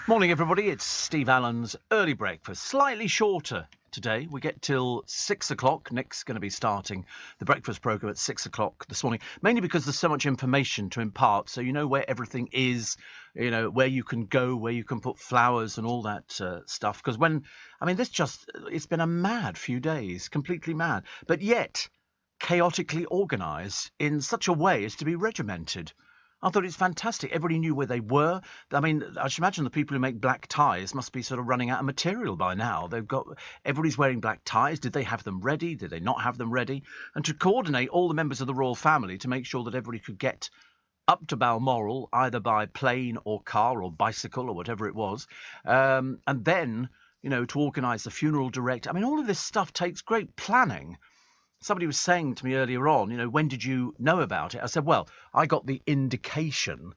Morning, everybody. It's Steve Allen's Early Breakfast. Slightly shorter today. We get till 6 o'clock. Nick's going to be starting the breakfast programme at 6 o'clock this morning, mainly because there's so much information to impart. So you know where everything is, you know, where you can go, where you can put flowers and all that stuff. Because it's been a mad few days, completely mad, but yet chaotically organised in such a way as to be regimented. I thought it's fantastic. Everybody knew where they were. I mean, I should imagine the people who make black ties must be sort of running out of material by now. Everybody's wearing black ties. Did they have them ready? Did they not have them ready? And to coordinate all the members of the royal family to make sure that everybody could get up to Balmoral, either by plane or car or bicycle or whatever it was. And then, you know, to organise the funeral direct. I mean, all of this stuff takes great planning. Somebody was saying to me earlier on, you know, when did you know about it? I said, well, I got the indication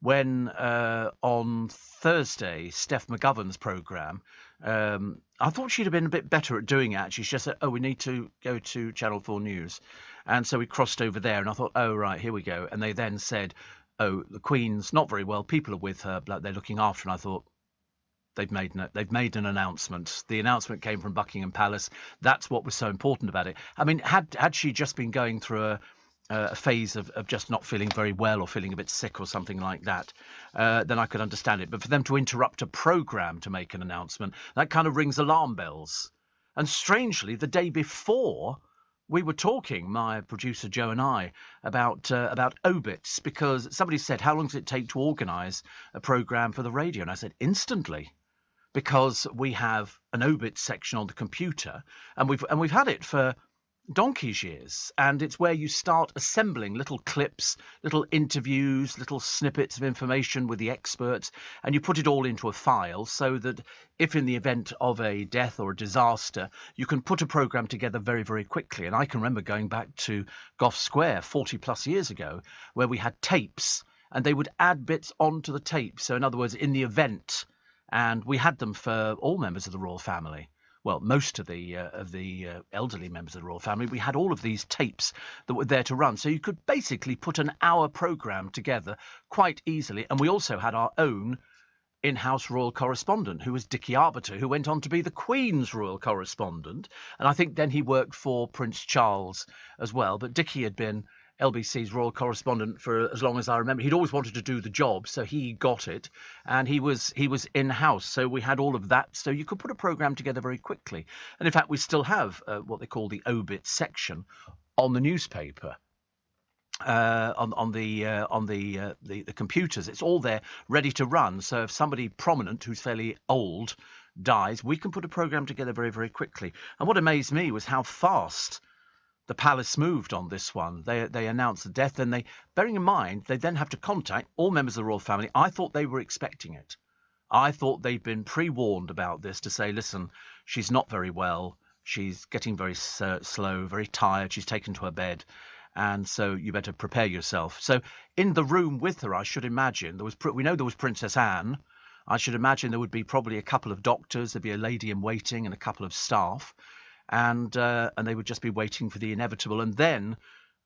when on Thursday, Steph McGovern's programme, I thought she'd have been a bit better at doing it, actually. She just said, we need to go to Channel 4 News. And so we crossed over there and I thought, right, here we go. And they then said, the Queen's not very well. People are with her, they're looking after her. And I thought, They've made an announcement. The announcement came from Buckingham Palace. That's what was so important about it. I mean, had she just been going through a phase of just not feeling very well or feeling a bit sick or something like that, then I could understand it. But for them to interrupt a programme to make an announcement, that kind of rings alarm bells. And strangely, the day before, we were talking, my producer Joe and I, about obits, because somebody said, how long does it take to organise a programme for the radio? And I said, instantly. Because we have an obit section on the computer, and we've had it for donkey's years, and it's where you start assembling little clips, little interviews, little snippets of information with the experts, and you put it all into a file so that if in the event of a death or a disaster, you can put a programme together very, very quickly. And I can remember going back to Gough Square 40 plus years ago, where we had tapes, and they would add bits onto the tape. So in other words, in the event, and we had them for all members of the royal family. Well, most of the elderly members of the royal family, we had all of these tapes that were there to run. So you could basically put an hour programme together quite easily. And we also had our own in-house royal correspondent, who was Dickie Arbiter, who went on to be the Queen's royal correspondent. And I think then he worked for Prince Charles as well. But Dickie had been LBC's royal correspondent for as long as I remember. He'd always wanted to do the job, so he got it, and he was in-house, so we had all of that, so you could put a programme together very quickly. And in fact, we still have what they call the obit section on the newspaper. On the computers. It's all there ready to run, so if somebody prominent who's fairly old dies, we can put a programme together very, very quickly. And what amazed me was how fast the palace moved on this one. They announced the death, and bearing in mind, they then have to contact all members of the royal family. I thought they were expecting it. I thought they'd been pre-warned about this to say, listen, she's not very well. She's getting very slow, very tired. She's taken to her bed. And so you better prepare yourself. So in the room with her, I should imagine, we know there was Princess Anne. I should imagine there would be probably a couple of doctors. There'd be a lady in waiting and a couple of staff. And they would just be waiting for the inevitable, and then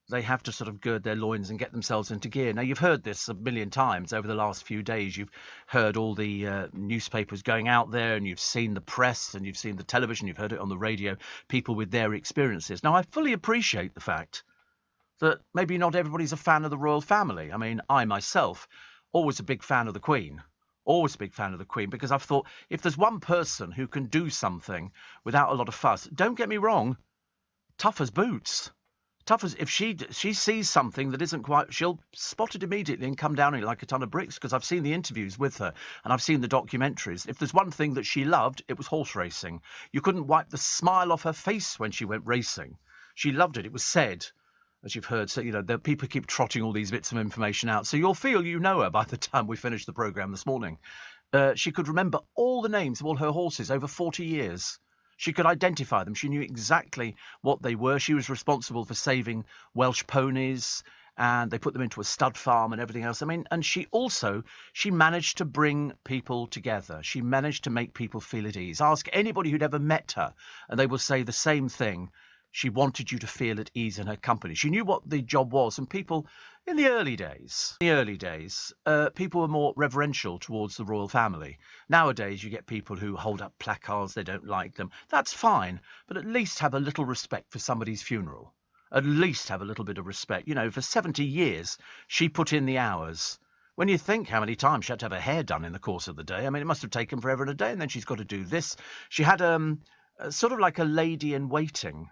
they have to sort of gird their loins and get themselves into gear. Now, you've heard this a million times over the last few days. You've heard all the newspapers going out there, and you've seen the press, and you've seen the television, you've heard it on the radio, people with their experiences. Now, I fully appreciate the fact that maybe not everybody's a fan of the royal family. I mean, I myself, always a big fan of the Queen. Always a big fan of the Queen, because I've thought, if there's one person who can do something without a lot of fuss, don't get me wrong, tough as boots. Tough as if she sees something that isn't quite, she'll spot it immediately and come down on it like a ton of bricks, because I've seen the interviews with her and I've seen the documentaries. If there's one thing that she loved, it was horse racing. You couldn't wipe the smile off her face when she went racing. She loved it. It was said, as you've heard, so, you know, the people keep trotting all these bits of information out. So you'll feel you know her by the time we finish the programme this morning. She could remember all the names of all her horses over 40 years. She could identify them. She knew exactly what they were. She was responsible for saving Welsh ponies, and they put them into a stud farm and everything else. I mean, and she managed to bring people together. She managed to make people feel at ease. Ask anybody who'd ever met her, and they will say the same thing. She wanted you to feel at ease in her company. She knew what the job was, and people in the early days, people were more reverential towards the royal family. Nowadays, you get people who hold up placards, they don't like them. That's fine, but at least have a little respect for somebody's funeral. At least have a little bit of respect. You know, for 70 years, she put in the hours. When you think how many times she had to have her hair done in the course of the day, I mean, it must have taken forever and a day, and then she's got to do this. She had sort of like a lady in waiting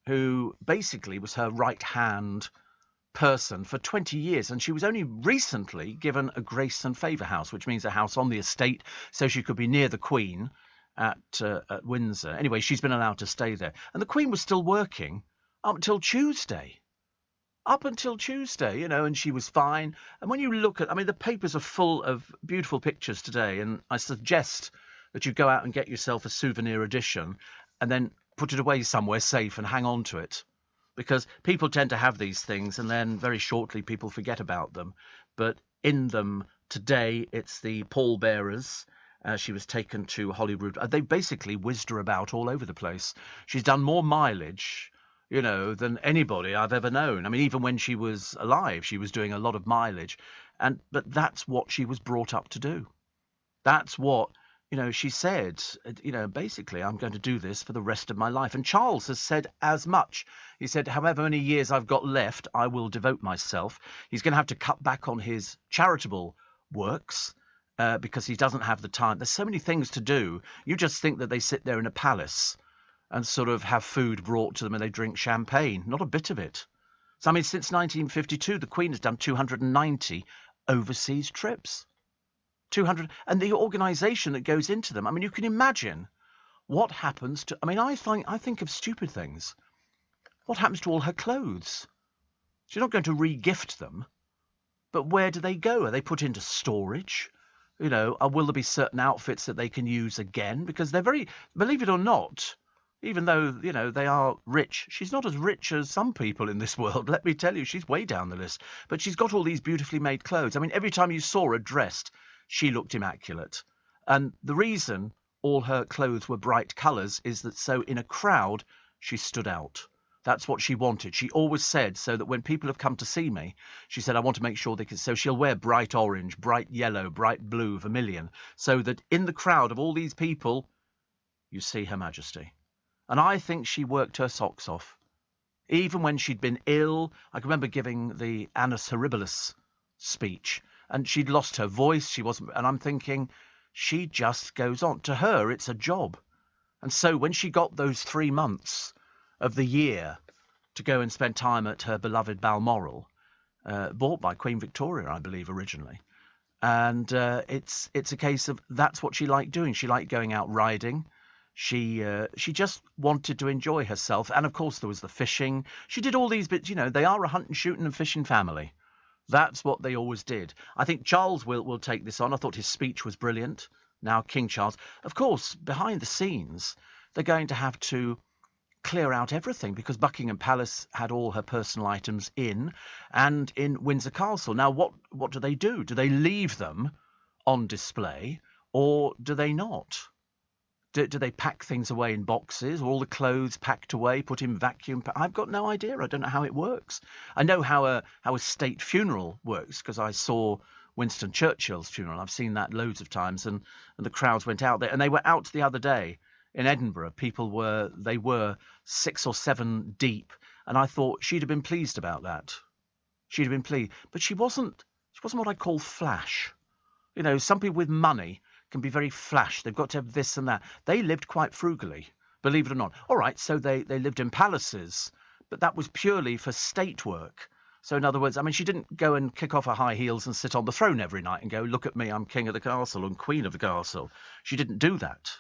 who basically was her right-hand person for 20 years, and she was only recently given a grace and favour house, which means a house on the estate, so she could be near the Queen at Windsor. Anyway, she's been allowed to stay there. And the Queen was still working up until Tuesday. Up until Tuesday, you know, and she was fine. And when you look at, I mean, the papers are full of beautiful pictures today, and I suggest that you go out and get yourself a souvenir edition and then put it away somewhere safe and hang on to it. Because people tend to have these things and then very shortly people forget about them. But in them today, it's the pallbearers. She was taken to Holyrood. They basically whizzed her about all over the place. She's done more mileage, you know, than anybody I've ever known. I mean, even when she was alive, she was doing a lot of mileage. But that's what she was brought up to do. That's what, you know, she said, you know, basically, I'm going to do this for the rest of my life. And Charles has said as much. He said, however many years I've got left, I will devote myself. He's going to have to cut back on his charitable works because he doesn't have the time. There's so many things to do. You just think that they sit there in a palace and sort of have food brought to them and they drink champagne. Not a bit of it. So, I mean, since 1952, the Queen has done 290 overseas trips. 200, and the organisation that goes into them. I mean, you can imagine what happens to, I mean, I think of stupid things. What happens to all her clothes? She's not going to re-gift them, but where do they go? Are they put into storage? You know, will there be certain outfits that they can use again? Because they're very, believe it or not, even though, you know, they are rich, she's not as rich as some people in this world. Let me tell you, she's way down the list. But she's got all these beautifully made clothes. I mean, every time you saw her dressed, she looked immaculate. And the reason all her clothes were bright colours is that so in a crowd, she stood out. That's what she wanted. She always said so that when people have come to see me, she said, I want to make sure they can. So she'll wear bright orange, bright yellow, bright blue, vermilion, so that in the crowd of all these people, you see Her Majesty. And I think she worked her socks off. Even when she'd been ill, I can remember giving the Annus Horribilis speech, and she'd lost her voice. She wasn't, and I'm thinking, she just goes on. To her, it's a job. And so when she got those 3 months of the year to go and spend time at her beloved Balmoral, bought by Queen Victoria, I believe, originally, and it's a case of that's what she liked doing. She liked going out riding. She just wanted to enjoy herself. And of course, there was the fishing. She did all these bits. You know, they are a hunting, shooting and fishing family. That's what they always did. I think Charles will take this on. I thought his speech was brilliant. Now, King Charles. Of course, behind the scenes, they're going to have to clear out everything because Buckingham Palace had all her personal items in and in Windsor Castle. Now, what do they do? Do they leave them on display or do they not? Do they pack things away in boxes, all the clothes packed away, put in vacuum? I've got no idea. I don't know how it works. I know how a state funeral works because I saw Winston Churchill's funeral. I've seen that loads of times, and the crowds went out there. And they were out the other day in Edinburgh. People were 6 or 7 deep, and I thought she'd have been pleased about that. She'd have been pleased, but she wasn't what I call flash. You know, some people with money can be very flash. They've got to have this and that. They lived quite frugally, believe it or not. All right, so they lived in palaces, but that was purely for state work. So in other words, I mean, she didn't go and kick off her high heels and sit on the throne every night and go, look at me, I'm king of the castle and queen of the castle. She didn't do that.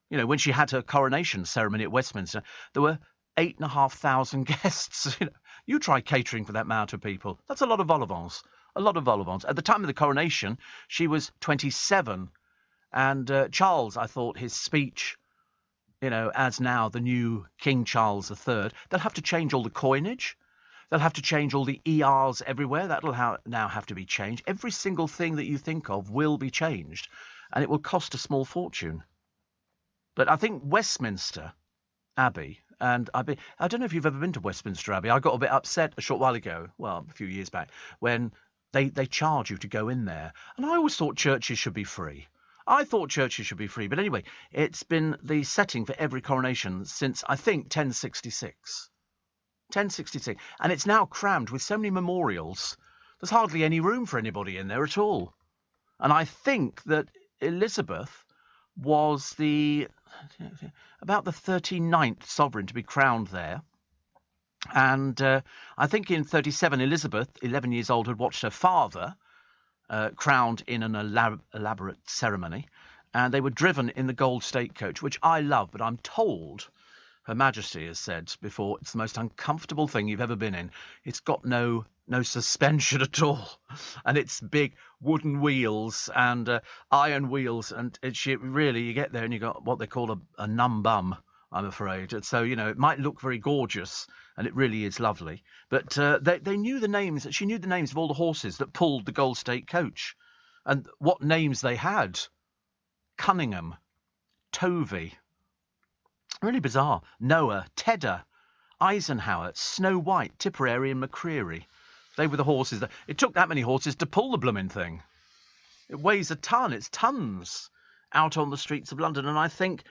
You know, when she had her coronation ceremony at Westminster, there were 8,500 guests. You try catering for that amount of people. That's a lot of vol au vents. A lot of vol au vents. At the time of the coronation, she was 27. And Charles, I thought his speech, you know, as now the new King Charles III, they'll have to change all the coinage. They'll have to change all the ERs everywhere. That'll now have to be changed. Every single thing that you think of will be changed. And it will cost a small fortune. But I think Westminster Abbey, And I don't know if you've ever been to Westminster Abbey. I got a bit upset a short while ago, well, a few years back, when they charge you to go in there. And I always thought churches should be free. I thought churches should be free. But anyway, it's been the setting for every coronation since, I think, 1066. 1066. And it's now crammed with so many memorials. There's hardly any room for anybody in there at all. And I think that Elizabeth was about the 39th sovereign to be crowned there. And I think in 37, Elizabeth, 11 years old, had watched her father crowned in an elaborate ceremony. And they were driven in the gold state coach, which I love, but I'm told, Her Majesty has said before, it's the most uncomfortable thing you've ever been in. It's got no suspension at all. And it's big wooden wheels and iron wheels. And you get there and you got what they call a numb bum, I'm afraid. And so, it might look very gorgeous, and it really is lovely. But they knew the names. She knew the names of all the horses that pulled the Gold State coach, and what names they had. Cunningham, Tovey, really bizarre. Noah, Tedder, Eisenhower, Snow White, Tipperary and McCreary. They were the horses. It took that many horses to pull the blooming thing. It weighs a ton. It's tons out on the streets of London. And I think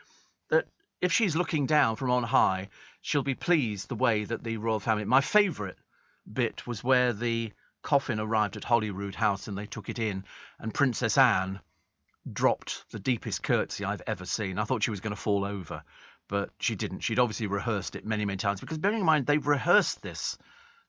that if she's looking down from on high, she'll be pleased the way that the royal family... My favourite bit was where the coffin arrived at Holyrood House and they took it in, and Princess Anne dropped the deepest curtsy I've ever seen. I thought she was going to fall over, but she didn't. She'd obviously rehearsed it many, many times, because bearing in mind, they've rehearsed this.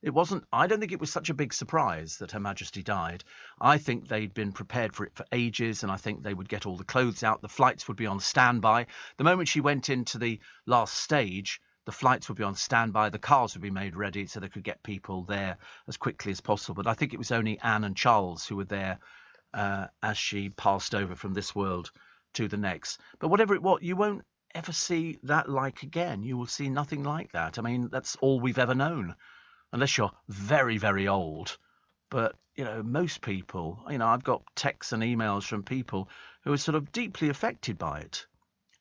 I don't think it was such a big surprise that Her Majesty died. I think they'd been prepared for it for ages, and I think they would get all the clothes out. The flights would be on standby. The moment she went into the last stage, the flights would be on standby. The cars would be made ready so they could get people there as quickly as possible. But I think it was only Anne and Charles who were there as she passed over from this world to the next. But whatever it was, you won't ever see that like again. You will see nothing like that. I mean, that's all we've ever known. Unless you're very, very old. But, most people, I've got texts and emails from people who are sort of deeply affected by it.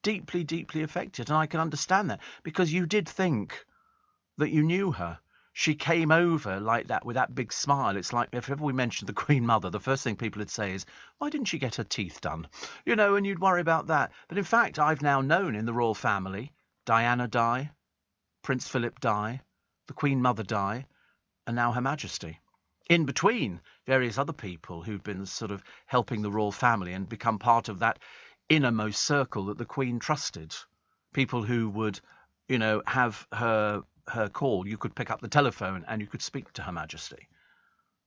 Deeply, deeply affected. And I can understand that, because you did think that you knew her. She came over like that with that big smile. It's like if ever we mentioned the Queen Mother, the first thing people would say is, why didn't she get her teeth done? And you'd worry about that. But in fact, I've now known in the royal family, Diana die, Prince Philip die, the Queen Mother die, and now Her Majesty. In between, various other people who've been sort of helping the royal family and become part of that innermost circle that the Queen trusted. People who would, have her call. You could pick up the telephone and you could speak to Her Majesty.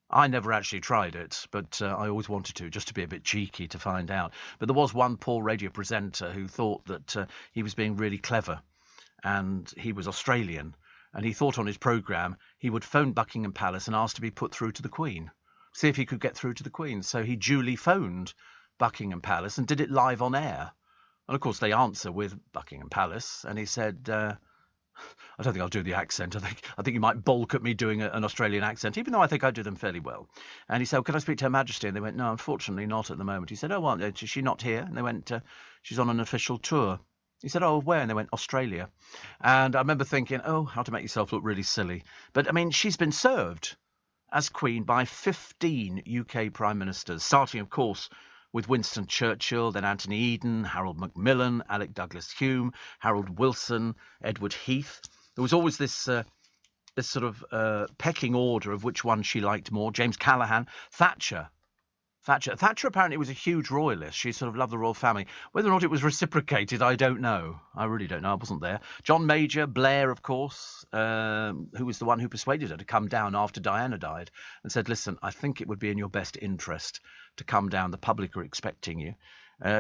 I never actually tried it, but I always wanted to, just to be a bit cheeky to find out. But there was one poor radio presenter who thought that he was being really clever, and he was Australian. And he thought on his programme he would phone Buckingham Palace and ask to be put through to the Queen. See if he could get through to the Queen. So he duly phoned Buckingham Palace and did it live on air. And of course they answer with Buckingham Palace. And he said, I don't think I'll do the accent. I think you might balk at me doing an Australian accent, even though I think I do them fairly well. And he said, can I speak to Her Majesty? And they went, no, unfortunately not at the moment. He said, oh, well, is she not here? And they went, she's on an official tour. He said, oh, where? And they went, Australia. And I remember thinking, oh, how to make yourself look really silly. But, I mean, she's been served as Queen by 15 UK Prime Ministers, starting, of course, with Winston Churchill, then Anthony Eden, Harold Macmillan, Alec Douglas-Home, Harold Wilson, Edward Heath. There was always this sort of pecking order of which one she liked more. James Callaghan, Thatcher apparently was a huge royalist. She sort of loved the royal family. Whether or not it was reciprocated, I don't know. I really don't know. I wasn't there. John Major, Blair, of course, who was the one who persuaded her to come down after Diana died and said, listen, I think it would be in your best interest to come down. The public are expecting you.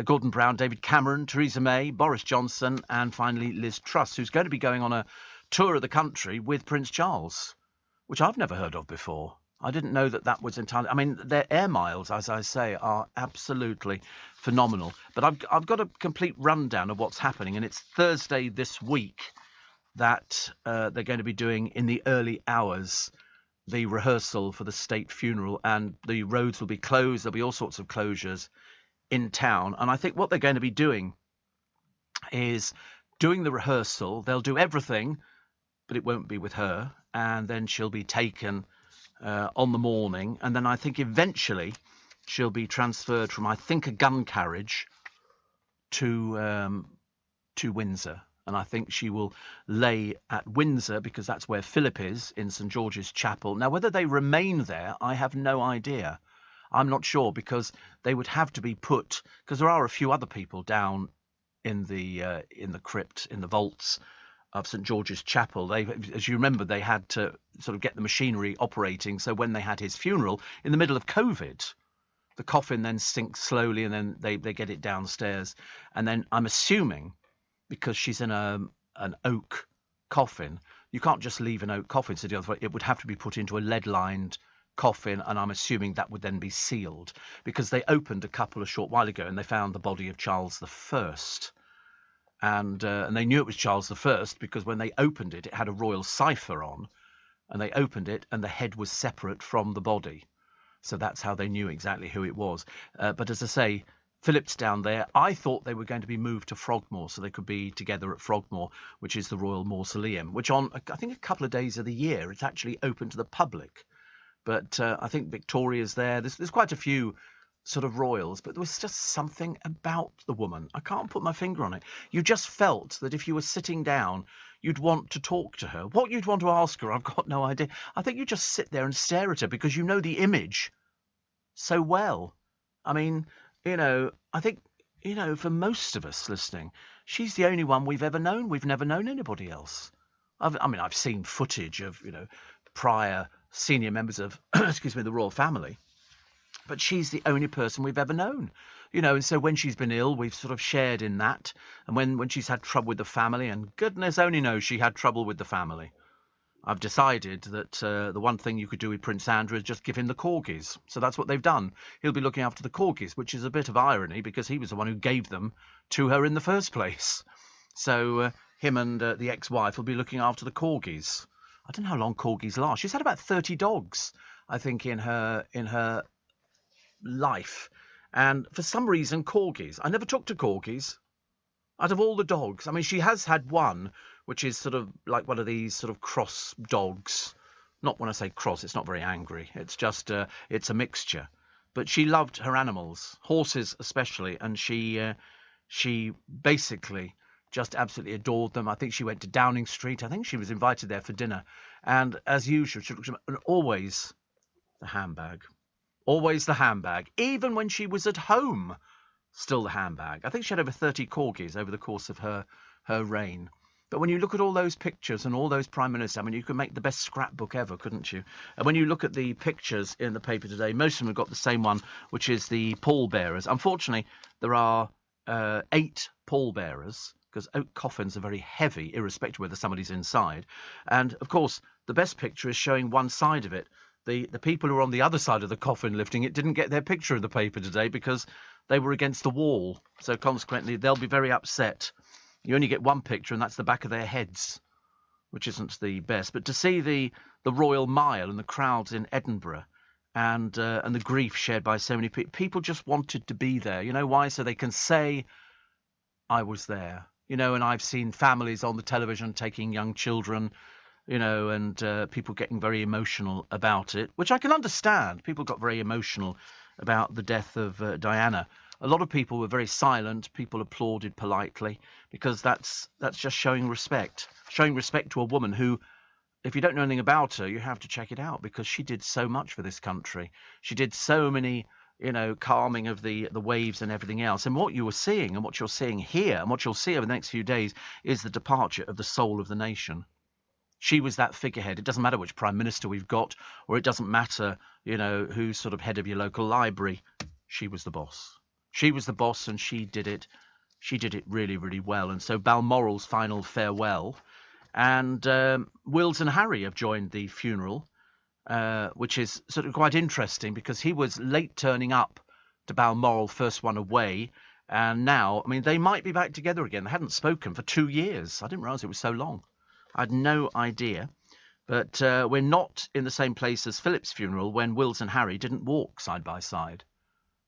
Gordon Brown, David Cameron, Theresa May, Boris Johnson, and finally Liz Truss, who's going to be going on a tour of the country with Prince Charles, which I've never heard of before. I didn't know that was entirely... I mean, their air miles, as I say, are absolutely phenomenal. But I've got a complete rundown of what's happening, and it's Thursday this week that they're going to be doing, in the early hours, the rehearsal for the state funeral, and the roads will be closed. There'll be all sorts of closures in town. And I think what they're going to be doing is doing the rehearsal. They'll do everything, but it won't be with her. And then she'll be taken on the morning. And then I think eventually she'll be transferred from, I think, a gun carriage to Windsor. And I think she will lay at Windsor because that's where Philip is, in St George's Chapel. Now, whether they remain there, I have no idea. I'm not sure, because they would have to be put, because there are a few other people down in the crypt, in the vaults of St George's Chapel. They, as you remember, they had to sort of get the machinery operating. So when they had his funeral in the middle of COVID, the coffin then sinks slowly, and then they get it downstairs. And then I'm assuming, because she's in an oak coffin, you can't just leave an oak coffin. So it would have to be put into a lead-lined coffin, and I'm assuming that would then be sealed, because they opened a short while ago and they found the body of Charles I. And they knew it was Charles I because when they opened it, it had a royal cipher on, and they opened it and the head was separate from the body. So that's how they knew exactly who it was. But as I say, Philip's down there. I thought they were going to be moved to Frogmore so they could be together at Frogmore, which is the Royal Mausoleum, which on, I think, a couple of days of the year, it's actually open to the public. But I think Victoria's there. There's quite a few sort of royals, but there was just something about the woman. I can't put my finger on it. You just felt that if you were sitting down, you'd want to talk to her. What you'd want to ask her, I've got no idea. I think you just sit there and stare at her because you know the image so well. I mean, I think, for most of us listening, she's the only one we've ever known. We've never known anybody else. I've seen footage of, prior senior members of, the royal family, but she's the only person we've ever known, and so when she's been ill, we've sort of shared in that. And when she's had trouble with the family, and goodness only knows she had trouble with the family, I've decided that the one thing you could do with Prince Andrew is just give him the corgis. So that's what they've done. He'll be looking after the corgis, which is a bit of irony because he was the one who gave them to her in the first place. So him and the ex-wife will be looking after the corgis. I don't know how long corgis last. She's had about 30 dogs, I think, in her life. And for some reason, corgis. I never took to corgis. Out of all the dogs, I mean, she has had one, which is sort of like one of these sort of cross dogs. Not when I say cross, it's not very angry. It's just, it's a mixture. But she loved her animals, horses especially, and she basically just absolutely adored them. I think she went to Downing Street. I think she was invited there for dinner. And as usual, she looked at them, and always the handbag. Always the handbag. Even when she was at home, still the handbag. I think she had over 30 corgis over the course of her reign. But when you look at all those pictures and all those prime ministers, I mean, you could make the best scrapbook ever, couldn't you? And when you look at the pictures in the paper today, most of them have got the same one, which is the pallbearers. Unfortunately, there are 8 pallbearers, because oak coffins are very heavy, irrespective of whether somebody's inside. And, of course, the best picture is showing one side of it. The people who are on the other side of the coffin lifting it didn't get their picture in the paper today because they were against the wall. So consequently, they'll be very upset. You only get one picture, and that's the back of their heads, which isn't the best. But to see the Royal Mile and the crowds in Edinburgh and the grief shared by so many people, people just wanted to be there. You know why? So they can say, I was there. And I've seen families on the television taking young children, and people getting very emotional about it, which I can understand. People got very emotional about the death of Diana. A lot of people were very silent. People applauded politely because that's just showing respect to a woman who, if you don't know anything about her, you have to check it out because she did so much for this country. She did so many, calming of the waves and everything else. And what you were seeing and what you're seeing here and what you'll see over the next few days is the departure of the soul of the nation. She was that figurehead. It doesn't matter which prime minister we've got, or it doesn't matter, who's sort of head of your local library. She was the boss. She was the boss, and she did it. She did it really, really well. And so Balmoral's final farewell, and Wills and Harry have joined the funeral, which is sort of quite interesting because he was late turning up to Balmoral, first one away, and now, I mean, they might be back together again. They hadn't spoken for 2 years. I didn't realise it was so long. I had no idea. But we're not in the same place as Philip's funeral when Wills and Harry didn't walk side by side.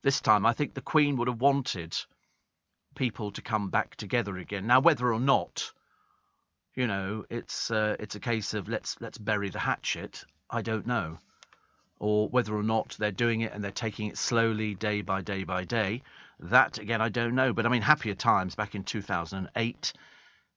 This time, I think the Queen would have wanted people to come back together again. Now, whether or not, it's a case of let's bury the hatchet, I don't know. Or whether or not they're doing it and they're taking it slowly, day by day by day, that again I don't know. But I mean, happier times back in 2008,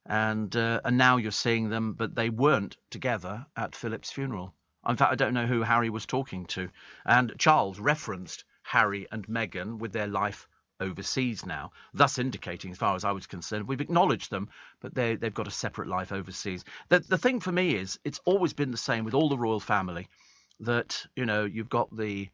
and now you're seeing them, but they weren't together at Philip's funeral. In fact, I don't know who Harry was talking to. And Charles referenced Harry and Meghan with their life overseas now, thus indicating, as far as I was concerned, we've acknowledged them, but they've got a separate life overseas. The thing for me is, it's always been the same with all the royal family, that, you've got the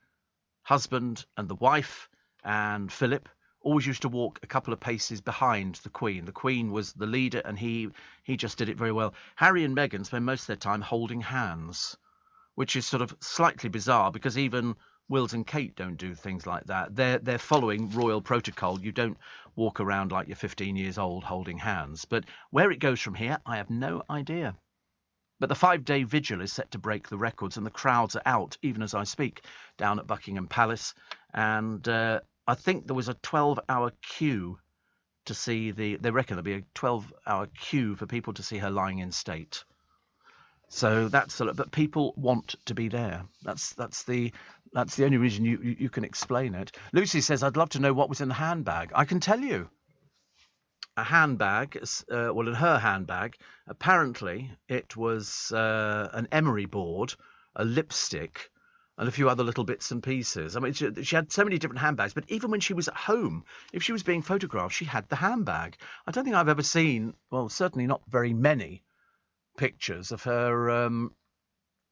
husband and the wife, and Philip always used to walk a couple of paces behind the Queen. The Queen was the leader, and he just did it very well. Harry and Meghan spend most of their time holding hands, which is sort of slightly bizarre, because even Wills and Kate don't do things like that. They're following royal protocol. You don't walk around like you're 15 years old holding hands. But where it goes from here, I have no idea. But the 5-day vigil is set to break the records, and the crowds are out, even as I speak, down at Buckingham Palace. And I think there was a 12-hour queue to see they reckon there'll be a 12-hour queue for people to see her lying in state. So but people want to be there. That's the only reason you can explain it. Lucy says, I'd love to know what was in the handbag. I can tell you. A handbag, in her handbag, apparently it was an emery board, a lipstick, and a few other little bits and pieces. I mean, she had so many different handbags, but even when she was at home, if she was being photographed, she had the handbag. I don't think I've ever seen, well, certainly not very many pictures of her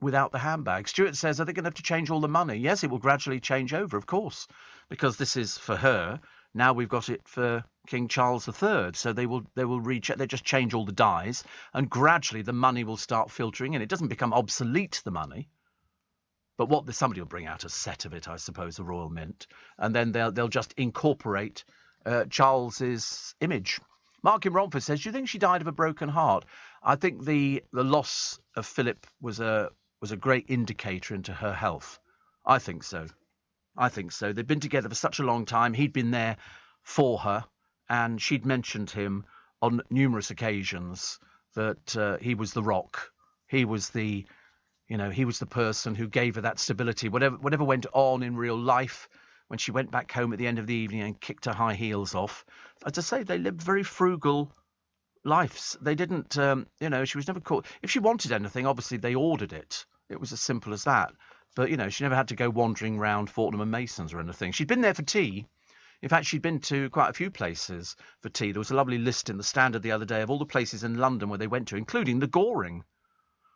without the handbag. Stuart says, are they going to have to change all the money? Yes, it will gradually change over, of course, because this is for her. Now we've got it for King Charles III, so they will recheck. They just change all the dies, and gradually the money will start filtering in. It doesn't become obsolete, the money, but somebody will bring out a set of it, I suppose, the Royal Mint, and then they'll just incorporate Charles's image. Mark in Romford says, do you think she died of a broken heart? I think the loss of Philip was a great indicator into her health. I think so. They'd been together for such a long time. He'd been there for her, and she'd mentioned him on numerous occasions that he was the rock. He was the person who gave her that stability. Whatever went on in real life, when she went back home at the end of the evening and kicked her high heels off, as I say, they lived very frugal lives. They didn't, she was never caught. If she wanted anything, obviously they ordered it. It was as simple as that. But, she never had to go wandering round Fortnum and Mason's or anything. She'd been there for tea. In fact, she'd been to quite a few places for tea. There was a lovely list in the Standard the other day of all the places in London where they went to, including the Goring.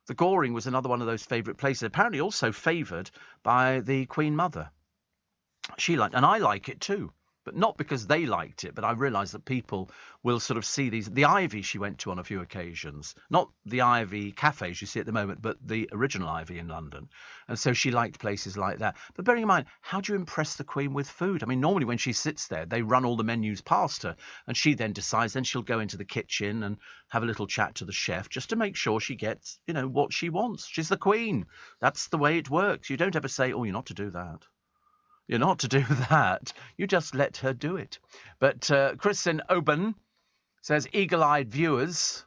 The Goring was another one of those favourite places, apparently also favoured by the Queen Mother. She liked, and I like it too. But not because they liked it, but I realise that people will sort of see these. The Ivy she went to on a few occasions, not the Ivy cafes you see at the moment, but the original Ivy in London. And so she liked places like that. But bearing in mind, how do you impress the Queen with food? I mean, normally when she sits there, they run all the menus past her, and she then decides, then she'll go into the kitchen and have a little chat to the chef just to make sure she gets, what she wants. She's the Queen. That's the way it works. You don't ever say, oh, you're not to do that. You're not to do that. You just let her do it. But Kristen Oben says eagle-eyed viewers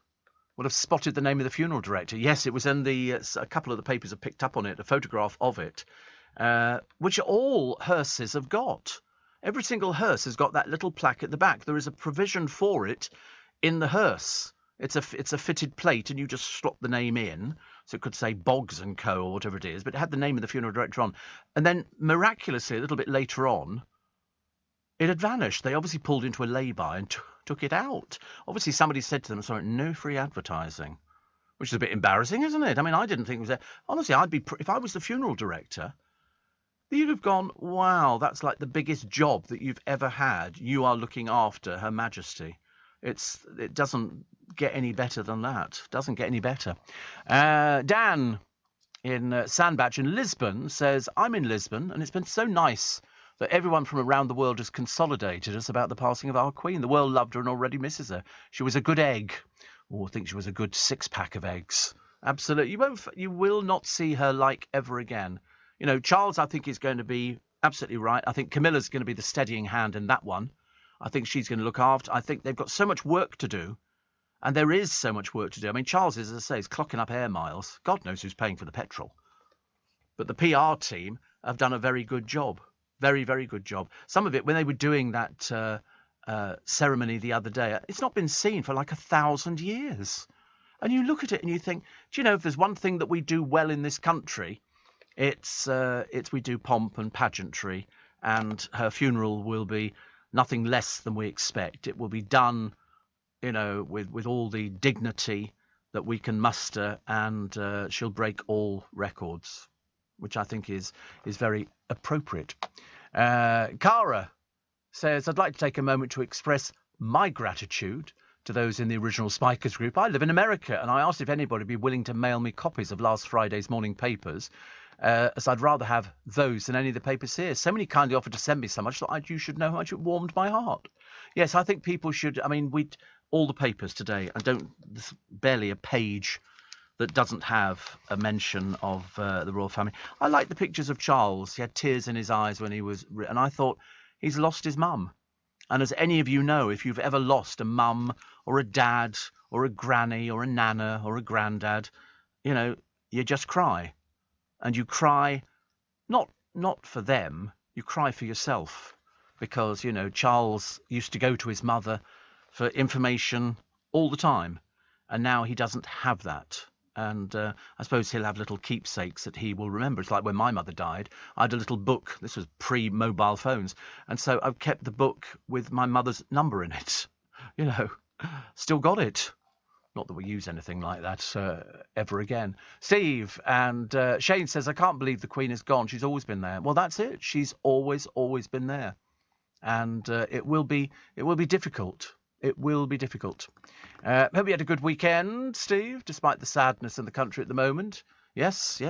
would have spotted the name of the funeral director. Yes, it was in a couple of the papers have picked up on it, a photograph of it, which all hearses have got. Every single hearse has got that little plaque at the back. There is a provision for it in the hearse. It's a fitted plate, and you just slot the name in. So it could say Boggs and Co. or whatever it is, but it had the name of the funeral director on. And then miraculously, a little bit later on, it had vanished. They obviously pulled into a lay-by and took it out. Obviously, somebody said to them, sorry, no free advertising, which is a bit embarrassing, isn't it? I mean, I didn't think it was there. Honestly, if I was the funeral director, you'd have gone, wow, that's like the biggest job that you've ever had. You are looking after Her Majesty. It doesn't get any better than that. Doesn't get any better. Dan in Sandbach in Lisbon says, I'm in Lisbon, and it's been so nice that everyone from around the world has consolidated us about the passing of our Queen. The world loved her and already misses her. She was a good egg. Oh, I think she was a good 6-pack of eggs. Absolutely. You will not see her like ever again. Charles, I think, is going to be absolutely right. I think Camilla's going to be the steadying hand in that one. I think she's going to look after. I think they've got so much work to do. And there is so much work to do. I mean, Charles, as I say, is clocking up air miles. God knows who's paying for the petrol. But the PR team have done a very good job. Very, very good job. Some of it, when they were doing that ceremony the other day, it's not been seen for like 1,000 years. And you look at it and you think, do you know, if there's one thing that we do well in this country, it's we do pomp and pageantry. And her funeral will be nothing less than we expect. It will be done, you know, with all the dignity that we can muster, and she'll break all records, which I think is very appropriate. Cara says, I'd like to take a moment to express my gratitude to those in the original Spikers group. I live in America, and I asked if anybody would be willing to mail me copies of last Friday's morning papers, as I'd rather have those than any of the papers here. So many kindly offered to send me some. I just thought you should know how much it warmed my heart. Yes, I think people should. I mean, all the papers today, there's barely a page that doesn't have a mention of the royal family. I like the pictures of Charles. He had tears in his eyes when he was, and I thought, he's lost his mum. And as any of you know, if you've ever lost a mum or a dad or a granny or a nana or a granddad, you know, you just cry. And you cry not for them, you cry for yourself. Because, you know, Charles used to go to his mother for information all the time. And now he doesn't have that. And I suppose he'll have little keepsakes that he will remember. It's like when my mother died, I had a little book. This was pre-mobile phones. And so I've kept the book with my mother's number in it. You know, still got it. Not that we use anything like that ever again. Steve and Shane says, I can't believe the Queen is gone. She's always been there. Well, that's it. She's always been there. And it will be difficult. It will be difficult. Hope you had a good weekend, Steve, despite the sadness in the country at the moment. Yes.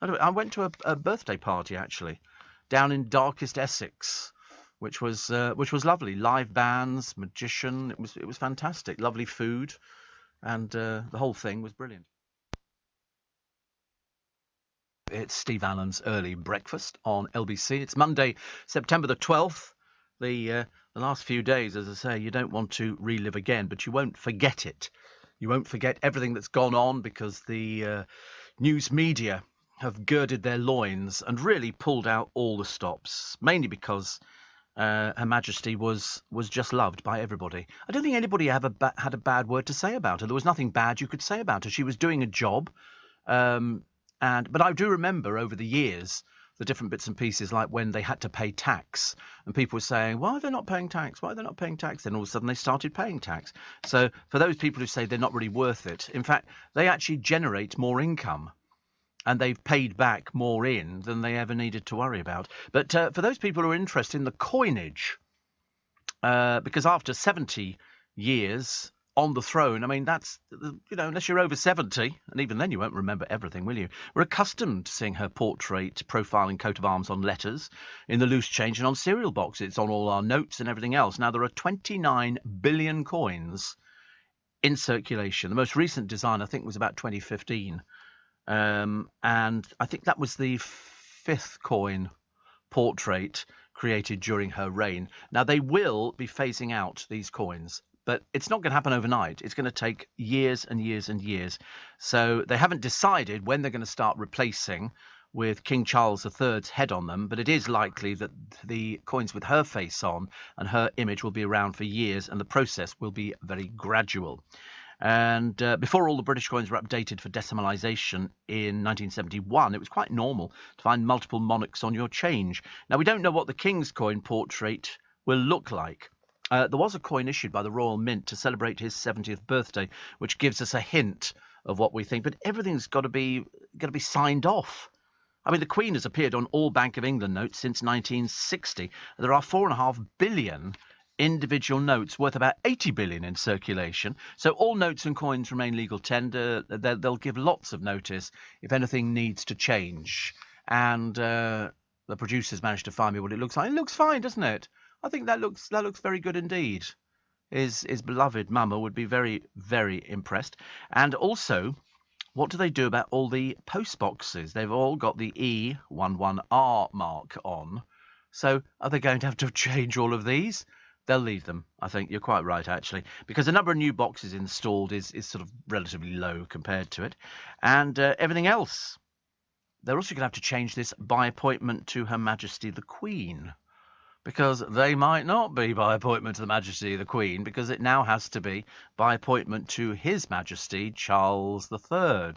I went to a birthday party, actually, down in darkest Essex, which was lovely. Live bands, magician. It was fantastic. Lovely food. And the whole thing was brilliant. It's Steve Allen's Early Breakfast on LBC. It's Monday, September the 12th. The last few days, as I say, you don't want to relive again, but you won't forget it. You won't forget everything that's gone on, because the news media have girded their loins and really pulled out all the stops, mainly because Her Majesty was just loved by everybody. I don't think anybody ever had a bad word to say about her. There was nothing bad you could say about her. She was doing a job. But I do remember over the years the different bits and pieces, like when they had to pay tax and people were saying, why are they not paying tax? Why are they not paying tax? Then all of a sudden they started paying tax. So for those people who say they're not really worth it, in fact, they actually generate more income. And they've paid back more in than they ever needed to worry about. But for those people who are interested in the coinage, because after 70 years on the throne, I mean, that's, you know, unless you're over 70, and even then you won't remember everything, will you? We're accustomed to seeing her portrait, profile and coat of arms on letters, in the loose change and on cereal boxes. It's on all our notes and everything else. Now, there are 29 billion coins in circulation. The most recent design, I think, was about 2015. And I think that was the 5th coin portrait created during her reign. Now, they will be phasing out these coins, but it's not going to happen overnight. It's going to take years and years and years. So they haven't decided when they're going to start replacing with King Charles III's head on them, but it is likely that the coins with her face on and her image will be around for years, and the process will be very gradual. And before all the British coins were updated for decimalisation in 1971, it was quite normal to find multiple monarchs on your change. Now, we don't know what the King's coin portrait will look like. There was a coin issued by the Royal Mint to celebrate his 70th birthday, which gives us a hint of what we think. But everything's got to be signed off. I mean, the Queen has appeared on all Bank of England notes since 1960. There are 4.5 billion individual notes worth about 80 billion in circulation. So all notes and coins remain legal tender. They'll give lots of notice if anything needs to change. And the producers managed to find me what it looks like. It looks fine, doesn't it? I think that looks very good indeed. His beloved mama would be very, very impressed. And also, what do they do about all the post boxes? They've all got the E11R mark on. So are they going to have to change all of these? They'll leave them. I think you're quite right, actually, because the number of new boxes installed is sort of relatively low compared to it, and everything else. They're also going to have to change this by appointment to Her Majesty the Queen, because they might not be by appointment to the Majesty the Queen, because it now has to be by appointment to His Majesty Charles III,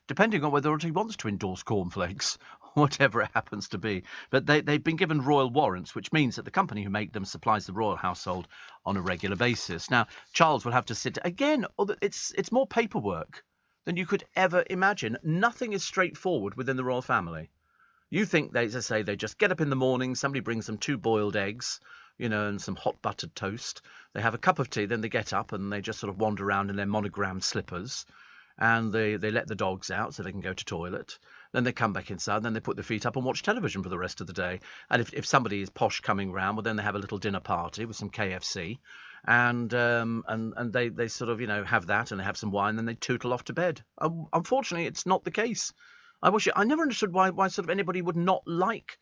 depending on whether or not he wants to endorse cornflakes, whatever it happens to be. But they've been given royal warrants, which means that the company who make them supplies the royal household on a regular basis. Now, Charles will have to sit again. It's more paperwork than you could ever imagine. Nothing is straightforward within the royal family. You think they, as I say, they just get up in the morning, somebody brings them 2 boiled eggs, and some hot buttered toast. They have a cup of tea, then they get up and they just sort of wander around in their monogrammed slippers, and they let the dogs out so they can go to toilet. Then they come back inside, and then they put their feet up and watch television for the rest of the day. And if somebody is posh coming round, well, then they have a little dinner party with some KFC, and they sort of have that, and they have some wine, then they tootle off to bed. Unfortunately, it's not the case. I never understood why sort of anybody would not like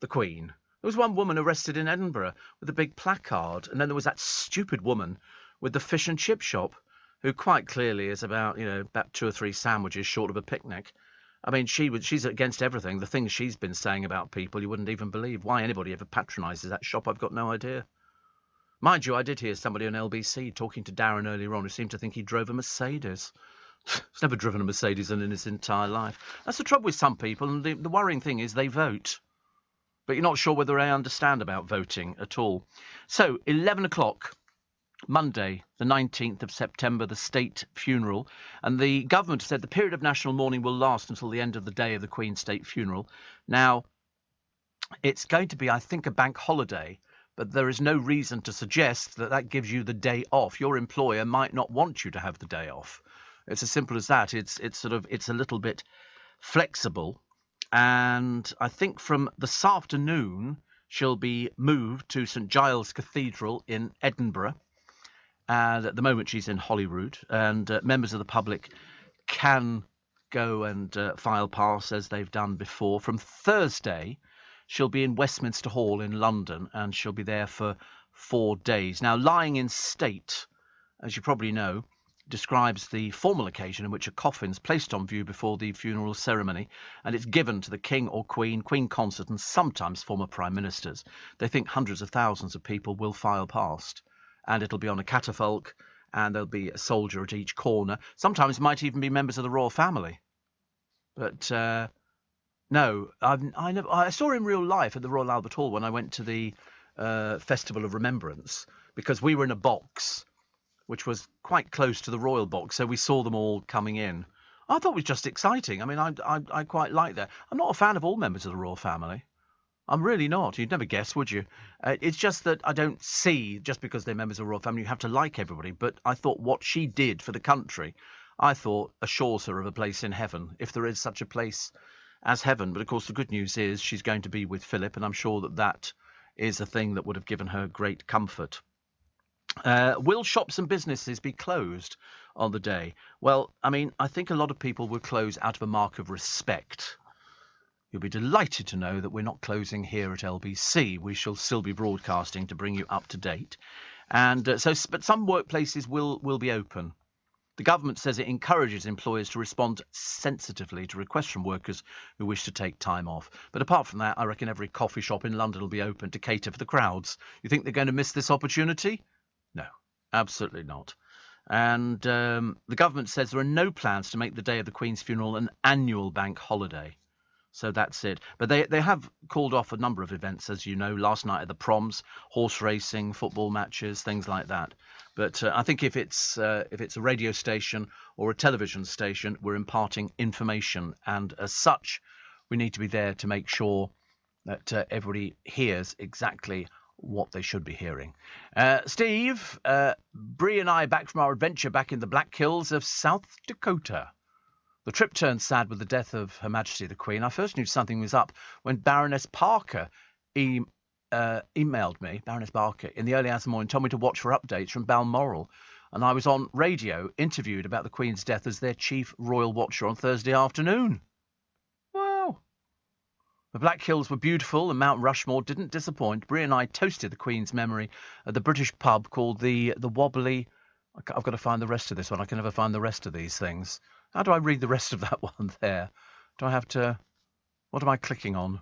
the Queen. There was one woman arrested in Edinburgh with a big placard, and then there was that stupid woman with the fish and chip shop, who quite clearly is about 2 or 3 sandwiches short of a picnic. I mean, she's against everything. The things she's been saying about people, you wouldn't even believe. Why anybody ever patronises that shop, I've got no idea. Mind you, I did hear somebody on LBC talking to Darren earlier on who seemed to think he drove a Mercedes. He's never driven a Mercedes in his entire life. That's the trouble with some people, and the worrying thing is they vote. But you're not sure whether they understand about voting at all. So, 11 o'clock, Monday, the 19th of September, the state funeral. And the government said the period of national mourning will last until the end of the day of the Queen's state funeral. Now, it's going to be, I think, a bank holiday, but there is no reason to suggest that that gives you the day off. Your employer might not want you to have the day off. It's as simple as that. It's a little bit flexible. And I think from this afternoon, she'll be moved to St Giles Cathedral in Edinburgh. And at the moment, she's in Holyrood, and members of the public can go and file pass as they've done before. From Thursday, she'll be in Westminster Hall in London, and she'll be there for 4 days. Now, lying in state, as you probably know, describes the formal occasion in which a coffin's placed on view before the funeral ceremony, and it's given to the King or Queen, Queen Consort, and sometimes former Prime Ministers. They think hundreds of thousands of people will file past, and it'll be on a catafalque, and there'll be a soldier at each corner. Sometimes it might even be members of the royal family. But no, I saw her in real life at the Royal Albert Hall when I went to the Festival of Remembrance, because we were in a box which was quite close to the royal box, so we saw them all coming in. I thought it was just exciting. I mean, I quite like that. I'm not a fan of all members of the royal family. I'm really not. You'd never guess, would you? It's just that I don't see, just because they're members of the royal family, you have to like everybody. But I thought what she did for the country, I thought assures her of a place in heaven, if there is such a place as heaven. But of course, the good news is she's going to be with Philip, and I'm sure that that is a thing that would have given her great comfort. Will shops and businesses be closed on the day? Well, I mean, I think a lot of people will close out of a mark of respect. You'll be delighted to know that we're not closing here at LBC. We shall still be broadcasting to bring you up to date. And but some workplaces will be open. The government says it encourages employers to respond sensitively to requests from workers who wish to take time off. But apart from that, I reckon every coffee shop in London will be open to cater for the crowds. You think they're going to miss this opportunity? No, absolutely not. And the government says there are no plans to make the day of the Queen's funeral an annual bank holiday. So that's it. But they have called off a number of events, as you know, last night at the proms, horse racing, football matches, things like that. But I think if it's a radio station or a television station, we're imparting information. And as such, we need to be there to make sure that everybody hears exactly what they should be hearing. Steve, Bree and I back from our adventure back in the Black Hills of South Dakota. The trip turned sad with the death of Her Majesty the Queen. I first knew something was up when Baroness Parker emailed me, Baroness Parker, in the early hours of the morning, told me to watch for updates from Balmoral. And I was on radio, interviewed about the Queen's death as their chief royal watcher on Thursday afternoon. Wow. The Black Hills were beautiful and Mount Rushmore didn't disappoint. Brie and I toasted the Queen's memory at the British pub called the Wobbly. I've got to find the rest of this one. I can never find the rest of these things. How do I read the rest of that one there? Do I have to... What am I clicking on?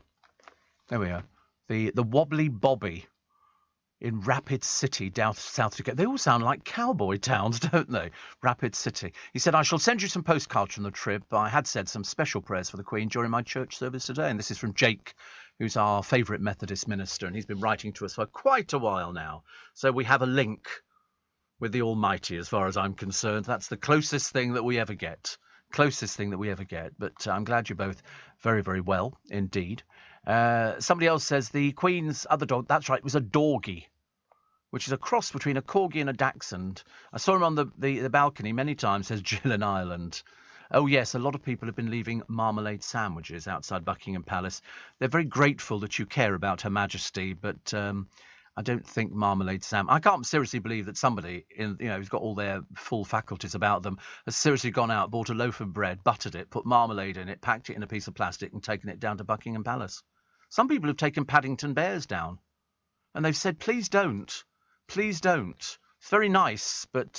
There we are. The Wobbly Bobby in Rapid City, South Dakota. They all sound like cowboy towns, don't they? Rapid City. He said, I shall send you some postcards from the trip. I had said some special prayers for the Queen during my church service today. And this is from Jake, who's our favourite Methodist minister. And he's been writing to us for quite a while now. So we have a link with the Almighty, as far as I'm concerned. That's the closest thing that we ever get. Closest thing that we ever get. But I'm glad you're both very, very well indeed. Somebody else says the Queen's other dog, that's right, was a Dorgie, which is a cross between a Corgi and a Dachshund. I saw him on the balcony many times, says Jill in Ireland. Oh, yes, a lot of people have been leaving marmalade sandwiches outside Buckingham Palace. They're very grateful that you care about Her Majesty, but I don't think marmalade sandwich... I can't seriously believe that somebody who's got all their full faculties about them has seriously gone out, bought a loaf of bread, buttered it, put marmalade in it, packed it in a piece of plastic and taken it down to Buckingham Palace. Some people have taken Paddington Bears down and they've said, please don't. Please don't. It's very nice, but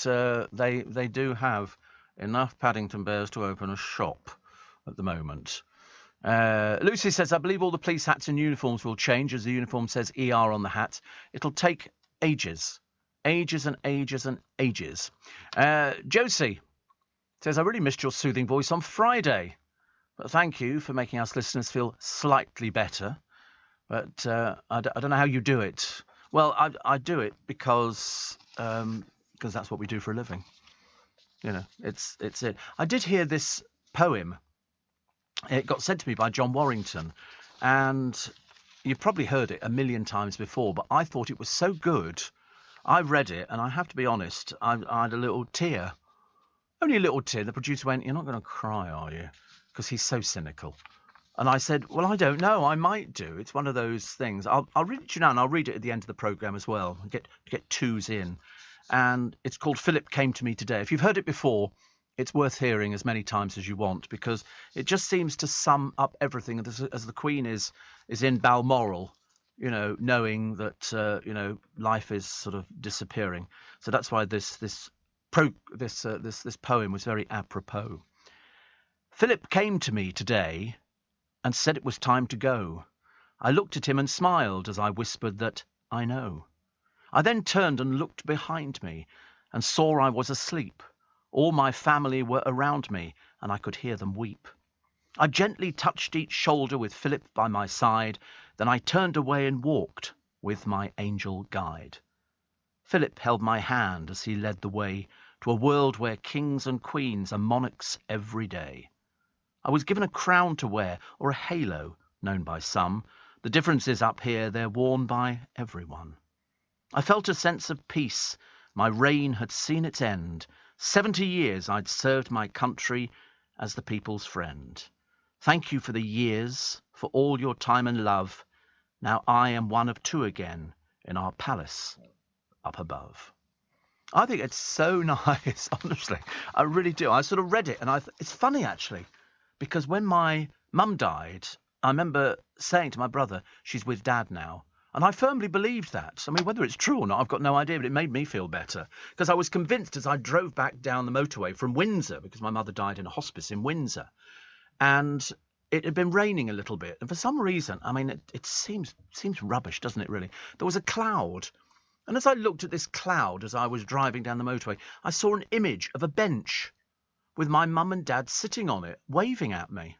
they do have enough Paddington Bears to open a shop at the moment. Lucy says, I believe all the police hats and uniforms will change as the uniform says ER on the hat. It'll take ages. Ages and ages and ages. Josie says, I really missed your soothing voice on Friday. But thank you for making us listeners feel slightly better. But I don't know how you do it. Well, I do it because that's what we do for a living. You know, it's it. I did hear this poem. It got sent to me by John Warrington, and you've probably heard it a million times before, but I thought it was so good. I read it, and I have to be honest, I had a little tear. Only a little tear. The producer went, you're not going to cry, are you? Because he's so cynical. And I said, well, I don't know. I might do. It's one of those things. I'll read it to you now, and I'll read it at the end of the programme as well. Get twos in. And it's called Philip Came to Me Today. If you've heard it before, it's worth hearing as many times as you want, because it just seems to sum up everything as the Queen is in Balmoral, knowing that life is sort of disappearing. So that's why this poem was very apropos. Philip came to me today and said it was time to go. I looked at him and smiled as I whispered that I know. I then turned and looked behind me and saw I was asleep. All my family were around me, and I could hear them weep. I gently touched each shoulder with Philip by my side, then I turned away and walked with my angel guide. Philip held my hand as he led the way to a world where kings and queens are monarchs every day. I was given a crown to wear, or a halo, known by some. The difference is up here they're worn by everyone. I felt a sense of peace. My reign had seen its end. 70 years I'd served my country as the people's friend. Thank you for the years, for all your time and love. Now I am one of two again in our palace up above. I think it's so nice, honestly. I really do. I sort of read it, and it's funny, actually, because when my mum died, I remember saying to my brother, she's with Dad now. And I firmly believed that. I mean, whether it's true or not, I've got no idea, but it made me feel better. Because I was convinced as I drove back down the motorway from Windsor, because my mother died in a hospice in Windsor, and it had been raining a little bit. And for some reason, I mean, it seems rubbish, doesn't it, really? There was a cloud. And as I looked at this cloud as I was driving down the motorway, I saw an image of a bench with my mum and dad sitting on it, waving at me.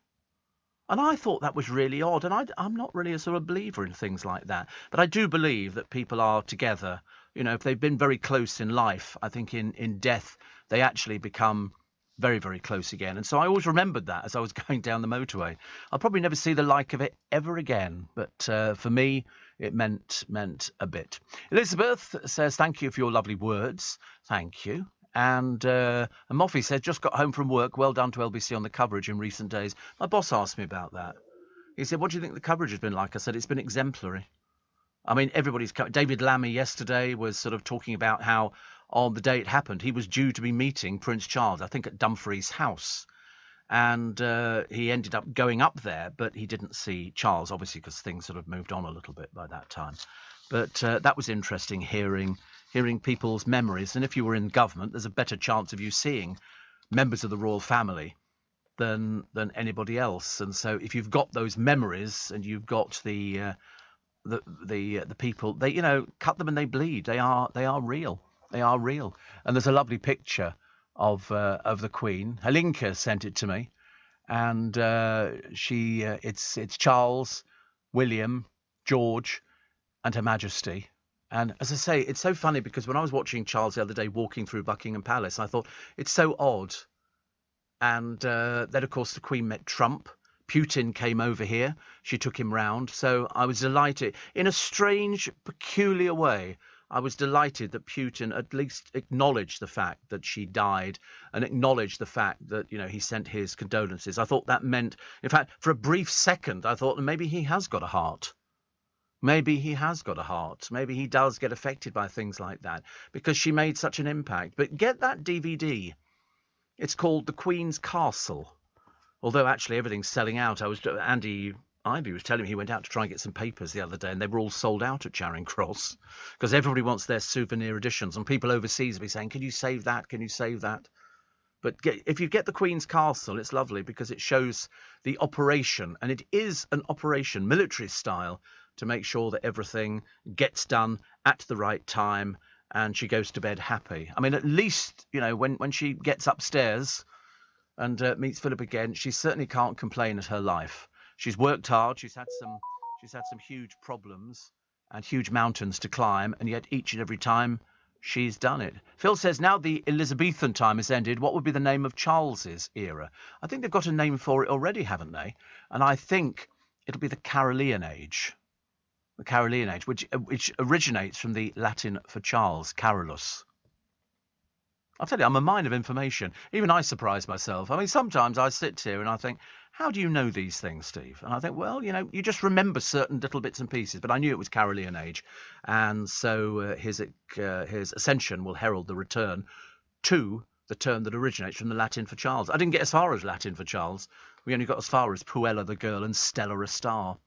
And I thought that was really odd, and I'm not really a sort of believer in things like that. But I do believe that people are together. If they've been very close in life, I think in death, they actually become very, very close again. And so I always remembered that as I was going down the motorway. I'll probably never see the like of it ever again. But for me, it meant a bit. Elizabeth says, thank you for your lovely words. Thank you. And Moffy said, just got home from work. Well done to LBC on the coverage in recent days. My boss asked me about that. He said, what do you think the coverage has been like? I said, it's been exemplary. I mean, David Lammy yesterday was sort of talking about how on the day it happened, he was due to be meeting Prince Charles, I think at Dumfries House. and he ended up going up there, but he didn't see Charles, obviously, because things sort of moved on a little bit by that time. But that was interesting, hearing people's memories. And if you were in government, there's a better chance of you seeing members of the royal family than anybody else. And so, if you've got those memories and you've got the people, they cut them and they bleed. They are real. They are real. And there's a lovely picture of the Queen. Helinka sent it to me, and it's Charles, William, George, and Her Majesty. And as I say, it's so funny because when I was watching Charles the other day walking through Buckingham Palace, I thought it's so odd. And then, of course, the Queen met Trump. Putin came over here. She took him round. So I was delighted. In a strange, peculiar way, I was delighted that Putin at least acknowledged the fact that she died and acknowledged the fact that, he sent his condolences. I thought that meant, in fact, for a brief second, I thought maybe he has got a heart. Maybe he has got a heart. Maybe he does get affected by things like that because she made such an impact. But get that DVD. It's called The Queen's Castle. Although actually everything's selling out. Andy Ivy was telling me he went out to try and get some papers the other day and they were all sold out at Charing Cross because everybody wants their souvenir editions and people overseas will be saying, can you save that? Can you save that? But if you get The Queen's Castle, it's lovely because it shows the operation, and it is an operation, military style, to make sure that everything gets done at the right time and she goes to bed happy. I mean, at least, when she gets upstairs and meets Philip again, she certainly can't complain at her life. She's worked hard. She's had some huge problems and huge mountains to climb, and yet each and every time she's done it. Phil says, now the Elizabethan time has ended, what would be the name of Charles's era? I think they've got a name for it already, haven't they? And I think it'll be the Carolean age. The Carolean age, which originates from the Latin for Charles, Carolus. I'll tell you, I'm a mine of information. Even I surprise myself. I mean, sometimes I sit here and I think, how do you know these things, Steve? And I think, well, you just remember certain little bits and pieces. But I knew it was Carolean age. And so his ascension will herald the return to the term that originates from the Latin for Charles. I didn't get as far as Latin for Charles. We only got as far as Puella the girl and Stella a star.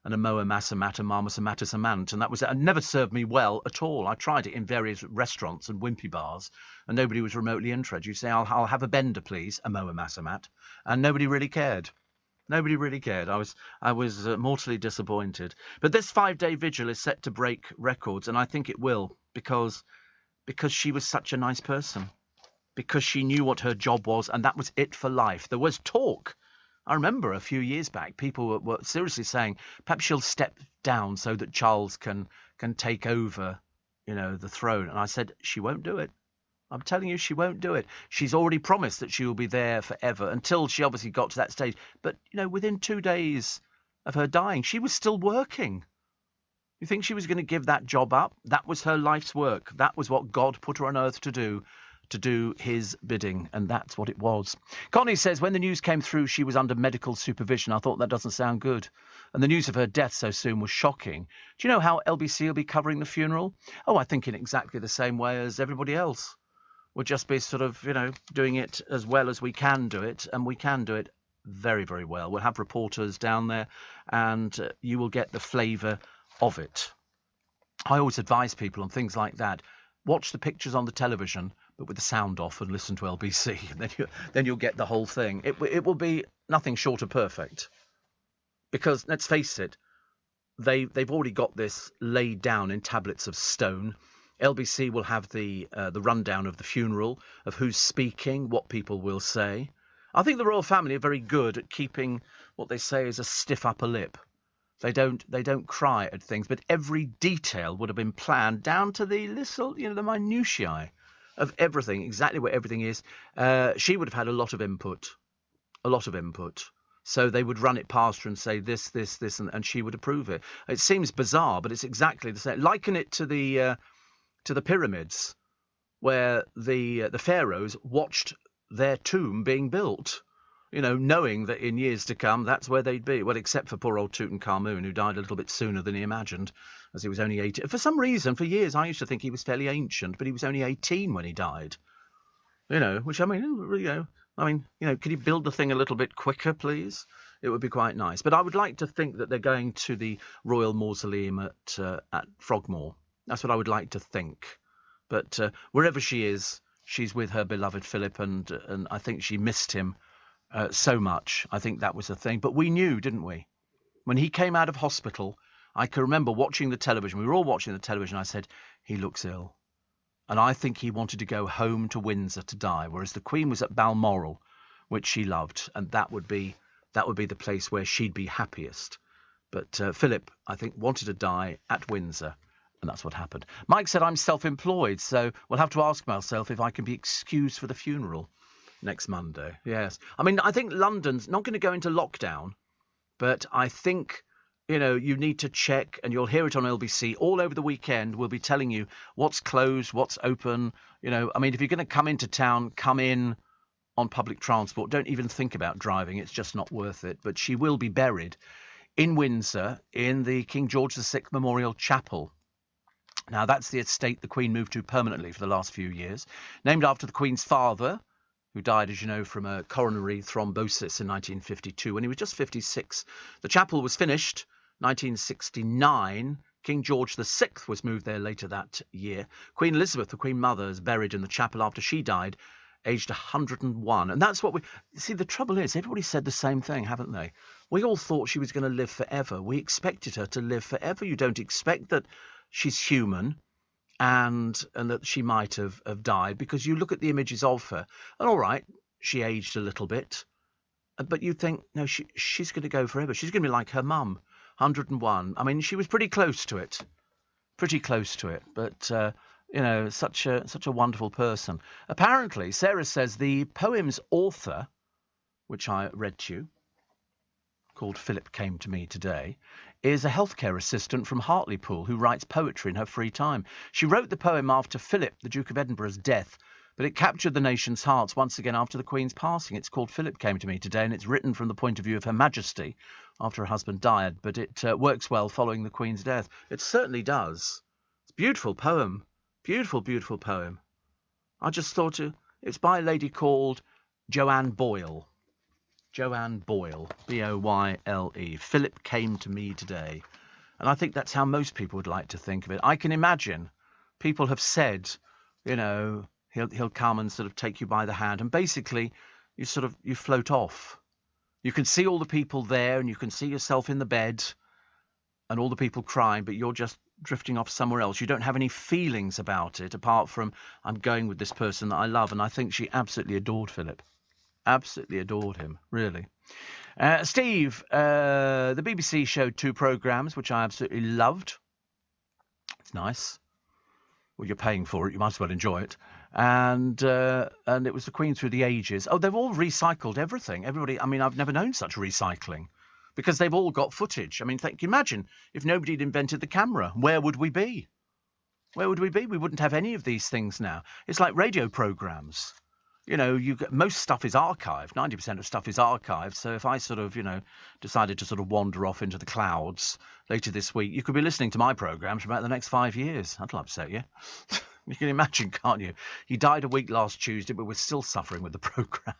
And a moa massa matter, marmus and mattis amant. And it never served me well at all. I tried it in various restaurants and wimpy bars, and nobody was remotely interested. You say, I'll have a bender, please, a moa massa mat. And nobody really cared. Nobody really cared. I was mortally disappointed. But this 5-day vigil is set to break records, and I think it will, because she was such a nice person. Because she knew what her job was, and that was it for life. There was talk. I remember a few years back, people were seriously saying perhaps she'll step down so that Charles can take over, the throne. And I said, she won't do it. I'm telling you, she won't do it. She's already promised that she will be there forever until she obviously got to that stage. But, within 2 days of her dying, she was still working. You think she was going to give that job up? That was her life's work. That was what God put her on earth to do his bidding, and that's what it was. Connie says, when the news came through she was under medical supervision, I thought that doesn't sound good. And the news of her death so soon was shocking. Do you know how LBC will be covering the funeral? Oh, I think in exactly the same way as everybody else. We'll just be sort of, doing it as well as we can do it, and we can do it very, very well. We'll have reporters down there, and you will get the flavour of it. I always advise people on things like that. Watch the pictures on the television, but with the sound off, and listen to LBC. Then you'll get the whole thing. It will be nothing short of perfect. Because, let's face it, they've already got this laid down in tablets of stone. LBC will have the rundown of the funeral, of who's speaking, what people will say. I think the royal family are very good at keeping what they say is a stiff upper lip. They don't cry at things, but every detail would have been planned down to the little, the minutiae of everything, exactly where everything is. She would have had a lot of input. So they would run it past her and say this, and she would approve it. It seems bizarre, but it's exactly the same. Liken it to the pyramids, where the pharaohs watched their tomb being built. Knowing that in years to come, that's where they'd be. Well, except for poor old Tutankhamun, who died a little bit sooner than he imagined, as he was only 18. For some reason, for years, I used to think he was fairly ancient, but he was only 18 when he died. Which, I mean, I mean, could you build the thing a little bit quicker, please? It would be quite nice. But I would like to think that they're going to the Royal Mausoleum at Frogmore. That's what I would like to think. But wherever she is, she's with her beloved Philip, and I think she missed him so much. I think that was the thing. But we knew, didn't we? When he came out of hospital, I can remember watching the television. We were all watching the television. I said, he looks ill. And I think he wanted to go home to Windsor to die, whereas the Queen was at Balmoral, which she loved, and that would be the place where she'd be happiest. But Philip, I think, wanted to die at Windsor, and that's what happened. Mike said, I'm self-employed, so we'll have to ask myself if I can be excused for the funeral next Monday. Yes. I mean, I think London's not going to go into lockdown, but I think, you need to check, and you'll hear it on LBC all over the weekend. We'll be telling you what's closed, what's open. I mean, if you're going to come into town, come in on public transport. Don't even think about driving. It's just not worth it. But she will be buried in Windsor in the King George VI Memorial Chapel. Now, that's the estate the Queen moved to permanently for the last few years, named after the Queen's father, who died, as you know, from a coronary thrombosis in 1952 when he was just 56. The chapel was finished 1969. King George VI was moved there later that year. Queen Elizabeth, the Queen Mother, is buried in the chapel after she died, aged 101. And that's what we... See, the trouble is, everybody said the same thing, haven't they? We all thought she was going to live forever. We expected her to live forever. You don't expect that she's human and that she might have died, because you look at the images of her, and all right, she aged a little bit, but you think, no, she's going to go forever. She's going to be like her mum, 101. I mean, she was pretty close to it, but such a wonderful person. Apparently, Sarah says the poem's author, which I read to you, called Philip Came to Me Today, is a healthcare assistant from Hartlepool who writes poetry in her free time. She wrote the poem after Philip, the Duke of Edinburgh's death, but it captured the nation's hearts once again after the Queen's passing. It's called Philip Came to Me Today, and it's written from the point of view of Her Majesty after her husband died, but it works well following the Queen's death. It certainly does. It's a beautiful poem. Beautiful, beautiful poem. I just thought it's by a lady called Joanne Boyle. Joanne Boyle, B-O-Y-L-E. Philip Came to Me Today. And I think that's how most people would like to think of it. I can imagine people have said, he'll come and sort of take you by the hand, and basically you float off. You can see all the people there, and you can see yourself in the bed and all the people crying, but you're just drifting off somewhere else. You don't have any feelings about it apart from, I'm going with this person that I love. And I think she absolutely adored Philip. Absolutely adored him, really. Steve, the BBC showed 2 programmes, which I absolutely loved. It's nice. Well, you're paying for it. You might as well enjoy it. And it was the Queen Through the Ages. Oh, they've all recycled everything. Everybody, I mean, I've never known such recycling, because they've all got footage. I mean, imagine if nobody had invented the camera. Where would we be? Where would we be? We wouldn't have any of these things now. It's like radio programmes. Most stuff is archived. 90% of stuff is archived. So if I decided to wander off into the clouds later this week, you could be listening to my programmes for about the next 5 years. That'll upset you. You can imagine, can't you? He died a week last Tuesday, but we're still suffering with the programme.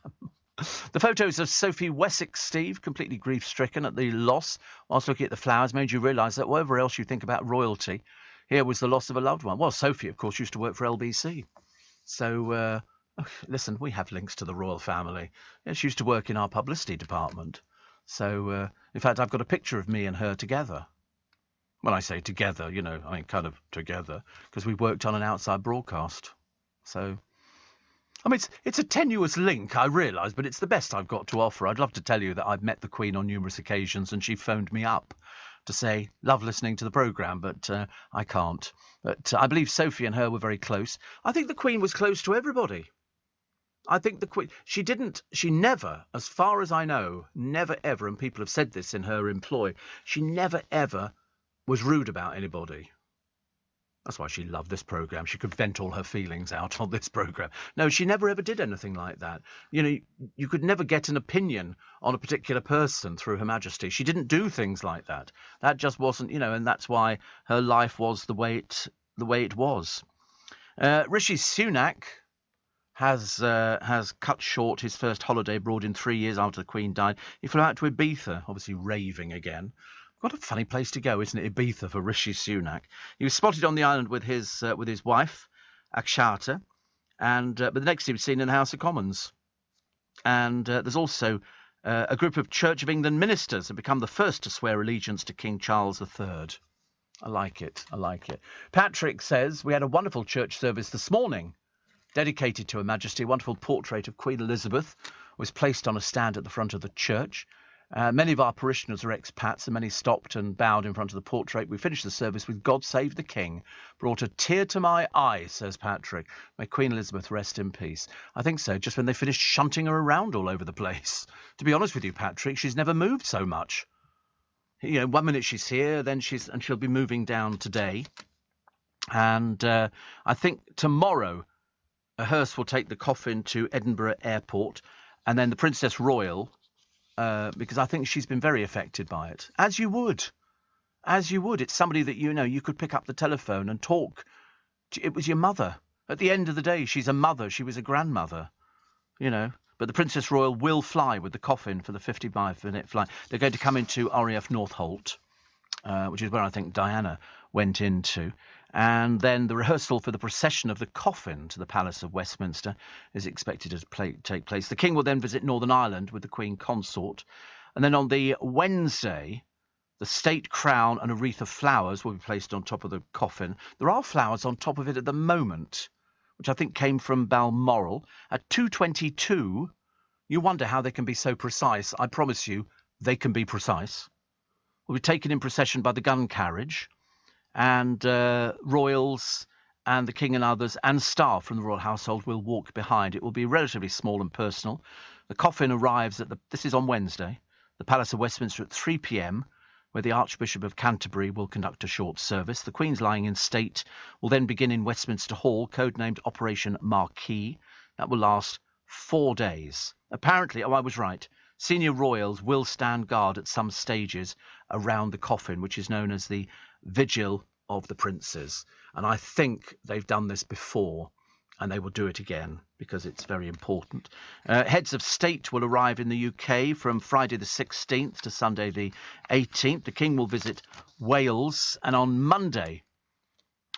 The photos of Sophie Wessex, Steve, completely grief-stricken at the loss, whilst looking at the flowers, made you realise that whatever else you think about royalty, here was the loss of a loved one. Well, Sophie, of course, used to work for LBC. So... listen, we have links to the royal family. She used to work in our publicity department. So, in fact, I've got a picture of me and her together. When I say together, I mean kind of together, because we worked on an outside broadcast. So, I mean, it's a tenuous link, I realise, but it's the best I've got to offer. I'd love to tell you that I've met the Queen on numerous occasions and she phoned me up to say, love listening to the programme, but I can't. But I believe Sophie and her were very close. I think the Queen was close to everybody. I think the Queen, she never, as far as I know, never ever, and people have said this in her employ, she never ever was rude about anybody. That's why she loved this programme. She could vent all her feelings out on this programme. No, she never ever did anything like that. You could never get an opinion on a particular person through Her Majesty. She didn't do things like that. That just wasn't, and that's why her life was the way it was. Rishi Sunak has cut short his first holiday abroad in 3 years after the Queen died. He flew out to Ibiza, obviously raving again. What a funny place to go, isn't it? Ibiza for Rishi Sunak. He was spotted on the island with his wife, Akshata, and but the next he was seen in the House of Commons. And there's also a group of Church of England ministers have become the first to swear allegiance to King Charles III. I like it. I like it. Patrick says, we had a wonderful church service this morning dedicated to Her Majesty. A wonderful portrait of Queen Elizabeth was placed on a stand at the front of the church. Many of our parishioners are expats, and many stopped and bowed in front of the portrait. We finished the service with God Save the King. Brought a tear to my eye, says Patrick. May Queen Elizabeth rest in peace. I think so, just when they finished shunting her around all over the place. To be honest with you, Patrick, she's never moved so much. 1 minute she's here, then she'll be moving down today. And I think tomorrow a hearse will take the coffin to Edinburgh Airport, and then the Princess Royal, because I think she's been very affected by it. As you would. It's somebody that you could pick up the telephone and talk. It was your mother. At the end of the day, she's a mother. She was a grandmother, But the Princess Royal will fly with the coffin for the 55-minute flight. They're going to come into RAF Northolt, which is where I think Diana went into. And then the rehearsal for the procession of the coffin to the Palace of Westminster is expected to take place. The King will then visit Northern Ireland with the Queen Consort. And then on the Wednesday, the state crown and a wreath of flowers will be placed on top of the coffin. There are flowers on top of it at the moment, which I think came from Balmoral. At 2:22, you wonder how they can be so precise. I promise you, they can be precise. Will be taken in procession by the gun carriage, and royals and the King and others and staff from the royal household will walk behind. It will be relatively small and personal. The coffin arrives this is on Wednesday, the Palace of Westminster at 3 p.m, where the Archbishop of Canterbury will conduct a short service. The Queen's lying in state will then begin in Westminster Hall, codenamed Operation Marquee. That will last 4 days. Apparently, I was right, senior royals will stand guard at some stages around the coffin, which is known as the Vigil of the Princes. And I think they've done this before, and they will do it again because it's very important. Heads of state will arrive in the UK from Friday the 16th to Sunday the 18th. The King will visit Wales, and on Monday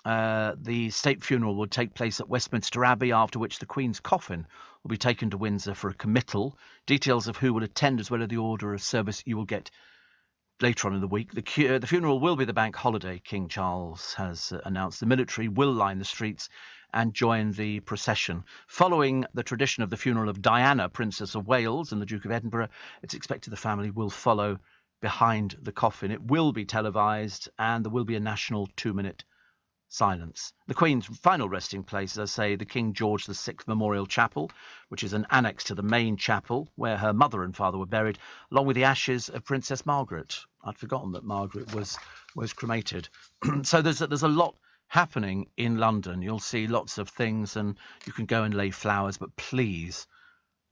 the state funeral will take place at Westminster Abbey, after which the Queen's coffin will be taken to Windsor for a committal. Details of who will attend as well as the order of service you will get later on in the week. The funeral will be the bank holiday, King Charles has announced. The military will line the streets and join the procession. Following the tradition of the funeral of Diana, Princess of Wales, and the Duke of Edinburgh, it's expected the family will follow behind the coffin. It will be televised, and there will be a national 2-minute silence. The Queen's final resting place, as I say, the King George VI Memorial Chapel, which is an annex to the main chapel where her mother and father were buried, along with the ashes of Princess Margaret. I'd forgotten that Margaret was cremated. So there's a lot happening in London. You'll see lots of things, and you can go and lay flowers, but please,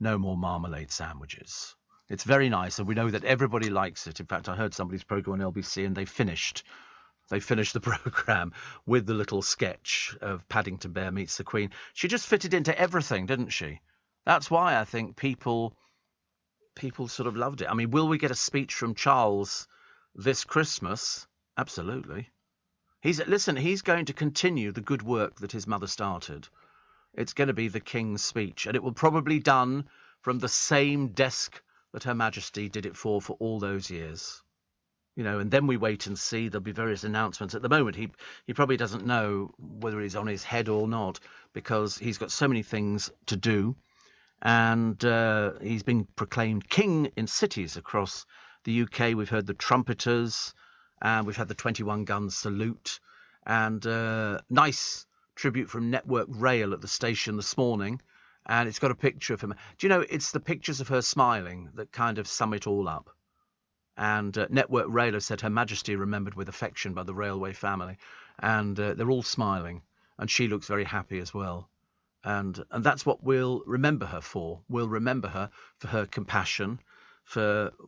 no more marmalade sandwiches. It's very nice, and we know that everybody likes it. In fact, I heard somebody's programme on LBC, and they finished the programme with the little sketch of Paddington Bear meets the Queen. She just fitted into everything, didn't she? That's why I think people sort of loved it. I mean, will we get a speech from Charles this Christmas? Absolutely. He's going to continue the good work that his mother started. It's going to be the King's speech, and it will probably be done from the same desk that Her Majesty did it for all those years. And then we wait and see. There'll be various announcements. At the moment, he probably doesn't know whether he's on his head or not, because he's got so many things to do. And he's been proclaimed king in cities across the UK. We've heard the trumpeters, and we've had the 21-gun salute, and nice tribute from Network Rail at the station this morning. And it's got a picture of him. Do you know, it's the pictures of her smiling that kind of sum it all up. And Network Rail has said Her Majesty remembered with affection by the railway family, and they're all smiling, and she looks very happy as well. And that's what we'll remember her for. We'll remember her for her compassion.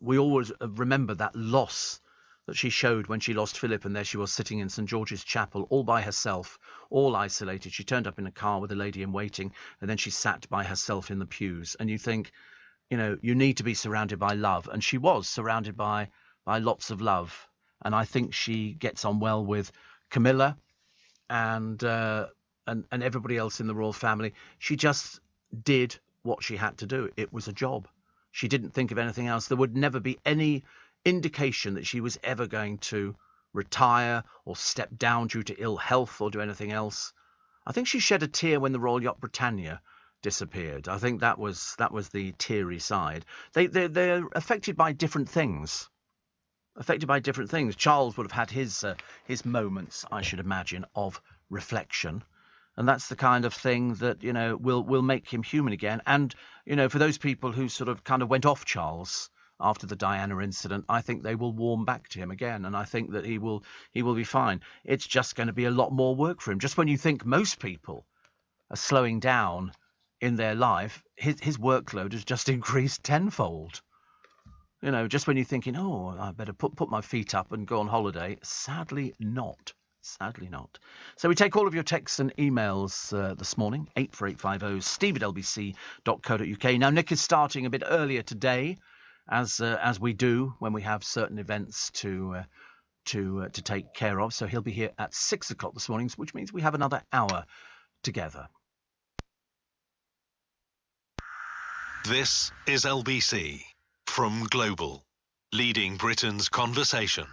We always remember that loss that she showed when she lost Philip, and there she was sitting in St George's Chapel all by herself, all isolated. She turned up in a car with a lady in waiting, and then she sat by herself in the pews. And you think, you need to be surrounded by love, and she was surrounded by lots of love. And I think she gets on well with Camilla and everybody else in the royal family. She just did what she had to do. It was a job. She didn't think of anything else. There would never be any indication that she was ever going to retire or step down due to ill health or do anything else. I think she shed a tear when the Royal Yacht Britannia disappeared. I think that was the teary side. They're affected by different things. Charles would have had his moments, I should imagine, of reflection. And that's the kind of thing that, will make him human again. And, for those people who sort of kind of went off Charles after the Diana incident, I think they will warm back to him again. And I think that he will be fine. It's just going to be a lot more work for him. Just when you think most people are slowing down in their life, his workload has just increased tenfold. Just when you're thinking, oh, I better put my feet up and go on holiday. Sadly not. So we take all of your texts and emails this morning, 84850 steve@lbc.co.uk. Now, Nick is starting a bit earlier today, as we do when we have certain events to take care of. So he'll be here at 6 o'clock this morning, which means we have another hour together. This is LBC from Global, leading Britain's conversation.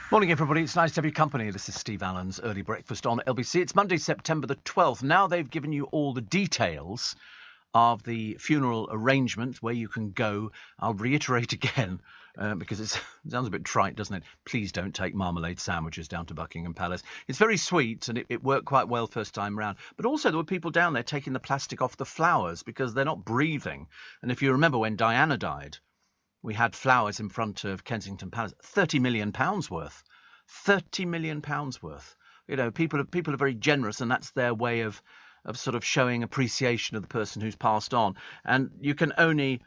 Morning, everybody. It's nice to have your company. This is Steve Allen's Early Breakfast on LBC. It's Monday, September the 12th. Now they've given you all the details of the funeral arrangement, where you can go. I'll reiterate again, because it sounds a bit trite, doesn't it? Please don't take marmalade sandwiches down to Buckingham Palace. It's very sweet, and it worked quite well first time round. But also there were people down there taking the plastic off the flowers because they're not breathing. And if you remember when Diana died, we had flowers in front of Kensington Palace, £30 million worth. £30 million worth. People are very generous, and that's their way of sort of showing appreciation of the person who's passed on. And you can only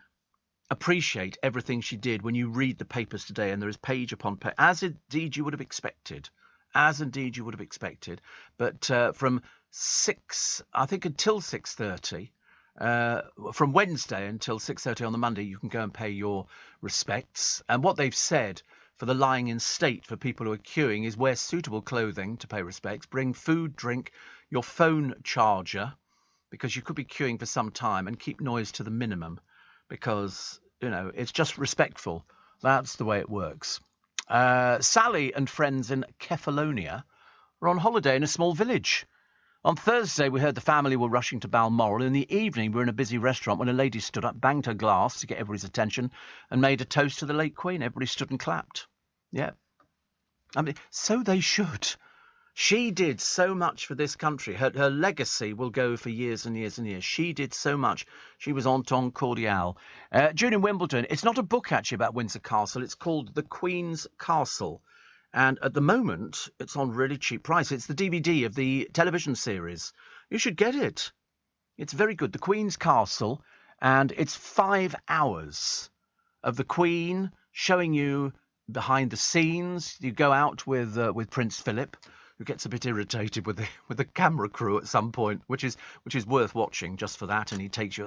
appreciate everything she did when you read the papers today, and there is page upon page, as indeed you would have expected. But from 6, I think, until 6:30, from Wednesday until 6:30 on the Monday, you can go and pay your respects. And what they've said for the lying in state for people who are queuing is wear suitable clothing to pay respects, bring food, drink, your phone charger, because you could be queuing for some time, and keep noise to the minimum, because, it's just respectful. That's the way it works. Sally and friends in Kefalonia are on holiday in a small village. On Thursday, we heard the family were rushing to Balmoral. In the evening, we were in a busy restaurant when a lady stood up, banged her glass to get everybody's attention, and made a toast to the late Queen. Everybody stood and clapped. Yeah. I mean, so they should. She did so much for this country. Her legacy will go for years and years and years. She did so much. She was entente cordiale. June in Wimbledon. It's not a book, actually, about Windsor Castle. It's called The Queen's Castle. And at the moment, it's on really cheap price. It's the DVD of the television series. You should get it. It's very good. The Queen's Castle. And it's 5 hours of the Queen showing you behind the scenes. You go out with Prince Philip, who gets a bit irritated with the camera crew at some point, which is worth watching just for that. And he takes you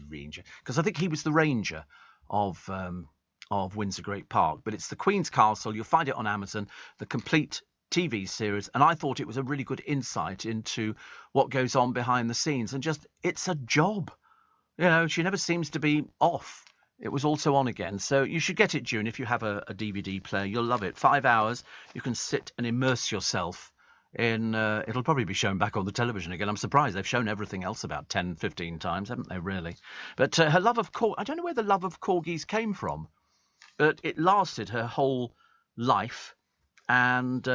ranger, because I think he was the ranger of Windsor Great Park. But it's the Queen's Castle. You'll find it on Amazon, the complete TV series. And I thought it was a really good insight into what goes on behind the scenes. And just, it's a job. She never seems to be off. It was also on again. So you should get it, June, if you have a DVD player. You'll love it. 5 hours. You can sit and immerse yourself in... it'll probably be shown back on the television again. I'm surprised. They've shown everything else about 10, 15 times, haven't they, really? But her love of I don't know where the love of corgis came from, but it lasted her whole life. And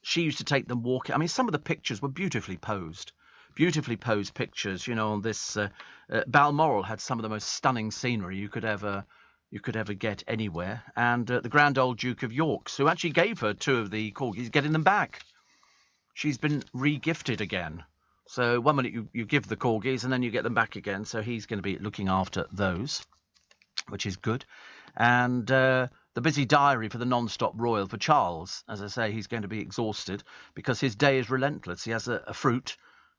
she used to take them walking. I mean, some of the pictures were beautifully posed pictures. On this Balmoral had some of the most stunning scenery you could ever get anywhere. And the Grand Old Duke of York, who actually gave her 2 of the corgis, getting them back. She's been re-gifted again. So one minute you give the corgis and then you get them back again. So he's going to be looking after those, which is good. And the the busy diary for the non-stop royal for Charles. As I say, he's going to be exhausted because his day is relentless. He has a fruit,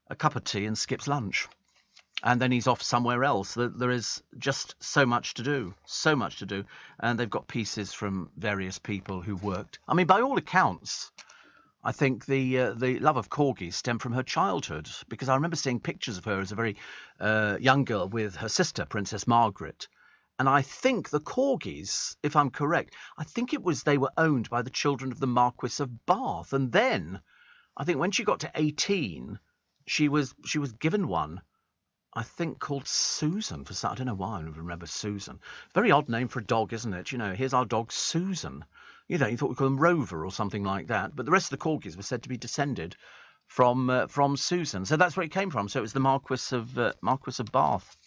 a cup of tea and skips lunch. And then he's off somewhere else. There is just so much to do, so much to do. And they've got pieces from various people who've worked. I mean, by all accounts, I think the love of corgis stemmed from her childhood, because I remember seeing pictures of her as a very young girl with her sister, Princess Margaret. And I think the corgis, if I'm correct, I think it was they were owned by the children of the Marquis of Bath. And then I think when she got to 18, she was given one, I think, called Susan. For some, I don't know why I remember Susan. Very odd name for a dog, isn't it? You know, here's our dog Susan. You know, you thought we'd call him Rover or something like that. But the rest of the corgis were said to be descended from Susan. So that's where it came from. So it was the Marquis of Bath.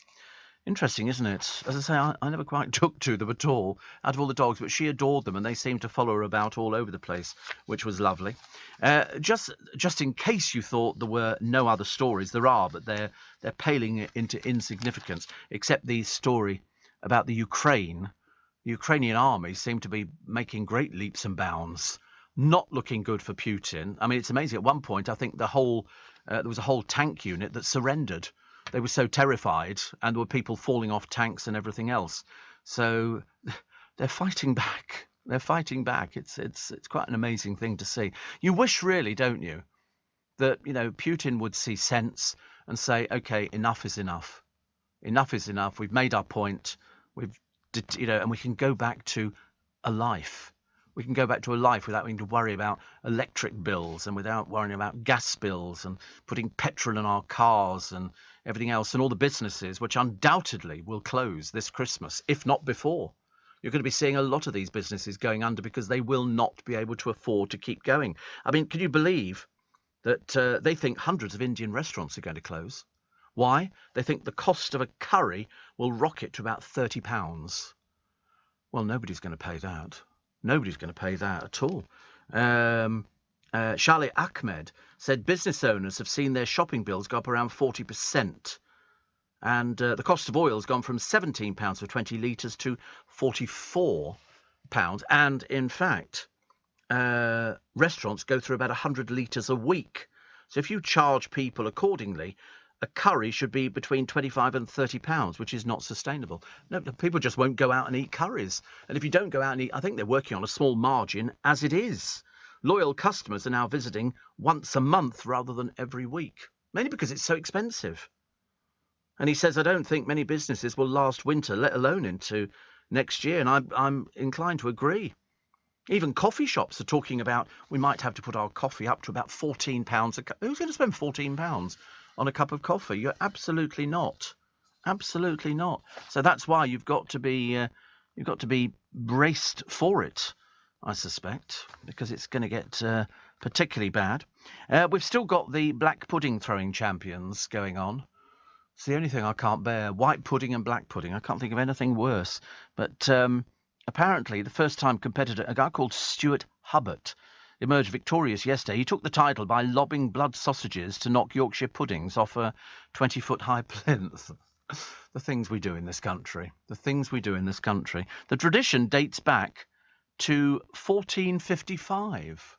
Interesting, isn't it? As I say, I never quite took to them at all, out of all the dogs, but she adored them, and they seemed to follow her about all over the place, which was lovely. Just in case you thought there were no other stories, there are, but they're paling into insignificance, except the story about the Ukraine. The Ukrainian army seemed to be making great leaps and bounds, not looking good for Putin. I mean, it's amazing. At one point, I think there was a whole tank unit that surrendered. They were so terrified, and there were people falling off tanks and everything else. So they're fighting back. They're fighting back. It's quite an amazing thing to see. You wish, really, don't you, that, you know, Putin would see sense and say, OK, enough is enough. Enough is enough. We've made our point. And we can go back to a life. We can go back to a life without having to worry about electric bills and without worrying about gas bills and putting petrol in our cars and everything else, and all the businesses which undoubtedly will close this Christmas, if not before. You're going to be seeing a lot of these businesses going under because they will not be able to afford to keep going. I mean, can you believe that they think hundreds of Indian restaurants are going to close? Why? They think the cost of a curry will rocket to about £30. Well, nobody's going to pay that. Nobody's going to pay that at all. Charlie Ahmed said business owners have seen their shopping bills go up around 40%. And the cost of oil has gone from £17 for 20 litres to £44. And in fact, restaurants go through about 100 litres a week. So if you charge people accordingly, a curry should be between £25 and £30, which is not sustainable. No, people just won't go out and eat curries. And if you don't go out and eat, I think they're working on a small margin as it is. Loyal customers are now visiting once a month rather than every week, mainly because it's so expensive. And he says, I don't think many businesses will last winter, let alone into next year. And I'm inclined to agree. Even coffee shops are talking about we might have to put our coffee up to about £14 a cup. Who's going to spend £14 on a cup of coffee? You're absolutely not. Absolutely not. So that's why you've got to be braced for it, I suspect, because it's going to get particularly bad. We've still got the black pudding throwing champions going on. It's the only thing I can't bear. White pudding and black pudding. I can't think of anything worse. But apparently the first-time competitor, a guy called Stuart Hubbard, emerged victorious yesterday. He took the title by lobbing blood sausages to knock Yorkshire puddings off a 20-foot-high plinth. The things we do in this country. The things we do in this country. The tradition dates back to 1455.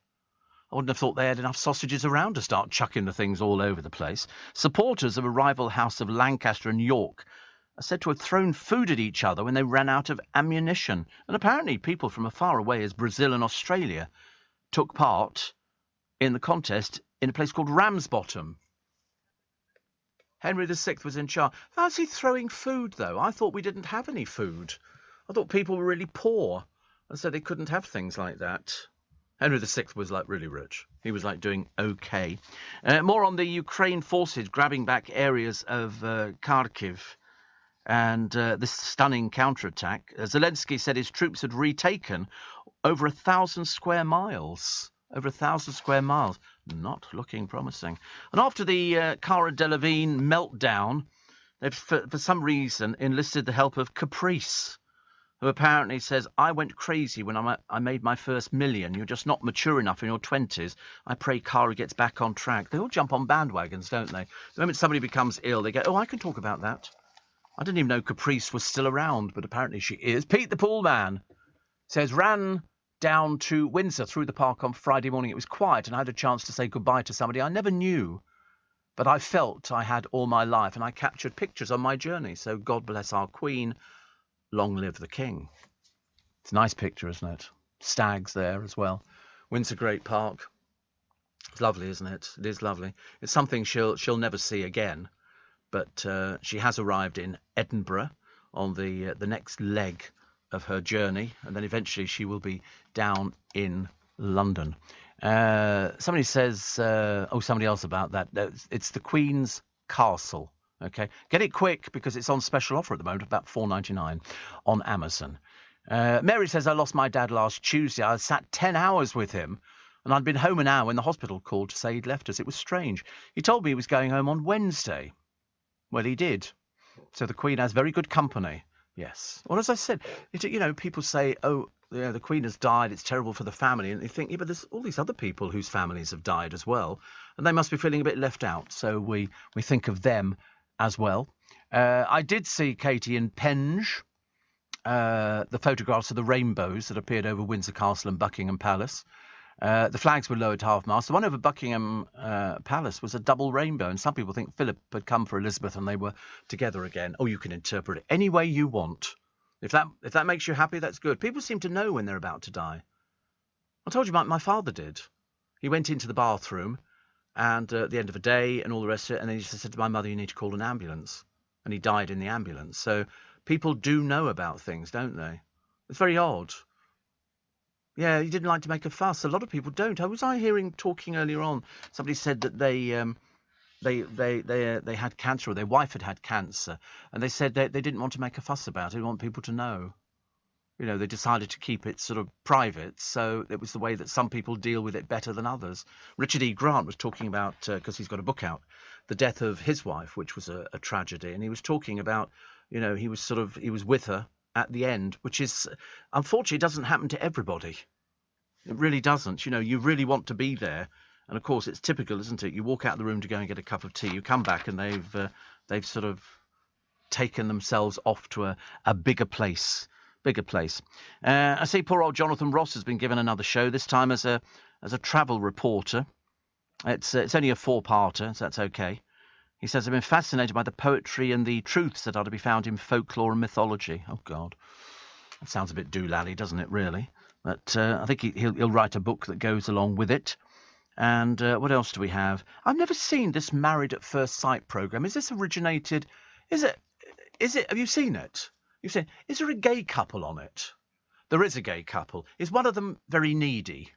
I wouldn't have thought they had enough sausages around to start chucking the things all over the place. Supporters of a rival house of Lancaster and York are said to have thrown food at each other when they ran out of ammunition. And apparently people from as far away as Brazil and Australia took part in the contest in a place called Ramsbottom. Henry VI was in charge. How's he throwing food, though? I thought we didn't have any food. I thought people were really poor, and so they couldn't have things like that. Henry VI was like really rich. He was like doing okay. More on the Ukraine forces grabbing back areas of Kharkiv and this stunning counterattack. Zelensky said his troops had retaken over 1,000 square miles. Over 1,000 square miles. Not looking promising. And after the Cara Delevingne meltdown, they've, for some reason, enlisted the help of Caprice, who apparently says, I went crazy when I made my first million. You're just not mature enough in your 20s. I pray Cara gets back on track. They all jump on bandwagons, don't they? The moment somebody becomes ill, they go, oh, I can talk about that. I didn't even know Caprice was still around, but apparently she is. Pete the Pool Man. Says, ran down to Windsor through the park on Friday morning. It was quiet and I had a chance to say goodbye to somebody I never knew, but I felt I had all my life, and I captured pictures on my journey. So God bless our Queen. Long live the King. It's a nice picture, isn't it? Stags there as well. Windsor Great Park. It's lovely, isn't it? It is lovely. It's something she'll never see again. But she has arrived in Edinburgh on the next leg of her journey, and then eventually she will be down in London. Somebody says, somebody else about that. It's the Queen's Castle. Okay, get it quick because it's on special offer at the moment, about $4.99 on Amazon. Mary says, I lost my dad last Tuesday. I sat 10 hours with him, and I'd been home an hour when the hospital called to say he'd left us. It was strange. He told me he was going home on Wednesday. Well, he did. So the Queen has very good company. Yes. Well, as I said, people say, oh, yeah, the Queen has died, it's terrible for the family. And they think, yeah, but there's all these other people whose families have died as well. And they must be feeling a bit left out. So we think of them as well. I did see, Katie, in Penge, the photographs of the rainbows that appeared over Windsor Castle and Buckingham Palace. The flags were lowered half-mast. The one over Buckingham Palace was a double rainbow, and some people think Philip had come for Elizabeth and they were together again. Oh, you can interpret it any way you want. If that makes you happy, that's good. People seem to know when they're about to die. I told you my father did. He went into the bathroom and at the end of a day and all the rest of it, and then he just said to my mother, you need to call an ambulance. And he died in the ambulance. So people do know about things, don't they? It's very odd. Yeah, he didn't like to make a fuss. A lot of people don't. Was I hearing talking earlier on? Somebody said that they had cancer, or their wife had cancer, and they said they didn't want to make a fuss about it. They didn't want people to know. They decided to keep it sort of private. So it was the way that some people deal with it better than others. Richard E. Grant was talking about, because he's got a book out, the death of his wife, which was a tragedy, and he was talking about, he was with her at the end, which is, unfortunately, doesn't happen to everybody. It really doesn't. You really want to be there. And, of course, it's typical, isn't it? You walk out of the room to go and get a cup of tea. You come back and they've sort of taken themselves off to a bigger place. I see poor old Jonathan Ross has been given another show, this time as a travel reporter. It's only a 4-parter, so that's okay. He says, I've been fascinated by the poetry and the truths that are to be found in folklore and mythology. Oh, God. That sounds a bit doolally, doesn't it, really? But I think he'll write a book that goes along with it. And what else do we have? I've never seen this Married at First Sight programme. Is this originated? Is it? Have you seen it? You've seen? Is there a gay couple on it? There is a gay couple. Is one of them very needy?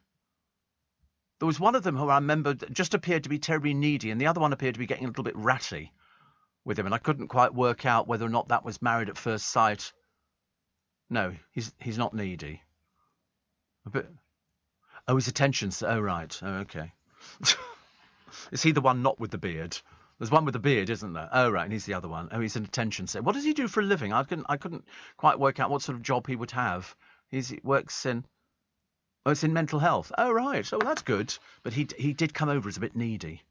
There was one of them who I remember just appeared to be terribly needy, and the other one appeared to be getting a little bit ratty with him, and I couldn't quite work out whether or not that was Married at First Sight. No, he's not needy. A bit. Oh, he's attention. Oh, right. Oh, okay. Is he the one not with the beard? There's one with the beard, isn't there? Oh, right. And he's the other one. Oh, he's an attention seeker. What does he do for a living? I couldn't quite work out what sort of job he would have. He works in. Oh, it's in mental health. Oh, right. Oh, well, that's good. But he did come over as a bit needy.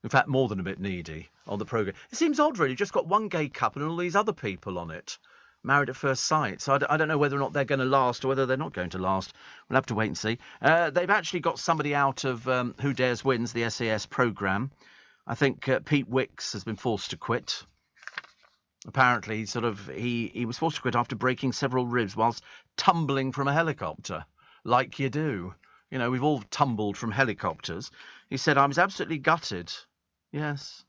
In fact, more than a bit needy on the programme. It seems odd, really. You've just got one gay couple and all these other people on it. Married at First Sight. So I don't know whether or not they're going to last or whether they're not going to last. We'll have to wait and see. They've actually got somebody out of Who Dares Wins, the SAS programme. I think Pete Wicks has been forced to quit. Apparently, he was forced to quit after breaking several ribs whilst tumbling from a helicopter, like you do. We've all tumbled from helicopters. He said, I was absolutely gutted. Yes.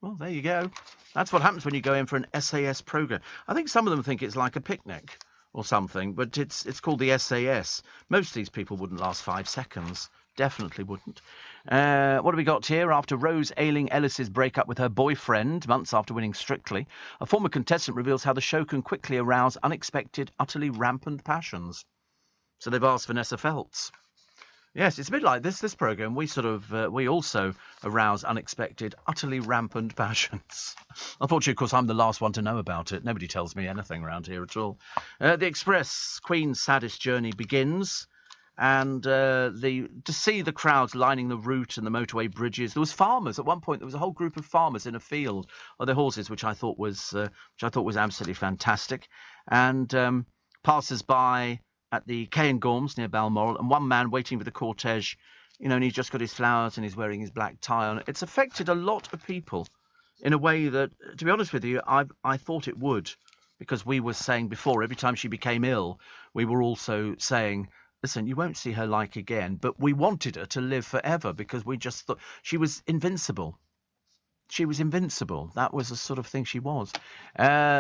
Well, there you go. That's what happens when you go in for an SAS programme. I think some of them think it's like a picnic or something, but it's called the SAS. Most of these people wouldn't last 5 seconds. Definitely wouldn't. What have we got here? After Rose Ayling-Ellis's breakup with her boyfriend, months after winning Strictly, a former contestant reveals how the show can quickly arouse unexpected, utterly rampant passions. So they've asked Vanessa Feltz. Yes, it's a bit like this programme. We also arouse unexpected, utterly rampant passions. Unfortunately, of course, I'm the last one to know about it. Nobody tells me anything around here at all. The Express, Queen's saddest journey begins. And to see the crowds lining the route and the motorway bridges. There was farmers at one point. There was a whole group of farmers in a field on their horses, which I thought was absolutely fantastic. And passers-by at the Cairn Gorms near Balmoral, and one man waiting for the cortege, and he's just got his flowers and he's wearing his black tie on. It's affected a lot of people in a way that, to be honest with you, I thought it would, because we were saying before, every time she became ill, we were also saying, listen, you won't see her like again. But we wanted her to live forever because we just thought she was invincible. She was invincible. That was the sort of thing she was.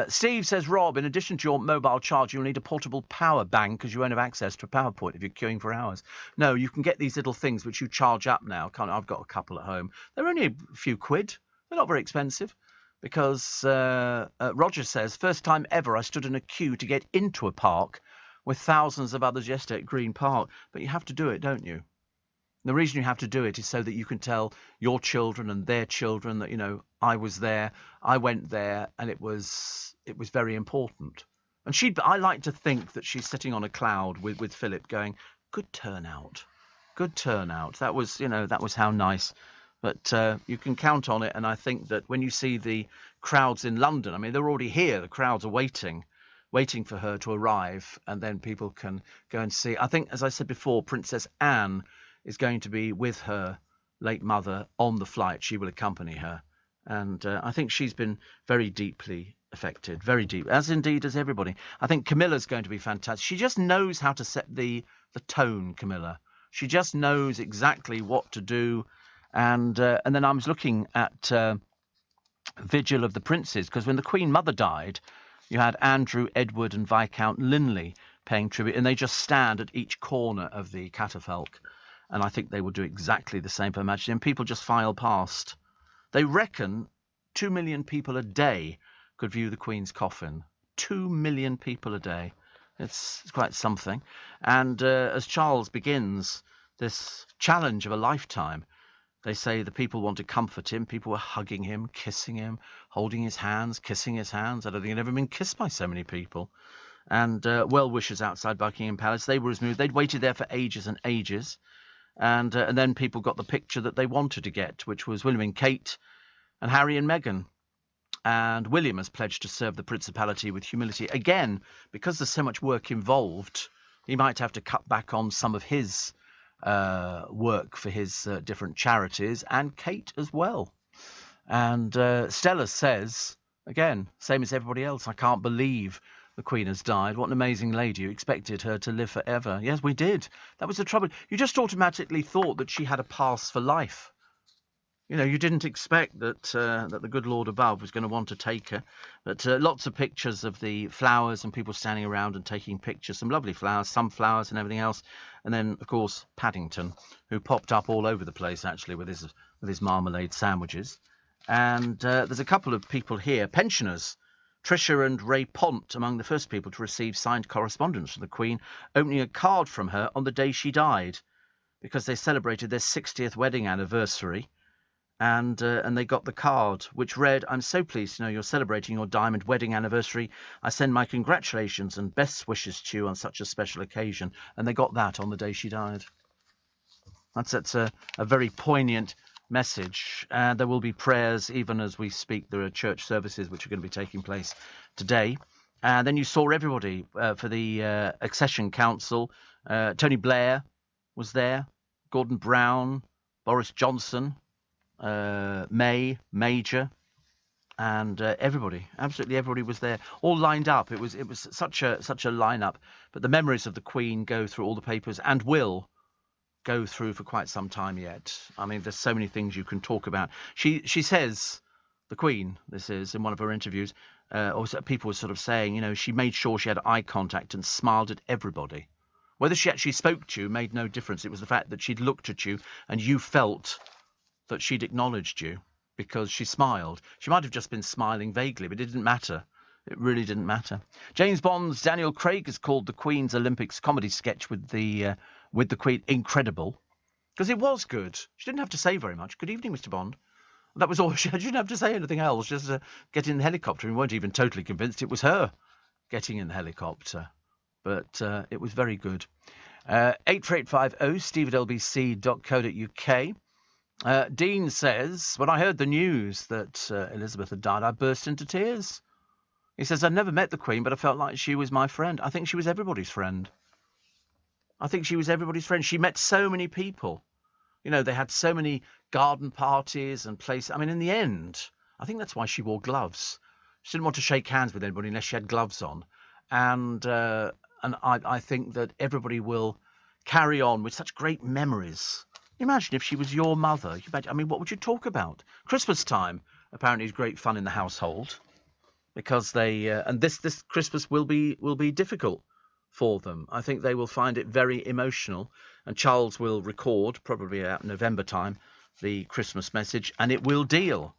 Steve says, Rob, in addition to your mobile charger, you'll need a portable power bank because you won't have access to a power point if you're queuing for hours. No, you can get these little things which you charge up now. I've got a couple at home. They're only a few quid. They're not very expensive. Because Roger says, first time ever I stood in a queue to get into a park with thousands of others yesterday at Green Park. But you have to do it, don't you? The reason you have to do it is so that you can tell your children and their children that, I was there, I went there, and it was very important. And I like to think that she's sitting on a cloud with Philip going, good turnout. That was how nice. But you can count on it, and I think that when you see the crowds in London, I mean, they're already here. The crowds are waiting for her to arrive, and then people can go and see. I think, as I said before, Princess Anne is going to be with her late mother on the flight. She will accompany her. And I think she's been very deeply affected, very deep, as indeed as everybody. I think Camilla's going to be fantastic. She just knows how to set the tone, Camilla. She just knows exactly what to do. And then I was looking at Vigil of the Princes, because when the Queen Mother died, you had Andrew, Edward and Viscount Linley paying tribute, and they just stand at each corner of the catafalque. And I think they will do exactly the same for Her Majesty, and people just file past. They reckon 2 million people a day could view the Queen's coffin. 2 million people a day. It's quite something. And as Charles begins this challenge of a lifetime, they say the people want to comfort him. People were hugging him, kissing him, holding his hands, kissing his hands. I don't think he'd ever been kissed by so many people. And well-wishers outside Buckingham Palace, they were as moved. They'd waited there for ages and ages. And then people got the picture that they wanted to get, which was William and Kate and Harry and Meghan. And William has pledged to serve the Principality with humility. Again, because there's so much work involved, he might have to cut back on some of his work for his different charities, and Kate as well. And Stella says, again, same as everybody else, I can't believe the Queen has died. What an amazing lady. You expected her to live forever. Yes, we did. That was the trouble. You just automatically thought that she had a pass for life. You didn't expect that that the good Lord above was going to want to take her. But lots of pictures of the flowers and people standing around and taking pictures. Some lovely flowers, sunflowers and everything else. And then, of course, Paddington, who popped up all over the place, actually, with his marmalade sandwiches. And there's a couple of people here, pensioners. Tricia and Ray Pont among the first people to receive signed correspondence from the Queen, opening a card from her on the day she died, because they celebrated their 60th wedding anniversary. And they got the card, which read, I'm so pleased to know you're celebrating your diamond wedding anniversary. I send my congratulations and best wishes to you on such a special occasion. And they got that on the day she died. That's a very poignant message. There will be prayers even as we speak. There are church services which are going to be taking place today. And then you saw everybody for the Accession Council. Tony Blair was there, Gordon Brown, Boris Johnson, May, Major, and everybody, absolutely everybody was there, all lined up. It was such a lineup. But the memories of the Queen go through all the papers and will go through for quite some time yet. I mean, there's so many things you can talk about. She says, the Queen, this is in one of her interviews, or people were sort of saying, she made sure she had eye contact and smiled at everybody. Whether she actually spoke to you made no difference. It was the fact that she'd looked at you and you felt that she'd acknowledged you because she smiled. She might have just been smiling vaguely, but it didn't matter. It really didn't matter. James Bond's Daniel Craig has called the Queen's Olympics comedy sketch with the Queen incredible, because it was good. She didn't have to say very much. Good evening, Mr. Bond. That was all. She didn't have to say anything else. Just get in the helicopter. We weren't even totally convinced it was her getting in the helicopter, but it was very good. 84850 steve@lbc.co.uk. Dean says, when I heard the news that Elizabeth had died, I burst into tears. He says, I'd never met the Queen, but I felt like she was my friend. I think she was everybody's friend. I think she was everybody's friend. She met so many people. You know, they had so many garden parties and places. I mean, in the end, I think that's why she wore gloves. She didn't want to shake hands with anybody unless she had gloves on. And I think that everybody will carry on with such great memories. Imagine if she was your mother. I mean, what would you talk about? Christmas time, apparently, is great fun in the household because they and this Christmas will be difficult for them. I think they will find it very emotional, and Charles will record, probably at November time, the Christmas message, and it will deal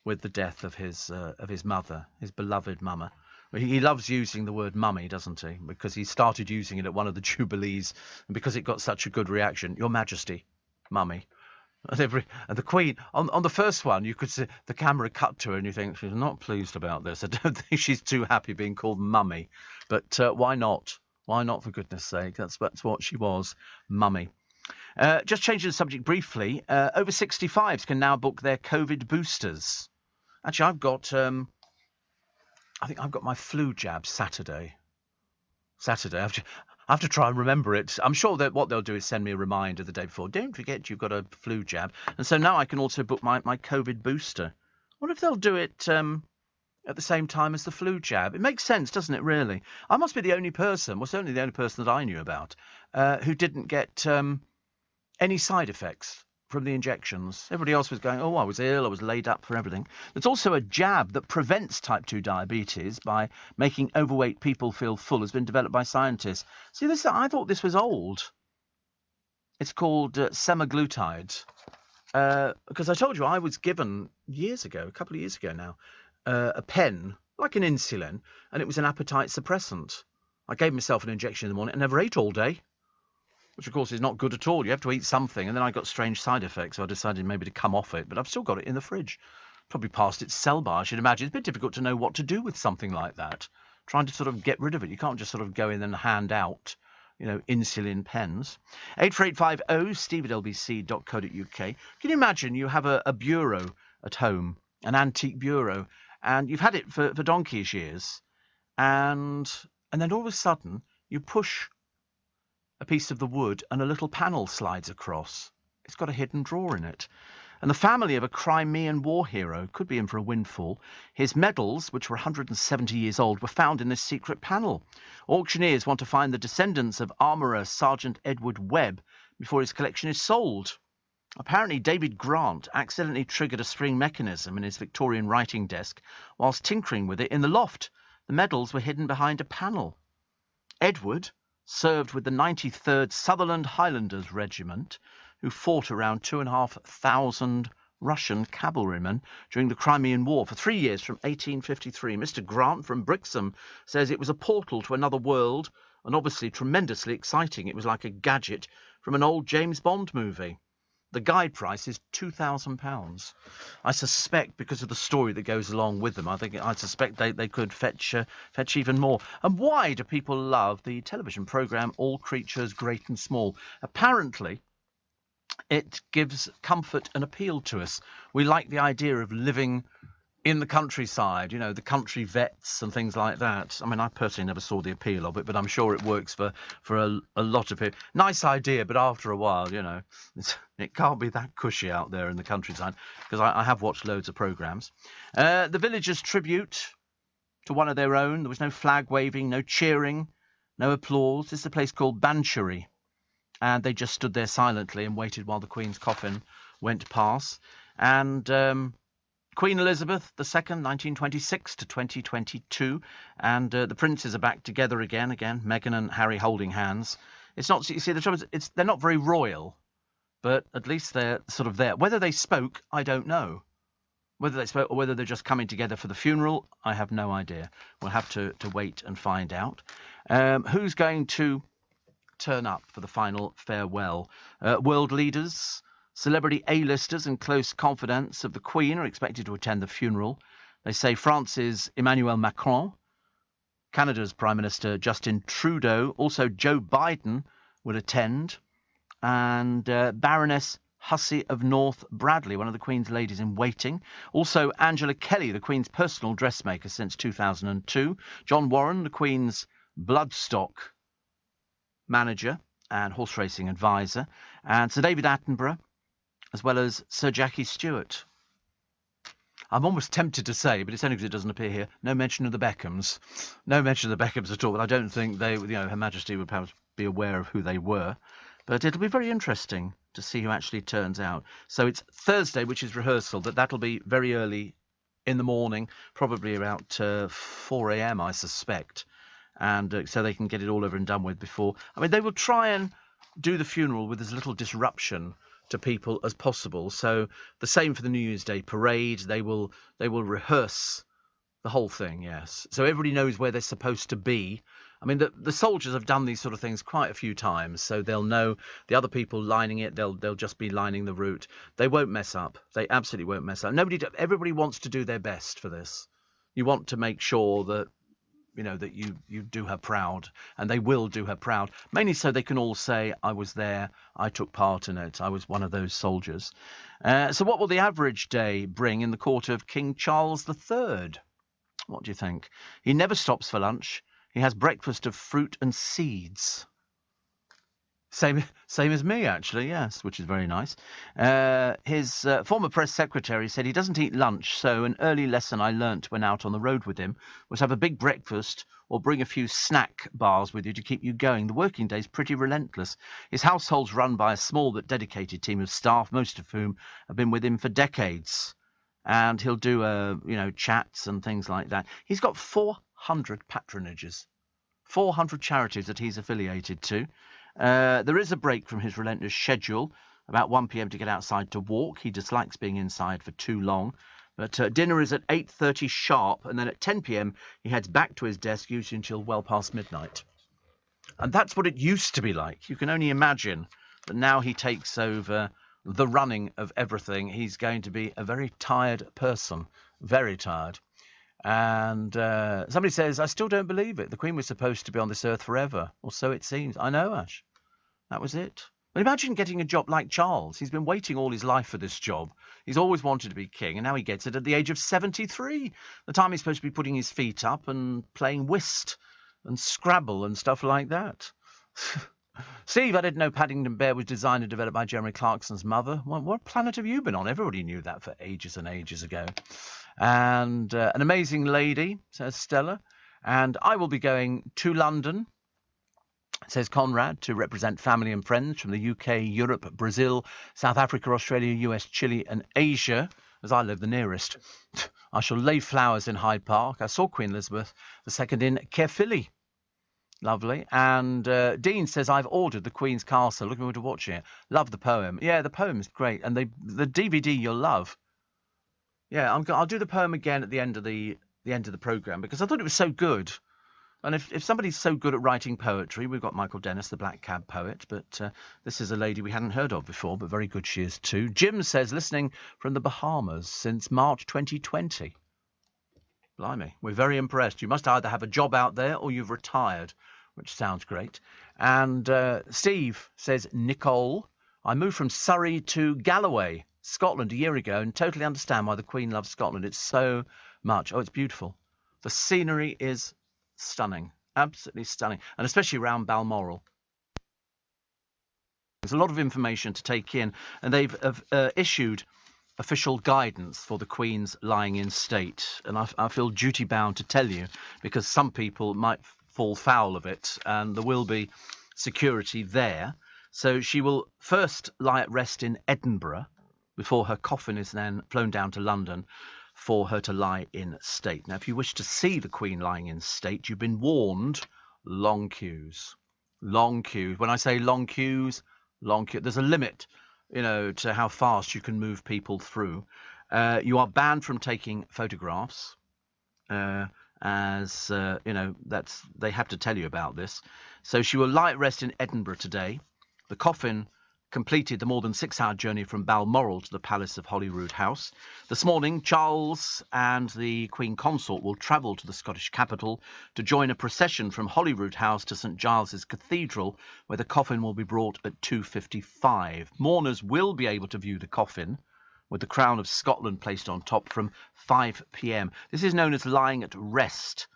with the death of his mother, his beloved mama. He loves using the word mummy, doesn't he? Because he started using it at one of the Jubilees, and because it got such a good reaction. Your Majesty, mummy. And the Queen, on the first one, you could see the camera cut to her and you think, she's not pleased about this. I don't think she's too happy being called mummy. But why not? Why not, for goodness sake? That's what she was, mummy. Just changing the subject briefly, over 65s can now book their COVID boosters. Actually, I think I've got my flu jab Saturday. I have to try and remember it. I'm sure that what they'll do is send me a reminder the day before. Don't forget you've got a flu jab. And so now I can also book my COVID booster. What if they'll do it at the same time as the flu jab? It makes sense, doesn't it, really? I must be the only person, well, certainly the only person that I knew about, who didn't get any side effects from the injections. Everybody else was going, oh, I was ill, I was laid up for everything. There's also a jab that prevents type 2 diabetes by making overweight people feel full, has been developed by scientists. See, I thought this was old. It's called semaglutide. Because I told you I was given a couple of years ago now, a pen, like an insulin, and it was an appetite suppressant. I gave myself an injection in the morning and never ate all day, which, of course, is not good at all. You have to eat something, and then I got strange side effects, so I decided maybe to come off it, but I've still got it in the fridge. Probably past its sell-by, I should imagine. It's a bit difficult to know what to do with something like that, trying to sort of get rid of it. You can't just sort of go in and hand out, insulin pens. 84850 steve@lbc.co.uk. Can you imagine you have a bureau at home, an antique bureau, and you've had it for donkey's years, and then all of a sudden you push a piece of the wood and a little panel slides across. It's got a hidden drawer in it. And the family of a Crimean war hero could be in for a windfall. His medals, which were 170 years old, were found in this secret panel. Auctioneers want to find the descendants of armourer Sergeant Edward Webb before his collection is sold. Apparently, David Grant accidentally triggered a spring mechanism in his Victorian writing desk whilst tinkering with it in the loft. The medals were hidden behind a panel. Edward served with the 93rd Sutherland Highlanders Regiment, who fought around 2,500 Russian cavalrymen during the Crimean War for 3 years from 1853. Mr. Grant from Brixham says it was a portal to another world and obviously tremendously exciting. It was like a gadget from an old James Bond movie. The guide price is £2,000. I suspect, because of the story that goes along with them, I suspect they could fetch even more. And why do people love the television programme All Creatures Great and Small? Apparently, it gives comfort and appeal to us. We like the idea of living in the countryside, the country vets and things like that. I mean, I personally never saw the appeal of it, but I'm sure it works for a lot of people. Nice idea, but after a while, it can't be that cushy out there in the countryside, because I have watched loads of programmes. The villagers' tribute to one of their own. There was no flag waving, no cheering, no applause. This is a place called Banchory, and they just stood there silently and waited while the Queen's coffin went past. And Queen Elizabeth II, 1926 to 2022, and the princes are back together again, Meghan and Harry holding hands. It's not, you see, the trouble is, they're not very royal, but at least they're sort of there. Whether they spoke, I don't know. Whether they spoke or whether they're just coming together for the funeral, I have no idea. We'll have to wait and find out. Who's going to turn up for the final farewell? World leaders, celebrity A-listers and close confidants of the Queen are expected to attend the funeral. They say France's Emmanuel Macron, Canada's Prime Minister Justin Trudeau, also Joe Biden will attend, and Baroness Hussey of North Bradley, one of the Queen's ladies in waiting. Also Angela Kelly, the Queen's personal dressmaker since 2002. John Warren, the Queen's bloodstock manager. and horse racing advisor, and Sir David Attenborough, as well as Sir Jackie Stewart. I'm almost tempted to say, but it's only because it doesn't appear here, no mention of the Beckhams. No mention of the Beckhams at all, but I don't think they, Her Majesty would perhaps be aware of who they were. But it'll be very interesting to see who actually turns out. So it's Thursday, which is rehearsal, that'll be very early in the morning, probably about 4 a.m, I suspect. And so they can get it all over and done with before. I mean, they will try and do the funeral with as little disruption to people as possible. So the same for the New Year's Day parade. They will rehearse the whole thing, yes. So everybody knows where they're supposed to be. I mean, the soldiers have done these sort of things quite a few times, so they'll know the other people lining it. They'll just be lining the route. They won't mess up. They absolutely won't mess up. Everybody wants to do their best for this. You want to make sure that that you do her proud, and they will do her proud, mainly so they can all say, I was there, I took part in it, I was one of those soldiers. So what will the average day bring in the court of King Charles III? What do you think? He never stops for lunch. He has breakfast of fruit and seeds. Same as me, actually, yes, which is very nice. His former press secretary said he doesn't eat lunch, so an early lesson I learnt when out on the road with him was have a big breakfast or bring a few snack bars with you to keep you going. The working day's pretty relentless. His household's run by a small but dedicated team of staff, most of whom have been with him for decades. And he'll do, chats and things like that. He's got 400 patronages, 400 charities that he's affiliated to. There is a break from his relentless schedule, about 1 p.m. to get outside to walk. He dislikes being inside for too long. But dinner is at 8:30 sharp, and then at 10 p.m. he heads back to his desk, usually until well past midnight. And that's what it used to be like. You can only imagine that now he takes over the running of everything. He's going to be a very tired person, very tired. And somebody says, I still don't believe it. The Queen was supposed to be on this earth forever, or so it seems. I know, Ash. That was it. But imagine getting a job like Charles. He's been waiting all his life for this job. He's always wanted to be king, and now he gets it at the age of 73. The time he's supposed to be putting his feet up and playing whist and Scrabble and stuff like that. Steve, I didn't know Paddington Bear was designed and developed by Jeremy Clarkson's mother. What planet have you been on? Everybody knew that for ages and ages ago. And an amazing lady, says Stella. And I will be going to London, says Conrad, to represent family and friends from the UK, Europe, Brazil, South Africa, Australia, US, Chile and Asia, as I live the nearest. I shall lay flowers in Hyde Park. I saw Queen Elizabeth II in Caerphilly. Lovely. And Dean says, I've ordered The Queen's Castle. Looking forward to watching it. Love the poem. Yeah, the poem's great. And the DVD you'll love. Yeah, I'll do the poem again at the end of the programme, because I thought it was so good. And if somebody's so good at writing poetry, we've got Michael Dennis, the Black Cab poet, but this is a lady we hadn't heard of before, but very good she is too. Jim says, listening from the Bahamas since March 2020. Blimey, we're very impressed. You must either have a job out there or you've retired, which sounds great. And Steve says, Nicole, I moved from Surrey to Galloway, Scotland a year ago, and totally understand why the Queen loves Scotland. It's so much. Oh, it's beautiful. The scenery is stunning, absolutely stunning, and especially around Balmoral. There's a lot of information to take in, and they've issued official guidance for the Queen's lying in state, and I feel duty bound to tell you, because some people might fall foul of it, and there will be security there. So she will first lie at rest in Edinburgh before her coffin is then flown down to London for her to lie in state. Now, if you wish to see the Queen lying in state, you've been warned, long queues. Long queues. When I say long queues, there's a limit, to how fast you can move people through. You are banned from taking photographs, they have to tell you about this. So she will lie at rest in Edinburgh today. The coffin completed the more than 6-hour journey from Balmoral to the Palace of Holyrood House. This morning, Charles and the Queen Consort will travel to the Scottish capital to join a procession from Holyrood House to St Giles's Cathedral, where the coffin will be brought at 2:55. Mourners will be able to view the coffin with the crown of Scotland placed on top from 5 p.m. This is known as lying at rest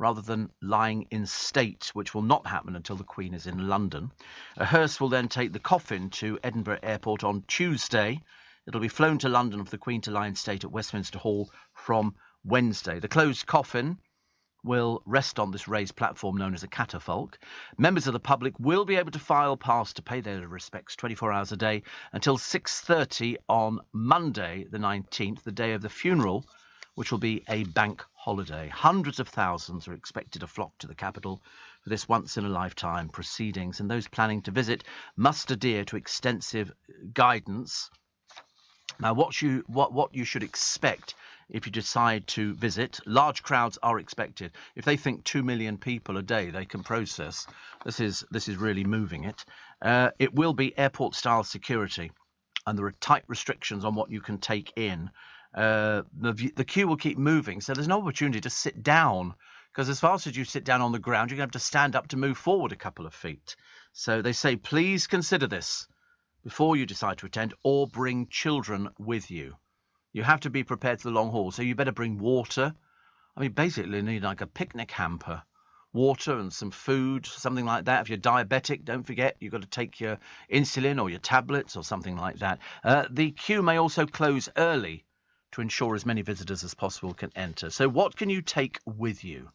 rather than lying in state, which will not happen until the Queen is in London. A hearse will then take the coffin to Edinburgh Airport on Tuesday. It'll be flown to London for the Queen to lie in state at Westminster Hall from Wednesday. The closed coffin will rest on this raised platform known as a catafalque. Members of the public will be able to file past to pay their respects 24 hours a day until 6:30 on Monday, the 19th, the day of the funeral, which will be a bank holiday. Hundreds of thousands are expected to flock to the capital for this once-in-a-lifetime proceedings, and those planning to visit must adhere to extensive guidance. Now, what you should expect if you decide to visit, large crowds are expected. If they think 2 million people a day they can process, this is really moving it. It will be airport-style security, and there are tight restrictions on what you can take in. The queue will keep moving, so there's no opportunity to sit down, because as fast as you sit down on the ground, you're going to have to stand up to move forward a couple of feet. So they say, please consider this before you decide to attend, or bring children with you. You have to be prepared for the long haul, so you better bring water. I mean, basically you need like a picnic hamper. Water and some food, something like that. If you're diabetic, don't forget, you've got to take your insulin or your tablets or something like that. The queue may also close early to ensure as many visitors as possible can enter. So what can you take with you?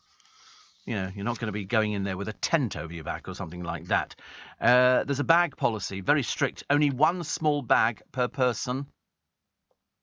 You know, you're not going to be going in there with a tent over your back or something like that. There's a bag policy, very strict. Only one small bag per person.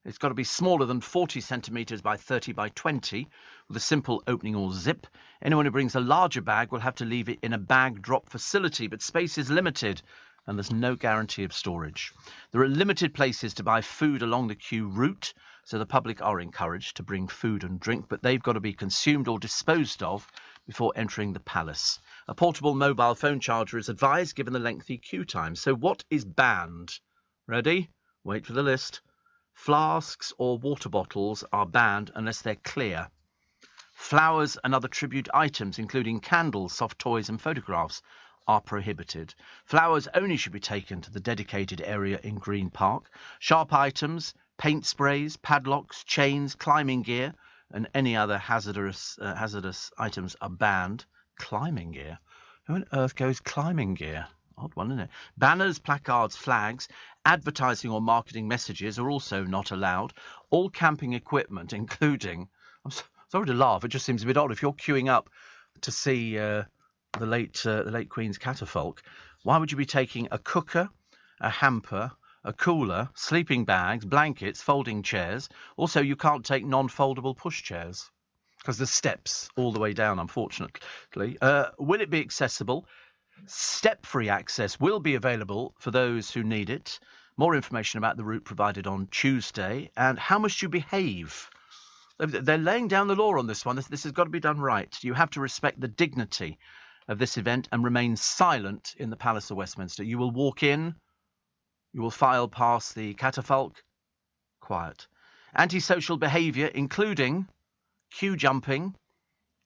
It's got to be smaller than 40 centimetres by 30 by 20 with a simple opening or zip. Anyone who brings a larger bag will have to leave it in a bag drop facility, but space is limited and there's no guarantee of storage. There are limited places to buy food along the queue route, so the public are encouraged to bring food and drink, but they've got to be consumed or disposed of before entering the palace. A portable mobile phone charger is advised given the lengthy queue time. So what is banned? Ready? Wait for the list. Flasks or water bottles are banned unless they're clear. Flowers and other tribute items, including candles, soft toys and photographs, are prohibited. Flowers only should be taken to the dedicated area in Green Park. Sharp items, paint sprays, padlocks, chains, climbing gear, and any other hazardous items are banned. Climbing gear? Who on earth goes climbing gear? Odd one, isn't it? Banners, placards, flags, advertising or marketing messages are also not allowed. All camping equipment, including... I'm sorry to laugh, it just seems a bit odd. If you're queuing up to see the late Queen's catafalque, why would you be taking a cooker, a hamper, a cooler, sleeping bags, blankets, folding chairs? Also, you can't take non-foldable pushchairs because there's steps all the way down, unfortunately. Will it be accessible? Step-free access will be available for those who need it. More information about the route provided on Tuesday. And how must you behave? They're laying down the law on this one. This has got to be done right. You have to respect the dignity of this event and remain silent in the Palace of Westminster. You will walk in, you will file past the catafalque, quiet. Antisocial behaviour, including queue jumping,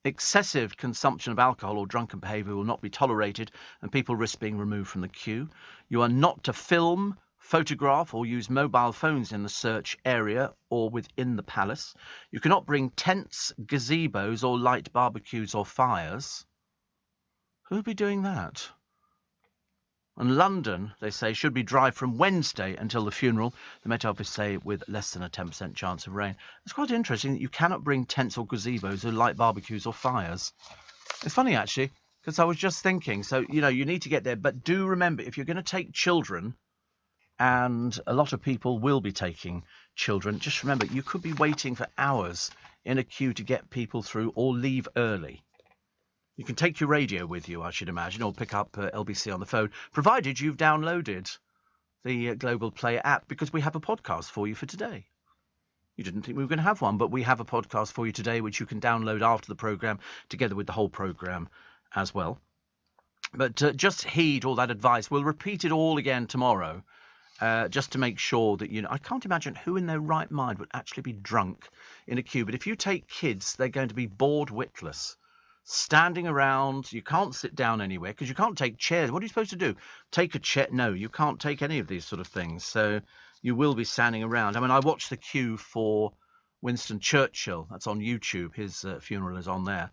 excessive consumption of alcohol or drunken behaviour will not be tolerated, and people risk being removed from the queue. You are not to film, photograph or use mobile phones in the search area or within the palace. You cannot bring tents, gazebos or light barbecues or fires. Who would be doing that? And London, they say, should be dry from Wednesday until the funeral. The Met Office say with less than a 10% chance of rain. It's quite interesting that you cannot bring tents or gazebos or light barbecues or fires. It's funny, actually, because I was just thinking, so, you know, you need to get there. But do remember, if you're going to take children, and a lot of people will be taking children, just remember, you could be waiting for hours in a queue to get people through or leave early. You can take your radio with you, I should imagine, or pick up LBC on the phone, provided you've downloaded the Global Player app, because we have a podcast for you for today. You didn't think we were going to have one, but we have a podcast for you today, which you can download after the programme, together with the whole programme as well. But just heed all that advice. We'll repeat it all again tomorrow, just to make sure that, you know, I can't imagine who in their right mind would actually be drunk in a queue. But if you take kids, they're going to be bored witless. Standing around, you can't sit down anywhere because you can't take chairs. What are you supposed to do? Take a chair? No, you can't take any of these sort of things. So you will be standing around. I mean, I watched the queue for Winston Churchill. That's on YouTube. His funeral is on there.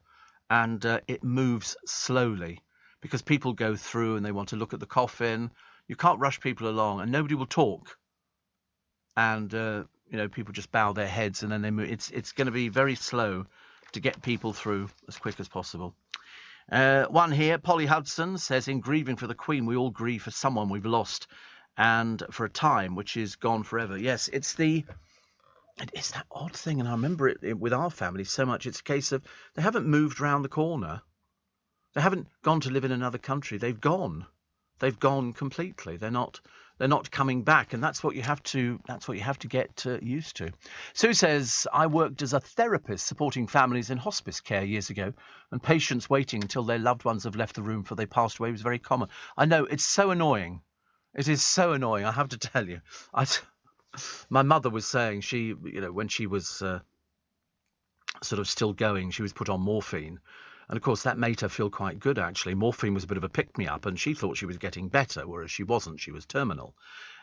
and it moves slowly because people go through and they want to look at the coffin. You can't rush people along, and nobody will talk. And people just bow their heads and then they move. It's going to be very slow to get people through as quick as possible. One here, Polly Hudson says, in grieving for the Queen, we all grieve for someone we've lost, and for a time which is gone forever. Yes, it's that odd thing, and I remember it with our family so much. It's a case of they haven't moved round the corner. They haven't gone to live in another country. They've gone. They've gone completely. They're not coming back, and that's what you have to get used to. Sue says, I worked as a therapist supporting families in hospice care years ago, and patients waiting until their loved ones have left the room before they passed away was very common. I know, it's so annoying. It is so annoying, I have to tell you. My mother was saying she, when she was sort of still going, she was put on morphine. And, of course, that made her feel quite good, actually. Morphine was a bit of a pick-me-up, and she thought she was getting better, whereas she wasn't. She was terminal.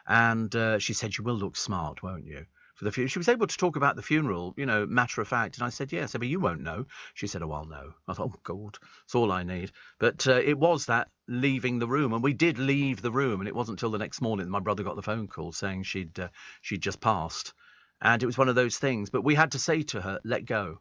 And she said, you will look smart, won't you, for the funeral? She was able to talk about the funeral, matter of fact. And I said, yes. I said, but you won't know. She said, oh, I'll know. I thought, oh, God, that's all I need. But it was that leaving the room. And we did leave the room, and it wasn't until the next morning that my brother got the phone call saying she'd just passed. And it was one of those things. But we had to say to her, let go.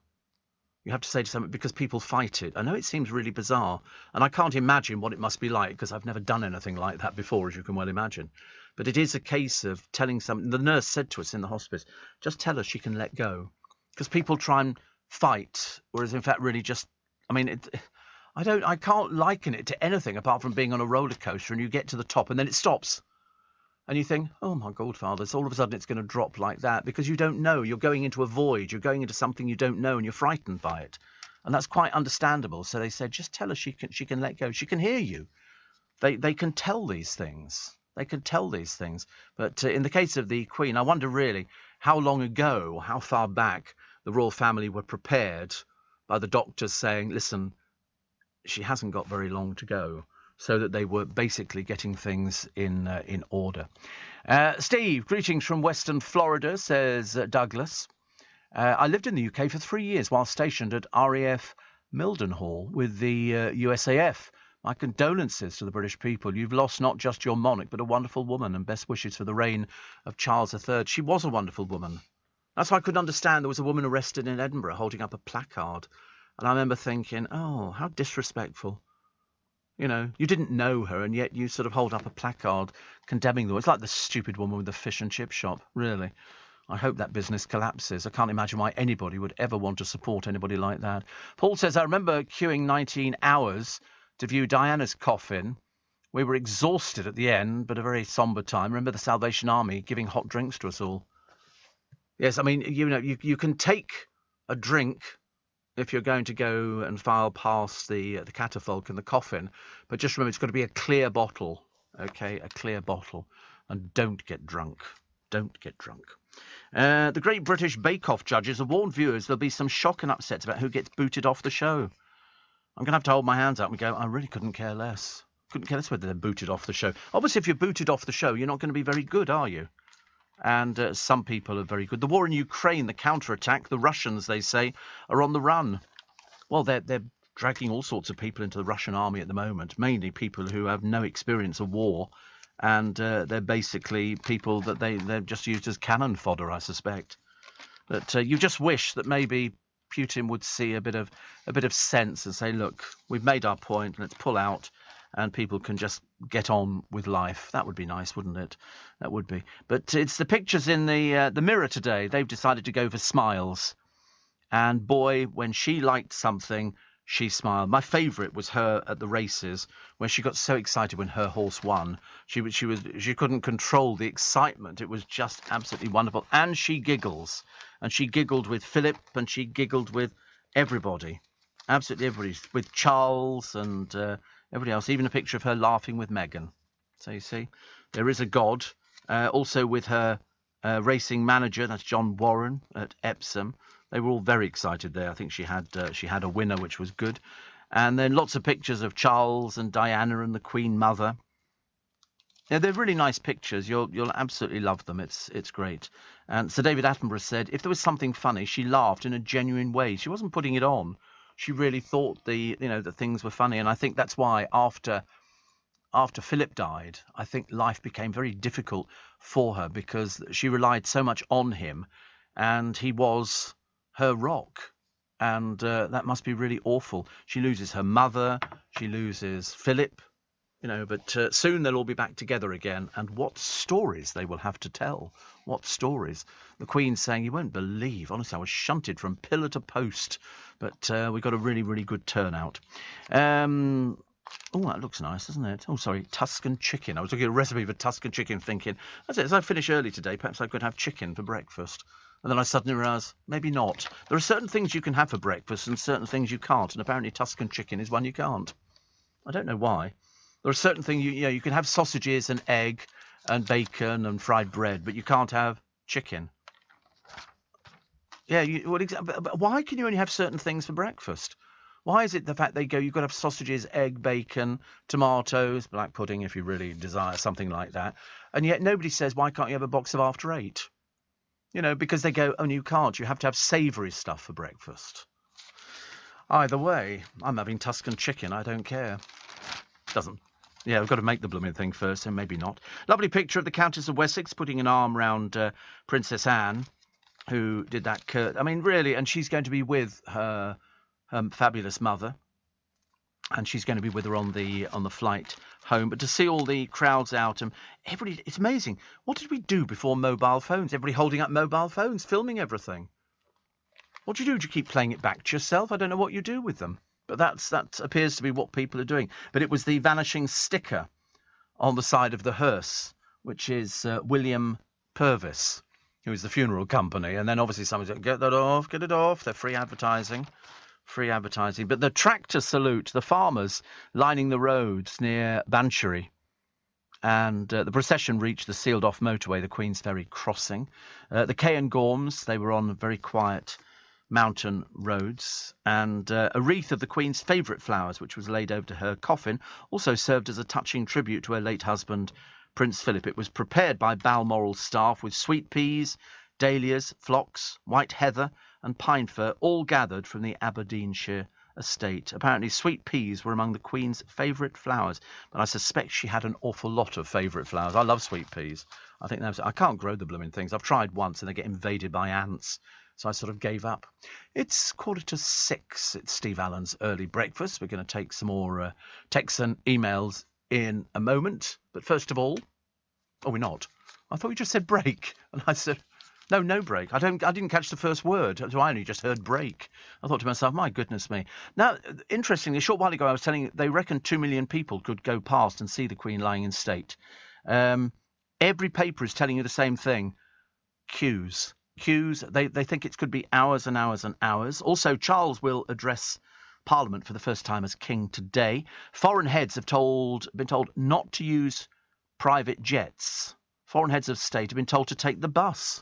You have to say to someone, because people fight it. I know it seems really bizarre, and I can't imagine what it must be like, because I've never done anything like that before, as you can well imagine. But it is a case of telling someone. The nurse said to us in the hospice, just tell her she can let go. Because people try and fight, whereas in fact really just, I can't liken it to anything apart from being on a roller coaster and you get to the top and then it stops. And you think, oh, my God, Father, all of a sudden it's going to drop like that because you don't know. You're going into a void. You're going into something you don't know and you're frightened by it. And that's quite understandable. So they said, just tell her she can let go. She can hear you. They can tell these things. They can tell these things. But in the case of the Queen, I wonder really how long ago or how far back the royal family were prepared by the doctors saying, listen, she hasn't got very long to go. So that they were basically getting things in order. Steve, greetings from Western Florida, says Douglas. I lived in the UK for 3 years while stationed at RAF Mildenhall with the USAF. My condolences to the British people. You've lost not just your monarch, but a wonderful woman, and best wishes for the reign of Charles III. She was a wonderful woman. That's why I couldn't understand. There was a woman arrested in Edinburgh holding up a placard. And I remember thinking, oh, how disrespectful. You didn't know her, and yet you sort of hold up a placard condemning them. It's like the stupid woman with the fish and chip shop, really. I hope that business collapses. I can't imagine why anybody would ever want to support anybody like that. Paul says, I remember queuing 19 hours to view Diana's coffin. We were exhausted at the end, but a very sombre time. Remember the Salvation Army giving hot drinks to us all. Yes, you can take a drink if you're going to go and file past the catafalque and the coffin. But just remember, it's got to be a clear bottle, okay? A clear bottle. And don't get drunk. Don't get drunk. The Great British Bake Off judges have warned viewers there'll be some shock and upsets about who gets booted off the show. I'm going to have to hold my hands up and go, I really couldn't care less. Couldn't care less whether they're booted off the show. Obviously, if you're booted off the show, you're not going to be very good, are you? And some people are very good. The war in Ukraine, the counterattack, the Russians, they say, are on the run. Well, they're dragging all sorts of people into the Russian army at the moment, mainly people who have no experience of war, and they're basically people that they're just used as cannon fodder, I suspect. But you just wish that maybe Putin would see a bit of sense and say, look, we've made our point, let's pull out. And people can just get on with life. That would be nice, wouldn't it? That would be. But it's the pictures in the Mirror today. They've decided to go for smiles. And boy, when she liked something, she smiled. My favourite was her at the races, where she got so excited when her horse won. She couldn't control the excitement. It was just absolutely wonderful. And she giggles. And she giggled with Philip, and she giggled with everybody. Absolutely everybody. With Charles and everybody else, even a picture of her laughing with Meghan. So you see, there is a God. Also with her racing manager, that's John Warren at Epsom. They were all very excited there. I think she had a winner, which was good. And then lots of pictures of Charles and Diana and the Queen Mother. Yeah, they're really nice pictures. You'll absolutely love them. It's great. And Sir David Attenborough said, if there was something funny, she laughed in a genuine way. She wasn't putting it on. she really thought that things were funny. And I think that's why after Philip died, I think life became very difficult for her because she relied so much on him, and he was her rock. And that must be really awful. She loses her mother, she loses Philip, but soon they'll all be back together again. And what stories they will have to tell. What stories. The Queen's saying, you won't believe, honestly, I was shunted from pillar to post. But we got a really, really good turnout. Oh, that looks nice, doesn't it? Oh, sorry, Tuscan chicken. I was looking at a recipe for Tuscan chicken thinking, that's it, as I finish early today, perhaps I could have chicken for breakfast. And then I suddenly realised, maybe not. There are certain things you can have for breakfast and certain things you can't. And apparently Tuscan chicken is one you can't. I don't know why. There are certain things, you can have sausages and egg and bacon and fried bread, but you can't have chicken. Yeah, but why can you only have certain things for breakfast? Why is it the fact they go, you've got to have sausages, egg, bacon, tomatoes, black pudding if you really desire something like that, and yet nobody says, why can't you have a box of After Eight? Because they go, oh, no, you can't. You have to have savoury stuff for breakfast. Either way, I'm having Tuscan chicken. I don't care. Doesn't. Yeah, we've got to make the blooming thing first, so maybe not. Lovely picture of the Countess of Wessex putting an arm round Princess Anne, who did that I mean, really, and she's going to be with her fabulous mother, and she's going to be with her on the flight home. But to see all the crowds out and everybody, it's amazing. What did we do before mobile phones? Everybody holding up mobile phones, filming everything. What do you do? Do you keep playing it back to yourself? I don't know what you do with them. But that appears to be what people are doing. But it was the vanishing sticker on the side of the hearse, which is William Purvis, who is the funeral company. And then obviously someone's going, get it off. They're free advertising. But the tractor salute, the farmers lining the roads near Banchory. And the procession reached the sealed-off motorway, the Queen's Ferry crossing. The Cairngorms, they were on very quiet mountain roads, and a wreath of the Queen's favourite flowers, which was laid over to her coffin, also served as a touching tribute to her late husband, Prince Philip. It was prepared by Balmoral staff with sweet peas, dahlias, phlox, white heather and pine fir, all gathered from the Aberdeenshire estate. Apparently sweet peas were among the Queen's favourite flowers, but I suspect she had an awful lot of favourite flowers. I love sweet peas. I can't grow the blooming things. I've tried once and they get invaded by ants. So I sort of gave up. It's 6:45. It's Steve Allen's Early Breakfast. We're going to take some more texts and emails in a moment. But first of all, we're not. I thought you just said break. And I said, no break. I didn't catch the first word. So I only just heard break. I thought to myself, my goodness me. Now, interestingly, a short while ago I was telling you, they reckon 2 million people could go past and see the Queen lying in state. Every paper is telling you the same thing. Queues. They think it could be hours and hours and hours. Also, Charles will address Parliament for the first time as king today. Foreign heads have been told not to use private jets. Foreign heads of state have been told to take the bus.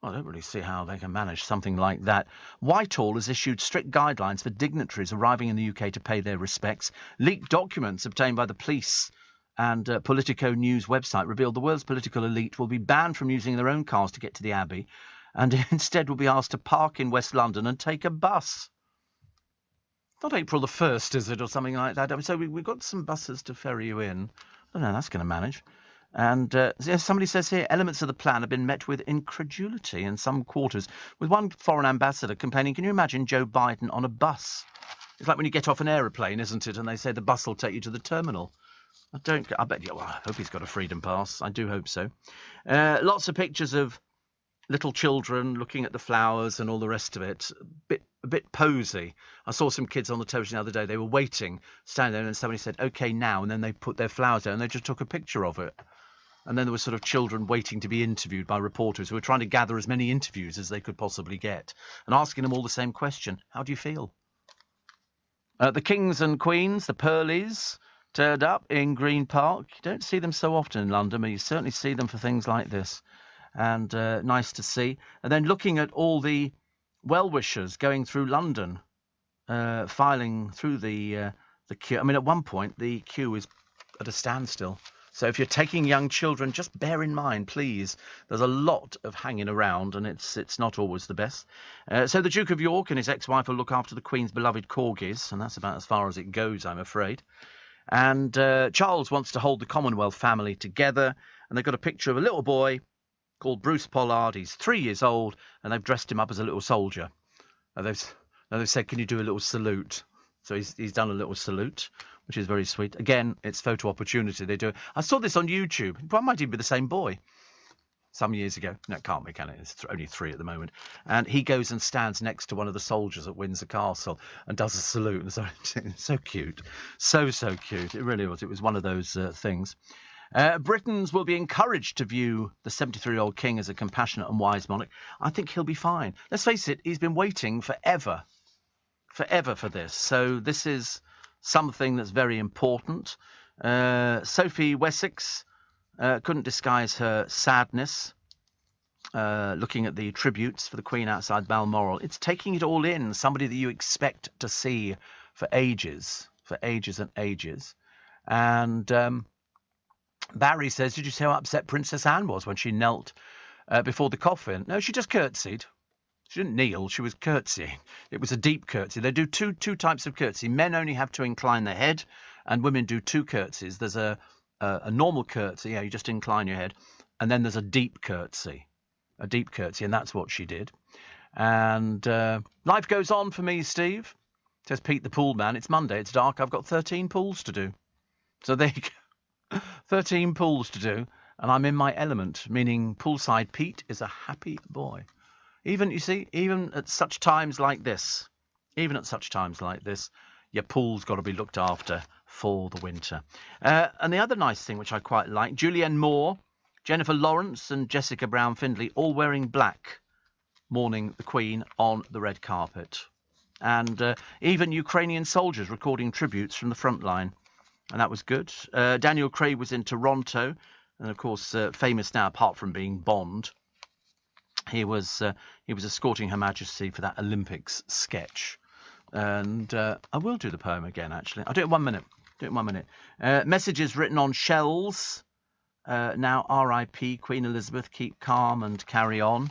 Well, I don't really see how they can manage something like that. Whitehall has issued strict guidelines for dignitaries arriving in the UK to pay their respects. Leaked documents obtained by the police and Politico News website revealed the world's political elite will be banned from using their own cars to get to the Abbey, and instead will be asked to park in West London and take a bus. Not April the 1st, is it, or something like that? So we've got some buses to ferry you in. I don't know, that's going to manage. And somebody says here, elements of the plan have been met with incredulity in some quarters, with one foreign ambassador complaining, can you imagine Joe Biden on a bus? It's like when you get off an aeroplane, isn't it? And they say the bus will take you to the terminal. I hope he's got a freedom pass. I do hope so. Lots of pictures of little children looking at the flowers and all the rest of it. A bit posy. I saw some kids on the television the other day. They were waiting, standing there, and somebody said, OK, now. And then they put their flowers down and they just took a picture of it. And then there were sort of children waiting to be interviewed by reporters who were trying to gather as many interviews as they could possibly get and asking them all the same question. How do you feel? The kings and queens, the Pearlies, turned up in Green Park. You don't see them so often in London, but you certainly see them for things like this. And nice to see. And then looking at all the well-wishers going through London, filing through the queue. I mean, at one point, the queue is at a standstill. So if you're taking young children, just bear in mind, please, there's a lot of hanging around, and it's not always the best. So the Duke of York and his ex-wife will look after the Queen's beloved corgis, and that's about as far as it goes, I'm afraid. And Charles wants to hold the Commonwealth family together, and they've got a picture of a little boy called Bruce Pollard. He's 3 years old, and they've dressed him up as a little soldier. And they've said, can you do a little salute? So he's done a little salute, which is very sweet. Again, it's photo opportunity. They do it. I saw this on YouTube. It might even be the same boy. Some years ago. No, it can't be, can it? It's only 3 at the moment. And he goes and stands next to one of the soldiers at Windsor Castle and does a salute. And so cute. So cute. It really was. It was one of those things. Britons will be encouraged to view the 73-year-old king as a compassionate and wise monarch. I think he'll be fine. Let's face it, he's been waiting forever for this. So this is something that's very important. Sophie Wessex couldn't disguise her sadness looking at the tributes for the Queen outside Balmoral. It's taking it all in, somebody that you expect to see for ages and ages. And Barry says, did you see how upset Princess Anne was when she knelt before the coffin? No, she just curtsied. She didn't kneel, she was curtsying. It was a deep curtsy. They do two types of curtsy. Men only have to incline their head, and women do 2 curtsies. There's a normal curtsy, you just incline your head, and then there's a deep curtsy, and that's what she did. And life goes on for me, Steve, says Pete the pool man. It's Monday, it's dark, I've got 13 pools to do. So there you go, 13 pools to do, and I'm in my element, meaning poolside Pete is a happy boy. Even at such times like this, your pool's got to be looked after for the winter. And the other nice thing, which I quite like, Julianne Moore, Jennifer Lawrence and Jessica Brown-Findlay all wearing black, mourning the Queen on the red carpet. And even Ukrainian soldiers recording tributes from the front line. And that was good. Daniel Craig was in Toronto, and of course famous now apart from being Bond. He was escorting Her Majesty for that Olympics sketch. And I will do the poem again, actually. I'll do it in 1 minute. Messages written on shells. Now R.I.P. Queen Elizabeth, keep calm and carry on.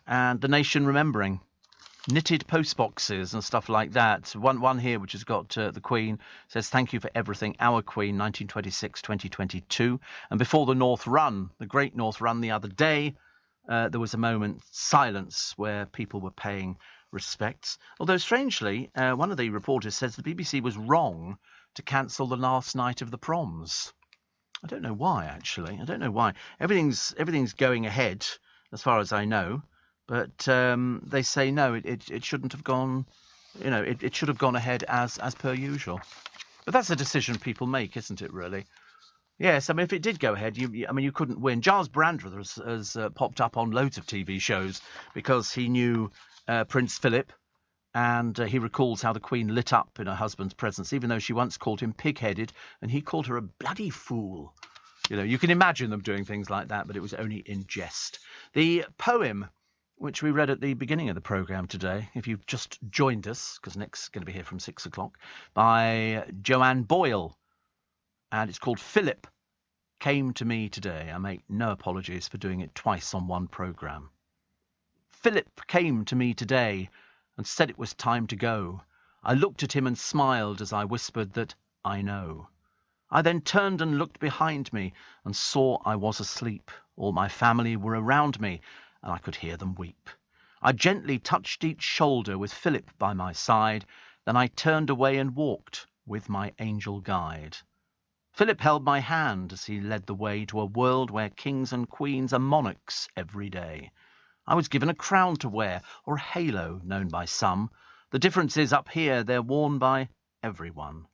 And the nation remembering. Knitted postboxes and stuff like that. One here which has got the Queen, says, thank you for everything, our Queen, 1926-2022. And before the North Run, the Great North Run the other day, there was a moment's silence where people were paying respects. Although, strangely, one of the reporters says the BBC was wrong to cancel the last night of the proms. I don't know why, actually. I don't know why. Everything's going ahead, as far as I know. But they say, no, it shouldn't have gone, it should have gone ahead as per usual. But that's a decision people make, isn't it, really? Yes, I mean, if it did go ahead, you couldn't win. Giles Brandreth has popped up on loads of TV shows because he knew Prince Philip, and he recalls how the Queen lit up in her husband's presence, even though she once called him pig-headed, and he called her a bloody fool. You can imagine them doing things like that, but it was only in jest. The poem which we read at the beginning of the programme today, if you've just joined us, because Nick's going to be here from 6 o'clock, by Joanne Boyle. And it's called Philip Came to Me Today. I make no apologies for doing it twice on one programme. Philip came to me today and said it was time to go. I looked at him and smiled as I whispered that I know. I then turned and looked behind me and saw I was asleep. All my family were around me, and I could hear them weep. I gently touched each shoulder with Philip by my side. Then I turned away and walked with my angel guide. Philip held my hand as he led the way to a world where kings and queens are monarchs every day. I was given a crown to wear, or a halo known by some. The difference is up here they're worn by everyone.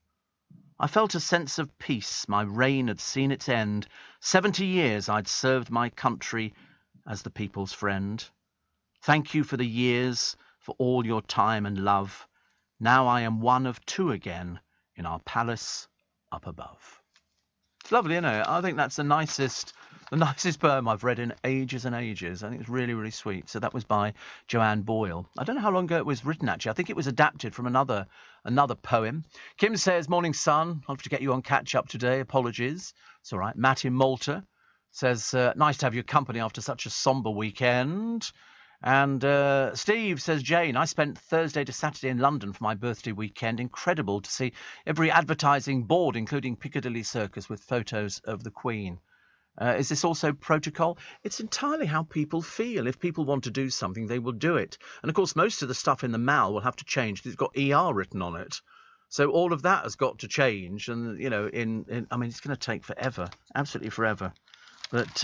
I felt a sense of peace. My reign had seen its end. 70 years I'd served my country as the people's friend. Thank you for the years, for all your time and love. Now I am one of 2 again in our palace up above. It's lovely, isn't it? I think that's the nicest poem I've read in ages and ages. I think it's really, really sweet. So that was by Joanne Boyle. I don't know how long ago it was written, actually. I think it was adapted from another poem. Kim says, morning, son. I'll have to get you on catch-up today. Apologies It's all right. Matt in Malta says, nice to have your company after such a sombre weekend. And Steve says, Jane, I spent Thursday to Saturday in London for my birthday weekend. Incredible to see every advertising board, including Piccadilly Circus, with photos of the Queen. Is this also protocol? It's entirely how people feel. If people want to do something, they will do it. And of course, most of the stuff in the Mall will have to change because it's got ER written on it. So all of that has got to change. And, you know, I mean, it's going to take forever, absolutely forever. But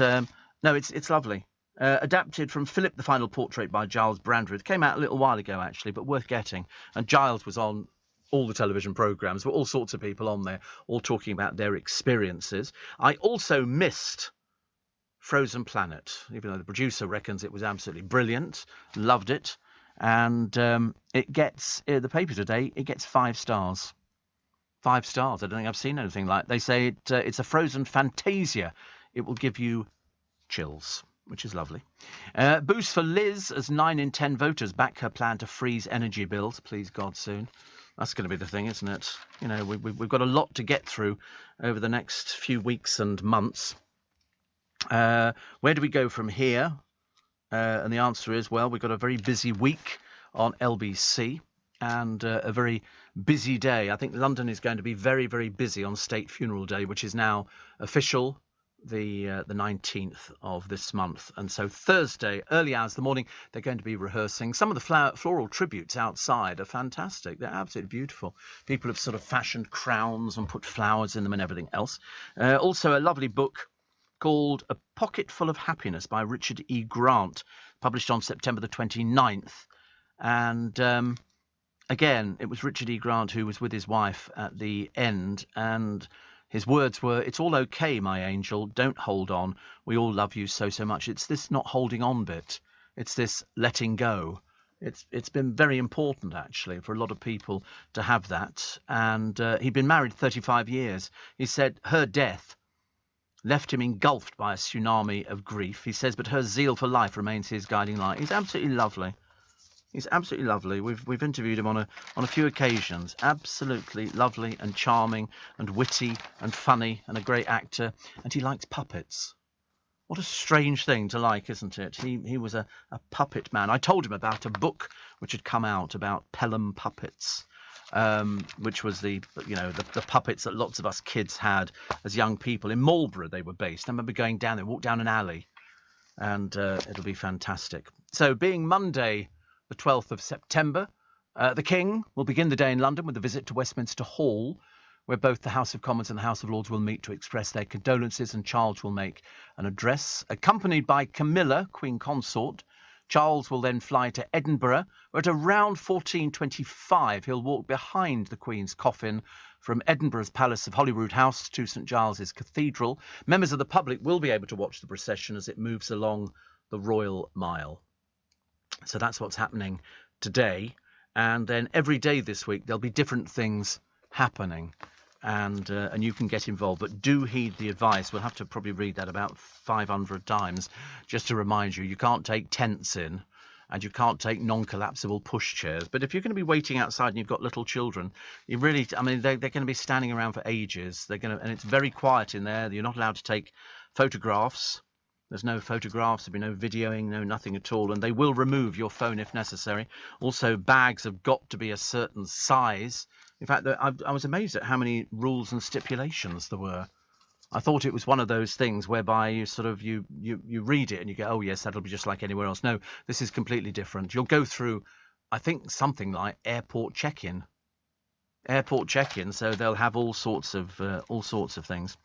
no, it's lovely. Adapted from Philip the Final Portrait by Giles Brandreth. Came out a little while ago, actually, but worth getting. And Giles was on all the television programmes, with all sorts of people on there, all talking about their experiences. I also missed Frozen Planet, even though the producer reckons it was absolutely brilliant. Loved it. And it gets, the paper today, it gets 5 stars. 5 stars. I don't think I've seen anything like it. They say it's a Frozen Fantasia. It will give you chills, which is lovely. Boost for Liz, as 9 in 10 voters back her plan to freeze energy bills. Please God, soon. That's going to be the thing, isn't it? You know, we've got a lot to get through over the next few weeks and months. Where do we go from here? And the answer is, well, we've got a very busy week on LBC and a very busy day. I think London is going to be very, very busy on State Funeral Day, which is now official, the 19th of this month. And so Thursday, early hours of the morning, they're going to be rehearsing. Some of the floral tributes outside are fantastic. They're absolutely beautiful. People have sort of fashioned crowns and put flowers in them and everything else. Also a lovely book called A Pocket Full of Happiness by Richard E. Grant, published on September the 29th. And again, it was Richard E. Grant who was with his wife at the end, and his words were, "It's all okay, my angel. Don't hold on. We all love you so, so much." It's this not holding on bit. It's this letting go. It's been very important, actually, for a lot of people to have that. And he'd been married 35 years. He said her death left him engulfed by a tsunami of grief. He says, but her zeal for life remains his guiding light. He's absolutely lovely. He's absolutely lovely. We've interviewed him on a few occasions. Absolutely lovely and charming and witty and funny and a great actor. And he likes puppets. What a strange thing to like, isn't it? He was a puppet man. I told him about a book which had come out about Pelham puppets, which was the puppets that lots of us kids had as young people. In Marlborough they were based. I remember going down there, walked down an alley, and it'll be fantastic. So being Monday, the 12th of September, the King will begin the day in London with a visit to Westminster Hall, where both the House of Commons and the House of Lords will meet to express their condolences, and Charles will make an address. Accompanied by Camilla, Queen Consort, Charles will then fly to Edinburgh, where at around 14:25 he'll walk behind the Queen's coffin from Edinburgh's Palace of Holyrood House to St Giles's Cathedral. Members of the public will be able to watch the procession as it moves along the Royal Mile. So that's what's happening today. And then every day this week there'll be different things happening. And you can get involved, but do heed the advice. We'll have to probably read that about 500 times just to remind you. You can't take tents in, and you can't take non-collapsible pushchairs. But if you're going to be waiting outside and you've got little children, they're going to be standing around for ages. And it's very quiet in there. You're not allowed to take photographs. There's no photographs, there'll be no videoing, no nothing at all. And they will remove your phone if necessary. Also, bags have got to be a certain size. In fact, I was amazed at how many rules and stipulations there were. I thought it was one of those things whereby you sort of you read it and you go, oh yes, that'll be just like anywhere else. No, this is completely different. You'll go through, I think, something like airport check-in. So they'll have all sorts of things.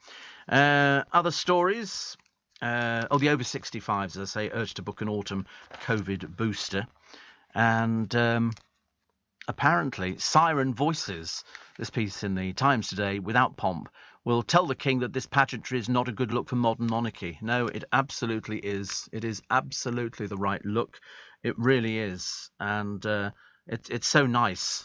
Other stories. The over 65s, as I say, urged to book an autumn COVID booster. And apparently, Siren Voices, this piece in the Times today, without pomp, will tell the King that this pageantry is not a good look for modern monarchy. No, it absolutely is. It is absolutely the right look. It really is. And it's so nice,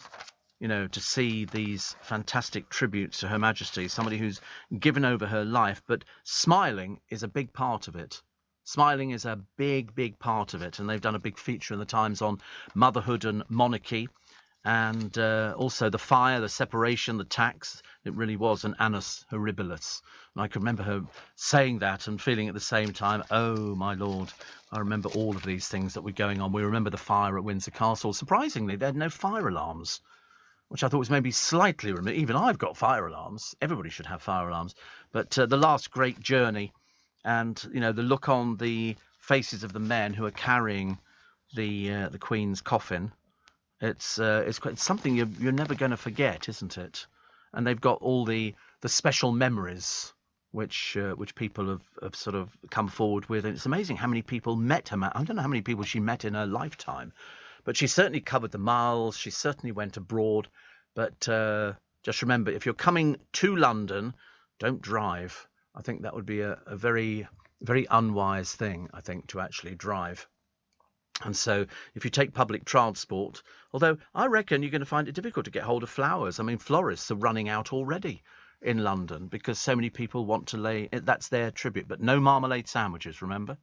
to see these fantastic tributes to Her Majesty, somebody who's given over her life. But smiling is a big part of it. Smiling is a big, big part of it. And they've done a big feature in the Times on motherhood and monarchy. And also the fire, the separation, the tax, It really was an annus horribilis. And I can remember her saying that and feeling at the same time, oh, my Lord, I remember all of these things that were going on. We remember the fire at Windsor Castle. Surprisingly, they had no fire alarms, which I thought was maybe slightly remote. Even I've got fire alarms. Everybody should have fire alarms. But the last great journey and, you know, the look on the faces of the men who are carrying the Queen's coffin, it's something you're never going to forget, isn't it? And they've got all the special memories which people have sort of come forward with. And it's amazing how many people met her. I don't know how many people she met in her lifetime, but she certainly covered the miles. She certainly went abroad. But just remember, if you're coming to London, don't drive. I think that would be a very, very unwise thing, I think, to actually drive. And so if you take public transport, although I reckon you're going to find it difficult to get hold of flowers. I mean, florists are running out already in London because so many people want to lay, that's their tribute. But no marmalade sandwiches, remember?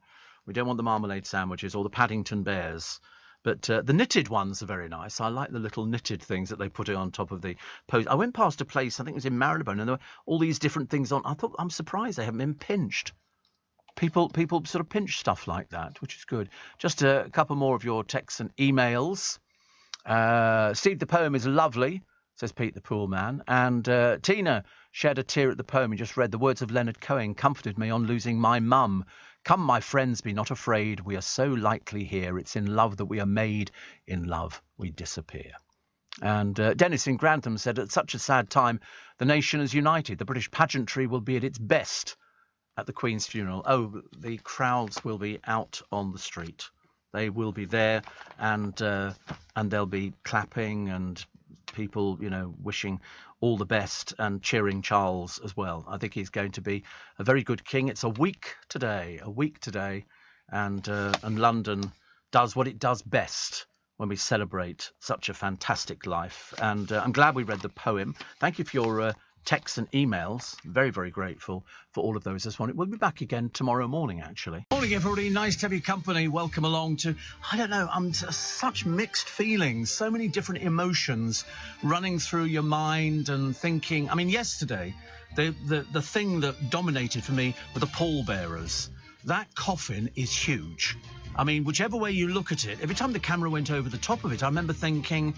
We don't want the marmalade sandwiches or the Paddington Bears. But the knitted ones are very nice. I like the little knitted things that they put on top of the post. I went past a place, I think it was in Marylebone, and there were all these different things on. I thought, I'm surprised they haven't been pinched. People sort of pinch stuff like that, which is good. Just a couple more of your texts and emails. Steve, the poem is lovely, says Pete the Pool Man. And Tina shed a tear at the poem he just read. The words of Leonard Cohen comforted me on losing my mum. Come, my friends, be not afraid. We are so lightly here. It's in love that we are made. In love we disappear. And Dennis in Grantham said, at such a sad time, the nation is united. The British pageantry will be at its best at the Queen's funeral. Oh, the crowds will be out on the street. They will be there, and they'll be clapping and people, you know, wishing all the best and cheering Charles as well. I think he's going to be a very good king. It's a week today, and London does what it does best when we celebrate such a fantastic life. And I'm glad we read the poem. Thank you for your texts and emails. Very, very grateful for all of those this morning. We'll be back again tomorrow morning, actually. Morning, everybody. Nice to have your company. Welcome along to, I don't know, such mixed feelings, so many different emotions running through your mind and thinking. I mean, yesterday, the thing that dominated for me were the pallbearers. That coffin is huge. I mean, whichever way you look at it, every time the camera went over the top of it, I remember thinking,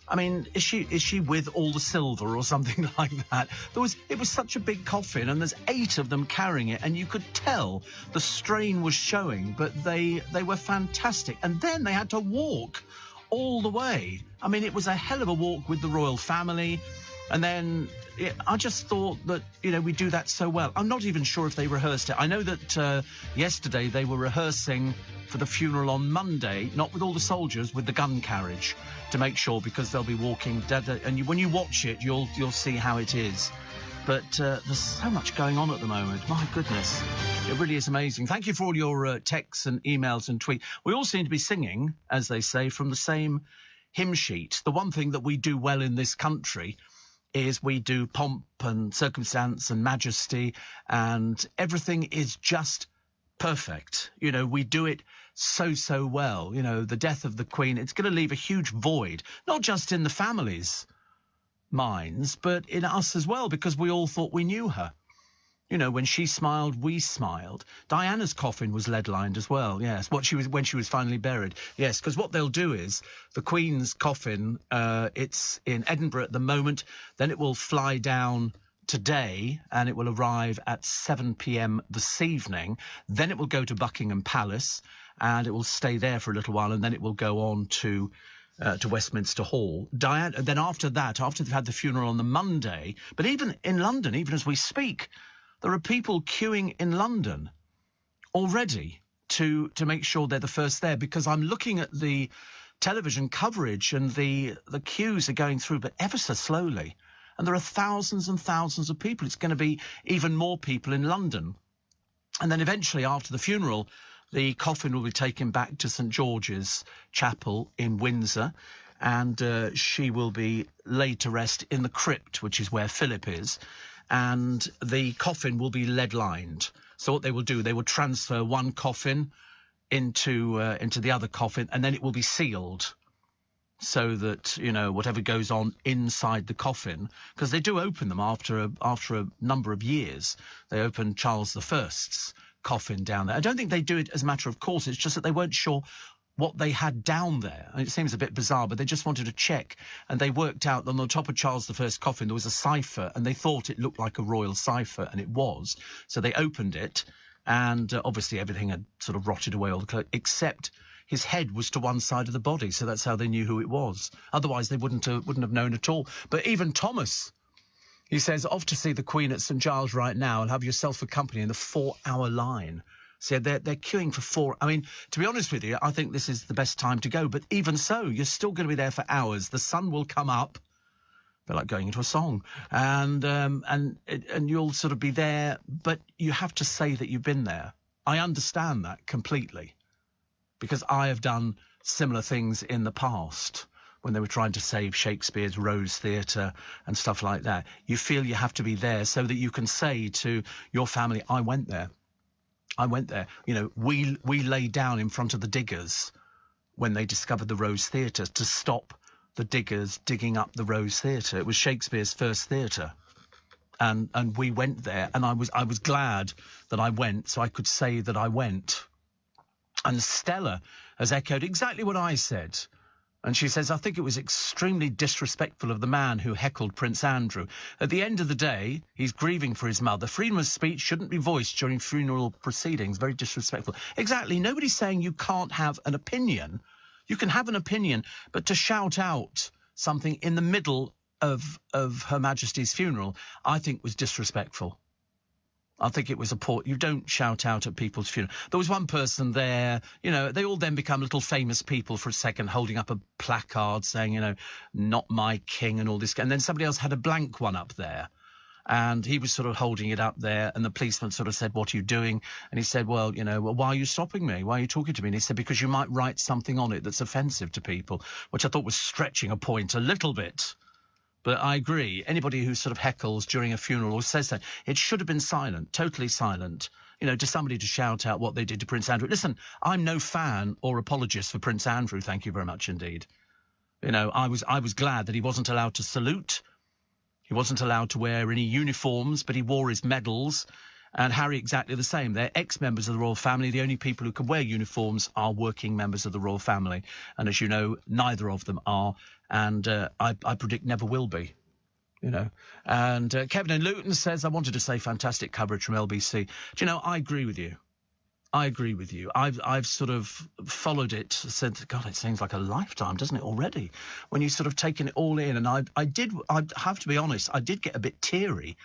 I mean, is she with all the silver or something like that? It was such a big coffin, and there's 8 of them carrying it, and you could tell the strain was showing, but they were fantastic. And then they had to walk all the way. I mean, it was a hell of a walk with the royal family. And then I just thought that, you know, we do that so well. I'm not even sure if they rehearsed it. I know that yesterday they were rehearsing for the funeral on Monday, not with all the soldiers, with the gun carriage, to make sure, because they'll be walking. And when you watch it, you'll see how it is. But there's so much going on at the moment. My goodness, it really is amazing. Thank you for all your texts and emails and tweets. We all seem to be singing, as they say, from the same hymn sheet. The one thing that we do well in this country is we do pomp and circumstance and majesty, and everything is just perfect. You know, we do it so well. You know, the death of the Queen, it's going to leave a huge void, not just in the family's minds, but in us as well, because we all thought we knew her. You know, when she smiled, we smiled. Diana's coffin was lead-lined as well, yes, when she was finally buried. Yes, because what they'll do is the Queen's coffin, it's in Edinburgh at the moment, then it will fly down today and it will arrive at 7 p.m. this evening. Then it will go to Buckingham Palace and it will stay there for a little while, and then it will go on to Westminster Hall. Diana, then after that, after they've had the funeral on the Monday, but even in London, even as we speak, there are people queuing in London already to make sure they're the first there, because I'm looking at the television coverage and the queues are going through, but ever so slowly. And there are thousands and thousands of people. It's going to be even more people in London. And then eventually, after the funeral, the coffin will be taken back to St George's Chapel in Windsor, and she will be laid to rest in the crypt, which is where Philip is. And the coffin will be lead-lined. So what they will do, they will transfer one coffin into the other coffin, and then it will be sealed. so that, you know, whatever goes on inside the coffin, because they do open them after a number of years. They open Charles I's coffin down there. I don't think they do it as a matter of course. It's just that they weren't sure what they had down there. And it seems a bit bizarre, but they just wanted to check, and they worked out that on the top of Charles I's coffin there was a cipher, and they thought it looked like a royal cipher, and it was. So they opened it, and obviously everything had sort of rotted away, all the clothes, except his head was to one side of the body, so that's how they knew who it was. Otherwise, they wouldn't have known at all. But even Thomas, he says, off to see the Queen at St Giles right now and have yourself for company in the 4-hour line. So they're queuing for 4. I mean, to be honest with you, I think this is the best time to go. But even so, you're still going to be there for hours. The sun will come up. I feel like going into a song, and you'll sort of be there. But you have to say that you've been there. I understand that completely, because I have done similar things in the past when they were trying to save Shakespeare's Rose Theatre and stuff like that. You feel you have to be there so that you can say to your family, I went there. I went there. You know, we lay down in front of the diggers when they discovered the Rose Theatre to stop the diggers digging up the Rose Theatre. It was Shakespeare's first theatre. And we went there, and I was glad that I went, so I could say that I went. And Stella has echoed exactly what I said. And she says, I think it was extremely disrespectful of the man who heckled Prince Andrew. At the end of the day, he's grieving for his mother. Freedom of speech shouldn't be voiced during funeral proceedings. Very disrespectful. Exactly. Nobody's saying you can't have an opinion. You can have an opinion, but to shout out something in the middle of Her Majesty's funeral, I think was disrespectful. I think it was a poor... You don't shout out at people's funeral. There was one person there, you know, they all then become little famous people for a second, holding up a placard saying, you know, not my king and all this. And then somebody else had a blank one up there. And he was sort of holding it up there, and the policeman sort of said, what are you doing? And he said, well, you know, well, why are you stopping me? Why are you talking to me? And he said, because you might write something on it that's offensive to people, which I thought was stretching a point a little bit. But I agree. Anybody who sort of heckles during a funeral or says that, it should have been silent, totally silent, you know, to somebody to shout out what they did to Prince Andrew. Listen, I'm no fan or apologist for Prince Andrew, thank you very much indeed. You know, I was glad that he wasn't allowed to salute. He wasn't allowed to wear any uniforms, but he wore his medals. And Harry exactly the same. They're ex-members of the royal family. The only people who can wear uniforms are working members of the royal family. And as you know, neither of them are. And I predict never will be, you know. And Kevin in Luton says, I wanted to say fantastic coverage from LBC. Do you know, I agree with you. I agree with you. I've sort of followed it, said, God, it seems like a lifetime, doesn't it, already? When you've sort of taken it all in. And I have to be honest, I did get a bit teary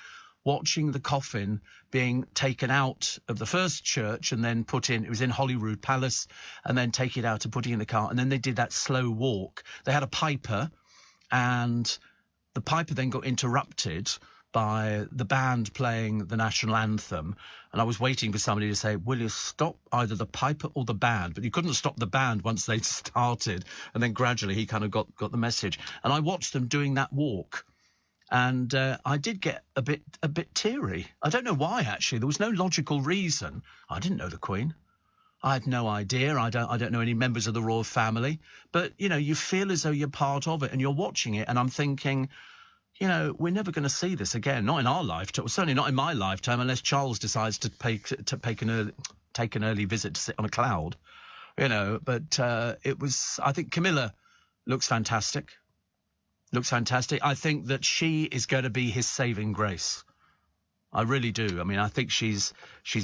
watching the coffin being taken out of the first church and then put in, it was in Holyrood Palace, and then take it out and put it in the car. And then they did that slow walk. They had a piper, and the piper then got interrupted by the band playing the national anthem. And I was waiting for somebody to say, will you stop either the piper or the band? But you couldn't stop the band once they'd started. And then gradually he kind of got the message. And I watched them doing that walk. And I did get a bit teary. I don't know why, actually. There was no logical reason. I didn't know the Queen. I had no idea. I don't know any members of the royal family. But, you know, you feel as though you're part of it and you're watching it. And I'm thinking, you know, we're never going to see this again. Not in our lifetime. Certainly not in my lifetime, unless Charles decides to take an early visit to sit on a cloud. You know, but it was... I think Camilla looks fantastic. Looks fantastic. I think that she is going to be his saving grace. I really do. I mean, I think she's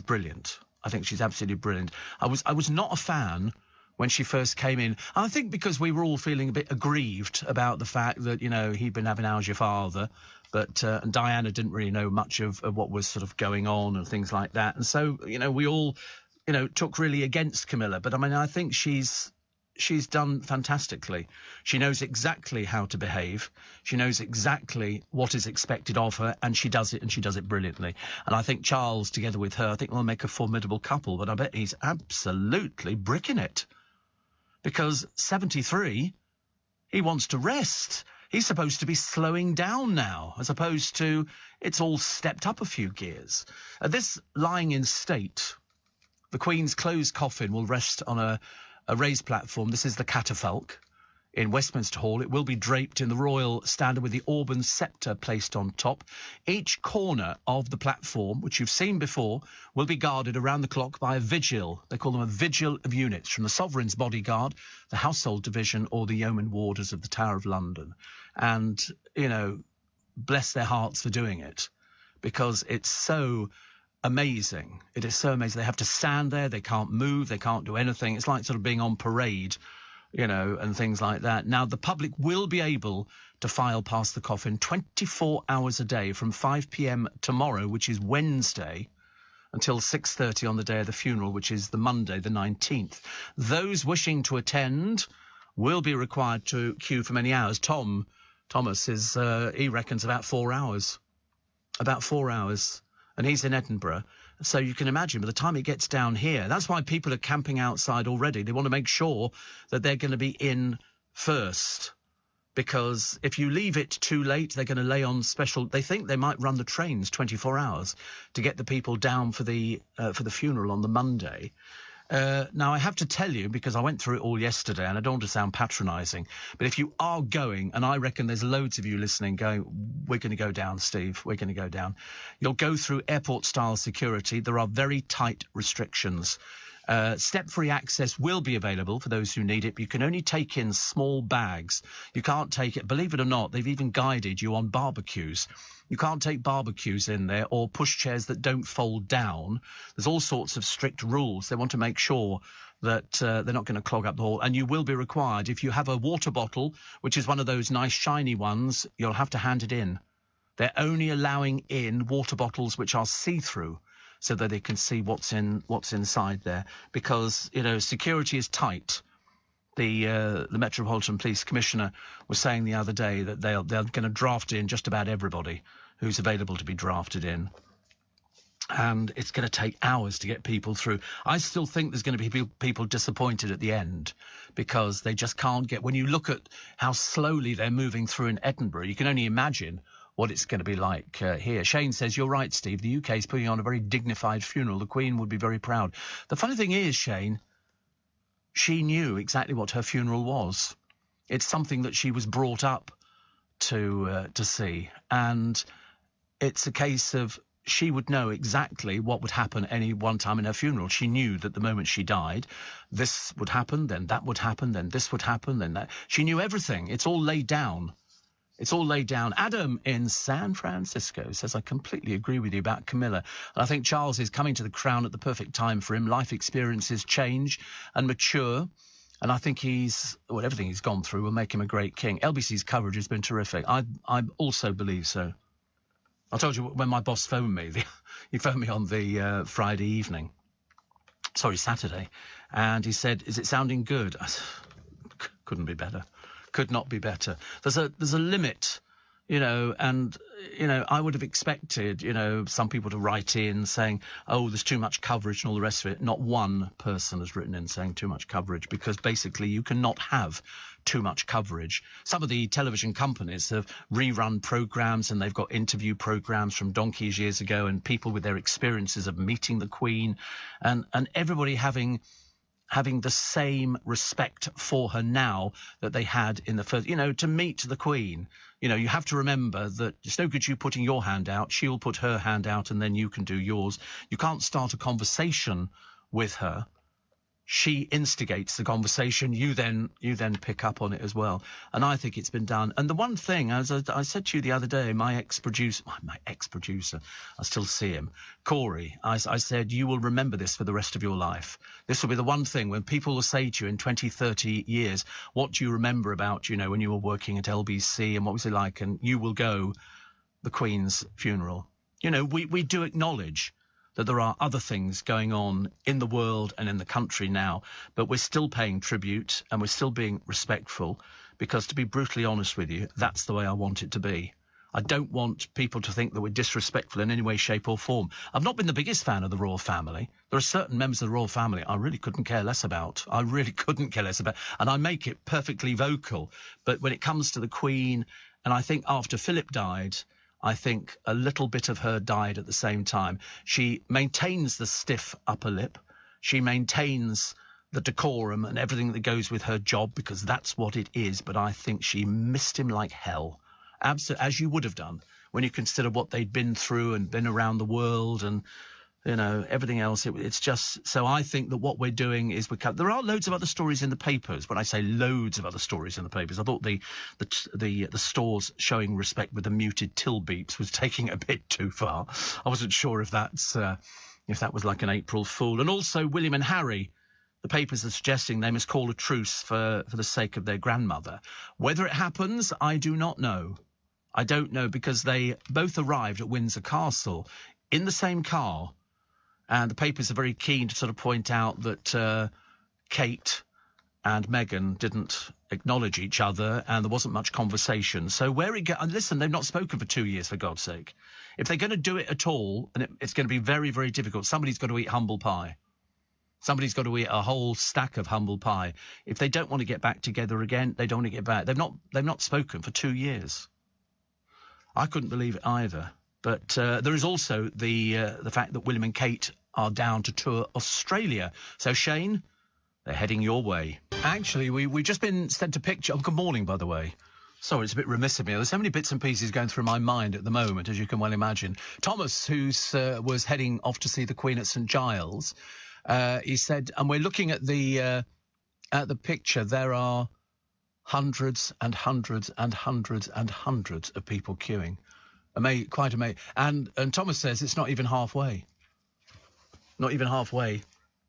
brilliant. I think she's absolutely brilliant. I was not a fan when she first came in. I think because we were all feeling a bit aggrieved about the fact that, you know, he'd been having How's Your Father, but and Diana didn't really know much of what was sort of going on and things like that. And so, you know, we all, you know, took really against Camilla. But I mean, I think she's done fantastically. She knows exactly how to behave. She knows exactly what is expected of her, and she does it, and she does it brilliantly. And I think Charles, together with her, I think will make a formidable couple, but I bet he's absolutely bricking it. Because 73, he wants to rest. He's supposed to be slowing down now, as opposed to it's all stepped up a few gears. This lying in state, the Queen's closed coffin will rest on a raised platform. This is the catafalque. in Westminster Hall. It will be draped in the royal standard with the Auburn sceptre placed on top. Each corner of the platform, which you've seen before, will be guarded around the clock by a vigil. They call them a vigil of units from the Sovereign's bodyguard, the Household Division, or the Yeoman Warders of the Tower of London. And, you know, bless their hearts for doing it, because it's so amazing. It is so amazing. They have to stand there. They can't move. They can't do anything. It's like sort of being on parade, you know, and things like that. Now, the public will be able to file past the coffin 24 hours a day from 5 p.m. tomorrow, which is Wednesday, until 6:30 on the day of the funeral, which is the Monday, the 19th. Those wishing to attend will be required to queue for many hours. Thomas is, he reckons about 4 hours. About 4 hours. And he's in Edinburgh. So you can imagine by the time it gets down here, that's why people are camping outside already. They want to make sure that they're going to be in first. Because if you leave it too late, they're going to lay on special. They think they might run the trains 24 hours to get the people down for the funeral on the Monday. Now, I have to tell you, because I went through it all yesterday, and I don't want to sound patronising, but if you are going, and I reckon there's loads of you listening going, we're going to go down, Steve, we're going to go down. You'll go through airport-style security. There are very tight restrictions. Step-free access will be available for those who need it, but you can only take in small bags. You can't take it, believe it or not, they've even guided you on barbecues. You can't take barbecues in there or pushchairs that don't fold down. There's all sorts of strict rules. They want to make sure that they're not going to clog up the hall. And you will be required, if you have a water bottle, which is one of those nice shiny ones, you'll have to hand it in. They're only allowing in water bottles which are see-through, so that they can see what's inside there, because, you know, security is tight. The Metropolitan Police Commissioner was saying the other day that they're going to draft in just about everybody who's available to be drafted in. And it's going to take hours to get people through. I still think there's going to be people disappointed at the end, because they just can't get... When you look at how slowly they're moving through in Edinburgh, you can only imagine what it's going to be like here. Shane says, you're right, Steve. The UK is putting on a very dignified funeral. The Queen would be very proud. The funny thing is, Shane, she knew exactly what her funeral was. It's something that she was brought up to see. And it's a case of she would know exactly what would happen any one time in her funeral. She knew that the moment she died, this would happen, then that would happen, then this would happen, then that. She knew everything. It's all laid down. It's all laid down. Adam in San Francisco says, I completely agree with you about Camilla. And I think Charles is coming to the crown at the perfect time for him. Life experiences change and mature. And I think everything he's gone through will make him a great king. LBC's coverage has been terrific. I also believe so. I told you when my boss phoned me, he phoned me on the Saturday. And he said, is it sounding good? I said, couldn't be better. Could not be better. There's a limit, you know, and, you know, I would have expected, you know, some people to write in saying, oh, there's too much coverage and all the rest of it. Not one person has written in saying too much coverage, because basically you cannot have too much coverage. Some of the television companies have rerun programmes, and they've got interview programmes from donkeys years ago, and people with their experiences of meeting the Queen, and everybody having the same respect for her now that they had in the first, you know, to meet the Queen. You know, you have to remember that it's no good you putting your hand out. She'll put her hand out and then you can do yours. You can't start a conversation with her. She instigates the conversation. You then pick up on it as well. And I think it's been done. And the one thing, as I said to you the other day, my ex-producer, I still see him, Corey, I said, you will remember this for the rest of your life. This will be the one thing when people will say to you in 20, 30 years, what do you remember about, you know, when you were working at LBC and what was it like? And you will go, the Queen's funeral. You know, we do acknowledge that there are other things going on in the world and in the country now, but we're still paying tribute and we're still being respectful, because, to be brutally honest with you, that's the way I want it to be. I don't want people to think that we're disrespectful in any way, shape or form. I've not been the biggest fan of the royal family. There are certain members of the royal family I really couldn't care less about. And I make it perfectly vocal. But when it comes to the Queen, and I think after Philip died, I think a little bit of her died at the same time. She maintains the stiff upper lip. She maintains the decorum and everything that goes with her job, because that's what it is, but I think she missed him like hell. Absolutely, as you would have done when you consider what they'd been through and been around the world and, you know, everything else. It's just, so I think that what we're doing is there are loads of other stories in the papers. When I say loads of other stories in the papers, I thought the stores showing respect with the muted till beeps was taking it a bit too far. I wasn't sure if that was like an April Fool. And also William and Harry, the papers are suggesting they must call a truce for the sake of their grandmother. Whether it happens, I do not know. I don't know, because they both arrived at Windsor Castle in the same car. And the papers are very keen to sort of point out that Kate and Meghan didn't acknowledge each other and there wasn't much conversation. So where it goes, and listen, they've not spoken for 2 years, for God's sake. If they're going to do it at all, and it's going to be very, very difficult, somebody's got to eat humble pie. Somebody's got to eat a whole stack of humble pie. If they don't want to get back together again, they don't want to get back. They've not spoken for 2 years. I couldn't believe it either. But there is also the fact that William and Kate are down to tour Australia. So, Shane, they're heading your way. Actually, we've just been sent a picture. Good morning, by the way. Sorry, it's a bit remiss of me. There's so many bits and pieces going through my mind at the moment, as you can well imagine. Thomas, who was heading off to see the Queen at St Giles, he said, and we're looking at the picture, there are hundreds and hundreds and hundreds and hundreds of people queuing. Quite amazing. And Thomas says it's not even halfway. Not even halfway.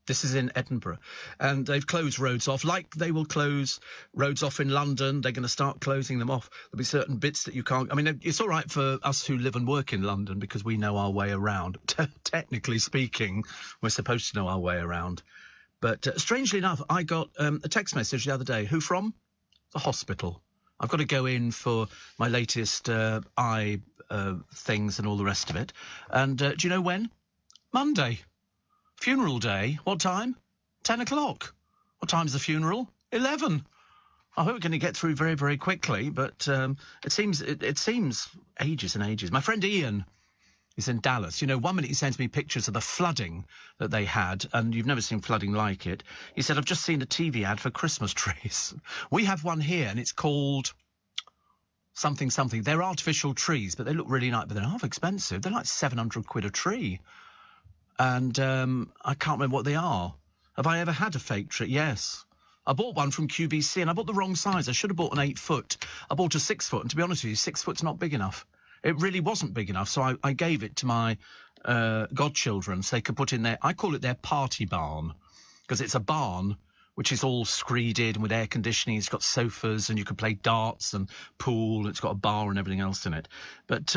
This is in Edinburgh. And they've closed roads off, like they will close roads off in London. They're going to start closing them off. There'll be certain bits that you can't... I mean, it's all right for us who live and work in London because we know our way around. Technically speaking, we're supposed to know our way around. But strangely enough, I got a text message the other day. Who from? The hospital. I've got to go in for my latest eye things and all the rest of it. And do you know when? Monday. Funeral day. What time? 10 o'clock. What time's the funeral? 11. I hope we're going to get through very, very quickly, but it seems ages and ages. My friend Ian is in Dallas. You know, 1 minute he sends me pictures of the flooding that they had, and you've never seen flooding like it. He said, I've just seen a TV ad for Christmas trees. We have one here, and it's called something. They're artificial trees, but they look really nice, but they're half expensive. They're like 700 quid a tree. And I can't remember what they are. Have I ever had a fake tree? Yes. I bought one from QVC, and I bought the wrong size. I should have bought an 8 foot. I bought a 6 foot, and to be honest with you, 6 foot's not big enough. It really wasn't big enough, so I gave it to my godchildren so they could put in their... I call it their party barn, because it's a barn which is all screeded and with air conditioning. It's got sofas, and you can play darts and pool. It's got a bar and everything else in it. But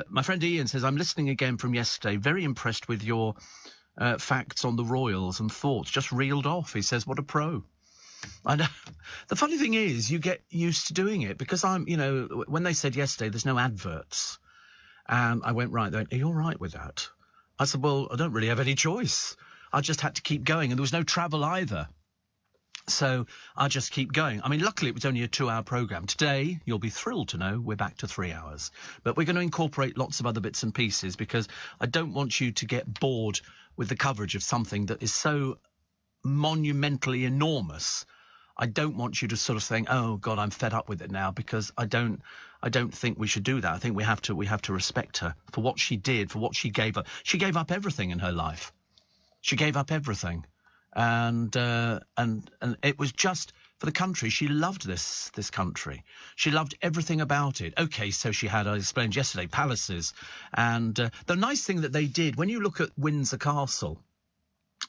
my friend Ian says, I'm listening again from yesterday. Very impressed with your facts on the royals and thoughts. Just reeled off. He says, what a pro. And the funny thing is, you get used to doing it, because when they said yesterday there's no adverts, and I went, right, are you all right with that? I said, well, I don't really have any choice. I just had to keep going, and there was no travel either. So I just keep going. I mean, luckily it was only a 2-hour programme. Today, you'll be thrilled to know we're back to 3 hours. But we're going to incorporate lots of other bits and pieces, because I don't want you to get bored with the coverage of something that is so monumentally enormous. I don't want you to sort of think, oh God, I'm fed up with it now, because I don't think we should do that. I think we have to respect her for what she did, for what she gave up. She gave up everything in her life. She gave up everything. And it was just for the country. She loved this country. She loved everything about it. Okay, so she had, I explained yesterday, palaces. And the nice thing that they did, when you look at Windsor Castle,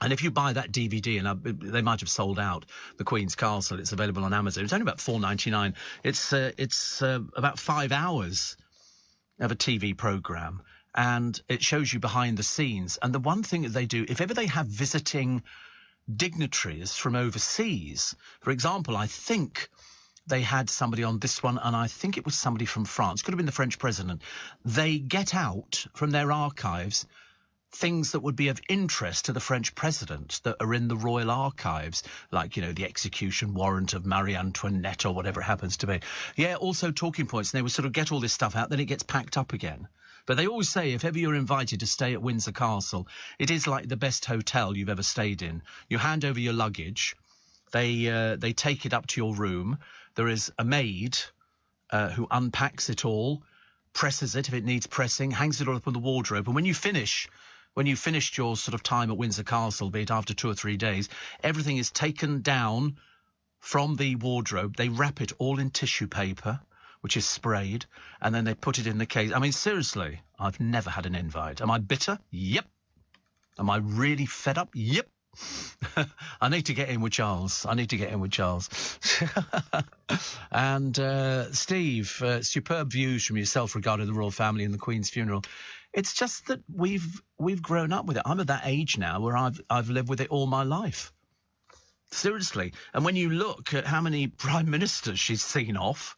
and if you buy that DVD, and they might have sold out, The Queen's Castle, it's available on Amazon. It's only about $4.99. It's about 5 hours of a TV programme, and it shows you behind the scenes. And the one thing that they do, if ever they have visiting dignitaries from overseas, for example, I think they had somebody on this one, and I think it was somebody from France, could have been the French president. They get out from their archives things that would be of interest to the French president that are in the royal archives, like, you know, the execution warrant of Marie Antoinette or whatever it happens to be. Yeah, also talking points. And they would sort of get all this stuff out, then it gets packed up again. But they always say if ever you're invited to stay at Windsor Castle, it is like the best hotel you've ever stayed in. You hand over your luggage. They take it up to your room. There is a maid who unpacks it all, presses it if it needs pressing, hangs it all up on the wardrobe. And when you've finished your sort of time at Windsor Castle, be it after 2 or 3 days, everything is taken down from the wardrobe. They wrap it all in tissue paper, which is sprayed, and then they put it in the case. I mean, seriously, I've never had an invite. Am I bitter? Yep. Am I really fed up? Yep. I need to get in with Charles. And Steve, superb views from yourself regarding the royal family and the Queen's funeral. It's just that we've grown up with it. I'm at that age now where I've lived with it all my life. Seriously. And when you look at how many prime ministers she's seen off,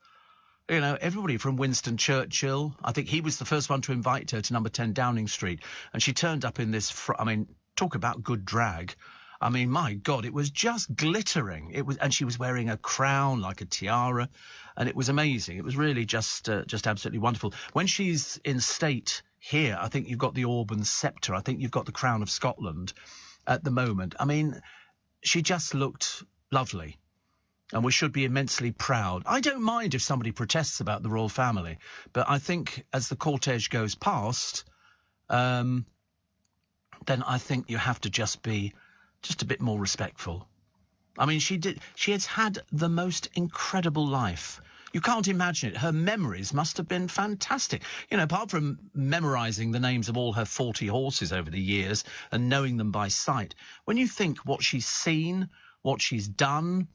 you know, everybody from Winston Churchill, I think he was the first one to invite her to number 10 Downing Street. And she turned up in this, talk about good drag. I mean, my God, it was just glittering. And she was wearing a crown like a tiara, and it was amazing. It was really just absolutely wonderful. When she's in state here, I think you've got the Auburn sceptre. I think you've got the Crown of Scotland at the moment. I mean, she just looked lovely, and we should be immensely proud. I don't mind if somebody protests about the royal family, but I think as the cortege goes past, then I think you have to just be just a bit more respectful. I mean, she has had the most incredible life. You can't imagine it. Her memories must have been fantastic. You know, apart from memorising the names of all her 40 horses over the years and knowing them by sight, when you think what she's seen, what she's done,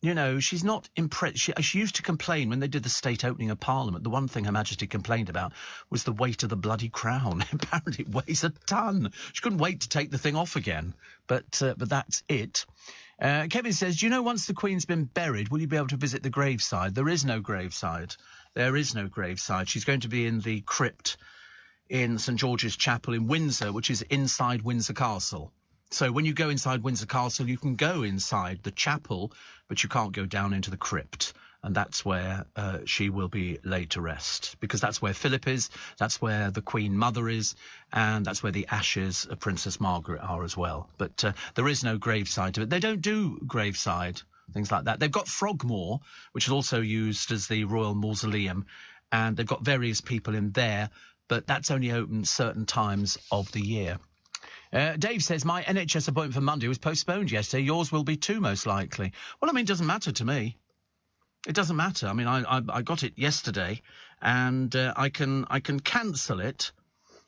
you know, she's not impressed. She used to complain when they did the state opening of Parliament. The one thing Her Majesty complained about was the weight of the bloody crown. Apparently it weighs a ton. She couldn't wait to take the thing off again. But that's it. Kevin says, do you know once the Queen's been buried, will you be able to visit the graveside? There is no graveside. There is no graveside. She's going to be in the crypt in St George's Chapel in Windsor, which is inside Windsor Castle. So when you go inside Windsor Castle, you can go inside the chapel, but you can't go down into the crypt. And that's where she will be laid to rest, because that's where Philip is, that's where the Queen Mother is, and that's where the ashes of Princess Margaret are as well. But there is no graveside to it. They don't do graveside, things like that. They've got Frogmore, which is also used as the Royal Mausoleum, and they've got various people in there, but that's only open certain times of the year. Dave says, my NHS appointment for Monday was postponed yesterday. Yours will be too, most likely. Well, I mean, it doesn't matter to me. It doesn't matter. I mean, I got it yesterday, and I can cancel it,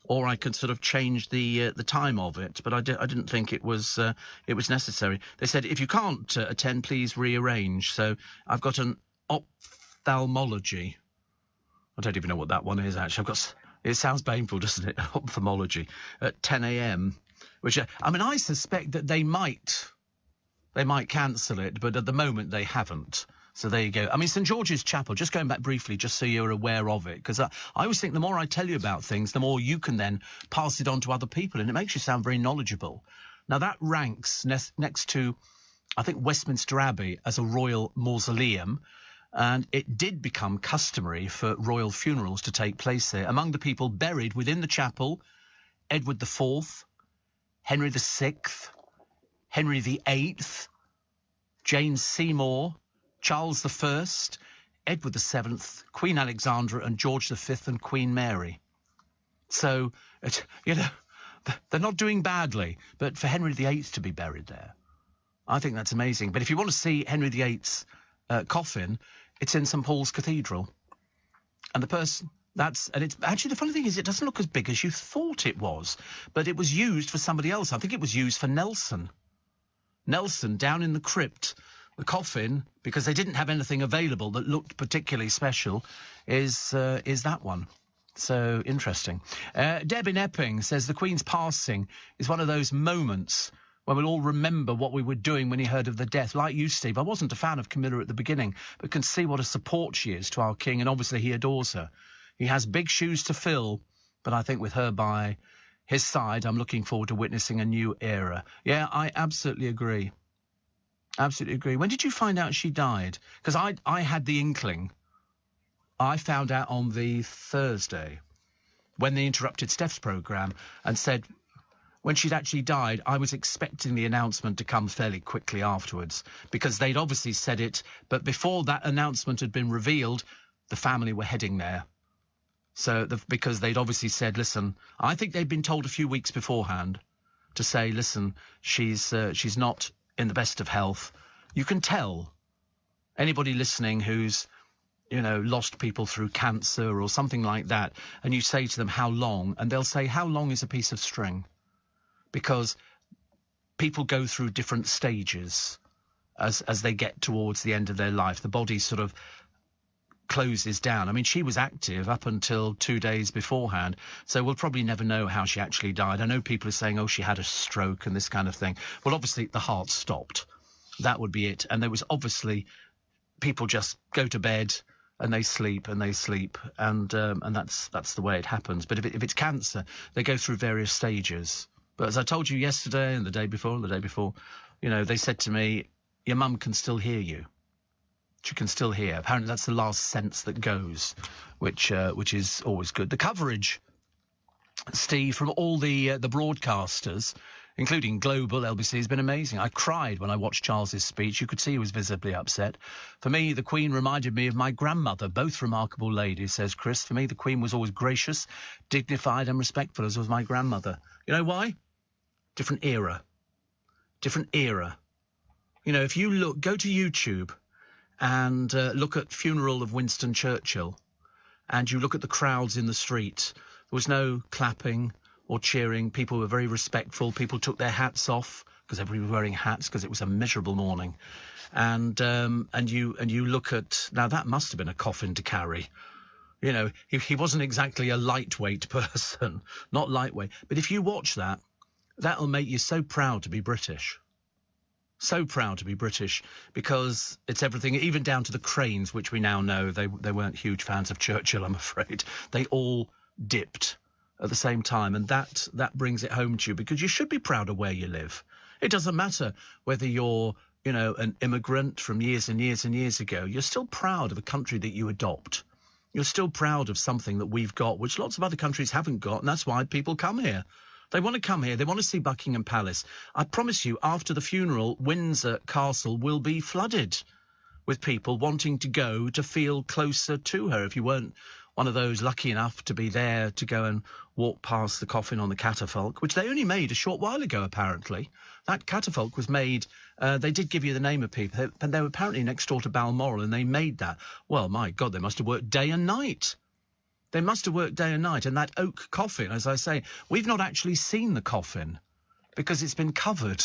or I could sort of change the time of it. But I didn't think it was necessary. They said if you can't attend, please rearrange. So I've got an ophthalmology. I don't even know what that one is actually. It sounds painful, doesn't it? Ophthalmology at 10 a.m. Which I suspect that they might cancel it, but at the moment they haven't. So there you go. I mean, St George's Chapel, just going back briefly, just so you're aware of it, because I always think the more I tell you about things, the more you can then pass it on to other people, and it makes you sound very knowledgeable. Now, that ranks next to, I think, Westminster Abbey as a royal mausoleum, and it did become customary for royal funerals to take place there. Among the people buried within the chapel, Edward IV, Henry VI, Henry VIII, Jane Seymour, Charles I, Edward VII, Queen Alexandra, and George V and Queen Mary. So, you know, they're not doing badly. But for Henry VIII to be buried there, I think that's amazing. But if you want to see Henry VIII's coffin, it's in St Paul's Cathedral. And it's actually, the funny thing is, it doesn't look as big as you thought it was. But it was used for somebody else. I think it was used for Nelson. Nelson, down in the crypt. The coffin, because they didn't have anything available that looked particularly special, is that one. So interesting. Deb in Epping says the Queen's passing is one of those moments when we'll all remember what we were doing when he heard of the death. Like you, Steve, I wasn't a fan of Camilla at the beginning, but can see what a support she is to our king, and obviously he adores her. He has big shoes to fill, but I think with her by his side, I'm looking forward to witnessing a new era. Yeah, I absolutely agree. Absolutely agree. When did you find out she died? Because I had the inkling. I found out on the Thursday when they interrupted Steph's programme and said when she'd actually died, I was expecting the announcement to come fairly quickly afterwards, because they'd obviously said it, but before that announcement had been revealed, the family were heading there. So, because they'd obviously said, listen, I think they'd been told a few weeks beforehand to say, listen, she's not in the best of health. You can tell anybody listening who's, lost people through cancer or something like that, and you say to them, how long? And they'll say, how long is a piece of string? Because people go through different stages as they get towards the end of their life. The body sort of closes down. I mean, she was active up until 2 days beforehand, so we'll probably never know how she actually died. I know people are saying, oh, she had a stroke and this kind of thing. Well, obviously, the heart stopped. That would be it. And there was obviously people just go to bed and they sleep, and that's the way it happens. But if it's cancer, they go through various stages. But as I told you yesterday and the day before, they said to me, your mum can still hear you. She can still hear. Apparently that's the last sense that goes, which is always good. The coverage, Steve, from all the broadcasters, including Global, LBC, has been amazing. I cried when I watched Charles's speech. You could see he was visibly upset. For me, the Queen reminded me of my grandmother, both remarkable ladies, says Chris. For me, the Queen was always gracious, dignified and respectful, as was my grandmother. You know why? Different era. Different era. If you go to YouTube and look at Funeral of Winston Churchill, and you look at the crowds in the street, there was no clapping or cheering. People were very respectful. People took their hats off because everybody was wearing hats because it was a miserable morning. And you look at, now that must have been a coffin to carry. He wasn't exactly a lightweight person, not lightweight. But if you watch that, that'll make you so proud to be British. So proud to be British, because it's everything, even down to the cranes, which we now know they weren't huge fans of Churchill, I'm afraid. They all dipped at the same time, and that brings it home to you, because you should be proud of where you live. It doesn't matter whether you're, an immigrant from years and years and years ago. You're still proud of a country that you adopt. You're still proud of something that we've got, which lots of other countries haven't got, and that's why people come here. They want to come here. They want to see Buckingham Palace. I promise you, after the funeral, Windsor Castle will be flooded with people wanting to go to feel closer to her. If you weren't one of those lucky enough to be there to go and walk past the coffin on the catafalque, which they only made a short while ago, apparently. That catafalque was made, they did give you the name of people, and they were apparently next door to Balmoral, and they made that. Well, my God, they must have worked day and night. They must have worked day and night. And that oak coffin, as I say, we've not actually seen the coffin because it's been covered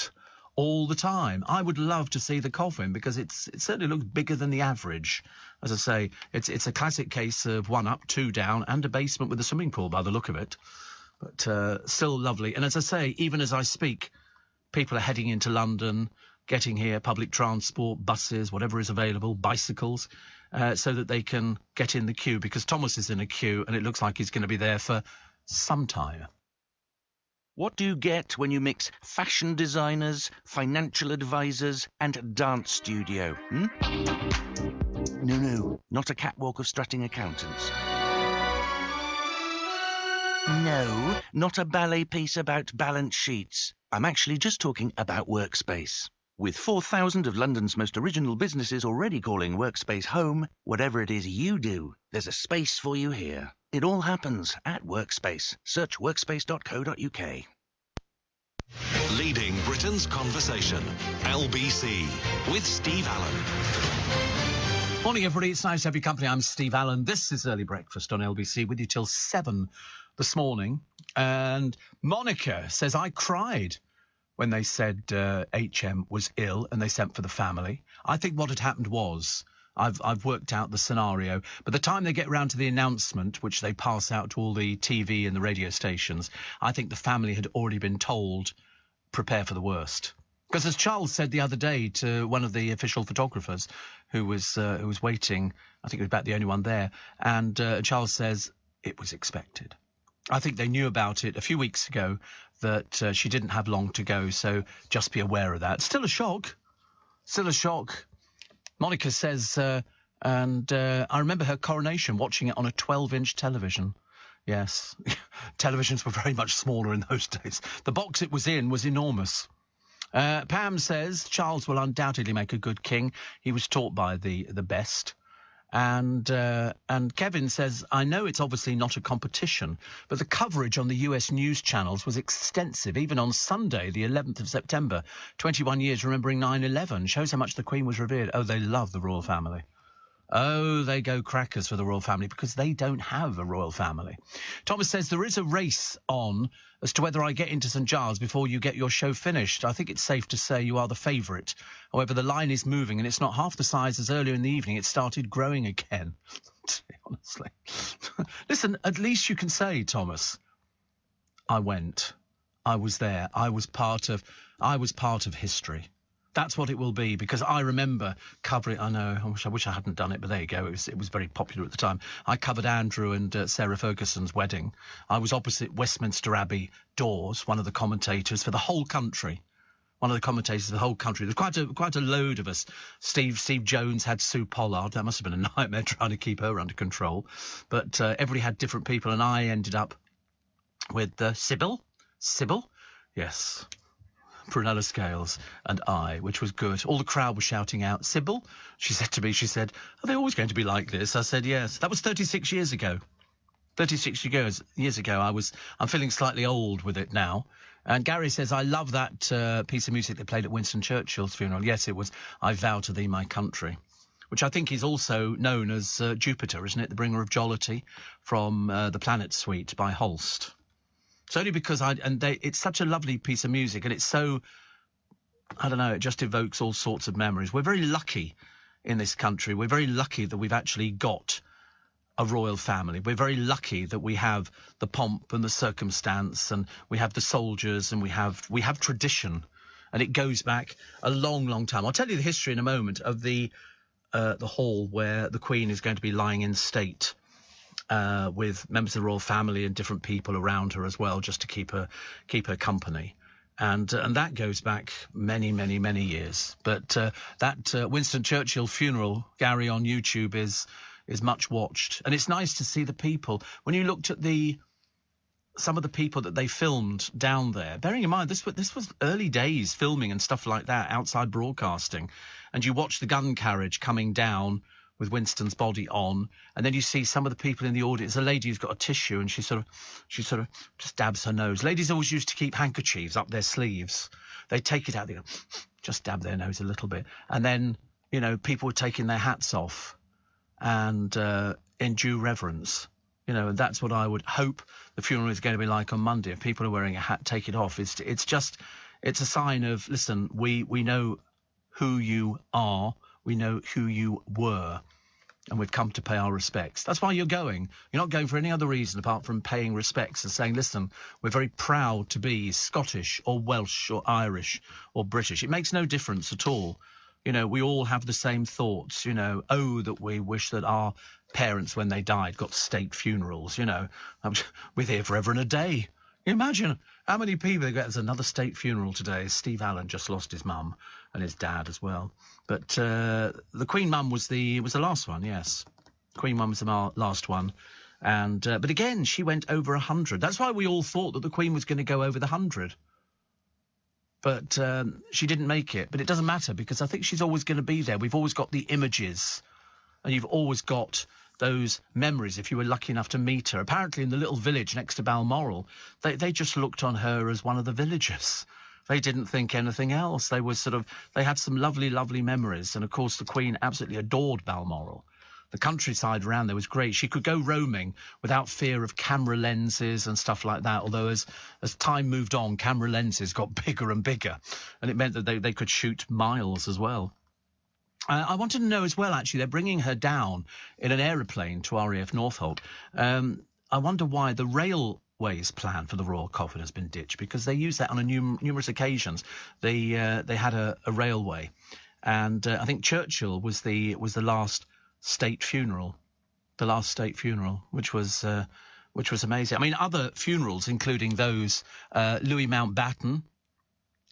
all the time. I would love to see the coffin because it certainly looks bigger than the average. As I say, it's a classic case of 1 up, 2 down, and a basement with a swimming pool by the look of it. But still lovely. And as I say, even as I speak, people are heading into London, getting here, public transport, buses, whatever is available, bicycles, so that they can get in the queue, because Thomas is in a queue and it looks like he's going to be there for some time. What do you get when you mix fashion designers, financial advisors and dance studio? No, not a catwalk of strutting accountants. No, not a ballet piece about balance sheets. I'm actually just talking about Workspace. With 4,000 of London's most original businesses already calling Workspace home, whatever it is you do, there's a space for you here. It all happens at Workspace. Search workspace.co.uk. Leading Britain's conversation. LBC with Steve Allen. Morning, everybody. It's nice to have your company. I'm Steve Allen. This is Early Breakfast on LBC with you till 7 this morning. And Monica says, I cried when they said HM was ill and they sent for the family. I think what had happened was, I've worked out the scenario, but the time they get round to the announcement, which they pass out to all the TV and the radio stations, I think the family had already been told, prepare for the worst. Because as Charles said the other day to one of the official photographers who was waiting, I think he was about the only one there, and Charles says it was expected. I think they knew about it a few weeks ago that she didn't have long to go, so just be aware of that. Still a shock. Still a shock. Monica says, and I remember her coronation, watching it on a 12-inch television. Yes. Televisions were very much smaller in those days. The box it was in was enormous. Pam says Charles will undoubtedly make a good king. He was taught by the best. And Kevin says, I know it's obviously not a competition, but the coverage on the US news channels was extensive, even on Sunday, the 11th of September, 21 years remembering 9/11. Shows how much the Queen was revered. Oh, they love the royal family. Oh, they go crackers for the royal family because they don't have a royal family. Thomas says there is a race on as to whether I get into St Giles before you get your show finished. I think it's safe to say you are the favourite. However, the line is moving and it's not half the size as earlier in the evening. It started growing again. Honestly. Listen, at least you can say, Thomas, I went. I was there. I was part of history. That's what it will be, because I remember covering. I know. I wish I hadn't done it, but there you go. It was very popular at the time. I covered Andrew and Sarah Ferguson's wedding. I was opposite Westminster Abbey doors, one of the commentators for the whole country. One of the commentators for the whole country. There's quite a load of us. Steve Jones had Sue Pollard. That must have been a nightmare trying to keep her under control. But everybody had different people, and I ended up with Sybil. Sybil, yes. Prunella Scales and I, which was good. All the crowd was shouting out, Sybil, she said to me, are they always going to be like this? I said, yes. That was 36 years ago. 36 years ago, I'm feeling slightly old with it now. And Gary says, I love that piece of music they played at Winston Churchill's funeral. Yes, it was I Vow to Thee, My Country, which I think is also known as Jupiter, isn't it? The Bringer of Jollity from the Planet Suite by Holst. It's only because it's such a lovely piece of music, and it's so, I don't know, it just evokes all sorts of memories. We're very lucky in this country. We're very lucky that we've actually got a royal family. We're very lucky that we have the pomp and the circumstance, and we have the soldiers, and we have tradition, and it goes back a long, long time. I'll tell you the history in a moment of the hall where the Queen is going to be lying in state. With members of the royal family and different people around her as well, just to keep her company, and that goes back many, many, many years. But that Winston Churchill funeral, Gary, on YouTube is much watched, and it's nice to see the people. When you looked at some of the people that they filmed down there, bearing in mind this was early days filming and stuff like that, outside broadcasting, and you watch the gun carriage coming down with Winston's body on, and then you see some of the people in the audience. A lady who's got a tissue, and she sort of just dabs her nose. Ladies always used to keep handkerchiefs up their sleeves. They take it out, they go, just dab their nose a little bit, and then people were taking their hats off, and in due reverence, and that's what I would hope the funeral is going to be like on Monday. If people are wearing a hat, take it off. It's a sign of, listen, we know who you are. We know who you were, and we've come to pay our respects. That's why you're going. You're not going for any other reason apart from paying respects and saying, listen, we're very proud to be Scottish or Welsh or Irish or British. It makes no difference at all. We all have the same thoughts, that we wish that our parents, when they died, got state funerals, we're here forever and a day. Imagine how many people there's another state funeral today. Steve Allen just lost his mum and his dad as well. But the Queen Mum was the last one, yes. Queen Mum was the last one. And but again, she went over 100. That's why we all thought that the Queen was going to go over the 100. But she didn't make it. But it doesn't matter, because I think she's always going to be there. We've always got the images, and you've always got those memories if you were lucky enough to meet her. Apparently in the little village next to Balmoral, they just looked on her as one of the villagers. They didn't think anything else. They had some lovely, lovely memories. And of course the Queen absolutely adored Balmoral. The countryside around there was great. She could go roaming without fear of camera lenses and stuff like that, although as time moved on, camera lenses got bigger and bigger, and it meant that they could shoot miles as well. I wanted to know as well, actually, they're bringing her down in an aeroplane to RAF Northolt. I wonder why the railways plan for the royal coffin has been ditched, because they used that on numerous occasions. They had a railway, and I think Churchill was the last state funeral, which was amazing. I mean, other funerals, including those, Louis Mountbatten,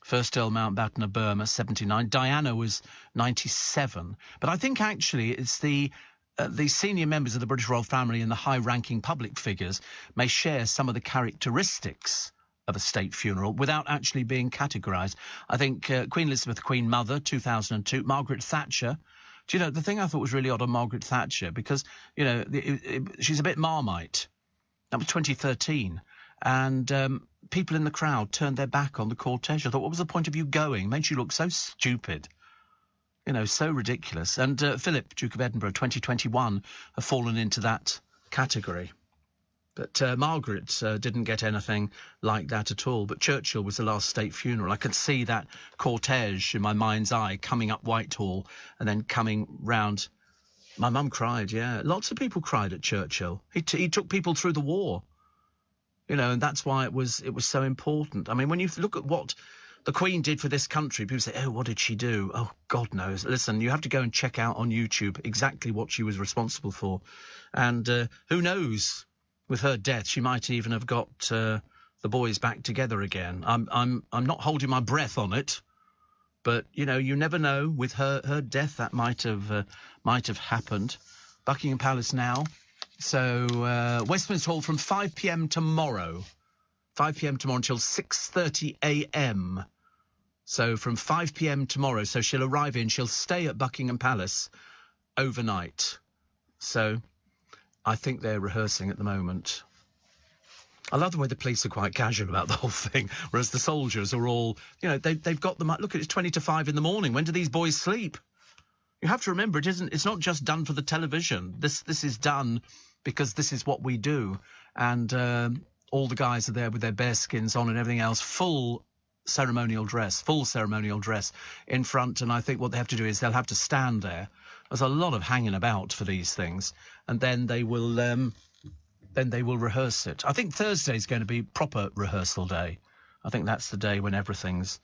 First Earl Mountbatten of Burma, 79. Diana was 97. But I think actually it's the the senior members of the British royal family and the high-ranking public figures may share some of the characteristics of a state funeral without actually being categorised. I think Queen Elizabeth, Queen Mother, 2002, Margaret Thatcher. Do you know, the thing I thought was really odd on Margaret Thatcher, because, you know, she's a bit Marmite. That was 2013. And people in the crowd turned their back on the cortege. I thought, what was the point of you going? It made you look so stupid. You know, so ridiculous. And Philip, Duke of Edinburgh, 2021, have fallen into that category. But Margaret didn't get anything like that at all. But Churchill was the last state funeral. I could see that cortege in my mind's eye coming up Whitehall and then coming round. My mum cried, yeah. Lots of people cried at Churchill. He took people through the war. You know, and that's why it was so important. I mean, when you look at what the Queen did for this country, people say, oh, what did she do? Oh, God knows. Listen, you have to go and check out on YouTube exactly what she was responsible for. And who knows? With her death, she might even have got the boys back together again. I'm not holding my breath on it, but you know, you never know. With her death, that might have happened. Buckingham Palace now. So Westminster Hall from 5 p.m. tomorrow. 5 p.m. tomorrow until 6:30 a.m. So from 5 p.m. tomorrow. So she'll arrive in. She'll stay at Buckingham Palace overnight. So I think they're rehearsing at the moment. I love the way the police are quite casual about the whole thing, whereas the soldiers are all, you know, they've got them. Look, it's 20 to 5 in the morning. When do these boys sleep? You have to remember, it's not just done for the television. This is done because this is what we do. And all the guys are there with their bearskins on and everything else, full ceremonial dress in front. And I think what they have to do is they'll have to stand there. There's a lot of hanging about for these things, and then they will rehearse it. I think Thursday is going to be proper rehearsal day. I think that's the day when everything's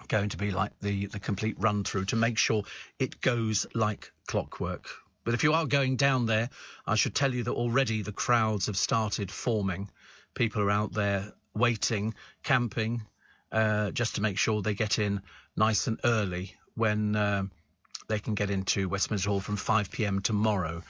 going to be like the complete run through to make sure it goes like clockwork. But if you are going down there, I should tell you that already the crowds have started forming. People are out there waiting, camping, just to make sure they get in nice and early when they can get into Westminster Hall from 5 p.m. tomorrow.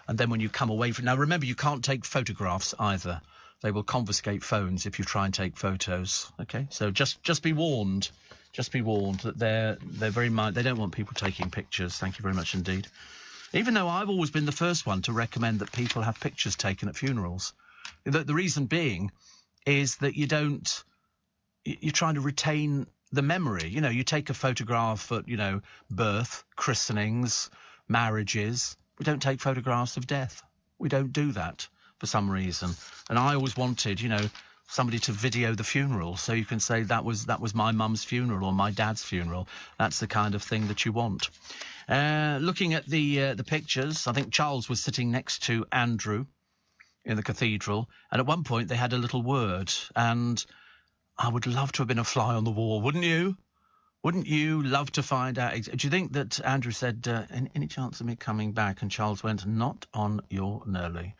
And then when you come away from... Now, remember, you can't take photographs either. They will confiscate phones if you try and take photos. OK, so just be warned. Just be warned that they're very much... They don't want people taking pictures. Thank you very much indeed. Even though I've always been the first one to recommend that people have pictures taken at funerals. The reason being is that you're trying to retain the memory. You know, you take a photograph at, you know, birth, christenings, marriages. We don't take photographs of death. We don't do that for some reason. And I always wanted, you know, somebody to video the funeral so you can say that was my mum's funeral or my dad's funeral. That's the kind of thing that you want. Looking at the pictures, I think Charles was sitting next to Andrew in the cathedral, and at one point they had a little word, and I would love to have been a fly on the wall, wouldn't you? Wouldn't you love to find out? Do you think that Andrew said, any chance of me coming back? And Charles went, not on your Nerley.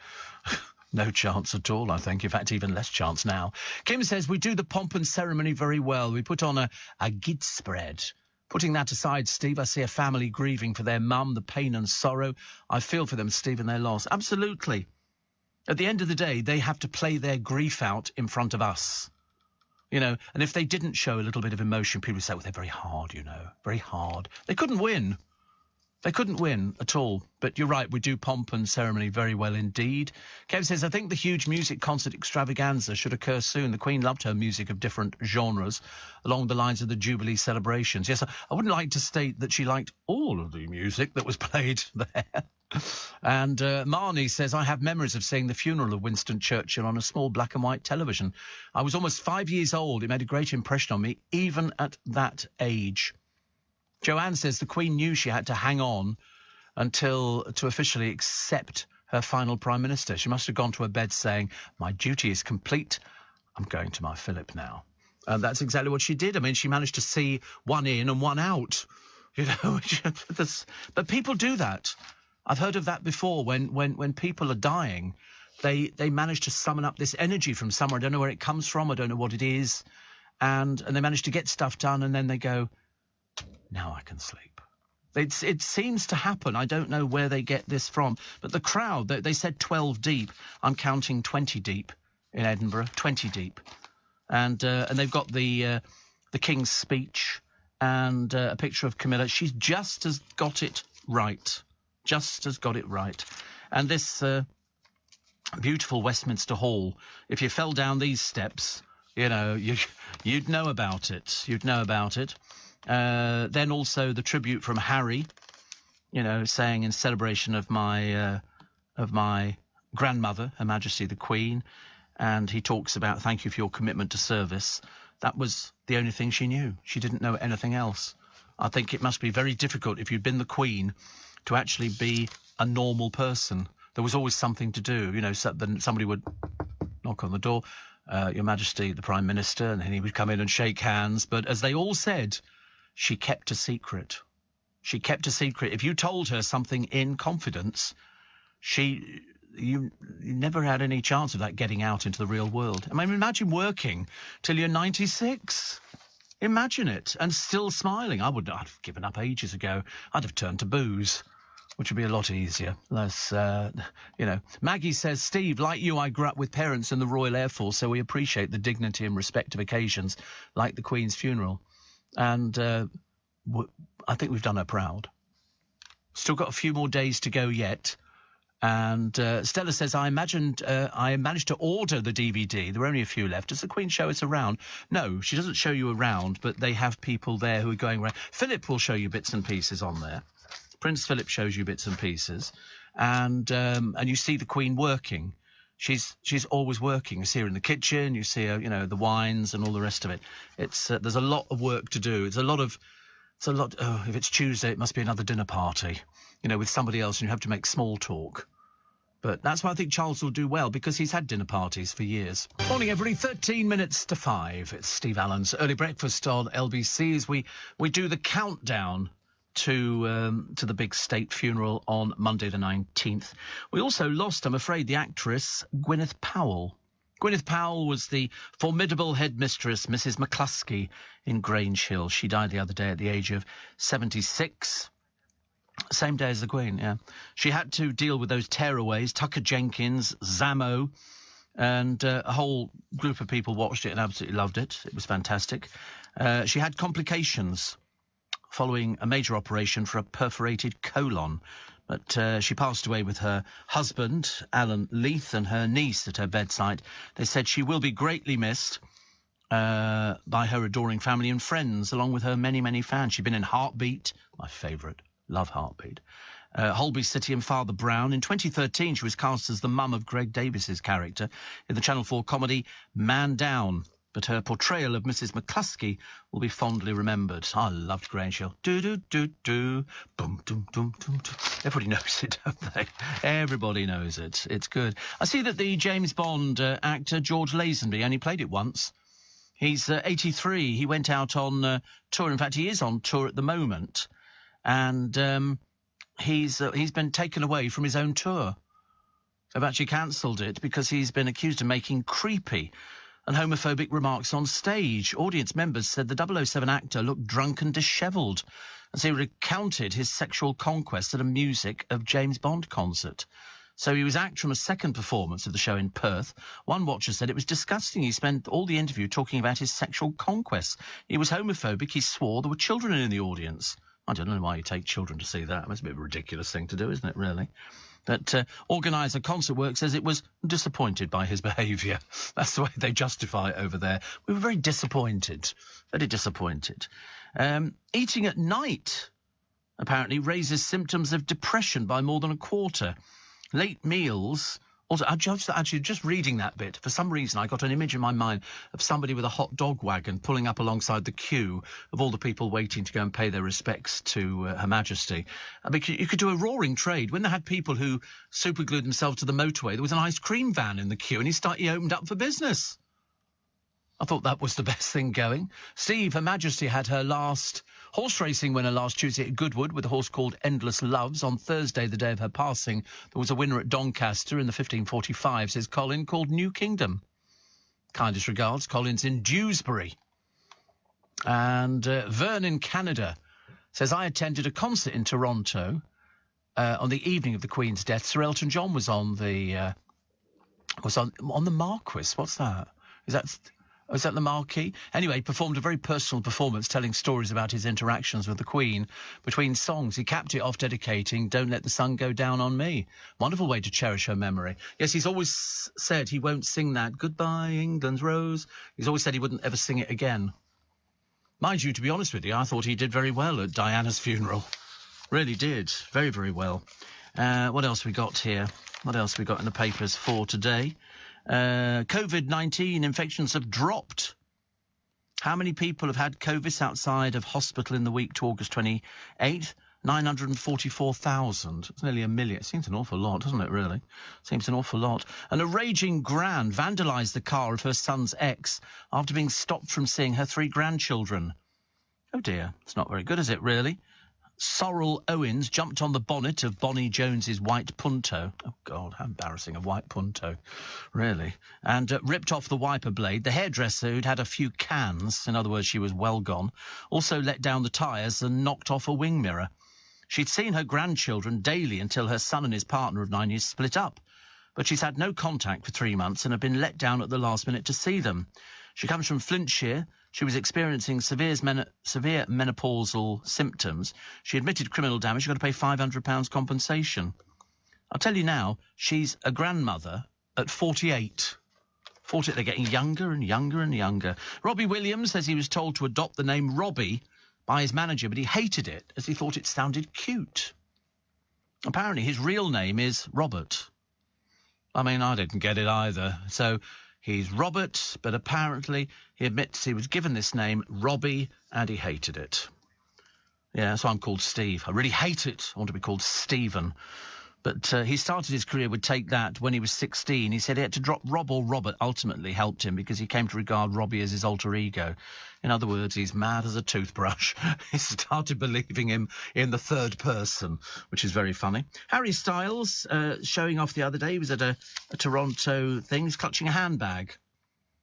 No chance at all, I think. In fact, even less chance now. Kim says, we do the pomp and ceremony very well. We put on a gid spread. Putting that aside, Steve, I see a family grieving for their mum, the pain and sorrow. I feel for them, Steve, and their loss. Absolutely. At the end of the day, they have to play their grief out in front of us. You know, and if they didn't show a little bit of emotion, people would say, well, they're very hard, you know, very hard. They couldn't win. They couldn't win at all. But you're right, we do pomp and ceremony very well indeed. Kev says, I think the huge music concert extravaganza should occur soon. The Queen loved her music of different genres along the lines of the Jubilee celebrations. Yes, I wouldn't like to state that she liked all of the music that was played there. And Marnie says, I have memories of seeing the funeral of Winston Churchill on a small black and white television. I was almost 5 years old. It made a great impression on me, even at that age. Joanne says the Queen knew she had to hang on to officially accept her final Prime Minister. She must have gone to her bed saying, my duty is complete. I'm going to my Philip now. And that's exactly what she did. I mean, she managed to see one in and one out. You know, but people do that. I've heard of that before. When people are dying, they manage to summon up this energy from somewhere. I don't know where it comes from. I don't know what it is. And they manage to get stuff done, and then they go, now I can sleep. It seems to happen. I don't know where they get this from. But the crowd, they said 12 deep. I'm counting 20 deep in Edinburgh, 20 deep. And they've got the King's speech and a picture of Camilla. She's just as got it right. Just as got it right. And this beautiful Westminster Hall, if you fell down these steps, you know, you'd know about it. You'd know about it. Then also the tribute from Harry, you know, saying in celebration of my grandmother, Her Majesty the Queen, and he talks about thank you for your commitment to service. That was the only thing she knew. She didn't know anything else. I think it must be very difficult if you'd been the Queen to actually be a normal person. There was always something to do, you know, so then somebody would knock on the door, Your Majesty, the Prime Minister, and then he would come in and shake hands. But as they all said, she kept a secret. She kept a secret. If you told her something in confidence, you never had any chance of that getting out into the real world. I mean, imagine working till you're 96. Imagine it. And still smiling. I'd have given up ages ago. I'd have turned to booze, which would be a lot easier. Less, you know. Maggie says, Steve, like you, I grew up with parents in the Royal Air Force, so we appreciate the dignity and respect of occasions like the Queen's funeral. And I think we've done her proud. Still got a few more days to go yet. And Stella says, I managed to order the DVD. There are only a few left. Does the Queen show us around? No, she doesn't show you around, but they have people there who are going around. Philip will show you bits and pieces on there. Prince Philip shows you bits and pieces. And you see the Queen working. She's always working. You see her in the kitchen. You see her, you know, the wines and all the rest of it. It's there's a lot of work to do. It's a lot. Oh, if it's Tuesday, it must be another dinner party, you know, with somebody else, and you have to make small talk. But that's why I think Charles will do well, because he's had dinner parties for years. Morning, everybody. 13 minutes to 5. It's Steve Allen's Early Breakfast on LBC as we do the countdown to the big state funeral on Monday the 19th. We also lost, I'm afraid, the actress Gwyneth Powell. Gwyneth Powell was the formidable headmistress, Mrs. McCluskey, in Grange Hill. She died the other day at the age of 76. Same day as the Queen, yeah. She had to deal with those tearaways, Tucker Jenkins, Zamo, and a whole group of people watched it and absolutely loved it. It was fantastic. She had complications following a major operation for a perforated colon. But she passed away with her husband, Alan Leith, and her niece at her bedside. They said she will be greatly missed by her adoring family and friends, along with her many, many fans. She'd been in Heartbeat, my favourite. Love Heartbeat. Holby City and Father Brown. In 2013, she was cast as the mum of Greg Davis's character in the Channel 4 comedy Man Down. But her portrayal of Mrs. McCluskey will be fondly remembered. I loved Grange Hill. Do-do-do-do. Boom-dum-dum-dum-dum. Everybody knows it, don't they? Everybody knows it. It's good. I see that the James Bond actor George Lazenby only played it once. He's 83. He went out on tour. In fact, he is on tour at the moment. And he's been taken away from his own tour. They've actually cancelled it because he's been accused of making creepy and homophobic remarks on stage. Audience members said the 007 actor looked drunk and dishevelled as he recounted his sexual conquest at a music of James Bond concert. So he was acted from a second performance of the show in Perth. One watcher said it was disgusting. He spent all the interview talking about his sexual conquests. He was homophobic. He swore there were children in the audience. I don't know why you take children to see that. It's a bit of a ridiculous thing to do, isn't it, really? But organiser Concert Work says it was disappointed by his behaviour. That's the way they justify it over there. We were very disappointed. Very disappointed. Eating at night, apparently, raises symptoms of depression by more than a quarter. Late meals... Also, just reading that bit, for some reason I got an image in my mind of somebody with a hot dog wagon pulling up alongside the queue of all the people waiting to go and pay their respects to Her Majesty. I mean, you could do a roaring trade. When they had people who superglued themselves to the motorway, there was an ice cream van in the queue and he opened up for business. I thought that was the best thing going. Steve, Her Majesty had her last horse racing winner last Tuesday at Goodwood with a horse called Endless Loves. On Thursday, the day of her passing, there was a winner at Doncaster in the 1545, says Colin, called New Kingdom. Kindest regards, Colin's in Dewsbury. And Vern in Canada says, I attended a concert in Toronto on the evening of the Queen's death. Sir Elton John was on the Marquis. What's that? Is that the Marquis? Anyway, he performed a very personal performance telling stories about his interactions with the Queen. Between songs, he capped it off dedicating Don't Let the Sun Go Down on Me. Wonderful way to cherish her memory. Yes, he's always said he won't sing that Goodbye England's Rose. He's always said he wouldn't ever sing it again. Mind you, to be honest with you, I thought he did very well at Diana's funeral. Really did. Very, very well. What else we got here? What else we got in the papers for today? COVID-19 infections have dropped. How many people have had COVID outside of hospital in the week to August 28th? 944,000. It's nearly a million. It seems an awful lot, doesn't it, really? Seems an awful lot. And a raging gran vandalised the car of her son's ex after being stopped from seeing her 3 grandchildren. Oh, dear. It's not very good, is it, really? Sorrel Owens jumped on the bonnet of Bonnie Jones's white Punto. Oh, God, how embarrassing, a white Punto, really. And ripped off the wiper blade. The hairdresser, who'd had a few cans, in other words, she was well gone, also let down the tyres and knocked off a wing mirror. She'd seen her grandchildren daily until her son and his partner of 9 years split up. But she's had no contact for 3 months and had been let down at the last minute to see them. She comes from Flintshire. She was experiencing severe menopausal symptoms. She admitted criminal damage. She's got to pay £500 compensation. I'll tell you now, she's a grandmother at 48. 40, they're getting younger and younger and younger. Robbie Williams says he was told to adopt the name Robbie by his manager, but he hated it as he thought it sounded cute. Apparently his real name is Robert. I mean, I didn't get it either. So he's Robert, but apparently he admits he was given this name, Robbie, and he hated it. Yeah, so I'm called Steve. I really hate it. I want to be called Stephen. But he started his career with Take That when he was 16. He said he had to drop Rob or Robert ultimately helped him because he came to regard Robbie as his alter ego. In other words, he's mad as a toothbrush. He started believing him in the third person, which is very funny. Harry Styles, showing off the other day, he was at a Toronto thing. He's clutching a handbag.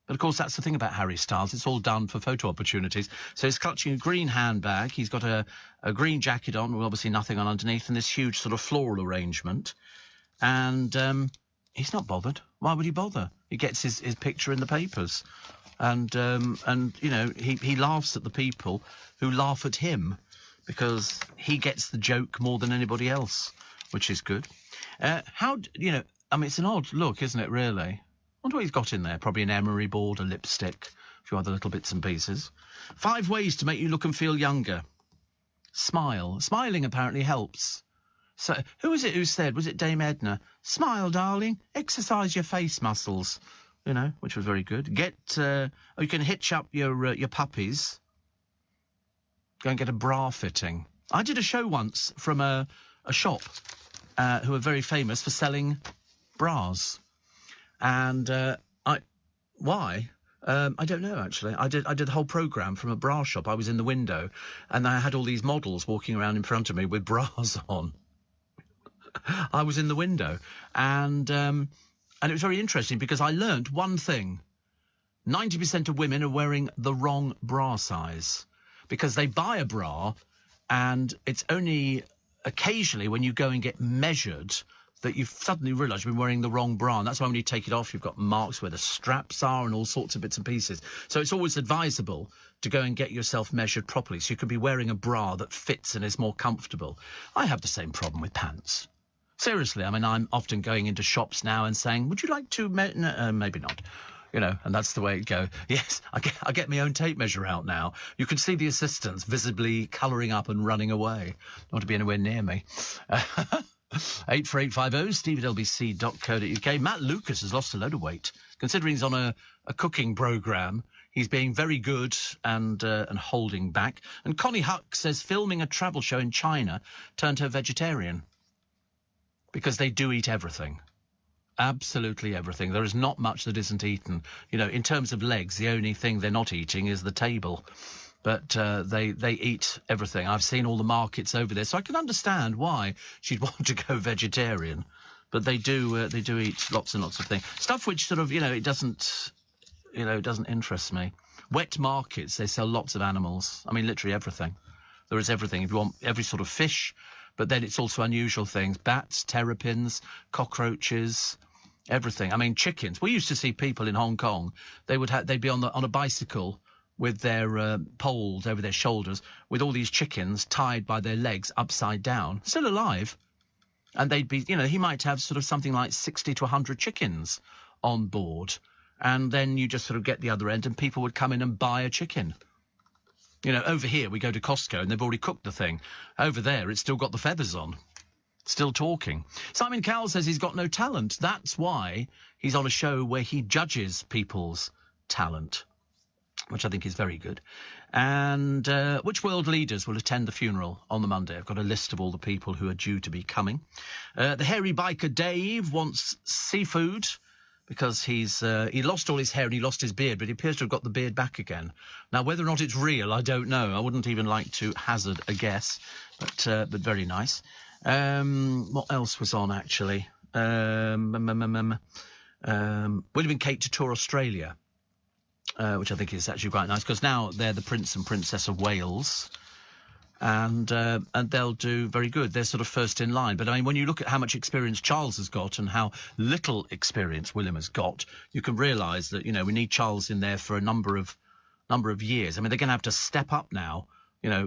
But, of course, that's the thing about Harry Styles. It's all done for photo opportunities. So he's clutching a green handbag. He's got a green jacket on, with obviously nothing on underneath, and this huge sort of floral arrangement. And he's not bothered. Why would he bother? He gets his picture in the papers. And you know, he laughs at the people who laugh at him because he gets the joke more than anybody else, which is good. You know, I mean, it's an odd look, isn't it, really? I wonder what he's got in there. Probably an emery board, a lipstick, a few other little bits and pieces. 5 ways to make you look and feel younger. Smile. Smiling apparently helps. So, who was it who said, was it Dame Edna? Smile, darling. Exercise your face muscles. You know, which was very good. You can hitch up your puppies. Go and get a bra fitting. I did a show once from a shop who are very famous for selling bras. And why? I don't know, actually. I did the whole programme from a bra shop. I was in the window, and I had all these models walking around in front of me with bras on. I was in the window, and it was very interesting because I learnt one thing. 90% of women are wearing the wrong bra size because they buy a bra, and it's only occasionally when you go and get measured that you've suddenly realised you've been wearing the wrong bra, and that's why when you take it off, you've got marks where the straps are and all sorts of bits and pieces. So it's always advisable to go and get yourself measured properly, so you could be wearing a bra that fits and is more comfortable. I have the same problem with pants. Seriously, I mean, I'm often going into shops now and saying, would you like to... maybe not. You know, and that's the way it goes. Yes, I get my own tape measure out now. You can see the assistants visibly colouring up and running away. Don't want to be anywhere near me. 84850 steve@lbc.co.uk. Matt Lucas has lost a load of weight. Considering he's on a cooking programme, he's being very good and holding back. And Connie Huck says filming a travel show in China turned her vegetarian. Because they do eat everything. Absolutely everything. There is not much that isn't eaten. You know, in terms of legs, the only thing they're not eating is the table. But they eat everything. I've seen all the markets over there, so I can understand why she'd want to go vegetarian. But they do eat lots and lots of things. Stuff which sort of, it doesn't interest me. Wet markets, they sell lots of animals. I mean, literally everything. There is everything. If you want every sort of fish, but then it's also unusual things. Bats, terrapins, cockroaches, everything. I mean, chickens. We used to see people in Hong Kong. They'd be on a bicycle with their poles over their shoulders with all these chickens tied by their legs upside down, still alive. And they'd be, he might have sort of something like 60 to 100 chickens on board. And then you just sort of get the other end and people would come in and buy a chicken. Over here we go to Costco and they've already cooked the thing. Over there it's still got the feathers on. Still talking. Simon Cowell says he's got no talent. That's why he's on a show where he judges people's talent, which I think is very good. And which world leaders will attend the funeral on the Monday? I've got a list of all the people who are due to be coming. The hairy biker Dave wants seafood because he lost all his hair and he lost his beard, but he appears to have got the beard back again. Now, whether or not it's real, I don't know. I wouldn't even like to hazard a guess, but very nice. What else was on, actually? William and Kate to tour Australia, which I think is actually quite nice, because now they're the Prince and Princess of Wales, and they'll do very good. They're sort of first in line. But, I mean, when you look at how much experience Charles has got and how little experience William has got, you can realise that, we need Charles in there for a number of years. I mean, they're going to have to step up now.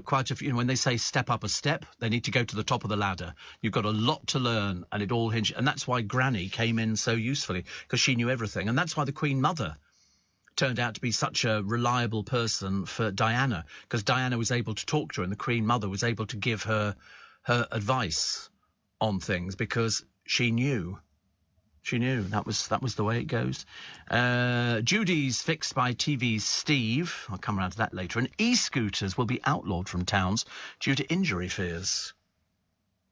Quite a few. When they say step up a step, they need to go to the top of the ladder. You've got a lot to learn, and it all hinges. And that's why Granny came in so usefully, because she knew everything. And that's why the Queen Mother turned out to be such a reliable person for Diana, because Diana was able to talk to her, and the Queen Mother was able to give her advice on things because she knew. She knew. That was the way it goes. Judy's fixed by TV's Steve. I'll come around to that later. And e-scooters will be outlawed from towns due to injury fears.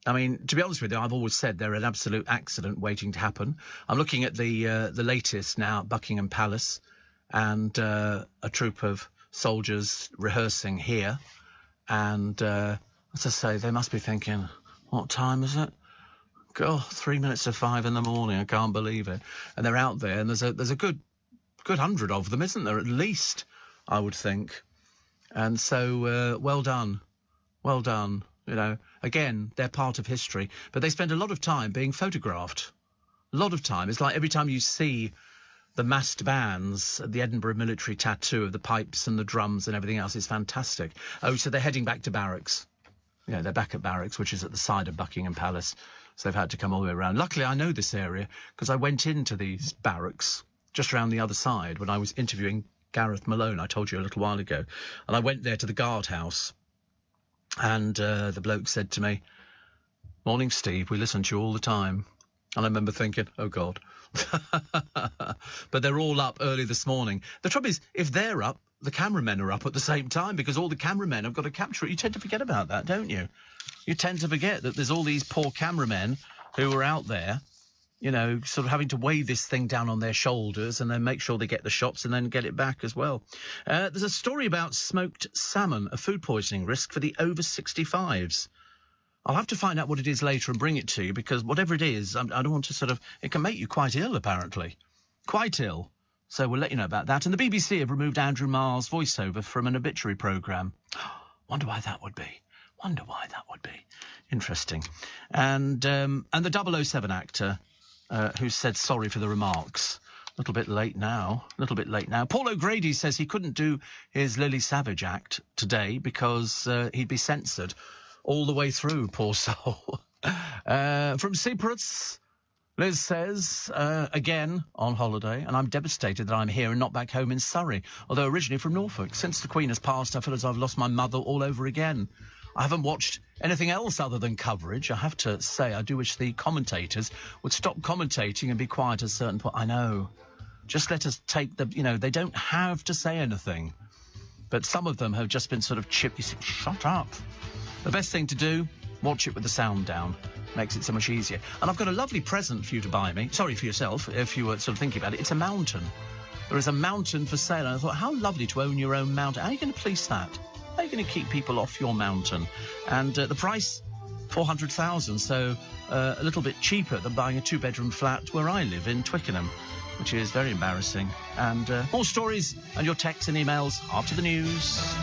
I mean, to be honest with you, I've always said they're an absolute accident waiting to happen. I'm looking at the latest now at Buckingham Palace, and a troop of soldiers rehearsing here. And as I say, they must be thinking, what time is it? God, 3 minutes to 5 in the morning. I can't believe it. And they're out there, and there's a good 100 of them, isn't there? At least, I would think. And so, well done. Well done. Again, they're part of history, but they spend a lot of time being photographed. A lot of time. It's like every time you see the massed bands, the Edinburgh military tattoo of the pipes and the drums and everything else is fantastic. Oh, so they're heading back to barracks. They're back at barracks, which is at the side of Buckingham Palace. So they've had to come all the way around. Luckily, I know this area because I went into these barracks just around the other side when I was interviewing Gareth Malone, I told you a little while ago. And I went there to the guardhouse, and the bloke said to me, "Morning, Steve, we listen to you all the time." And I remember thinking, oh, God. But they're all up early this morning. The trouble is, if they're up, the cameramen are up at the same time because all the cameramen have got to capture it. You tend to forget about that, don't you? You tend to forget that there's all these poor cameramen who are out there, sort of having to weigh this thing down on their shoulders and then make sure they get the shots and then get it back as well. There's a story about smoked salmon, a food poisoning risk for the over 65s. I'll have to find out what it is later and bring it to you, because whatever it is, I don't want to it can make you quite ill, apparently. Quite ill. So we'll let you know about that. And the BBC have removed Andrew Marr's voiceover from an obituary programme. Wonder why that would be. Interesting. And the 007 actor who said sorry for the remarks. A little bit late now. Paul O'Grady says he couldn't do his Lily Savage act today because he'd be censored all the way through, poor soul. From Cyprus, Liz says, again, on holiday, and I'm devastated that I'm here and not back home in Surrey, although originally from Norfolk. Since the Queen has passed, I feel as I've lost my mother all over again. I haven't watched anything else other than coverage. I have to say, I do wish the commentators would stop commentating and be quiet at a certain point. I know. Just let us take they don't have to say anything. But some of them have just been sort of chipped. You say, shut up. The best thing to do, watch it with the sound down. Makes it so much easier. And I've got a lovely present for you to buy me. Sorry, for yourself, if you were sort of thinking about it. It's a mountain. There is a mountain for sale. And I thought, how lovely to own your own mountain. How are you going to police that? How are you going to keep people off your mountain? And the price, 400,000. So a little bit cheaper than buying a 2-bedroom flat where I live in Twickenham, which is very embarrassing. And more stories and your texts and emails after the news.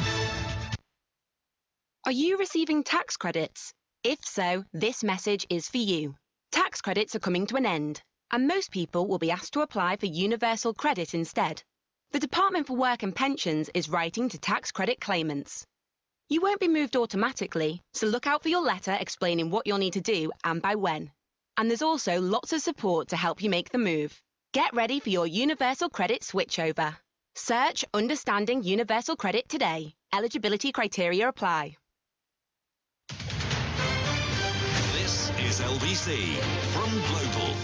Are you receiving tax credits? If so, this message is for you. Tax credits are coming to an end, and most people will be asked to apply for universal credit instead. The Department for Work and Pensions is writing to tax credit claimants. You won't be moved automatically, so look out for your letter explaining what you'll need to do and by when. And there's also lots of support to help you make the move. Get ready for your universal credit switchover. Search Understanding Universal Credit today. Eligibility criteria apply. This is LBC from Global,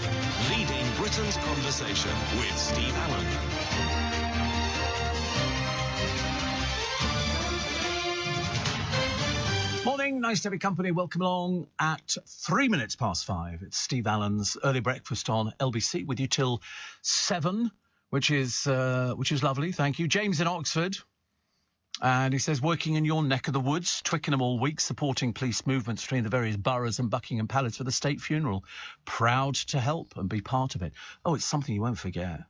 leading Britain's conversation with Steve Allen. Morning, nice to have your company. Welcome along at 3 minutes past 5. It's Steve Allen's early breakfast on LBC with you till 7, which is lovely. Thank you. James in Oxford, and he says working in your neck of the woods, Twickenham all week, supporting police movements between the various boroughs and Buckingham Palace for the state funeral. Proud to help and be part of it. Oh, it's something you won't forget.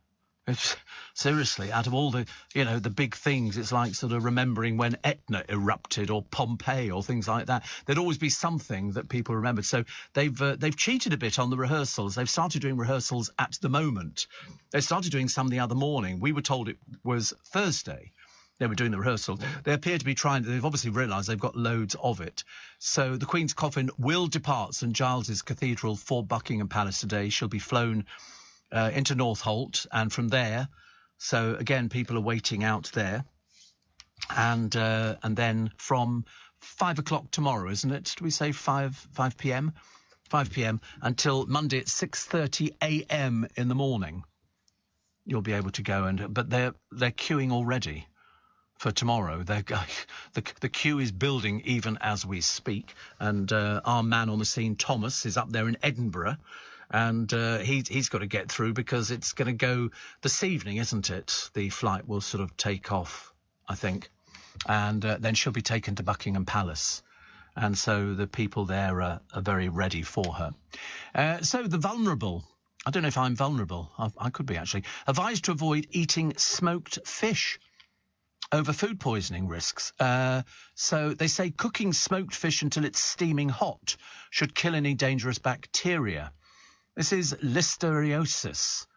It's, seriously, out of all the, the big things, it's like sort of remembering when Etna erupted or Pompeii or things like that. There'd always be something that people remembered. So they've cheated a bit on the rehearsals. They've started doing rehearsals at the moment. They started doing some the other morning. We were told it was Thursday. They were doing the rehearsal. They appear to be they've obviously realised they've got loads of it. So the Queen's coffin will depart St Giles's Cathedral for Buckingham Palace today. She'll be flown into Northolt, and from there, so again, people are waiting out there, and then from 5 o'clock tomorrow, isn't it? Do we say 5 p.m. 5 p.m. until Monday at 6:30 a.m. in the morning. You'll be able to go, but they're queuing already for tomorrow. The queue is building even as we speak, and our man on the scene, Thomas, is up there in Edinburgh. And he's got to get through because it's going to go this evening, isn't it? The flight will sort of take off, I think. And then she'll be taken to Buckingham Palace. And so the people there are very ready for her. So the vulnerable, I don't know if I'm vulnerable. I could be, actually. Advised to avoid eating smoked fish over food poisoning risks. So they say cooking smoked fish until it's steaming hot should kill any dangerous bacteria. This is listeriosis,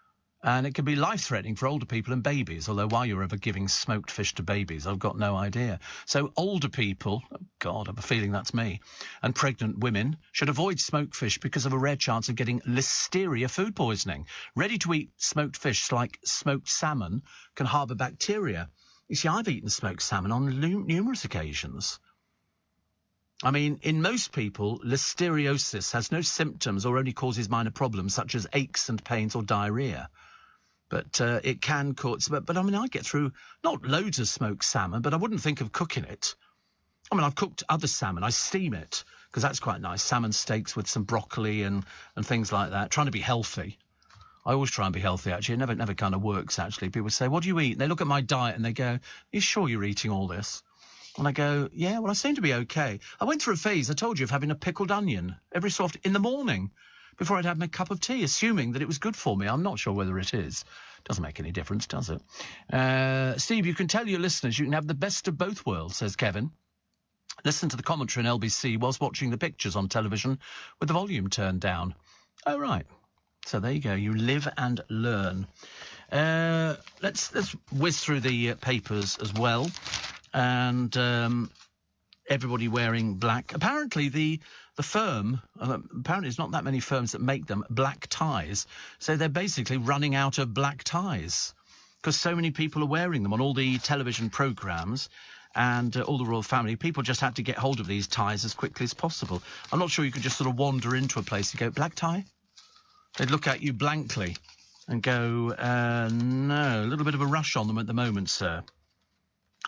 and it can be life-threatening for older people and babies, although why you're ever giving smoked fish to babies, I've got no idea. So older people, oh God, I have a feeling that's me, and pregnant women should avoid smoked fish because of a rare chance of getting listeria food poisoning. Ready-to-eat smoked fish, like smoked salmon, can harbour bacteria. You see, I've eaten smoked salmon on numerous occasions. I mean, in most people, listeriosis has no symptoms or only causes minor problems such as aches and pains or diarrhea. But it can cause... But I mean, I get through not loads of smoked salmon, but I wouldn't think of cooking it. I mean, I've cooked other salmon. I steam it, because that's quite nice. Salmon steaks with some broccoli and things like that. Trying to be healthy. I always try and be healthy, actually. It never kind of works, actually. People say, what do you eat? And they look at my diet and they go, are you sure you're eating all this? And I go, yeah, well, I seem to be okay. I went through a phase, I told you, of having a pickled onion every so often in the morning before I'd have my cup of tea, assuming that it was good for me. I'm not sure whether it is. Doesn't make any difference, does it? Steve, you can tell your listeners you can have the best of both worlds, says Kevin. Listen to the commentary on LBC whilst watching the pictures on television with the volume turned down. Oh, right. So there you go. You live and learn. Let's whiz through the papers as well. And everybody wearing black. Apparently the firm, apparently there's not that many firms that make them, black ties. So they're basically running out of black ties because so many people are wearing them on all the television programmes and all the royal family. People just had to get hold of these ties as quickly as possible. I'm not sure you could just sort of wander into a place and go, black tie? They'd look at you blankly and go, no, a little bit of a rush on them at the moment, sir.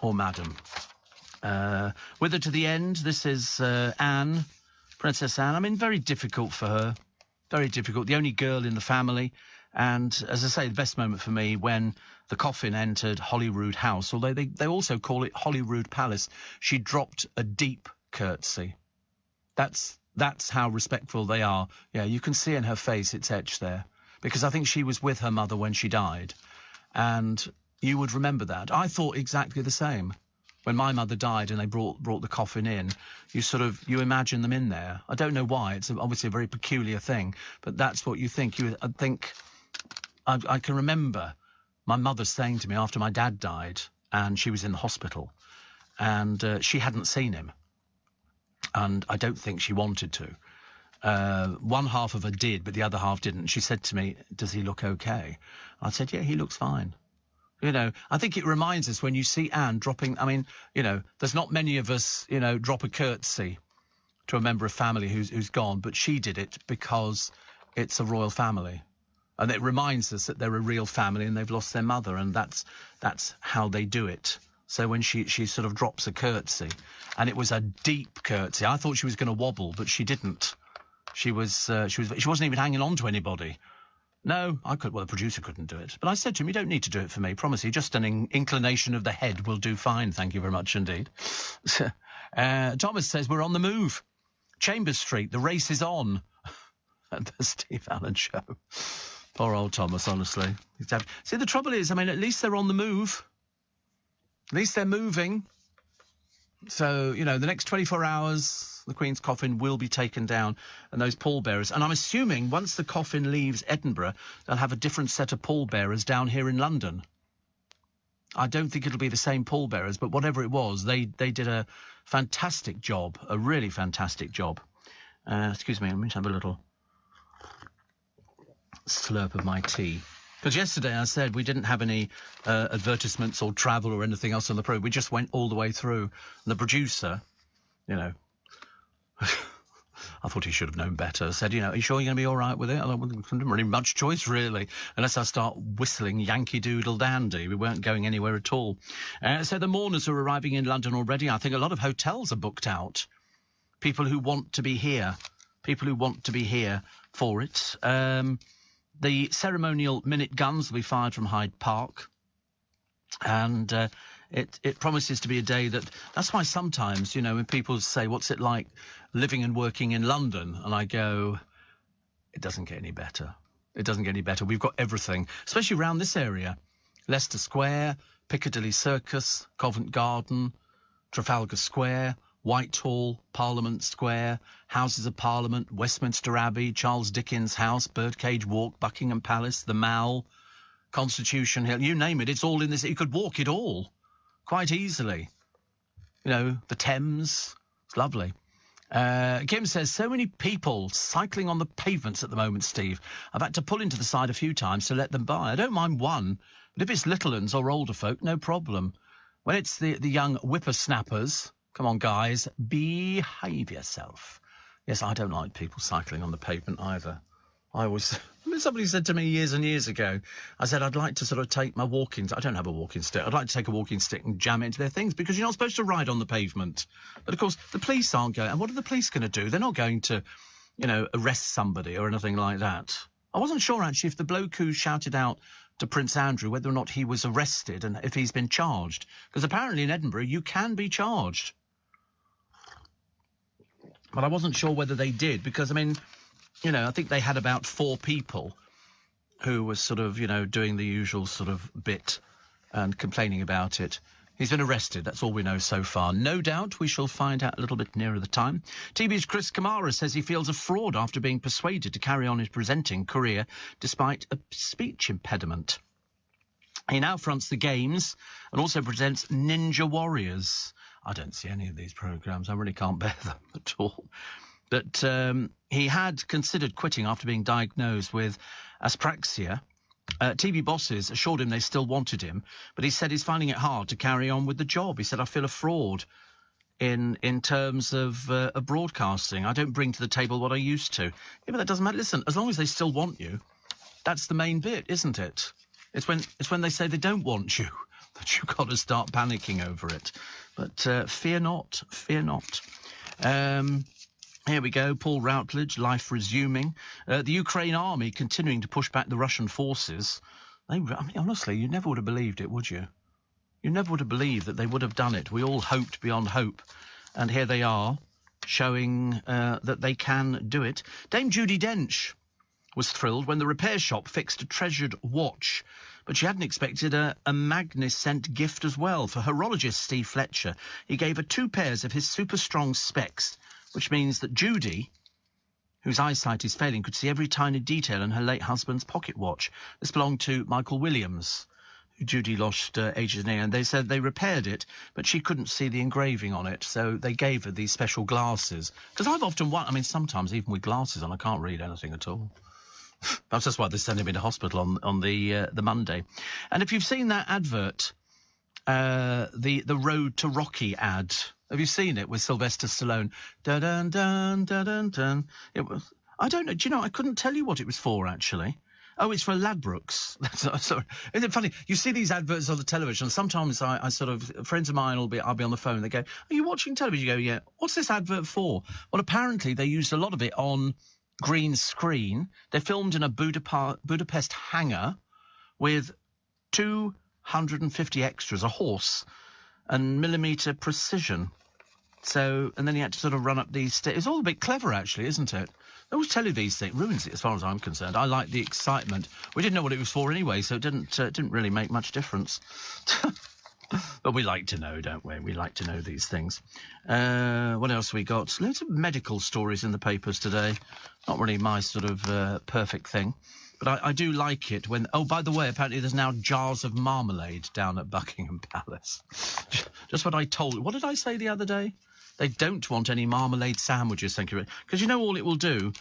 Or madam. With her to the end, this is Anne, Princess Anne. I mean, very difficult for her. Very difficult. The only girl in the family. And, as I say, the best moment for me when the coffin entered Holyrood House, although they also call it Holyrood Palace, she dropped a deep curtsy. That's how respectful they are. Yeah, you can see in her face it's etched there. Because I think she was with her mother when she died. And you would remember that. I thought exactly the same. When my mother died and they brought the coffin in, you imagine them in there. I don't know why. It's obviously a very peculiar thing, but that's what you think. I can remember my mother saying to me after my dad died, and she was in the hospital, and she hadn't seen him, and I don't think she wanted to. One half of her did, but the other half didn't. She said to me, "Does he look okay?" I said, "Yeah, he looks fine." You know, I think it reminds us when you see Anne dropping, I mean, you know, there's not many of us, you know, drop a curtsy to a member of family who's gone, but she did it because it's a royal family. And it reminds us that they're a real family and they've lost their mother, and that's how they do it. So when she sort of drops a curtsy, and it was a deep curtsy. I thought she was going to wobble, but she didn't. She wasn't even hanging on to anybody. No, the producer couldn't do it. But I said to him, "You don't need to do it for me, promise you. Just an inclination of the head will do fine, thank you very much indeed." Thomas says, "We're on the move. Chambers Street, the race is on." At the Steve Allen Show. Poor old Thomas, honestly. See, the trouble is, I mean, at least they're on the move. At least they're moving. So, you know, the next 24 hours, the Queen's coffin will be taken down, and those pallbearers. And I'm assuming once the coffin leaves Edinburgh, they'll have a different set of pallbearers down here in London. I don't think it'll be the same pallbearers, but whatever it was, they did a fantastic job, a really fantastic job. Excuse me, let me just have a little slurp of my tea. Because yesterday I said we didn't have any advertisements or travel or anything else on the program. We just went all the way through. And the producer, you know, I thought he should have known better, said, "You know, are you sure you're going to be all right with it?" I didn't really much choice, really, unless I start whistling Yankee Doodle Dandy. We weren't going anywhere at all. So the mourners are arriving in London already. I think a lot of hotels are booked out. People who want to be here. People who want to be here for it. The ceremonial minute guns will be fired from Hyde Park, and it promises to be a day that's why sometimes, you know, when people say, "What's it like living and working in London?" and I go, it doesn't get any better. It doesn't get any better. We've got everything, especially around this area. Leicester Square, Piccadilly Circus, Covent Garden, Trafalgar Square, Whitehall, Parliament Square, Houses of Parliament, Westminster Abbey, Charles Dickens House, Birdcage Walk, Buckingham Palace, the Mall, Constitution Hill, you name it, it's all in this. You could walk it all quite easily. You know, the Thames, it's lovely. Kim says, "So many people cycling on the pavements at the moment, Steve. I've had to pull into the side a few times to let them by. I don't mind one, but if it's little uns or older folk, no problem. When it's the young whippersnappers, come on, guys, behave yourself." Yes, I don't like people cycling on the pavement either. Somebody said to me years and years ago, I said, I'd like to sort of take my I don't have a walking stick. I'd like to take a walking stick and jam it into their things because you're not supposed to ride on the pavement. But, of course, the police aren't going. And what are the police going to do? They're not going to, you know, arrest somebody or anything like that. I wasn't sure, actually, if the bloke who shouted out to Prince Andrew whether or not he was arrested and if he's been charged. Because apparently in Edinburgh you can be charged. But I wasn't sure whether they did because, I mean, you know, I think they had about 4 people who were sort of, you know, doing the usual sort of bit and complaining about it. He's been arrested. That's all we know so far. No doubt we shall find out a little bit nearer the time. TV's Chris Kamara says he feels a fraud after being persuaded to carry on his presenting career despite a speech impediment. He now fronts the Games and also presents Ninja Warriors. I don't see any of these programmes. I really can't bear them at all. But he had considered quitting after being diagnosed with apraxia. TV bosses assured him they still wanted him, but he said he's finding it hard to carry on with the job. He said, "I feel a fraud in terms of broadcasting. I don't bring to the table what I used to." Yeah, but that doesn't matter. Listen, as long as they still want you, that's the main bit, isn't it? It's when they say they don't want you that you've got to start panicking over it. But fear not, fear not. Here we go. Paul Routledge, life resuming. The Ukraine army continuing to push back the Russian forces. I mean, honestly, you never would have believed it, would you? You never would have believed that they would have done it. We all hoped beyond hope. And here they are, showing that they can do it. Dame Judi Dench was thrilled when the repair shop fixed a treasured watch But she hadn't expected a Magnus-sent gift as well. For horologist Steve Fletcher, he gave her 2 pairs of his super strong specs, which means that Judy, whose eyesight is failing, could see every tiny detail in her late husband's pocket watch. This belonged to Michael Williams, who Judy lost ages ago, and they said they repaired it, but she couldn't see the engraving on it, so they gave her these special glasses. Because I've often wondered, I mean, sometimes even with glasses on, I can't read anything at all. That's just why they're sending me to hospital on the Monday. And if you've seen that advert, the Road to Rocky ad, have you seen it with Sylvester Stallone? Dun dun dun dun dun dun. It was. I don't know. Do you know? I couldn't tell you what it was for actually. Oh, it's for Ladbrokes. Sorry. Isn't it funny? You see these adverts on the television. Sometimes I sort of, friends of mine I'll be on the phone. They go, "Are you watching television?" You go, "Yeah." "What's this advert for?" Well, apparently they used a lot of it on green screen. They filmed in a Budapest hangar with 250 extras, a horse, and millimetre precision. So, and then he had to sort of run up these stairs. It's all a bit clever, actually, isn't it? They always tell you these things. Ruins it, as far as I'm concerned. I like the excitement. We didn't know what it was for anyway, so it didn't really make much difference. But we like to know, don't we? We like to know these things. What else we got? Loads of medical stories in the papers today. Not really my sort of perfect thing. But I do like it when... Oh, by the way, apparently there's now jars of marmalade down at Buckingham Palace. Just what I told... What did I say the other day? They don't want any marmalade sandwiches, thank you. Because you know all it will do?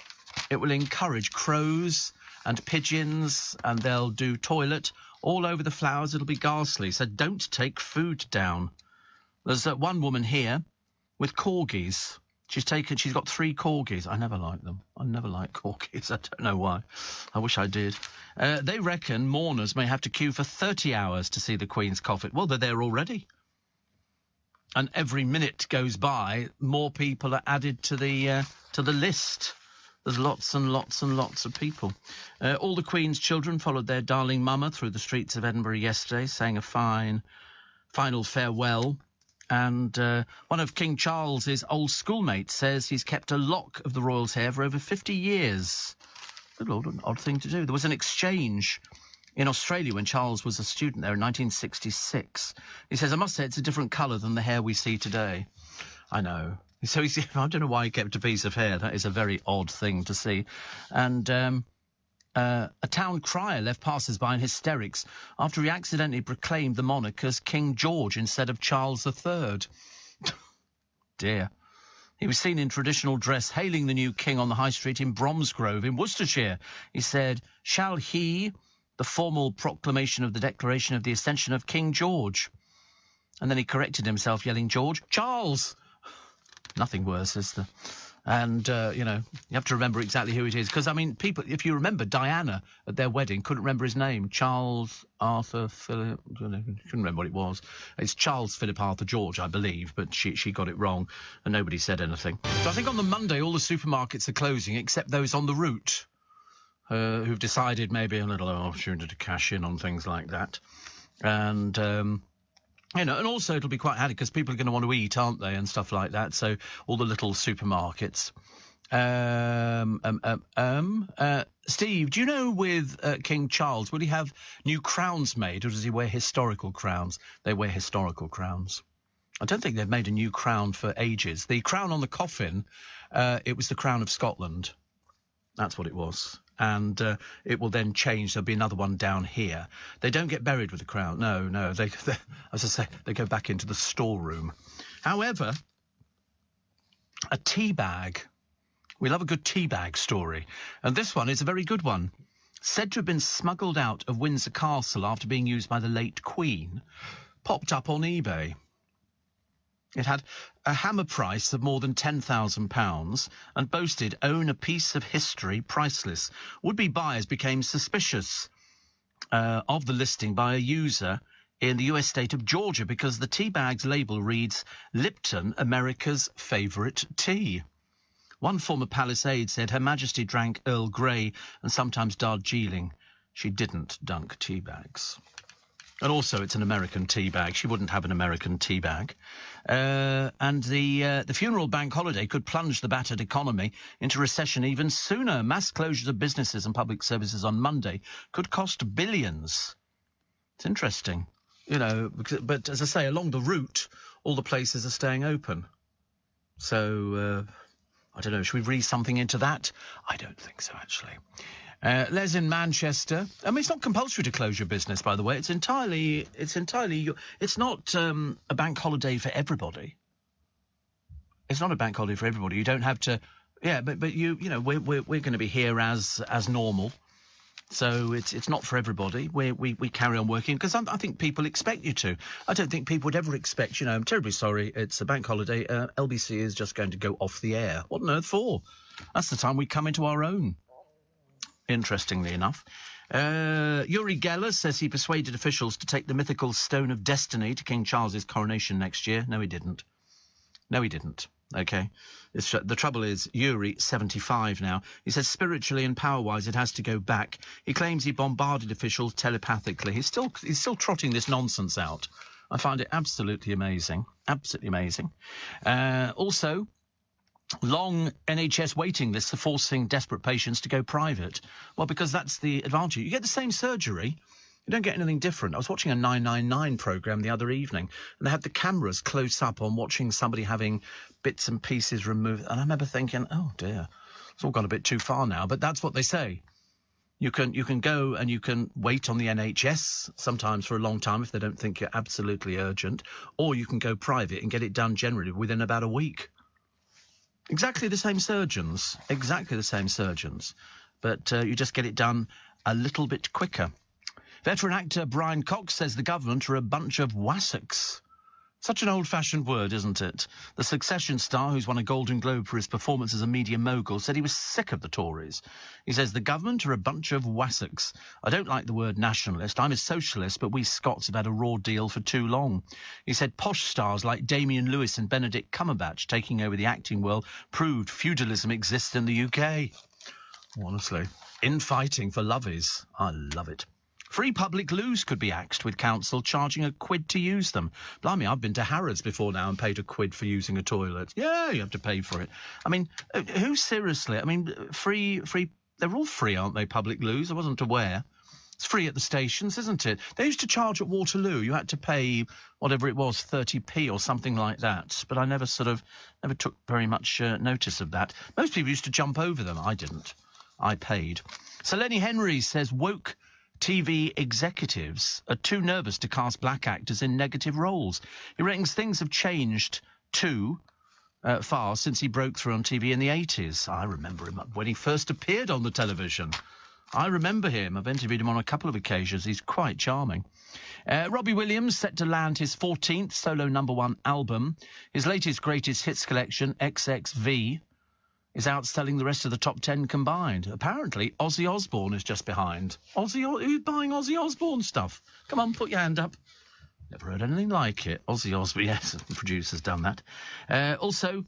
It will encourage crows and pigeons, and they'll do toilet all over the flowers. It'll be ghastly. So don't take food down. There's one woman here with corgis. She's got 3 corgis. I never like them. I never like corgis. I don't know why. I wish I did. They reckon mourners may have to queue for 30 hours to see the Queen's coffin. Well, they're there already. And every minute goes by, more people are added to the list. There's lots and lots and lots of people. All the Queen's children followed their darling mama through the streets of Edinburgh yesterday, saying a final farewell. And one of King Charles's old schoolmates says he's kept a lock of the royal's hair for over 50 years. Good Lord, an odd thing to do. There was an exchange in Australia when Charles was a student there in 1966. He says, I must say it's a different colour than the hair we see today. I know. So I don't know why he kept a piece of hair. That is a very odd thing to see. And a town crier left passers-by in hysterics after he accidentally proclaimed the monarch as King George instead of Charles III. Dear. He was seen in traditional dress hailing the new king on the high street in Bromsgrove in Worcestershire. He said, shall he... the formal proclamation of the declaration of the ascension of King George. And then he corrected himself, yelling, George, Charles! Nothing worse, is there? And, you have to remember exactly who it is. Because, I mean, people, if you remember, Diana at their wedding couldn't remember his name. Charles Arthur Philip, couldn't remember what it was. It's Charles Philip Arthur George, I believe, but she got it wrong and nobody said anything. So I think on the Monday all the supermarkets are closing except those on the route. Who've decided maybe a little opportunity to cash in on things like that. And, and also it'll be quite handy because people are going to want to eat, aren't they, and stuff like that. So all the little supermarkets. Steve, do you know with King Charles, will he have new crowns made or does he wear historical crowns? They wear historical crowns. I don't think they've made a new crown for ages. The crown on the coffin, it was the Crown of Scotland. That's what it was. And it will then change. There'll be another one down here. They don't get buried with the crown. No. They, as I say, they go back into the storeroom. However, a tea bag. We love a good tea bag story. And this one is a very good one. Said to have been smuggled out of Windsor Castle after being used by the late Queen. Popped up on eBay. It had a hammer price of more than £10,000 and boasted own a piece of history priceless. Would-be buyers became suspicious of the listing by a user in the US state of Georgia because the tea bag's label reads, Lipton, America's favourite tea. One former Palisade said Her Majesty drank Earl Grey and sometimes Darjeeling. She didn't dunk tea bags. And also, it's an American tea bag. She wouldn't have an American tea bag. And the funeral bank holiday could plunge the battered economy into recession even sooner. Mass closures of businesses and public services on Monday could cost billions It's interesting, but as I say, along the route, all the places are staying open. So, I don't know, should we read something into that? I don't think so, actually. Les in Manchester. I mean, it's not compulsory to close your business, by the way. It's not a bank holiday for everybody. It's not a bank holiday for everybody. You don't have to, but we're going to be here as normal. So it's not for everybody. We carry on working because I think people expect you to. I don't think people would ever expect, I'm terribly sorry, it's a bank holiday. LBC is just going to go off the air. What on earth for? That's the time we come into our own. Interestingly enough. Uri Geller says he persuaded officials to take the mythical Stone of Destiny to King Charles's coronation next year. No, he didn't. OK. The trouble is, Yuri, 75 now. He says spiritually and power-wise it has to go back. He claims he bombarded officials telepathically. He's still trotting this nonsense out. I find it absolutely amazing. Absolutely amazing. Also, long NHS waiting lists are forcing desperate patients to go private. Well, because that's the advantage. You get the same surgery. You don't get anything different. I was watching a 999 programme the other evening, and they had the cameras close up on watching somebody having bits and pieces removed. And I remember thinking, oh, dear, it's all gone a bit too far now. But that's what they say. You can go and you can wait on the NHS sometimes for a long time if they don't think you're absolutely urgent, or you can go private and get it done generally within about a week. Exactly the same surgeons, but you just get it done a little bit quicker. Veteran actor Brian Cox says the government are a bunch of wassocks. Such an old-fashioned word, isn't it? The Succession star, who's won a Golden Globe for his performance as a media mogul, said he was sick of the Tories. He says the government are a bunch of wassocks. I don't like the word nationalist. I'm a socialist, but we Scots have had a raw deal for too long. He said posh stars like Damian Lewis and Benedict Cumberbatch taking over the acting world proved feudalism exists in the UK. Honestly. Infighting for lovies. I love it. Free public loos could be axed with council charging a quid to use them. Blimey, I've been to Harrods before now and paid a quid for using a toilet. Yeah, you have to pay for it. I mean, who seriously? I mean, free, they're all free, aren't they, public loos? I wasn't aware. It's free at the stations, isn't it? They used to charge at Waterloo. You had to pay whatever it was, 30p or something like that. But I never took very much notice of that. Most people used to jump over them. I didn't. I paid. So Lenny Henry says woke TV executives are too nervous to cast black actors in negative roles. He reckons things have changed too far since he broke through on TV in the 80s. I remember him when he first appeared on the television. I remember him. I've interviewed him on a couple of occasions. He's quite charming. Robbie Williams set to land his 14th solo #1 album. His latest greatest hits collection, XXV, is outselling the rest of the top 10 combined. Apparently, Ozzy Osbourne is just behind. Who's buying Ozzy Osbourne stuff? Come on, put your hand up. Never heard anything like it. Ozzy Osbourne, yes, the producer's done that. Also,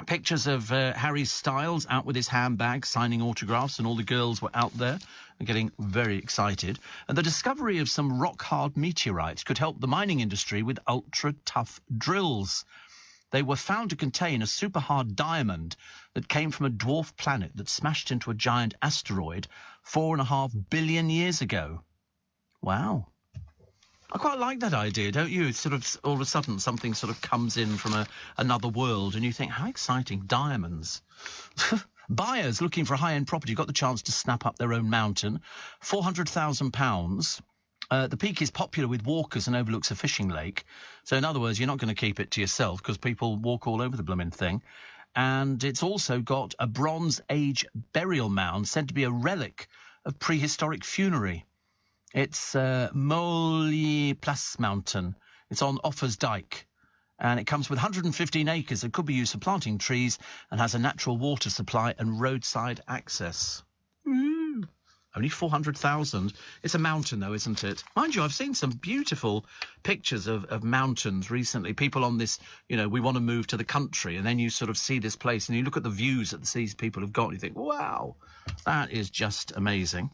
pictures of Harry Styles out with his handbag, signing autographs, and all the girls were out there and getting very excited. And the discovery of some rock-hard meteorites could help the mining industry with ultra-tough drills. They were found to contain a super-hard diamond that came from a dwarf planet that smashed into a giant asteroid 4.5 billion years ago. Wow. I quite like that idea, don't you? It's sort of, all of a sudden, something sort of comes in from another world, and you think, how exciting, diamonds. Buyers looking for a high-end property got the chance to snap up their own mountain. £400,000. The peak is popular with walkers and overlooks a fishing lake. So, in other words, you're not going to keep it to yourself because people walk all over the blooming thing. And it's also got a Bronze Age burial mound said to be a relic of prehistoric funerary. It's Moly Place Mountain. It's on Offers Dyke. And it comes with 115 acres that could be used for planting trees and has a natural water supply and roadside access. Only 400,000. It's a mountain, though, isn't it? Mind you, I've seen some beautiful pictures of mountains recently. People on this, we want to move to the country, and then you sort of see this place, and you look at the views that these people have got, and you think, wow, that is just amazing.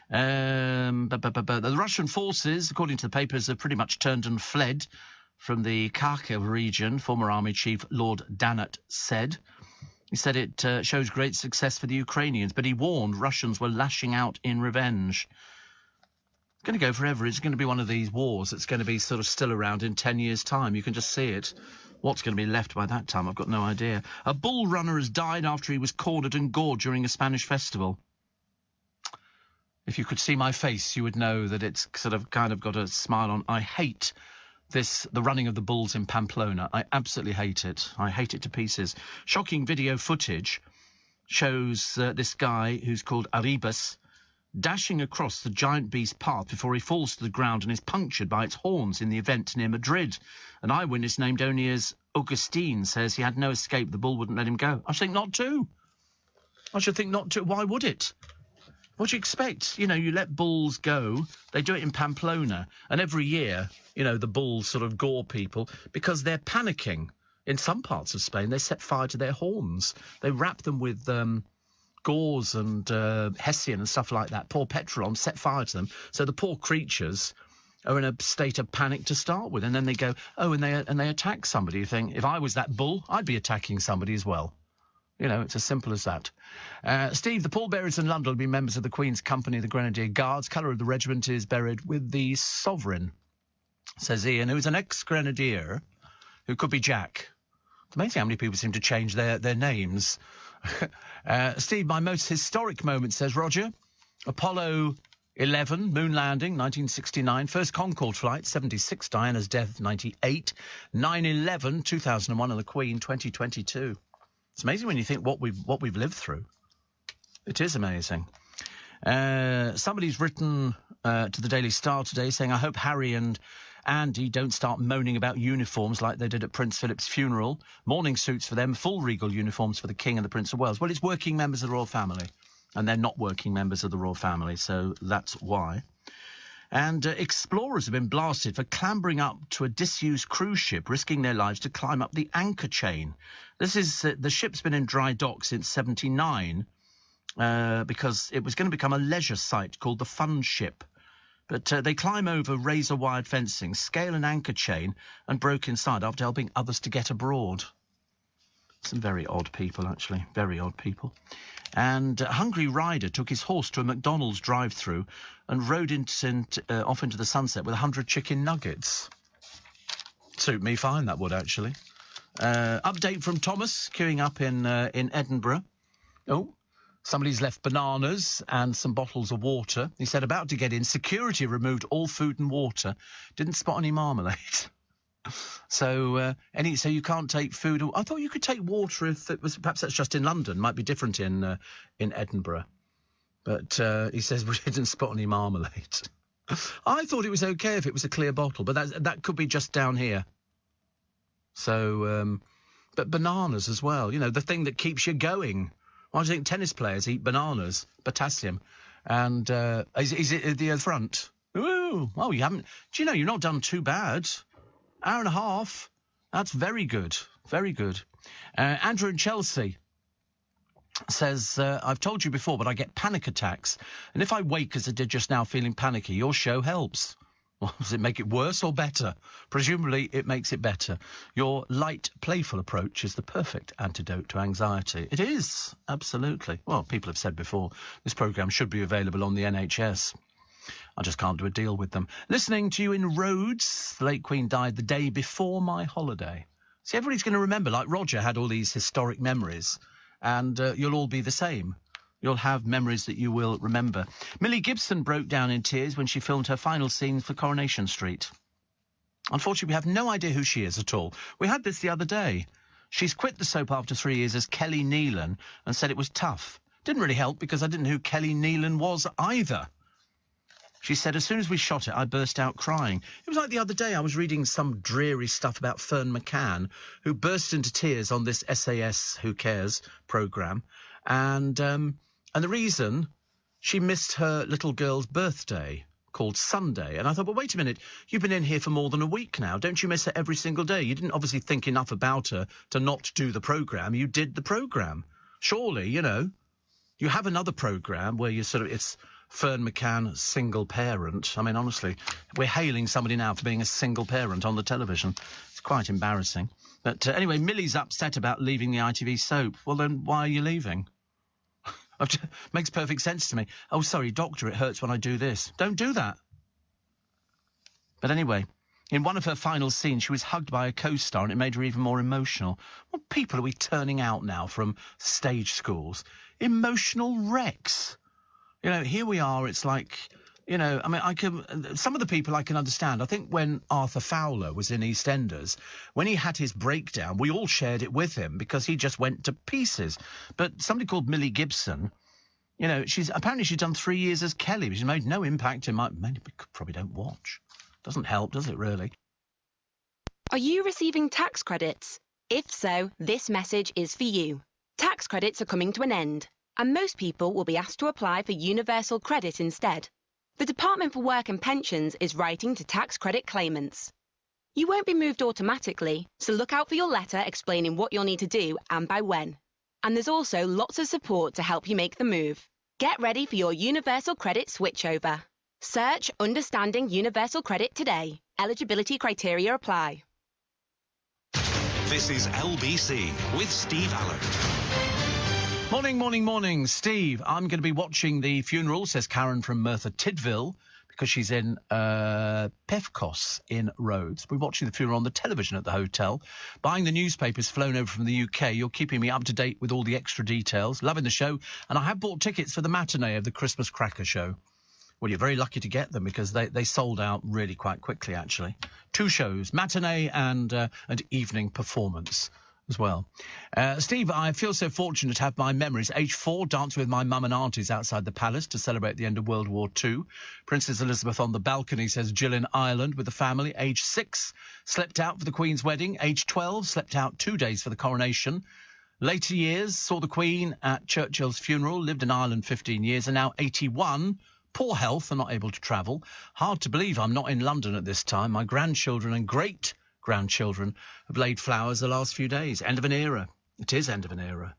The Russian forces, according to the papers, have pretty much turned and fled from the Kharkiv region, former Army Chief Lord Danut said. He said it shows great success for the Ukrainians, but he warned Russians were lashing out in revenge. It's going to go forever. It's going to be one of these wars that's going to be sort of still around in 10 years' time. You can just see it. What's going to be left by that time, I've got no idea. A bull runner has died after he was cornered and gored during a Spanish festival. If you could see my face, you would know that it's sort of kind of got a smile on. I hate the running of the bulls in Pamplona. I absolutely hate it. I hate it to pieces. Shocking video footage shows this guy who's called Arribas dashing across the giant beast path before he falls to the ground and is punctured by its horns in the event near Madrid. An eyewitness named only as Augustine says he had no escape. The bull wouldn't let him go. I should think not to. Why would it? What do you expect? You know, you let bulls go. They do it in Pamplona. And every year, you know, the bulls sort of gore people because they're panicking. In some parts of Spain, they set fire to their horns. They wrap them with gauze and hessian and stuff like that. Pour petrol on, set fire to them. So the poor creatures are in a state of panic to start with. And then they go, and they attack somebody. You think, if I was that bull, I'd be attacking somebody as well. You know, it's as simple as that. Steve, the pallbearers in London will be members of the Queen's Company, the Grenadier Guards. Colour of the regiment is buried with the Sovereign, says Ian, who is an ex-grenadier who could be Jack. It's amazing how many people seem to change their names. Steve, my most historic moment, says Roger. Apollo 11, moon landing, 1969. First Concorde flight, 76. Diana's death, 98. 9/11, 2001, and the Queen, 2022. It's amazing when you think what we've lived through. It is amazing. Somebody's written to the Daily Star today saying, I hope Harry and Andy don't start moaning about uniforms like they did at Prince Philip's funeral. Morning suits for them, full regal uniforms for the King and the Prince of Wales. Well, it's working members of the royal family, and they're not working members of the royal family, so that's why. And explorers have been blasted for clambering up to a disused cruise ship, risking their lives to climb up the anchor chain. This is the ship's been in dry dock since '79 because it was going to become a leisure site called the Fun Ship. But they climb over razor-wired fencing, scale an anchor chain, and broke inside after helping others to get abroad. Some very odd people, actually. Very odd people. And a hungry rider took his horse to a McDonald's drive-through and rode off into the sunset with 100 chicken nuggets. Suit me fine, that would, actually. Update from Thomas, queuing up in Edinburgh. Oh, somebody's left bananas and some bottles of water. He said, about to get in, security removed all food and water. Didn't spot any marmalade. So you can't take food. I thought you could take water if it was. Perhaps that's just in London. Might be different in Edinburgh. But he says we didn't spot any marmalade. I thought it was okay if it was a clear bottle, but that could be just down here. So, but bananas as well. You know, the thing that keeps you going. Why do you think tennis players eat bananas? Potassium. And is it at the front? Ooh, well, you haven't. Do you know you've not done too bad? Hour and a half. That's very good. Very good. Andrew in Chelsea says, I've told you before, but I get panic attacks. And if I wake as I did just now feeling panicky, your show helps. Well, does it make it worse or better? Presumably it makes it better. Your light, playful approach is the perfect antidote to anxiety. It is, absolutely. Well, people have said before, this programme should be available on the NHS. I just can't do a deal with them. Listening to you in Rhodes. The late Queen died the day before my holiday. See, everybody's going to remember, like Roger had all these historic memories, and you'll all be the same. You'll have memories that you will remember. Millie Gibson broke down in tears when she filmed her final scenes for Coronation Street. Unfortunately, we have no idea who she is at all. We had this the other day. She's quit the soap after 3 years as Kelly Neelan and said it was tough. Didn't really help because I didn't know who Kelly Neelan was either. She said, as soon as we shot it, I burst out crying. It was like the other day I was reading some dreary stuff about Fern McCann, who burst into tears on this SAS Who Cares programme. And the reason, she missed her little girl's birthday, called Sunday. And I thought, well, wait a minute, you've been in here for more than a week now. Don't you miss her every single day? You didn't obviously think enough about her to not do the programme. You did the programme. Surely, you know, you have another programme where you sort of, it's Fern McCann, single parent. I mean, honestly, we're hailing somebody now for being a single parent on the television. It's quite embarrassing. But anyway, Millie's upset about leaving the ITV soap. Well, then why are you leaving? Makes perfect sense to me. Oh, sorry, doctor, it hurts when I do this. Don't do that. But anyway, in one of her final scenes, she was hugged by a co-star and it made her even more emotional. What people are we turning out now from stage schools? Emotional wrecks. You know, here we are, it's like... You know, I mean, some of the people I can understand. I think when Arthur Fowler was in EastEnders, when he had his breakdown, we all shared it with him because he just went to pieces. But somebody called Millie Gibson, you know, she's done 3 years as Kelly, but she's made no impact in my... Maybe we probably don't watch. Doesn't help, does it, really? Are you receiving tax credits? If so, this message is for you. Tax credits are coming to an end, and most people will be asked to apply for universal credit instead. The Department for Work and Pensions is writing to tax credit claimants. You won't be moved automatically, so look out for your letter explaining what you'll need to do and by when. And there's also lots of support to help you make the move. Get ready for your universal credit switchover. Search Understanding Universal Credit today. Eligibility criteria apply. This is LBC with Steve Allen. Morning, Steve. I'm going to be watching the funeral, says Karen from Merthyr Tydfil, because she's in Pefkos in Rhodes. We're watching the funeral on the television at the hotel. Buying the newspapers flown over from the UK. You're keeping me up to date with all the extra details. Loving the show. And I have bought tickets for the matinee of the Christmas Cracker show. Well, you're very lucky to get them because they sold out really quite quickly, actually. 2 shows, matinee and evening performance as well. Steve, I feel so fortunate to have my memories. Age 4, dancing with my mum and aunties outside the palace to celebrate the end of World War II. Princess Elizabeth on the balcony, says Jill in Ireland with the family. Age 6, slept out for the Queen's wedding. Age 12, slept out 2 days for the coronation. Later years, saw the Queen at Churchill's funeral, lived in Ireland 15 years, and now 81. Poor health and not able to travel. Hard to believe I'm not in London at this time. My grandchildren and great-grandchildren have laid flowers the last few days. End of an era. It is end of an era.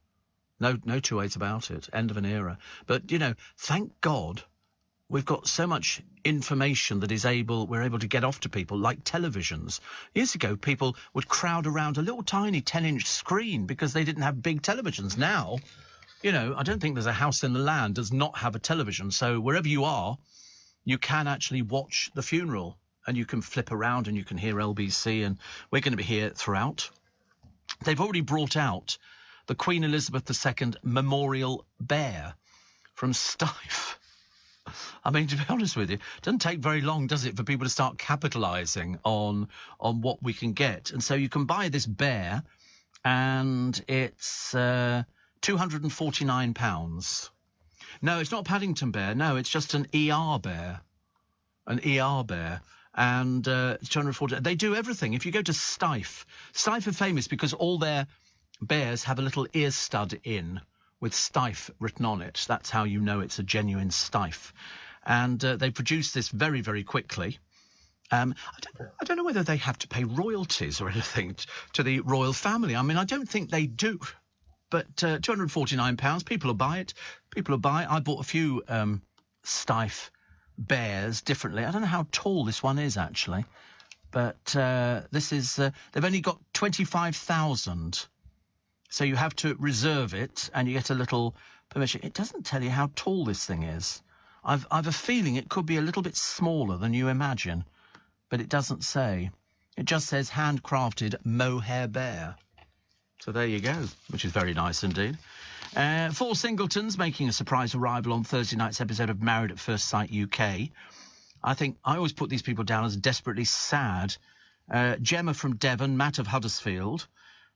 No two ways about it. End of an era. But, you know, thank God we've got so much information that we're able to get off to people, like televisions. Years ago, people would crowd around a little tiny 10-inch screen because they didn't have big televisions. Now, you know, I don't think there's a house in the land does not have a television. So wherever you are, you can actually watch the funeral and you can flip around and you can hear LBC, and we're going to be here throughout. They've already brought out the Queen Elizabeth II Memorial Bear from Steiff. I mean, to be honest with you, it doesn't take very long, does it, for people to start capitalising on what we can get. And so you can buy this bear and it's £249. No, it's not Paddington Bear. No, it's just an ER bear. An ER bear. And it's 240. They do everything. If you go to Steiff are famous because all their bears have a little ear stud in with Steiff written on it. That's how you know it's a genuine Steiff. And they produce this very, very quickly. I don't know whether they have to pay royalties or anything to the royal family. I mean, I don't think they do. But £249, people will buy it. People will buy it. I bought a few Steiff bears differently. I don't know how tall this one is, actually. But this is... they've only got 25,000. So you have to reserve it, and you get a little permission. It doesn't tell you how tall this thing is. I've a feeling it could be a little bit smaller than you imagine. But it doesn't say. It just says handcrafted mohair bear. So there you go, which is very nice indeed. 4 singletons making a surprise arrival on Thursday night's episode of Married at First Sight UK. I think I always put these people down as desperately sad. Gemma from Devon, Matt of Huddersfield.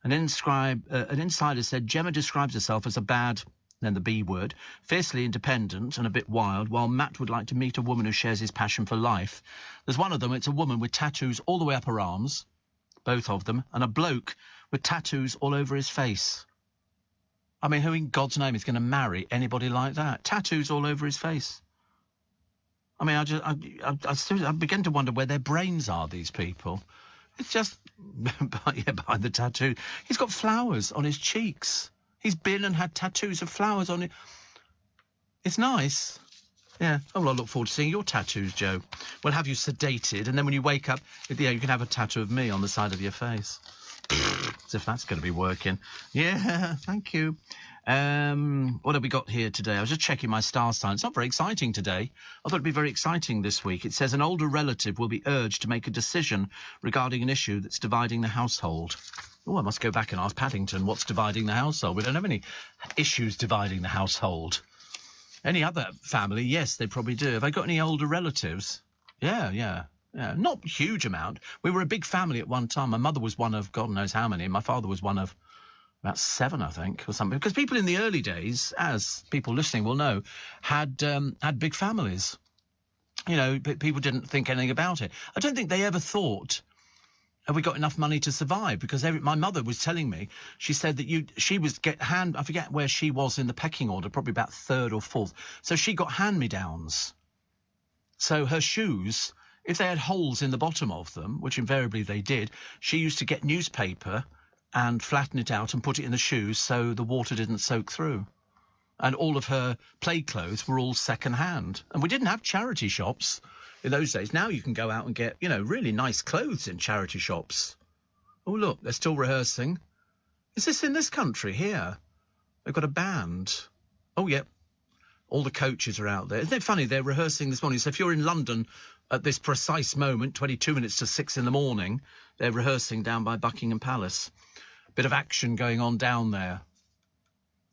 An insider said Gemma describes herself as a bad, then the B word, fiercely independent and a bit wild, while Matt would like to meet a woman who shares his passion for life. There's one of them, it's a woman with tattoos all the way up her arms, both of them, and a bloke with tattoos all over his face. I mean, who in God's name is going to marry anybody like that? Tattoos all over his face. I mean, I begin to wonder where their brains are, these people. It's just, behind the tattoo. He's got flowers on his cheeks. He's been and had tattoos of flowers on it. It's nice. Yeah. Oh, well, I look forward to seeing your tattoos, Joe. We'll have you sedated, and then when you wake up, you can have a tattoo of me on the side of your face. As if that's going to be working. Yeah, thank you. What have we got here today? I was just checking my star sign. It's not very exciting today. I thought it'd be very exciting this week. It says an older relative will be urged to make a decision regarding an issue that's dividing the household. Oh, I must go back and ask Paddington what's dividing the household. We don't have any issues dividing the household. Any other family, yes, they probably do. Have I got any older relatives? Yeah. Not a huge amount. We were a big family at one time. My mother was one of God knows how many. My father was one of about 7, I think, or something. Because people in the early days, as people listening will know, had big families. You know, people didn't think anything about it. I don't think they ever thought, have we got enough money to survive? Because my mother was telling me, she said that she was I forget where she was in the pecking order, probably about 3rd or 4th. So she got hand-me-downs. So her shoes, if they had holes in the bottom of them, which invariably they did, she used to get newspaper and flatten it out and put it in the shoes so the water didn't soak through. And all of her play clothes were all second-hand. And we didn't have charity shops in those days. Now you can go out and get, really nice clothes in charity shops. Oh, look, they're still rehearsing. Is this in this country here? They've got a band. Oh, yeah. All the coaches are out there. Isn't it funny? They're rehearsing this morning. So if you're in London at this precise moment, 22 minutes to 6 in the morning, they're rehearsing down by Buckingham Palace. Bit of action going on down there.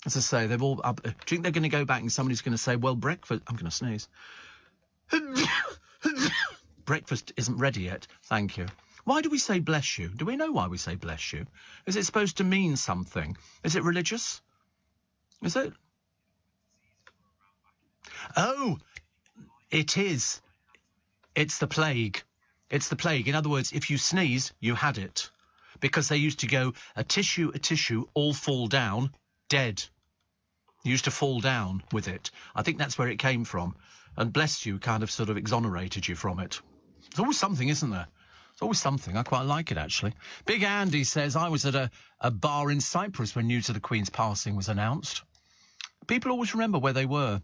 As I say, they've all... do you think they're going to go back and somebody's going to say, well, breakfast... I'm going to sneeze. Breakfast isn't ready yet. Thank you. Why do we say bless you? Do we know why we say bless you? Is it supposed to mean something? Is it religious? Is it? Oh, it is. It's the plague. It's the plague. In other words, if you sneeze, you had it. Because they used to go, a tissue, all fall down, dead. You used to fall down with it. I think that's where it came from. And bless you kind of sort of exonerated you from it. There's always something, isn't there? It's always something. I quite like it, actually. Big Andy says, I was at a bar in Cyprus when news of the Queen's passing was announced. People always remember where they were.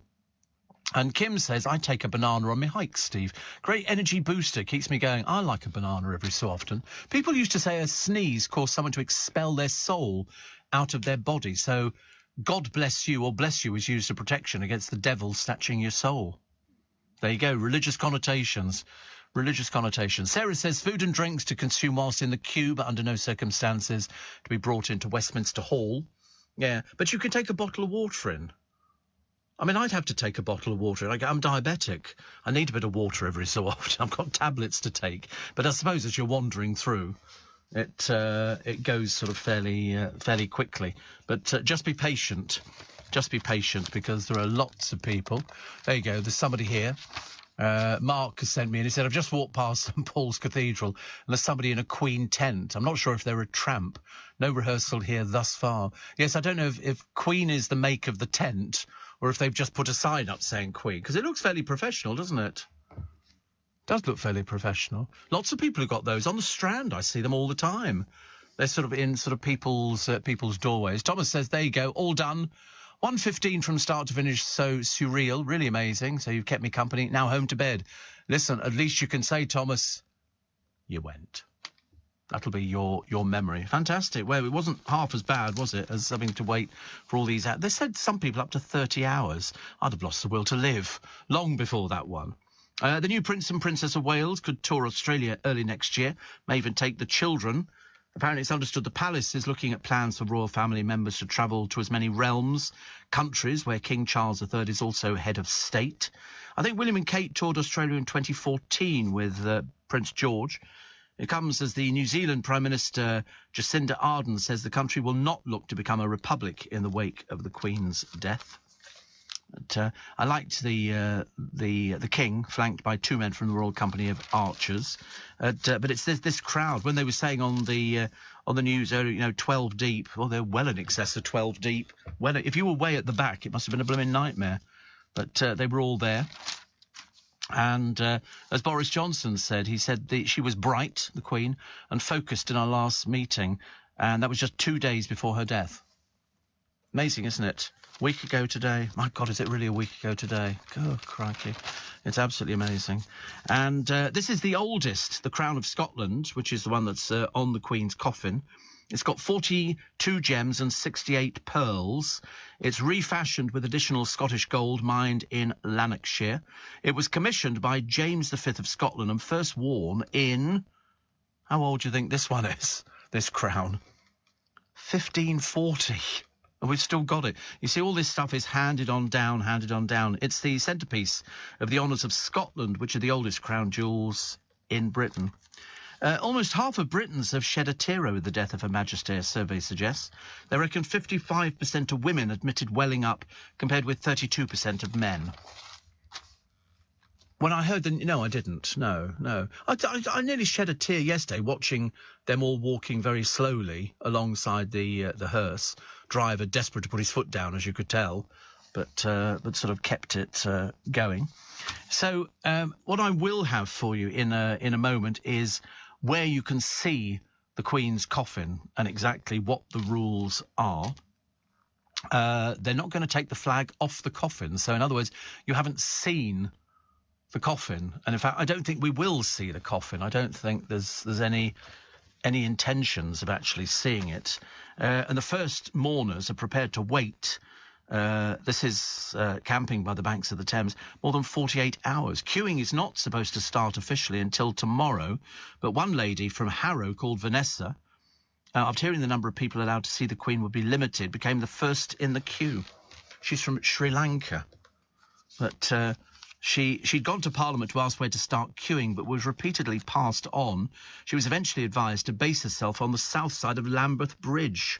And Kim says, I take a banana on my hikes, Steve. Great energy booster, keeps me going. I like a banana every so often. People used to say a sneeze caused someone to expel their soul out of their body. So God bless you or bless you is used as protection against the devil snatching your soul. There you go, religious connotations. Religious connotations. Sarah says food and drinks to consume whilst in the queue, but under no circumstances to be brought into Westminster Hall. Yeah, but you could take a bottle of water in. I mean, I'd have to take a bottle of water. I'm diabetic. I need a bit of water every so often. I've got tablets to take. But I suppose as you're wandering through, it goes sort of fairly quickly. But just be patient. Just be patient, because there are lots of people. There you go. There's somebody here. Mark has sent me, and he said, I've just walked past St Paul's Cathedral, and there's somebody in a Queen tent. I'm not sure if they're a tramp. No rehearsal here thus far. Yes, I don't know if Queen is the make of the tent, or if they've just put a sign up saying Queen, because it looks fairly professional, doesn't it? Does look fairly professional. Lots of people have got those on the Strand. I see them all the time. They're sort of in sort of people's doorways. Thomas says, there you go, all done. 1:15 from start to finish, so surreal, really amazing. So you've kept me company. Now home to bed. Listen, at least you can say, Thomas, you went. That'll be your memory. Fantastic. Well, it wasn't half as bad, was it, as having to wait for all these hours. They said some people up to 30 hours. I'd have lost the will to live long before that one. The new Prince and Princess of Wales could tour Australia early next year. May even take the children. Apparently it's understood the palace is looking at plans for royal family members to travel to as many realms, countries where King Charles III is also head of state. I think William and Kate toured Australia in 2014 with Prince George. It comes as the New Zealand Prime Minister Jacinda Ardern says the country will not look to become a republic in the wake of the Queen's death. But, I liked the King, flanked by 2 men from the Royal Company of Archers. But it's this crowd, when they were saying on the news earlier, 12 deep. Well, they're well in excess of 12 deep. Well, if you were way at the back, it must have been a blooming nightmare. But they were all there. And as Boris Johnson said, he said she was bright, the Queen, and focused in our last meeting. And that was just 2 days before her death. Amazing, isn't it? A week ago today. My God, is it really a week ago today? Oh, crikey. It's absolutely amazing. And this is the oldest, the Crown of Scotland, which is the one that's on the Queen's coffin. It's got 42 gems and 68 pearls. It's refashioned with additional Scottish gold mined in Lanarkshire. It was commissioned by James V of Scotland and first worn in... How old do you think this one is, this crown? 1540. And we've still got it. You see, all this stuff is handed on down. It's the centrepiece of the Honours of Scotland, which are the oldest crown jewels in Britain. Almost half of Britons have shed a tear over the death of Her Majesty, a survey suggests. They reckon 55% of women admitted welling up, compared with 32% of men. When I heard no, I didn't. No. I nearly shed a tear yesterday watching them all walking very slowly alongside the hearse. Driver desperate to put his foot down, as you could tell, but sort of kept it going. So what I will have for you in a moment is where you can see the Queen's coffin and exactly what the rules are. They're not going to take the flag off the coffin. So in other words, you haven't seen the coffin, and in fact I don't think we will see the coffin. I don't think there's any intentions of actually seeing it, and the first mourners are prepared to wait. This is camping by the banks of the Thames, more than 48 hours. Queuing is not supposed to start officially until tomorrow, but one lady from Harrow called Vanessa, after hearing the number of people allowed to see the Queen would be limited, became the first in the queue. She's from Sri Lanka, but she'd gone to Parliament to ask where to start queuing, but was repeatedly passed on. She was eventually advised to base herself on the south side of Lambeth Bridge.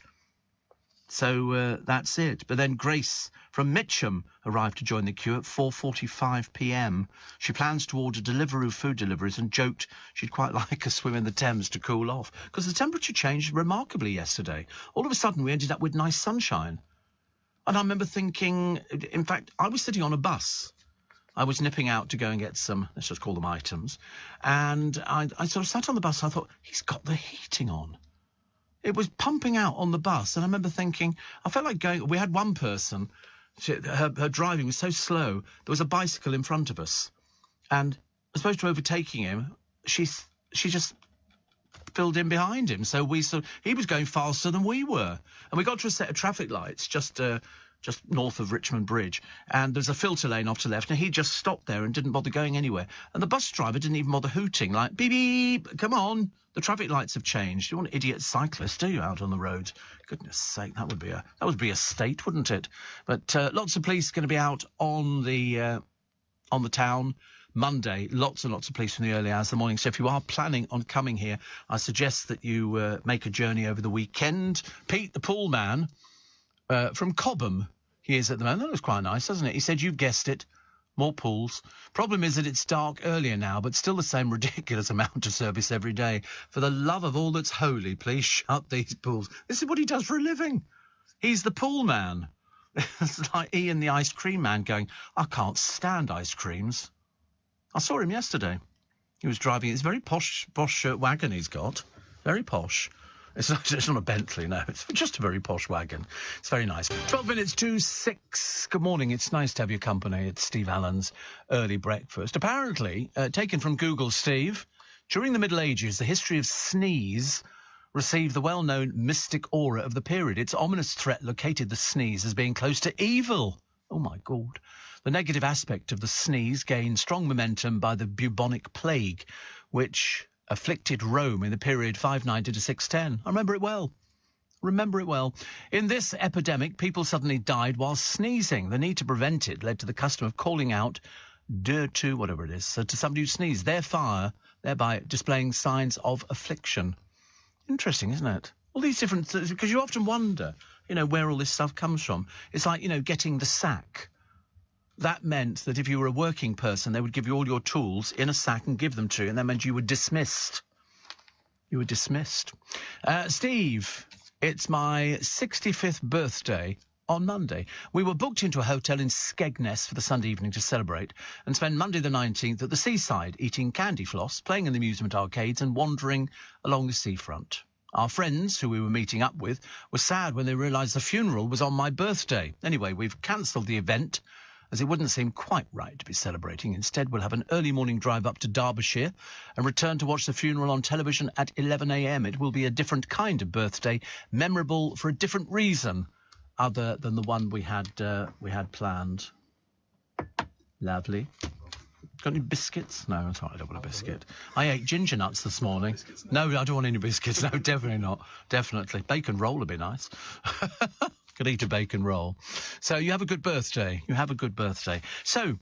So that's it. But then Grace from Mitcham arrived to join the queue at 4:45 p.m. She plans to order Deliveroo food deliveries and joked she'd quite like a swim in the Thames to cool off, because the temperature changed remarkably yesterday. All of a sudden we ended up with nice sunshine. And I remember thinking, in fact, I was sitting on a bus. I was nipping out to go and get some, let's just call them items, and I sort of sat on the bus and I thought, he's got the heating on. It was pumping out on the bus, and I remember thinking, I felt like going, we had one person, her driving was so slow, there was a bicycle in front of us, and as opposed to overtaking him, she just filled in behind him, so he was going faster than we were, and we got to a set of traffic lights just north of Richmond Bridge, and there's a filter lane off to the left, and he just stopped there and didn't bother going anywhere. And the bus driver didn't even bother hooting, like, beep, beep, come on, the traffic lights have changed. You want idiot cyclists, do you, out on the roads? Goodness sake, that would be a state, wouldn't it? But lots of police going to be out on the town Monday. Lots and lots of police from the early hours of the morning. So if you are planning on coming here, I suggest that you make a journey over the weekend. Pete, the pool man, from Cobham, he is at the moment. That looks quite nice, doesn't it? He said, you've guessed it, more pools. Problem is that it's dark earlier now, but still the same ridiculous amount of service every day. For the love of all that's holy, please shut these pools. This is what he does for a living. He's the pool man. It's like Ian the ice cream man going, I can't stand ice creams. I saw him yesterday. He was driving his very posh wagon he's got. Very posh. It's not a Bentley, no. It's just a very posh wagon. It's very nice. 12 minutes to 6. Good morning. It's nice to have your company. It's Steve Allen's Early Breakfast. Apparently, taken from Google, Steve, during the Middle Ages, the history of sneeze received the well-known mystic aura of the period. Its ominous threat located the sneeze as being close to evil. Oh, my God. The negative aspect of the sneeze gained strong momentum by the bubonic plague, which afflicted Rome in the period 590 to 610. I remember it well. In this epidemic, people suddenly died while sneezing. The need to prevent it led to the custom of calling out to whatever it is, so to somebody who sneezed, thereby displaying signs of affliction. Interesting, isn't it? All these different things, because you often wonder, where all this stuff comes from. It's like, getting the sack. That meant that if you were a working person, they would give you all your tools in a sack and give them to you, and that meant you were dismissed. Steve, it's my 65th birthday on Monday. We were booked into a hotel in Skegness for the Sunday evening to celebrate and spend Monday the 19th at the seaside, eating candy floss, playing in the amusement arcades and wandering along the seafront. Our friends, who we were meeting up with, were sad when they realised the funeral was on my birthday. Anyway, we've cancelled the event as it wouldn't seem quite right to be celebrating. Instead, we'll have an early morning drive up to Derbyshire and return to watch the funeral on television at 11 a.m. It will be a different kind of birthday, memorable for a different reason other than the one we had planned. Lovely. Got any biscuits? No, that's all right, I don't want a biscuit. I ate ginger nuts this morning. No, I don't want any biscuits. No, definitely not. Definitely. Bacon roll would be nice. Could eat a bacon roll. So you have a good birthday. You have a good birthday. So,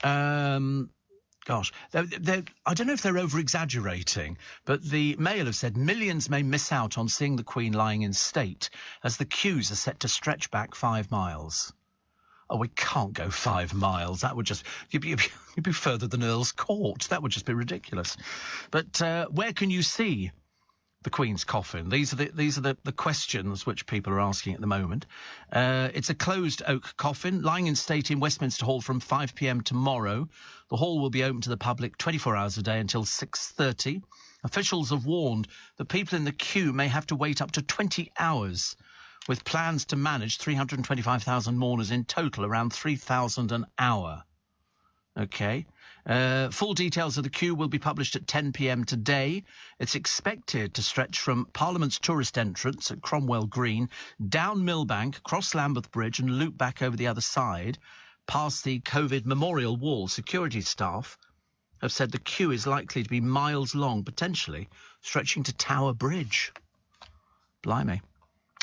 gosh, I don't know if they're over-exaggerating, but the Mail have said millions may miss out on seeing the Queen lying in state as the queues are set to stretch back 5 miles. Oh, we can't go 5 miles. That would just... You'd be further than Earl's Court. That would just be ridiculous. But where can you see the Queen's coffin? These are the questions which people are asking at the moment. It's a closed oak coffin lying in state in Westminster Hall from 5 p.m. tomorrow. The hall will be open to the public 24 hours a day until 6:30. Officials have warned that people in the queue may have to wait up to 20 hours, with plans to manage 325,000 mourners in total, around 3,000 an hour. OK. Full details of the queue will be published at 10 p.m. today. It's expected to stretch from Parliament's tourist entrance at Cromwell Green, down Millbank, across Lambeth Bridge and loop back over the other side, past the COVID Memorial Wall. Security staff have said the queue is likely to be miles long, potentially stretching to Tower Bridge. Blimey.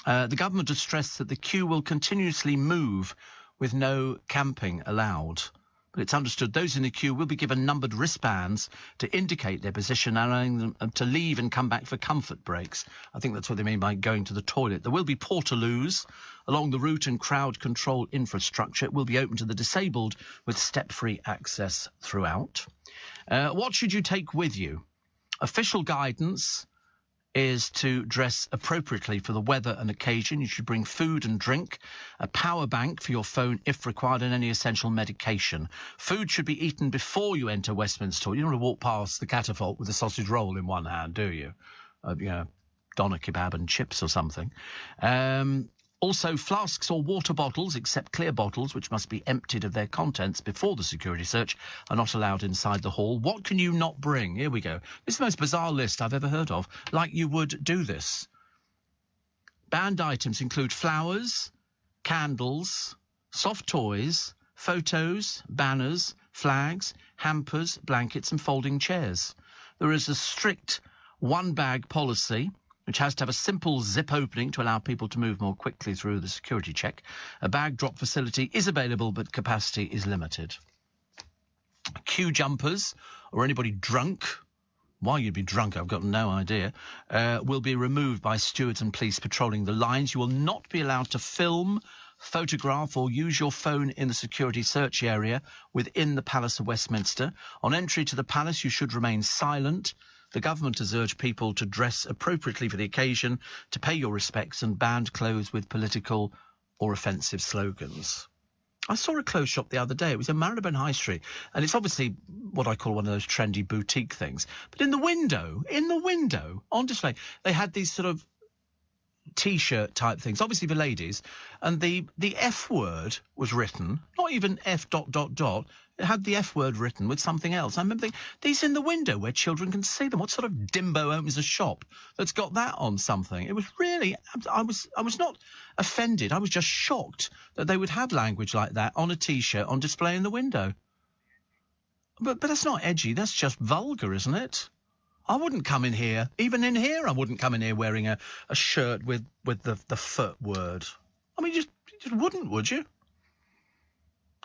The government has stressed that the queue will continuously move with no camping allowed. But it's understood those in the queue will be given numbered wristbands to indicate their position, allowing them to leave and come back for comfort breaks. I think that's what they mean by going to the toilet. There will be portaloos along the route and crowd control infrastructure. It will be open to the disabled with step-free access throughout. What should you take with you? Official guidance is to dress appropriately for the weather and occasion. You should bring food and drink, a power bank for your phone if required, and any essential medication. Food should be eaten before you enter Westminster. You don't want to walk past the catafalque with a sausage roll in one hand, do you? Doner kebab and chips or something. Also, flasks or water bottles, except clear bottles, which must be emptied of their contents before the security search, are not allowed inside the hall. What can you not bring? Here we go. This is the most bizarre list I've ever heard of. Like you would do this. Banned items include flowers, candles, soft toys, photos, banners, flags, hampers, blankets and folding chairs. There is a strict one-bag policy, which has to have a simple zip opening to allow people to move more quickly through the security check. A bag drop facility is available, but capacity is limited. Queue jumpers or anybody drunk, why you'd be drunk, I've got no idea, will be removed by stewards and police patrolling the lines. You will not be allowed to film, photograph or use your phone in the security search area within the Palace of Westminster. On entry to the palace, you should remain silent. The government has urged people to dress appropriately for the occasion, to pay your respects, and banned clothes with political or offensive slogans. I saw a clothes shop the other day. It was in Marylebone High Street, and it's obviously what I call one of those trendy boutique things. But in the window, on display, they had these sort of T-shirt type things, obviously for ladies, and the F word was written, not even F ... It had the F word written with something else. I remember thinking, these in the window where children can see them. What sort of dimbo opens a shop that's got that on something? It was really, I was not offended. I was just shocked that they would have language like that on a T-shirt on display in the window. But that's not edgy. That's just vulgar, isn't it? I wouldn't come in here, even in here, I wouldn't come in here wearing a shirt with the foot word. I mean, you just wouldn't, would you?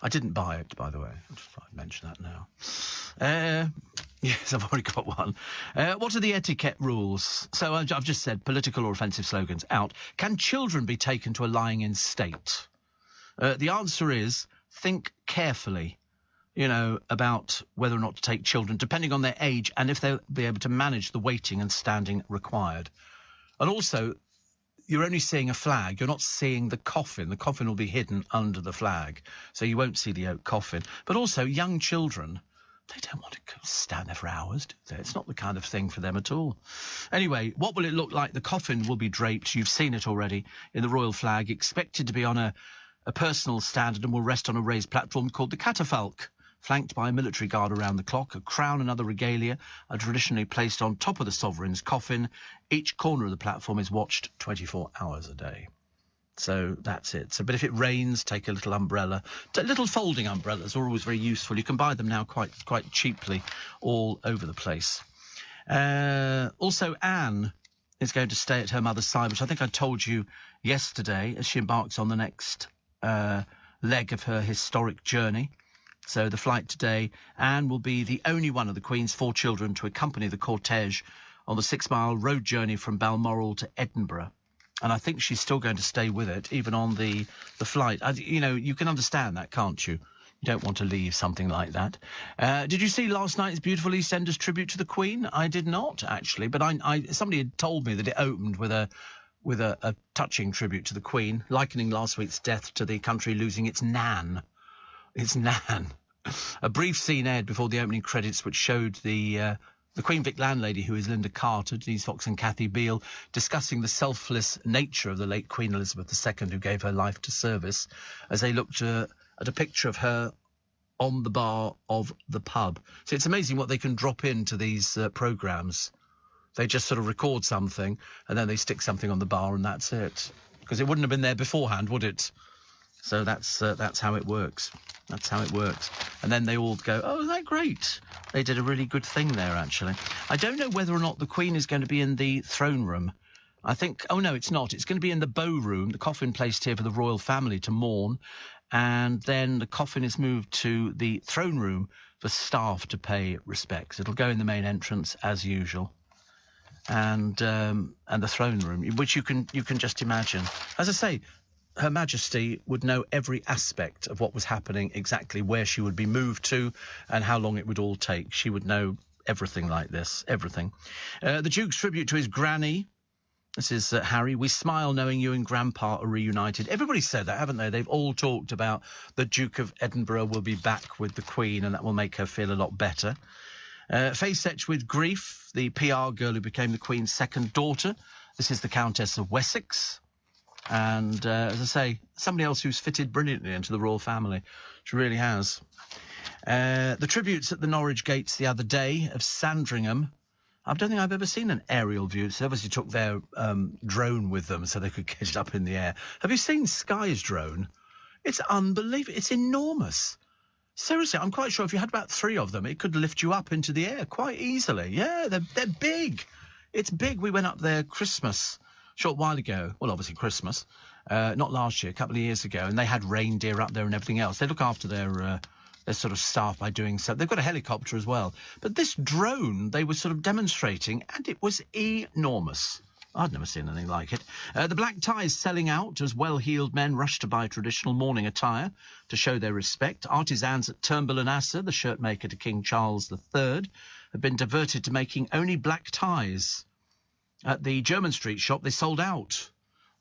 I didn't buy it, by the way. I'll just mention that now. Yes, I've already got one. What are the etiquette rules? So I've just said political or offensive slogans out. Can children be taken to a lying-in state? The answer is think carefully, about whether or not to take children, depending on their age and if they'll be able to manage the waiting and standing required. And also, you're only seeing a flag. You're not seeing the coffin. The coffin will be hidden under the flag, so you won't see the oak coffin. But also, young children, they don't want to go stand there for hours, do they? It's not the kind of thing for them at all. Anyway, what will it look like? The coffin will be draped. You've seen it already in the royal flag, expected to be on a a personal standard and will rest on a raised platform called the catafalque. Flanked by a military guard around the clock, a crown and other regalia are traditionally placed on top of the sovereign's coffin. Each corner of the platform is watched 24 hours a day. So that's it. So, but if it rains, take a little umbrella. Little folding umbrellas are always very useful. You can buy them now quite cheaply all over the place. Also, Anne is going to stay at her mother's side, which I think I told you yesterday, as she embarks on the next leg of her historic journey. So the flight today, Anne will be the only one of the Queen's 4 children to accompany the cortege on the 6-mile road journey from Balmoral to Edinburgh. And I think she's still going to stay with it, even on the flight. You can understand that, can't you? You don't want to leave something like that. Did you see last night's beautiful EastEnders tribute to the Queen? I did not, actually, but somebody had told me that it opened with a touching tribute to the Queen, likening last week's death to the country losing its Nan. It's Nan. A brief scene aired before the opening credits, which showed the Queen Vic landlady, who is Linda Carter, Denise Fox and Kathy Beale, discussing the selfless nature of the late Queen Elizabeth II, who gave her life to service, as they looked at a picture of her on the bar of the pub. So it's amazing what they can drop into these programmes. They just sort of record something, and then they stick something on the bar, and that's it. Because it wouldn't have been there beforehand, would it? So that's how it works. That's how it works. And then they all go, oh, isn't that great? They did a really good thing there, actually. I don't know whether or not the Queen is going to be in the throne room. I think, oh, no, it's not. It's going to be in the bow room, the coffin placed here for the royal family to mourn. And then the coffin is moved to the throne room for staff to pay respects. It'll go in the main entrance, as usual. And the throne room, which you can just imagine. As I say, Her Majesty would know every aspect of what was happening, exactly where she would be moved to and how long it would all take. She would know everything like this, everything. The Duke's tribute to his granny. This is Harry. We smile knowing you and Grandpa are reunited. Everybody said that, haven't they? They've all talked about the Duke of Edinburgh will be back with the Queen and that will make her feel a lot better. Face etched with grief, the PR girl who became the Queen's second daughter. This is the Countess of Wessex. And, as I say, somebody else who's fitted brilliantly into the royal family. She really has. The tributes at the Norwich Gates the other day of Sandringham. I don't think I've ever seen an aerial view. So obviously took their drone with them so they could get it up in the air. Have you seen Sky's drone? It's unbelievable. It's enormous. Seriously, I'm quite sure if you had about 3 of them, it could lift you up into the air quite easily. Yeah, they're big. It's big. We went up there Christmas. Short while ago, well, obviously Christmas, not last year, a couple of years ago, and they had reindeer up there and everything else. They look after their sort of staff by doing so. They've got a helicopter as well. But this drone, they were sort of demonstrating, and it was enormous. I'd never seen anything like it. The black tie is selling out as well-heeled men rush to buy traditional mourning attire to show their respect. Artisans at Turnbull and Asser, the shirt maker to King Charles III, have been diverted to making only black ties. At the German Street shop, they sold out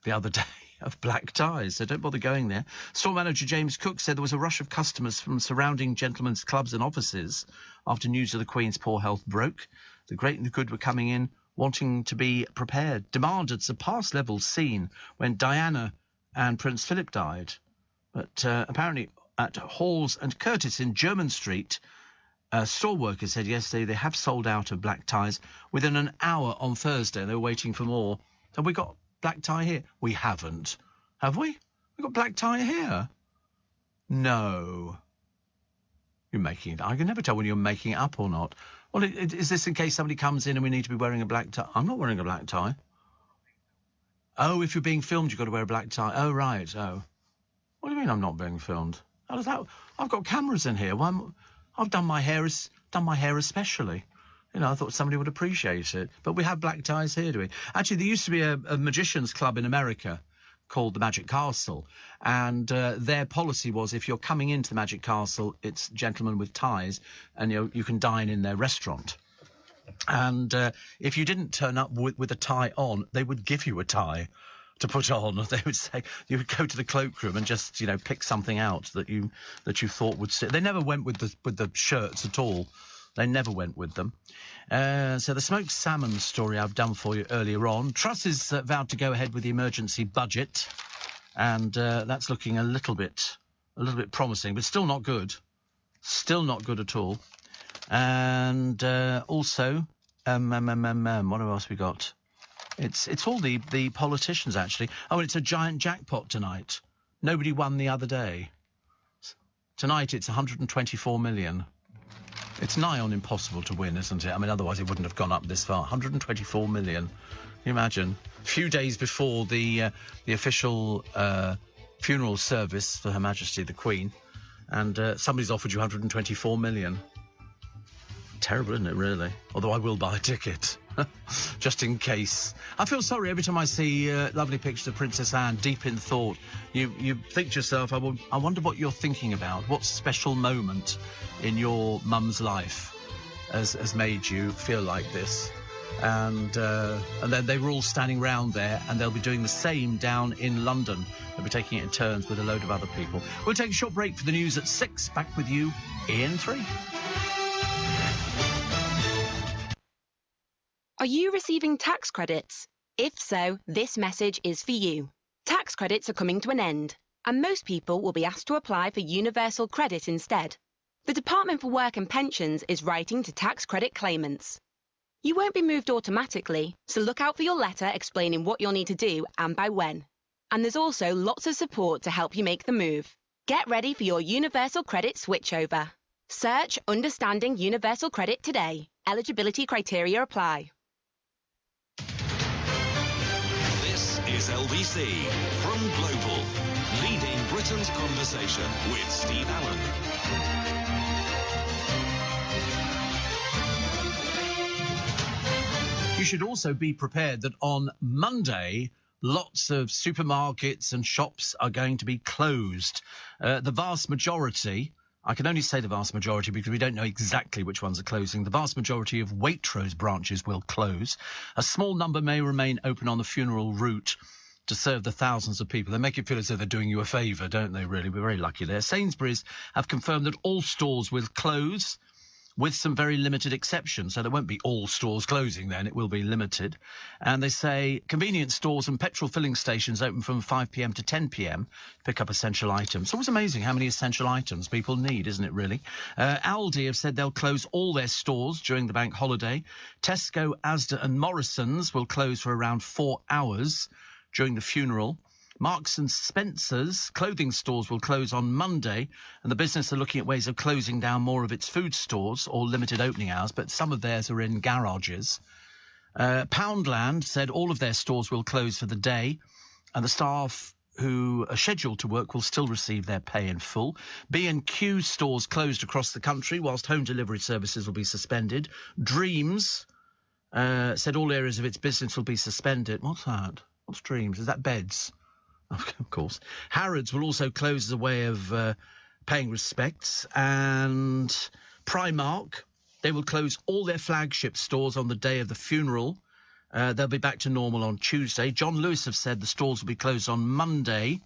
the other day of black ties, so don't bother going there. Store manager James Cook said there was a rush of customers from surrounding gentlemen's clubs and offices after news of the Queen's poor health broke. The great and the good were coming in, wanting to be prepared. Demand had surpassed levels seen when Diana and Prince Philip died. But apparently at Halls and Curtis in German Street, store workers said yesterday they have sold out of black ties within an hour on Thursday. They were waiting for more. Have we got black tie here? We haven't. Have we? We've got black tie here? No. You're making it. I can never tell when you're making it up or not. Well, is this in case somebody comes in and we need to be wearing a black tie? I'm not wearing a black tie. Oh, if you're being filmed, you've got to wear a black tie. Oh, right. Oh. What do you mean I'm not being filmed? How does that... I've got cameras in here. Well, I've done my hair especially. You know, I thought somebody would appreciate it. But we have black ties here, do we? Actually, there used to be a magician's club in America called the Magic Castle. And their policy was if you're coming into the Magic Castle, it's gentlemen with ties, and you can dine in their restaurant. And if you didn't turn up with a tie on, they would give you a tie to put on. They would say you would go to the cloakroom and just pick something out that you thought would sit. They never went with the shirts at all. They never went with them. So the smoked salmon story I've done for you earlier on. Truss is vowed to go ahead with the emergency budget. and that's looking a little bit promising, but still not good. Still not good at all. And also, what else we got? It's all the politicians, actually. Oh, and it's a giant jackpot tonight. Nobody won the other day. Tonight it's 124 million. It's nigh on impossible to win, isn't it? I mean, otherwise it wouldn't have gone up this far. 124 million. Can you imagine? A few days before the official funeral service for Her Majesty the Queen, and somebody's offered you 124 million. Terrible, isn't it, really? Although I will buy a ticket, just in case. I feel sorry every time I see lovely pictures of Princess Anne, deep in thought. You think to yourself, I wonder what you're thinking about. What special moment in your mum's life has made you feel like this? And then they were all standing round there, and they'll be doing the same down in London. They'll be taking it in turns with a load of other people. We'll take a short break for the news at 6. Back with you in 3. Are you receiving tax credits? If so, this message is for you. Tax credits are coming to an end, and most people will be asked to apply for universal credit instead. The Department for Work and Pensions is writing to tax credit claimants. You won't be moved automatically, so look out for your letter explaining what you'll need to do and by when. And there's also lots of support to help you make the move. Get ready for your universal credit switchover. Search Understanding Universal Credit today. Eligibility criteria apply. This is LBC from Global, leading Britain's conversation with Steve Allen. You should also be prepared that on Monday, lots of supermarkets and shops are going to be closed. The vast majority, I can only say the vast majority because we don't know exactly which ones are closing. The vast majority of Waitrose branches will close. A small number may remain open on the funeral route to serve the thousands of people. They make it feel as though they're doing you a favour, don't they, really? We're very lucky there. Sainsbury's have confirmed that all stores will close, with some very limited exceptions. So there won't be all stores closing then, it will be limited. And they say convenience stores and petrol filling stations open from 5 p.m. to 10 p.m. pick up essential items. It's always amazing how many essential items people need, isn't it, really? Aldi have said they'll close all their stores during the bank holiday. Tesco, Asda and Morrison's will close for around 4 hours during the funeral. Marks and Spencer's clothing stores will close on Monday, and the business are looking at ways of closing down more of its food stores or limited opening hours, but some of theirs are in garages. Poundland said all of their stores will close for the day, and the staff who are scheduled to work will still receive their pay in full. B&Q stores closed across the country, whilst home delivery services will be suspended. Dreams said all areas of its business will be suspended. What's that? What's Dreams? Is that beds? Of course. Harrods will also close as a way of paying respects. And Primark, they will close all their flagship stores on the day of the funeral. They'll be back to normal on Tuesday. John Lewis have said the stores will be closed on Monday.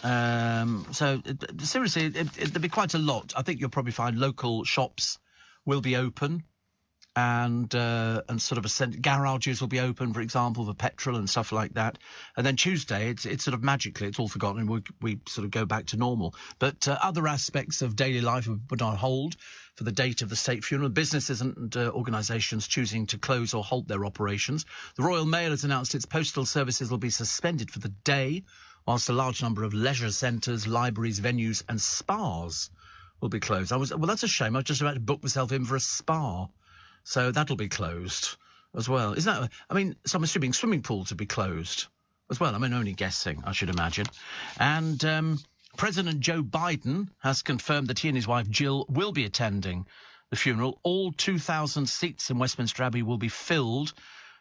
Seriously, there'll be quite a lot. I think you'll probably find local shops will be open. And sort of garages will be open, for example, for petrol and stuff like that. And then Tuesday, it's sort of magically, it's all forgotten, and we sort of go back to normal. But other aspects of daily life are put on hold for the date of the state funeral. Businesses and organisations choosing to close or halt their operations. The Royal Mail has announced its postal services will be suspended for the day, whilst a large number of leisure centres, libraries, venues and spas will be closed. Well, that's a shame. I was just about to book myself in for a spa. So that'll be closed as well. Isn't that? I mean, so I'm assuming swimming pools will be closed as well. I mean, only guessing, I should imagine. And President Joe Biden has confirmed that he and his wife Jill will be attending the funeral. All 2,000 seats in Westminster Abbey will be filled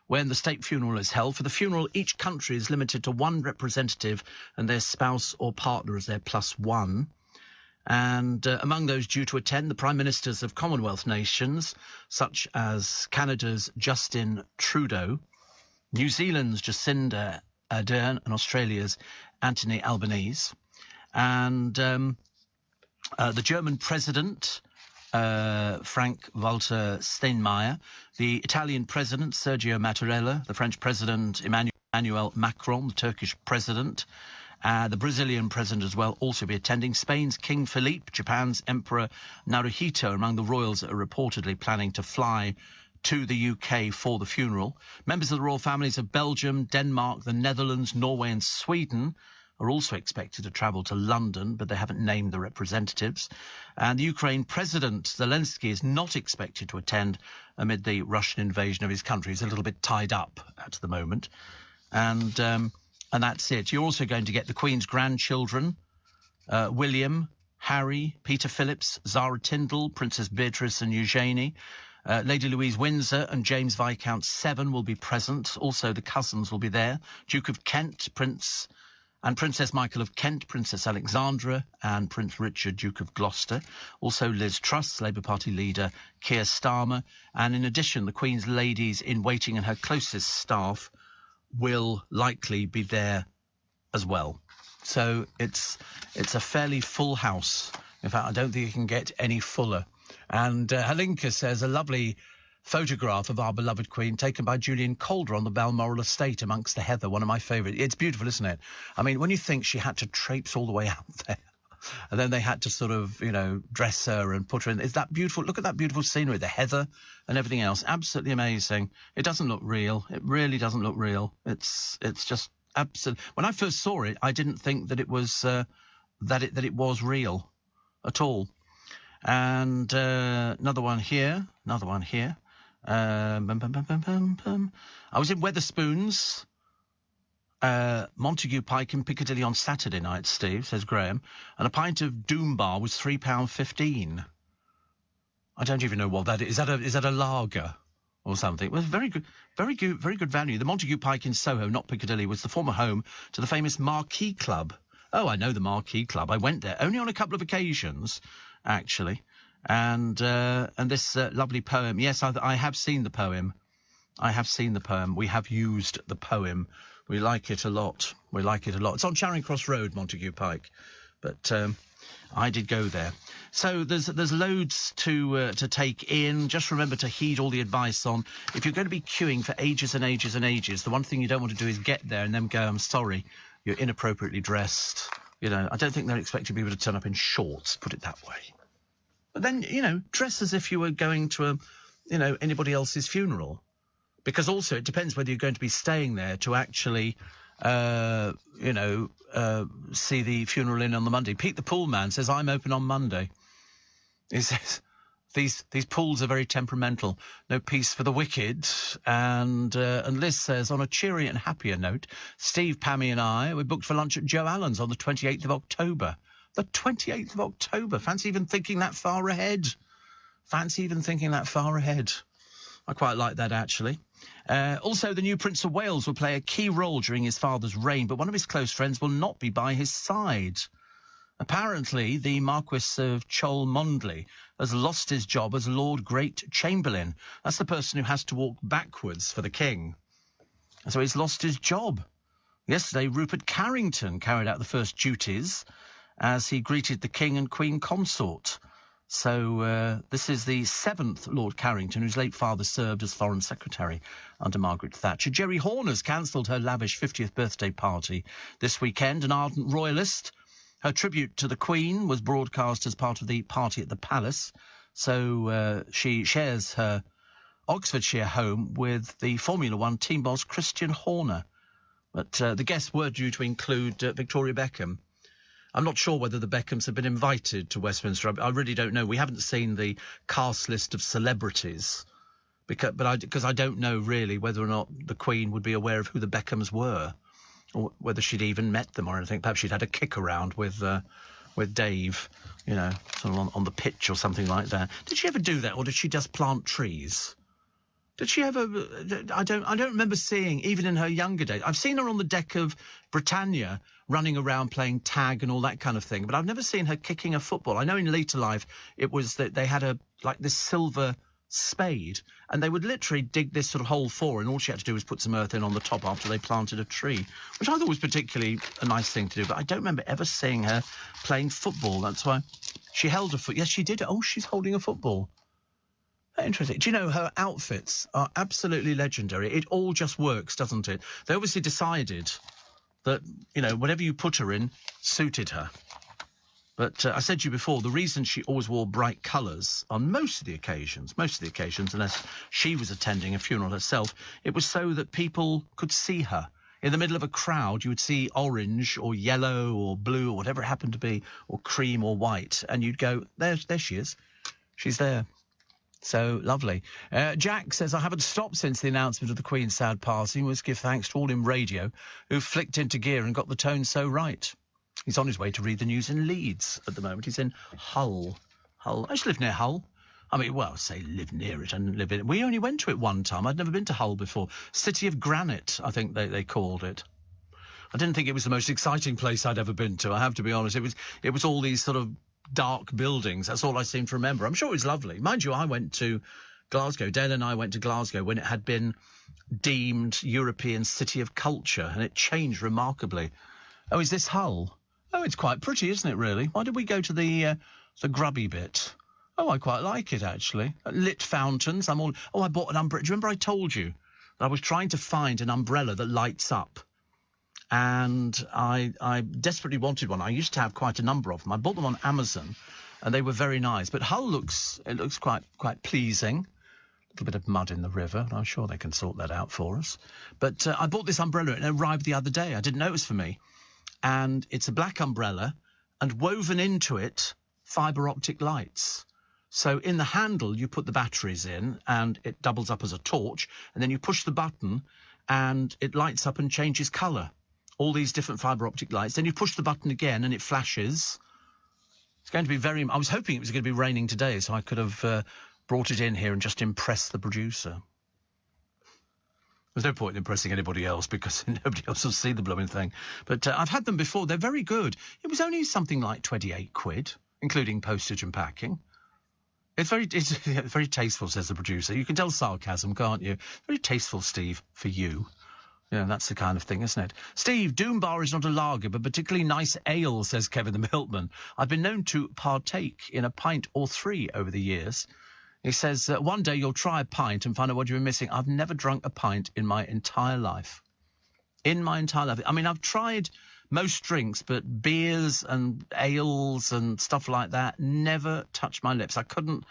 when the state funeral is held. For the funeral, each country is limited to one representative and their spouse or partner as their +1. And among those due to attend, the Prime Ministers of Commonwealth nations, such as Canada's Justin Trudeau, New Zealand's Jacinda Ardern, and Australia's Anthony Albanese. And the German President, Frank-Walter Steinmeier, the Italian President, Sergio Mattarella, the French President, Emmanuel Macron, the Turkish President, The Brazilian president as well also be attending. Spain's King Felipe, Japan's Emperor Naruhito among the royals that are reportedly planning to fly to the UK for the funeral. Members of the royal families of Belgium, Denmark, the Netherlands, Norway and Sweden are also expected to travel to London, but they haven't named the representatives. And the Ukraine President Zelensky is not expected to attend amid the Russian invasion of his country. He's a little bit tied up at the moment. And that's it. You're also going to get the Queen's grandchildren, William, Harry, Peter Phillips, Zara Tindall, Princess Beatrice and Eugenie. Lady Louise Windsor and James Viscount Severn will be present. Also, the cousins will be there. Duke of Kent, Princess Michael of Kent, Princess Alexandra and Prince Richard, Duke of Gloucester. Also Liz Truss, Labour Party leader Keir Starmer. And in addition, the Queen's ladies in waiting and her closest staff will likely be there as well. So it's a fairly full house. In fact, I don't think you can get any fuller. And Halinka says a lovely photograph of our beloved Queen taken by Julian Calder on the Balmoral estate amongst the heather, one of my favourite. It's beautiful, isn't it? I mean, when you think she had to traipse all the way out there and then they had to sort of, dress her and put her in. Is that beautiful? Look at that beautiful scenery, the heather and everything else. Absolutely amazing. It doesn't look real. It really doesn't look real. It's just absolute. When I first saw it, I didn't think that it was that it was real at all. And another one here. I was in Wetherspoons, Montague Pike in Piccadilly on Saturday night, Steve, says Graham, and a pint of Doom Bar was £3.15. I don't even know what that is. Is that a lager or something? It was very good value. The Montague Pike in Soho, not Piccadilly, was the former home to the famous Marquee Club. Oh, I know the Marquee Club. I went there only on a couple of occasions, actually. And this lovely poem. Yes, I have seen the poem. We have used the poem. We like it a lot. It's on Charing Cross Road, Montague Pike. But I did go there. So there's loads to take in. Just remember to heed all the advice on if you're going to be queuing for ages and ages and ages. The one thing you don't want to do is get there and then go, I'm sorry, you're inappropriately dressed. I don't think they're expecting people to turn up in shorts, put it that way. But then, dress as if you were going to anybody else's funeral. Because also it depends whether you're going to be staying there to actually, see the funeral in on the Monday. Pete the Pool Man says, I'm open on Monday. He says, these pools are very temperamental. No peace for the wicked. And Liz says, on a cheery and happier note, Steve, Pammy and I, we're booked for lunch at Joe Allen's on the 28th of October. The 28th of October. Fancy even thinking that far ahead. I quite like that, actually. Also, the new Prince of Wales will play a key role during his father's reign, but one of his close friends will not be by his side. Apparently, the Marquis of Cholmondeley has lost his job as Lord Great Chamberlain. That's the person who has to walk backwards for the king. So he's lost his job. Yesterday, Rupert Carrington carried out the first duties as he greeted the King and Queen Consort. So this is the 7th Lord Carrington, whose late father served as Foreign Secretary under Margaret Thatcher. Jerry Horner's cancelled her lavish 50th birthday party this weekend. An ardent royalist. Her tribute to the Queen was broadcast as part of the party at the Palace. So she shares her Oxfordshire home with the Formula One team boss Christian Horner. But the guests were due to include Victoria Beckham. I'm not sure whether the Beckhams have been invited to Westminster. I really don't know. We haven't seen the cast list of celebrities, because I don't know really whether or not the Queen would be aware of who the Beckhams were, or whether she'd even met them or anything. Perhaps she'd had a kick around with Dave, sort of on the pitch or something like that. Did she ever do that, or did she just plant trees? Did she ever? I don't remember seeing, even in her younger days. I've seen her on the deck of Britannia running around playing tag and all that kind of thing, but I've never seen her kicking a football. I know in later life it was that they had this silver spade, and they would literally dig this sort of hole for her, and all she had to do was put some earth in on the top after they planted a tree, which I thought was particularly a nice thing to do. But I don't remember ever seeing her playing football. That's why she held a foot. Yes, she did. Oh, she's holding a football. Interesting. Do you know, her outfits are absolutely legendary. It all just works, doesn't it? They obviously decided that, you know, whatever you put her in suited her. But I said to you before, the reason she always wore bright colours on most of the occasions, unless she was attending a funeral herself, it was so that people could see her. In the middle of a crowd, you would see orange or yellow or blue or whatever it happened to be, or cream or white, and you'd go, there she is. She's there. So lovely. Jack says, I haven't stopped since the announcement of the Queen's sad passing. Must give thanks to all in radio who flicked into gear and got the tone so right. He's on his way to read the news in Leeds at the moment. He's in Hull. I used to live near Hull. I mean, well, say live near it and live in it. We only went to it one time. I'd never been to Hull before. City of Granite, I think they called it. I didn't think it was the most exciting place I'd ever been to, I have to be honest. It was all these sort of dark buildings. That's all I seem to remember. I'm sure it was lovely. Mind you, I went to Glasgow. Dale and I went to Glasgow when it had been deemed European City of Culture, and it changed remarkably. Oh, is this Hull? Oh, it's quite pretty, isn't it, really? Why did we go to the grubby bit? Oh, I quite like it, actually. Lit fountains. I bought an umbrella. Do you remember I told you that I was trying to find an umbrella that lights up? And I desperately wanted one. I used to have quite a number of them. I bought them on Amazon, and they were very nice. But Hull looks quite pleasing. A little bit of mud in the river. I'm sure they can sort that out for us. But I bought this umbrella, and it arrived the other day. I didn't know it was for me. And it's a black umbrella, and woven into it, fibre optic lights. So in the handle, you put the batteries in, and it doubles up as a torch, and then you push the button, and it lights up and changes colour. All these different fibre optic lights. Then you push the button again, and it flashes. It's going to be I was hoping it was going to be raining today, so I could have brought it in here and just impressed the producer. There's no point in impressing anybody else because nobody else will see the blooming thing. But I've had them before. They're very good. It was only something like 28 quid, including postage and packing. It's very tasteful, says the producer. You can tell sarcasm, can't you? Very tasteful, Steve, for you. Yeah, that's the kind of thing, isn't it? Steve, Doom Bar is not a lager, but particularly nice ale, says Kevin the Milkman. I've been known to partake in a pint or three over the years. He says, one day you'll try a pint and find out what you've been missing. I've never drunk a pint in my entire life. In my entire life. I mean, I've tried most drinks, but beers and ales and stuff like that never touched my lips. I couldn't...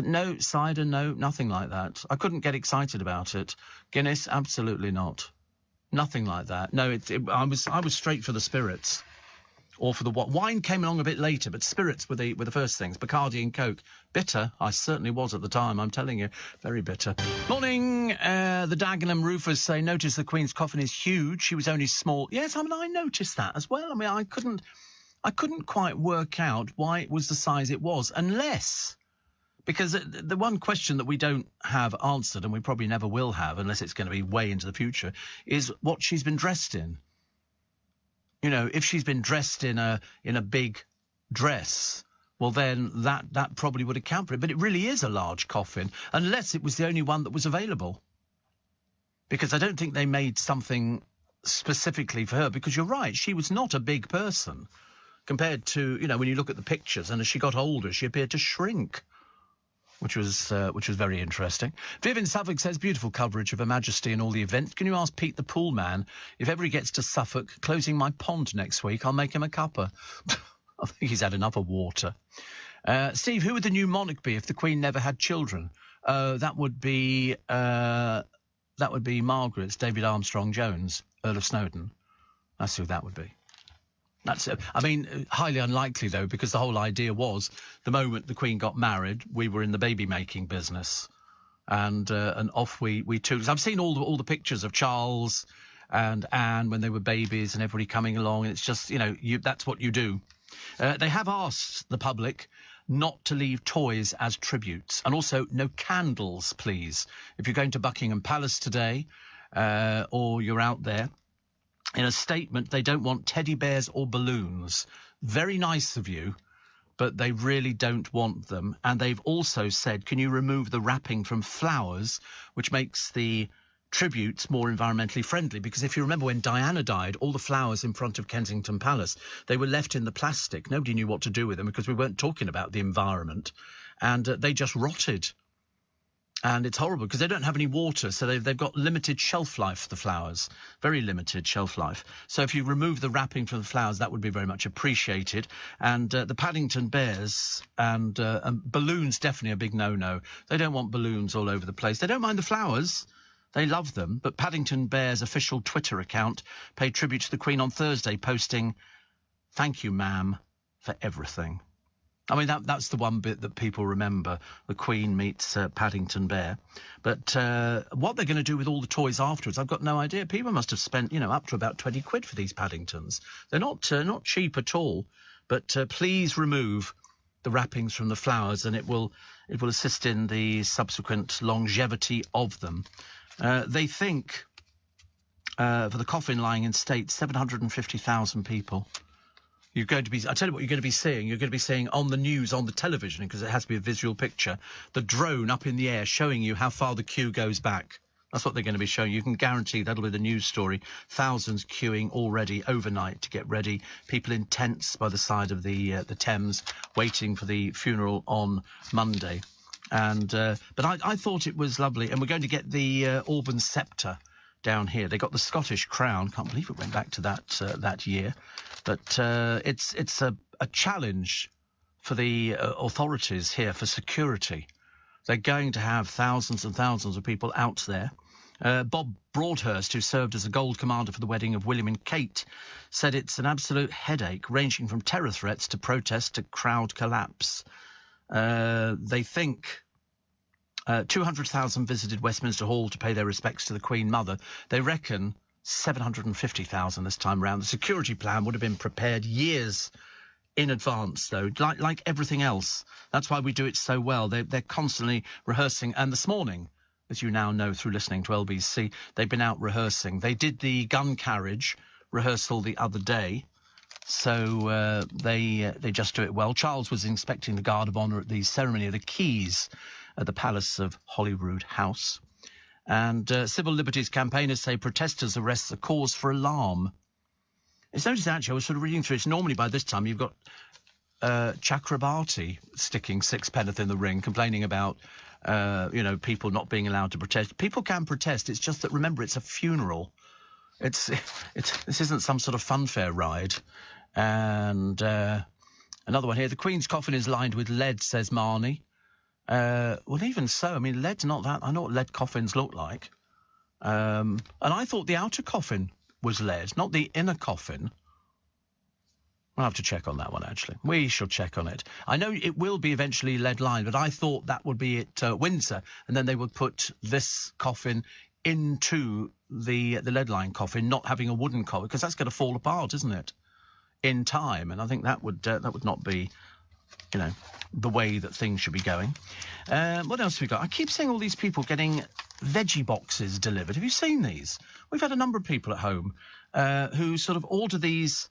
no cider, no, nothing like that. I couldn't get excited about it. Guinness, absolutely not. Nothing like that. No, I was straight for the spirits. Or for the what? Wine came along a bit later, but spirits were the first things. Bacardi and Coke. Bitter, I certainly was at the time, I'm telling you. Very bitter. Morning, the Dagenham roofers say, notice the Queen's coffin is huge. She was only small. Yes, I mean, I noticed that as well. I mean, I couldn't quite work out why it was the size it was, unless... Because the one question that we don't have answered, and we probably never will have, unless it's going to be way into the future, is what she's been dressed in. You know, if she's been dressed in a big dress, well, then that probably would account for it. But it really is a large coffin, unless it was the only one that was available. Because I don't think they made something specifically for her, because you're right, she was not a big person compared to, you know, when you look at the pictures, and as she got older, she appeared to shrink. Which was very interesting. Viv in Suffolk says, beautiful coverage of Her Majesty and all the events. Can you ask Pete the pool man if ever he gets to Suffolk, closing my pond next week, I'll make him a cuppa. I think he's had enough of water. Steve, who would the new monarch be if the Queen never had children? That would be Margaret's David Armstrong Jones, Earl of Snowdon. That's who that would be. That's, I mean, highly unlikely, though, because the whole idea was the moment the Queen got married, we were in the baby-making business. And off we took. I've seen all the pictures of Charles and Anne when they were babies and everybody coming along. And it's just, you know, that's what you do. They have asked the public not to leave toys as tributes. And also, no candles, please. If you're going to Buckingham Palace today or you're out there, in a statement, they don't want teddy bears or balloons. Very nice of you, but they really don't want them. And they've also said, can you remove the wrapping from flowers, which makes the tributes more environmentally friendly? Because if you remember when Diana died, all the flowers in front of Kensington Palace, they were left in the plastic. Nobody knew what to do with them because we weren't talking about the environment. And they just rotted. And it's horrible because they don't have any water, so they've got limited shelf life, the flowers, very limited shelf life. So if you remove the wrapping from the flowers, that would be very much appreciated. And the Paddington Bears and balloons, definitely a big no-no. They don't want balloons all over the place. They don't mind the flowers. They love them. But Paddington Bears' official Twitter account paid tribute to the Queen on Thursday, posting, "Thank you, ma'am, for everything." I mean, that's the one bit that people remember, the Queen meets Paddington Bear. But what they're going to do with all the toys afterwards, I've got no idea. People must have spent, up to about 20 quid for these Paddingtons. They're not cheap at all. But please remove the wrappings from the flowers, and it will assist in the subsequent longevity of them. They think, for the coffin lying in state, 750,000 people. You're going to be, I tell you what you're going to be seeing. You're going to be seeing on the news, on the television, because it has to be a visual picture, the drone up in the air showing you how far the queue goes back. That's what they're going to be showing. You can guarantee that'll be the news story. Thousands queuing already overnight to get ready. People in tents by the side of the Thames waiting for the funeral on Monday. And but I thought it was lovely. And we're going to get the Auburn sceptre down here. They got the Scottish crown. Can't believe it went back to that year. But it's a challenge for the authorities here for security. They're going to have thousands and thousands of people out there. Bob Broadhurst, who served as a Gold Commander for the wedding of William and Kate, said it's an absolute headache, ranging from terror threats to protest to crowd collapse. They think 200,000 visited Westminster Hall to pay their respects to the Queen Mother. They reckon 750,000 this time round. The security plan would have been prepared years in advance, though, like everything else. That's why we do it so well. They're constantly rehearsing. And this morning, as you now know through listening to LBC, they've been out rehearsing. They did the gun carriage rehearsal the other day, so they just do it well. Charles was inspecting the Guard of Honour at the ceremony of the Keys at the Palace of Holyrood House. And civil liberties campaigners say protesters' arrests are cause for alarm. It's noticed, actually, I was sort of reading through it. Normally by this time you've got Chakrabarti sticking sixpenneth in the ring, complaining about, people not being allowed to protest. People can protest. It's just that, remember, it's a funeral. This isn't some sort of funfair ride. And another one here. The Queen's coffin is lined with lead, says Marnie. Well, even so, I mean, lead's not that. I know what lead coffins look like. And I thought the outer coffin was lead, not the inner coffin. I'll have to check on that one, actually. We shall check on it. I know it will be eventually lead-lined, but I thought that would be at Windsor, and then they would put this coffin into the lead-lined coffin, not having a wooden coffin, because that's going to fall apart, isn't it, in time? And I think that would not be, the way that things should be going. What else have we got? I keep seeing all these people getting veggie boxes delivered. Have you seen these? We've had a number of people at home who sort of order these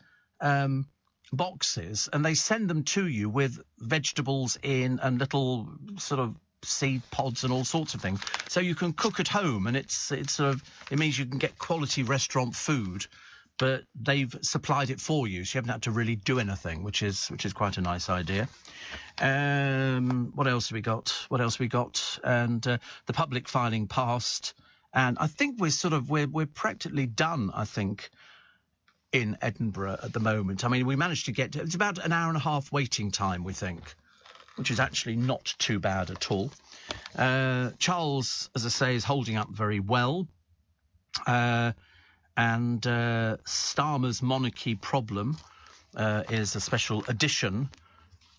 boxes, and they send them to you with vegetables in and little sort of seed pods and all sorts of things. So you can cook at home, and it means you can get quality restaurant food, but they've supplied it for you, so you haven't had to really do anything, which is quite a nice idea. What else have we got? And the public filing passed, and I think we're practically done, I think, in Edinburgh at the moment. I mean, we managed to get... It's about an hour and a half waiting time, we think, which is actually not too bad at all. Charles, as I say, is holding up very well. And Starmer's monarchy problem is a special edition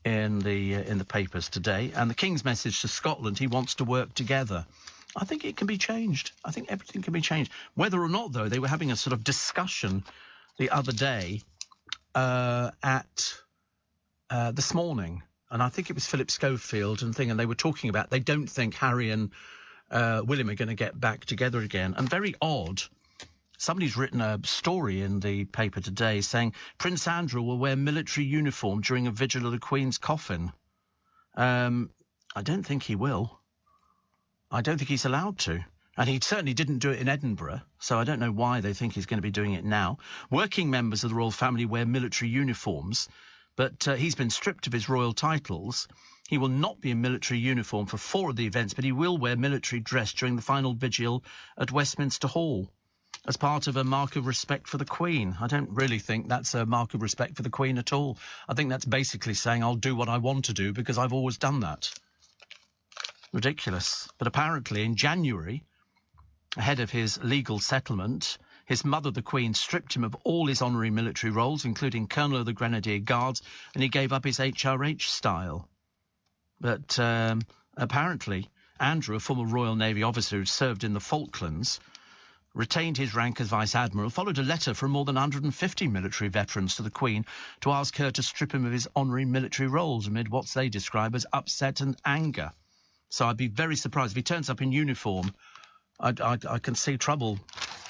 in the papers today. And the King's message to Scotland, he wants to work together. I think it can be changed. I think everything can be changed. Whether or not, though, they were having a sort of discussion the other day this morning. And I think it was Philip Schofield and they were talking about they don't think Harry and William are going to get back together again. And very odd, somebody's written a story in the paper today saying Prince Andrew will wear military uniform during a vigil of the Queen's coffin. I don't think he will. I don't think he's allowed to. And he certainly didn't do it in Edinburgh, so I don't know why they think he's going to be doing it now. Working members of the royal family wear military uniforms, but he's been stripped of his royal titles. He will not be in military uniform for 4 of the events, but he will wear military dress during the final vigil at Westminster Hall as part of a mark of respect for the Queen. I don't really think that's a mark of respect for the Queen at all. I think that's basically saying I'll do what I want to do because I've always done that. Ridiculous. But apparently in January, ahead of his legal settlement, his mother, the Queen, stripped him of all his honorary military roles, including Colonel of the Grenadier Guards, and he gave up his HRH style. But apparently, Andrew, a former Royal Navy officer who served in the Falklands, retained his rank as Vice Admiral, followed a letter from more than 150 military veterans to the Queen to ask her to strip him of his honorary military roles amid what they describe as upset and anger. So I'd be very surprised if he turns up in uniform. I can see trouble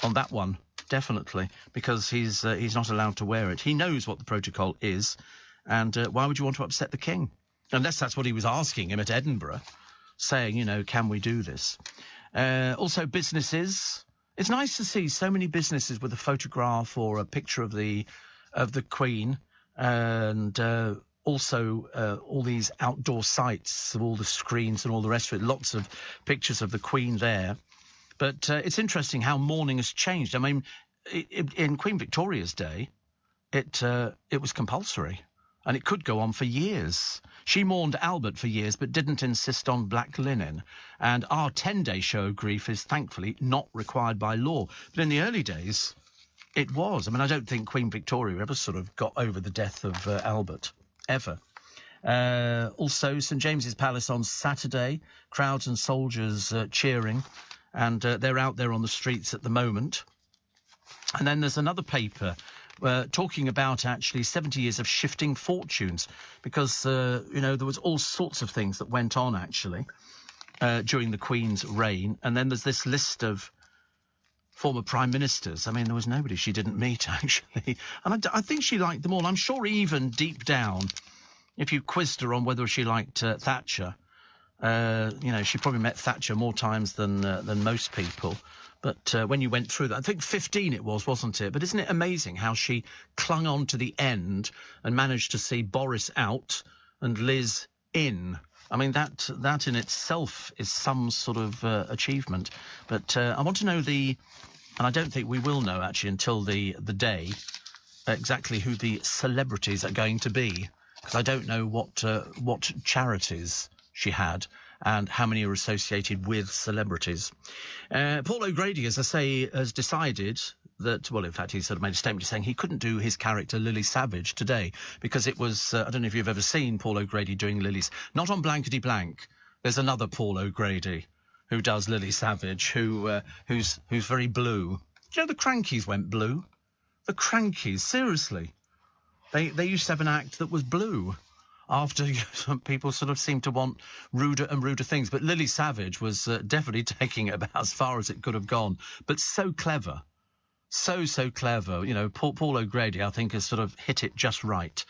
on that one, definitely, because he's not allowed to wear it. He knows what the protocol is, and why would you want to upset the King? Unless that's what he was asking him at Edinburgh, saying, you know, can we do this? Also, businesses. It's nice to see so many businesses with a photograph or a picture of the Queen, and also all these outdoor sites of all the screens and all the rest of it. Lots of pictures of the Queen there. But it's interesting how mourning has changed. I mean, in Queen Victoria's day, it was compulsory, and it could go on for years. She mourned Albert for years, but didn't insist on black linen. And our 10-day show of grief is thankfully not required by law. But in the early days, it was. I mean, I don't think Queen Victoria ever sort of got over the death of Albert, ever. Also, St James's Palace on Saturday, crowds and soldiers cheering, and they're out there on the streets at the moment. And then there's another paper talking about actually 70 years of shifting fortunes, because, you know, there was all sorts of things that went on, actually, during the Queen's reign. And then there's this list of former prime ministers. I mean, there was nobody she didn't meet, actually. And I think she liked them all. I'm sure even deep down, if you quizzed her on whether she liked Thatcher, you know, she probably met Thatcher more times than most people. But when you went through that, I think 15 it was, wasn't it? But isn't it amazing how she clung on to the end and managed to see Boris out and Liz in? I mean, that in itself is some sort of achievement. But I want to know and I don't think we will know actually until the day, exactly who the celebrities are going to be, because I don't know what charities she had and how many are associated with celebrities. Paul O'Grady, as I say, has decided that, well, in fact, he sort of made a statement saying he couldn't do his character Lily Savage today because it was, I don't know if you've ever seen Paul O'Grady doing Lily's, not on Blankety Blank. There's another Paul O'Grady who does Lily Savage, who's very blue. Do you know the Crankies went blue? The Crankies, seriously. They used to have an act that was blue. After people sort of seemed to want ruder and ruder things. But Lily Savage was definitely taking it about as far as it could have gone. But so clever. So clever. You know, Paul O'Grady, I think, has sort of hit it just right.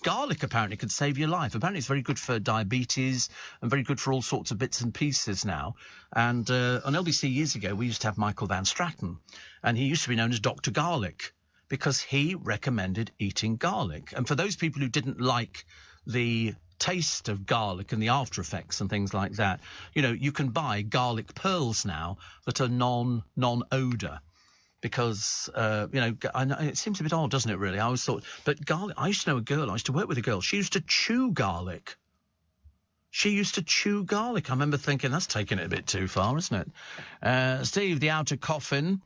Garlic apparently could save your life. Apparently it's very good for diabetes and very good for all sorts of bits and pieces now. And on LBC years ago, we used to have Michael Van Straten. And he used to be known as Dr. Garlic, because he recommended eating garlic. And for those people who didn't like the taste of garlic and the after effects and things like that, you know, you can buy garlic pearls now that are non-odour. Because, you know, I know, it seems a bit odd, doesn't it, really? I always thought, but garlic, I used to know a girl, I used to work with a girl, she used to chew garlic. I remember thinking, that's taking it a bit too far, isn't it? Steve, the outer coffin,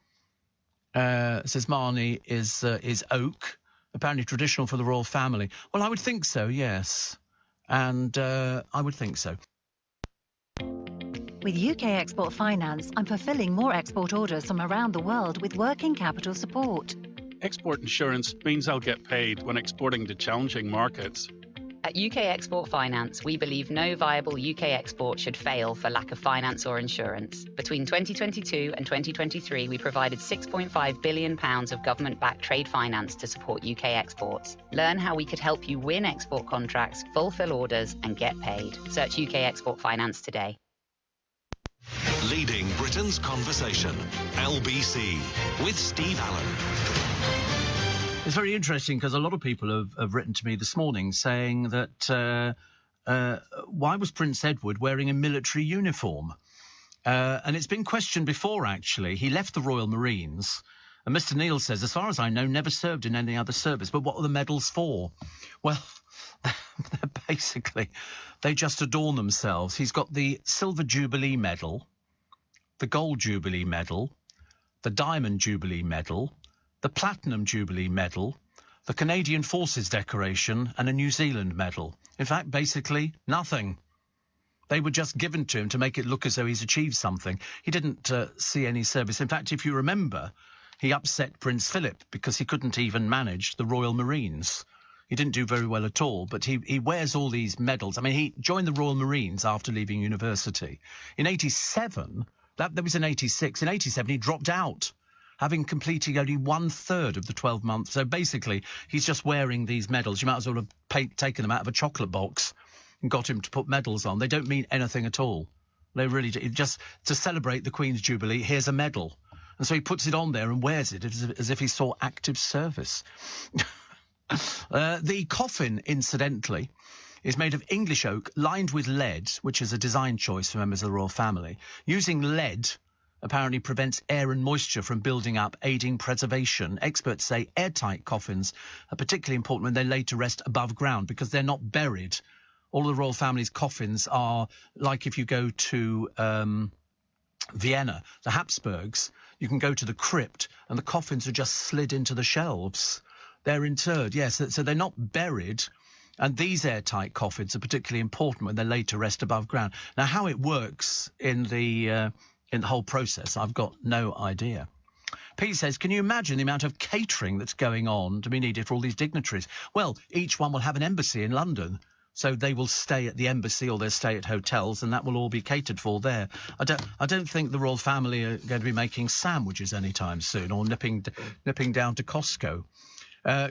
says Marnie is oak, apparently traditional for the royal family. Well, I would think so, yes. And I would think so. With UK Export Finance, I'm fulfilling more export orders from around the world with working capital support. Export insurance means I'll get paid when exporting to challenging markets. At UK Export Finance, we believe no viable UK export should fail for lack of finance or insurance. Between 2022 and 2023, we provided £6.5 billion of government-backed trade finance to support UK exports. Learn how we could help you win export contracts, fulfill orders, and get paid. Search UK Export Finance today. Leading Britain's conversation, LBC, with Steve Allen. It's very interesting because a lot of people have written to me this morning saying that why was Prince Edward wearing a military uniform? And it's been questioned before, actually. He left the Royal Marines, and Mr. Neil says, as far as I know, never served in any other service. But what are the medals for? Well, basically, they just adorn themselves. He's got the Silver Jubilee Medal, the Gold Jubilee Medal, the Diamond Jubilee Medal, the Platinum Jubilee Medal, the Canadian Forces Decoration, and a New Zealand Medal. In fact, basically, nothing. They were just given to him to make it look as though he's achieved something. He didn't see any service. In fact, if you remember, he upset Prince Philip because he couldn't even manage the Royal Marines. He didn't do very well at all, but he wears all these medals. I mean, he joined the Royal Marines after leaving university. In 87, that was in 86. In 87, he dropped out, having completed only 1/3 of the 12 months. So basically, he's just wearing these medals. You might as well have taken them out of a chocolate box and got him to put medals on. They don't mean anything at all. They really do. Just to celebrate the Queen's Jubilee, here's a medal. And so he puts it on there and wears it as if he saw active service. The coffin, incidentally, is made of English oak lined with lead, which is a design choice for members of the royal family. Using lead apparently prevents air and moisture from building up, aiding preservation. Experts say airtight coffins are particularly important when they're laid to rest above ground because they're not buried. All of the royal family's coffins are like if you go to Vienna, the Habsburgs, you can go to the crypt and the coffins are just slid into the shelves. They're interred, yes, so they're not buried. And these airtight coffins are particularly important when they're laid to rest above ground. Now, how it works in the whole process, I've got no idea. Pete says, can you imagine the amount of catering that's going on to be needed for all these dignitaries? Well, each one will have an embassy in London. So they will stay at the embassy or they'll stay at hotels, and that will all be catered for there. I don't think the royal family are going to be making sandwiches anytime soon or nipping down to Costco.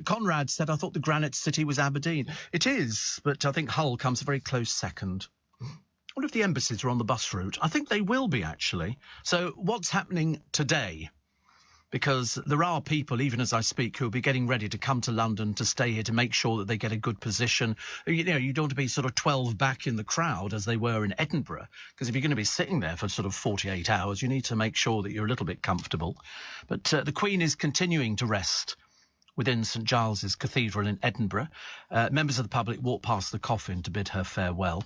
Conrad said, I thought the Granite City was Aberdeen. It is, but I think Hull comes a very close second. I wonder if the embassies are on the bus route. I think they will be, actually. So what's happening today? Because there are people, even as I speak, who will be getting ready to come to London to stay here to make sure that they get a good position. You know, you don't want to be sort of 12 back in the crowd as they were in Edinburgh, because if you're going to be sitting there for sort of 48 hours, you need to make sure that you're a little bit comfortable. But the Queen is continuing to rest within St Giles's Cathedral in Edinburgh. Members of the public walked past the coffin to bid her farewell.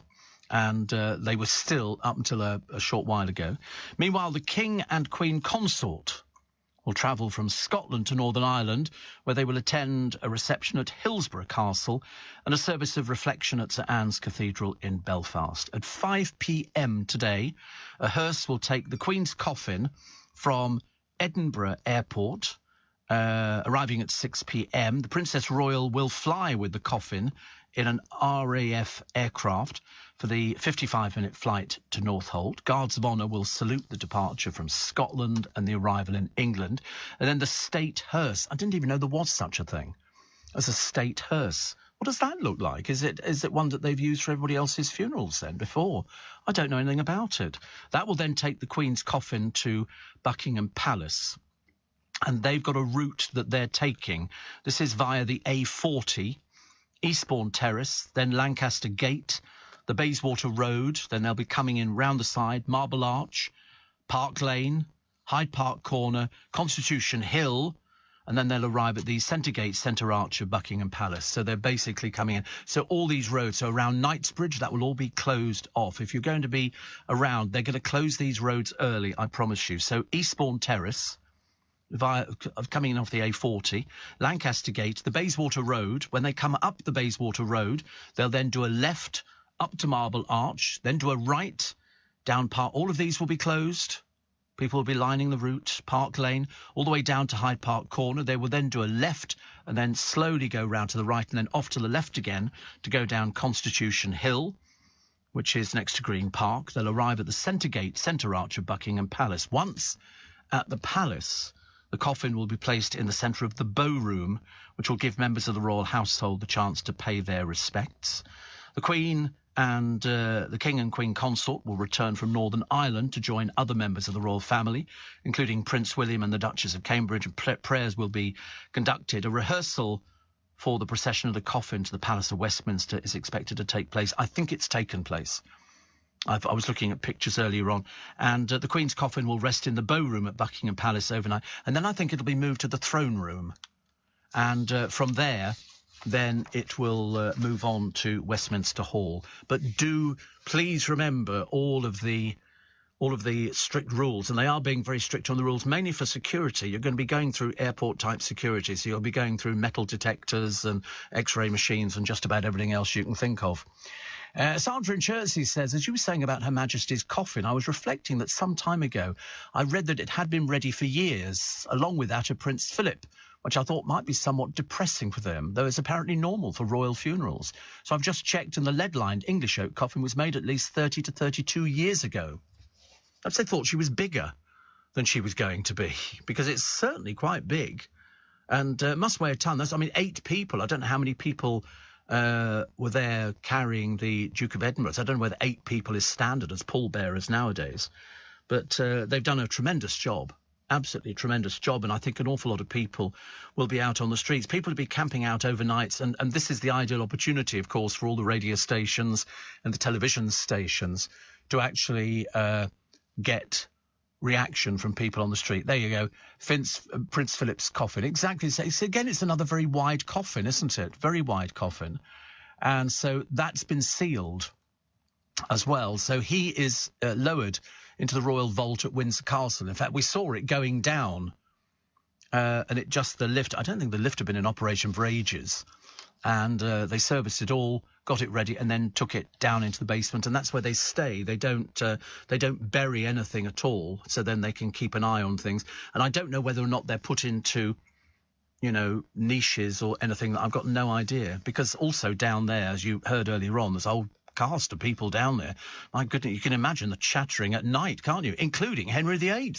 And they were still up until a short while ago. Meanwhile, the King and Queen Consort will travel from Scotland to Northern Ireland, where they will attend a reception at Hillsborough Castle and a service of reflection at St Anne's Cathedral in Belfast. At 5 p.m. today, a hearse will take the Queen's coffin from Edinburgh Airport, arriving at 6 p.m. The Princess Royal will fly with the coffin in an RAF aircraft for the 55-minute flight to Northolt. Guards of Honour will salute the departure from Scotland and the arrival in England. And then the state hearse. I didn't even know there was such a thing as a state hearse. What does that look like? Is it one that they've used for everybody else's funerals then before? I don't know anything about it. That will then take the Queen's coffin to Buckingham Palace. And they've got a route that they're taking. This is via the A40, Eastbourne Terrace, then Lancaster Gate, the Bayswater Road, then they'll be coming in round the side, Marble Arch, Park Lane, Hyde Park Corner, Constitution Hill, and then they'll arrive at the Centre Gate, Centre Arch of Buckingham Palace. So they're basically coming in. So all these roads, so around Knightsbridge, that will all be closed off. If you're going to be around, they're going to close these roads early, I promise you. So Eastbourne Terrace, coming in off the A40, Lancaster Gate, the Bayswater Road. When they come up the Bayswater Road, they'll then do a left up to Marble Arch, then do a right down Park. All of these will be closed. People will be lining the route, Park Lane, all the way down to Hyde Park Corner. They will then do a left and then slowly go round to the right and then off to the left again to go down Constitution Hill, which is next to Green Park. They'll arrive at the Centre Gate, Centre Arch of Buckingham Palace. Once at the palace, the coffin will be placed in the centre of the Bow Room, which will give members of the royal household the chance to pay their respects. The Queen and the King and Queen Consort will return from Northern Ireland to join other members of the royal family, including Prince William and the Duchess of Cambridge. Prayers will be conducted. A rehearsal for the procession of the coffin to the Palace of Westminster is expected to take place. I think it's taken place. I was looking at pictures earlier on, and the Queen's coffin will rest in the Bow Room at Buckingham Palace overnight, and then I think it'll be moved to the Throne Room, and from there, then it will move on to Westminster Hall. But do please remember all of the strict rules, and they are being very strict on the rules, mainly for security. You're going to be going through airport-type security, so you'll be going through metal detectors and X-ray machines and just about everything else you can think of. Sandra in Chertsey says, as you were saying about Her Majesty's coffin, I was reflecting that some time ago I read that it had been ready for years, along with that of Prince Philip, which I thought might be somewhat depressing for them, though it's apparently normal for royal funerals. So I've just checked, and the lead-lined English oak coffin was made at least 30 to 32 years ago. Perhaps they thought she was bigger than she was going to be, because it's certainly quite big, and must weigh a ton. That's, 8 people. I don't know how many people were there carrying the Duke of Edinburgh. So I don't know whether 8 people is standard as pallbearers nowadays, but they've done a tremendous job. Absolutely tremendous job, and I think an awful lot of people will be out on the streets. People will be camping out overnight, and this is the ideal opportunity, of course, for all the radio stations and the television stations to actually get reaction from people on the street. There you go. Prince Philip's coffin. Exactly. So again, it's another very wide coffin, isn't it? Very wide coffin. And so that's been sealed as well. So he is lowered into the royal vault at Windsor Castle. In fact, we saw it going down, and the lift, I don't think the lift had been in operation for ages, and they serviced it all, got it ready, and then took it down into the basement, and that's where they stay. They don't bury anything at all, so then they can keep an eye on things. And I don't know whether or not they're put into, niches or anything. I've got no idea, because also down there, as you heard earlier on, there's a whole cast of people down there. My goodness, you can imagine the chattering at night, can't you? Including Henry VIII.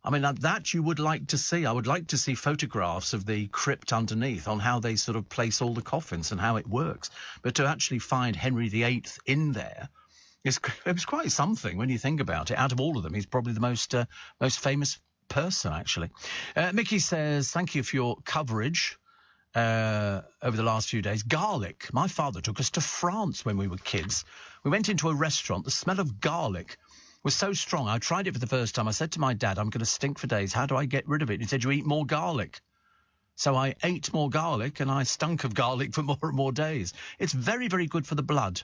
That you would like to see. I would like to see photographs of the crypt underneath on how they sort of place all the coffins and how it works. But to actually find Henry VIII in there, it was quite something when you think about it. Out of all of them, he's probably the most famous person, actually. Mickey says, thank you for your coverage over the last few days. Garlic. My father took us to France when we were kids. We went into a restaurant. The smell of garlic was so strong. I tried it for the first time. I said to my dad, I'm going to stink for days. How do I get rid of it? He said, you eat more garlic. So I ate more garlic, and I stunk of garlic for more and more days. It's very, very good for the blood.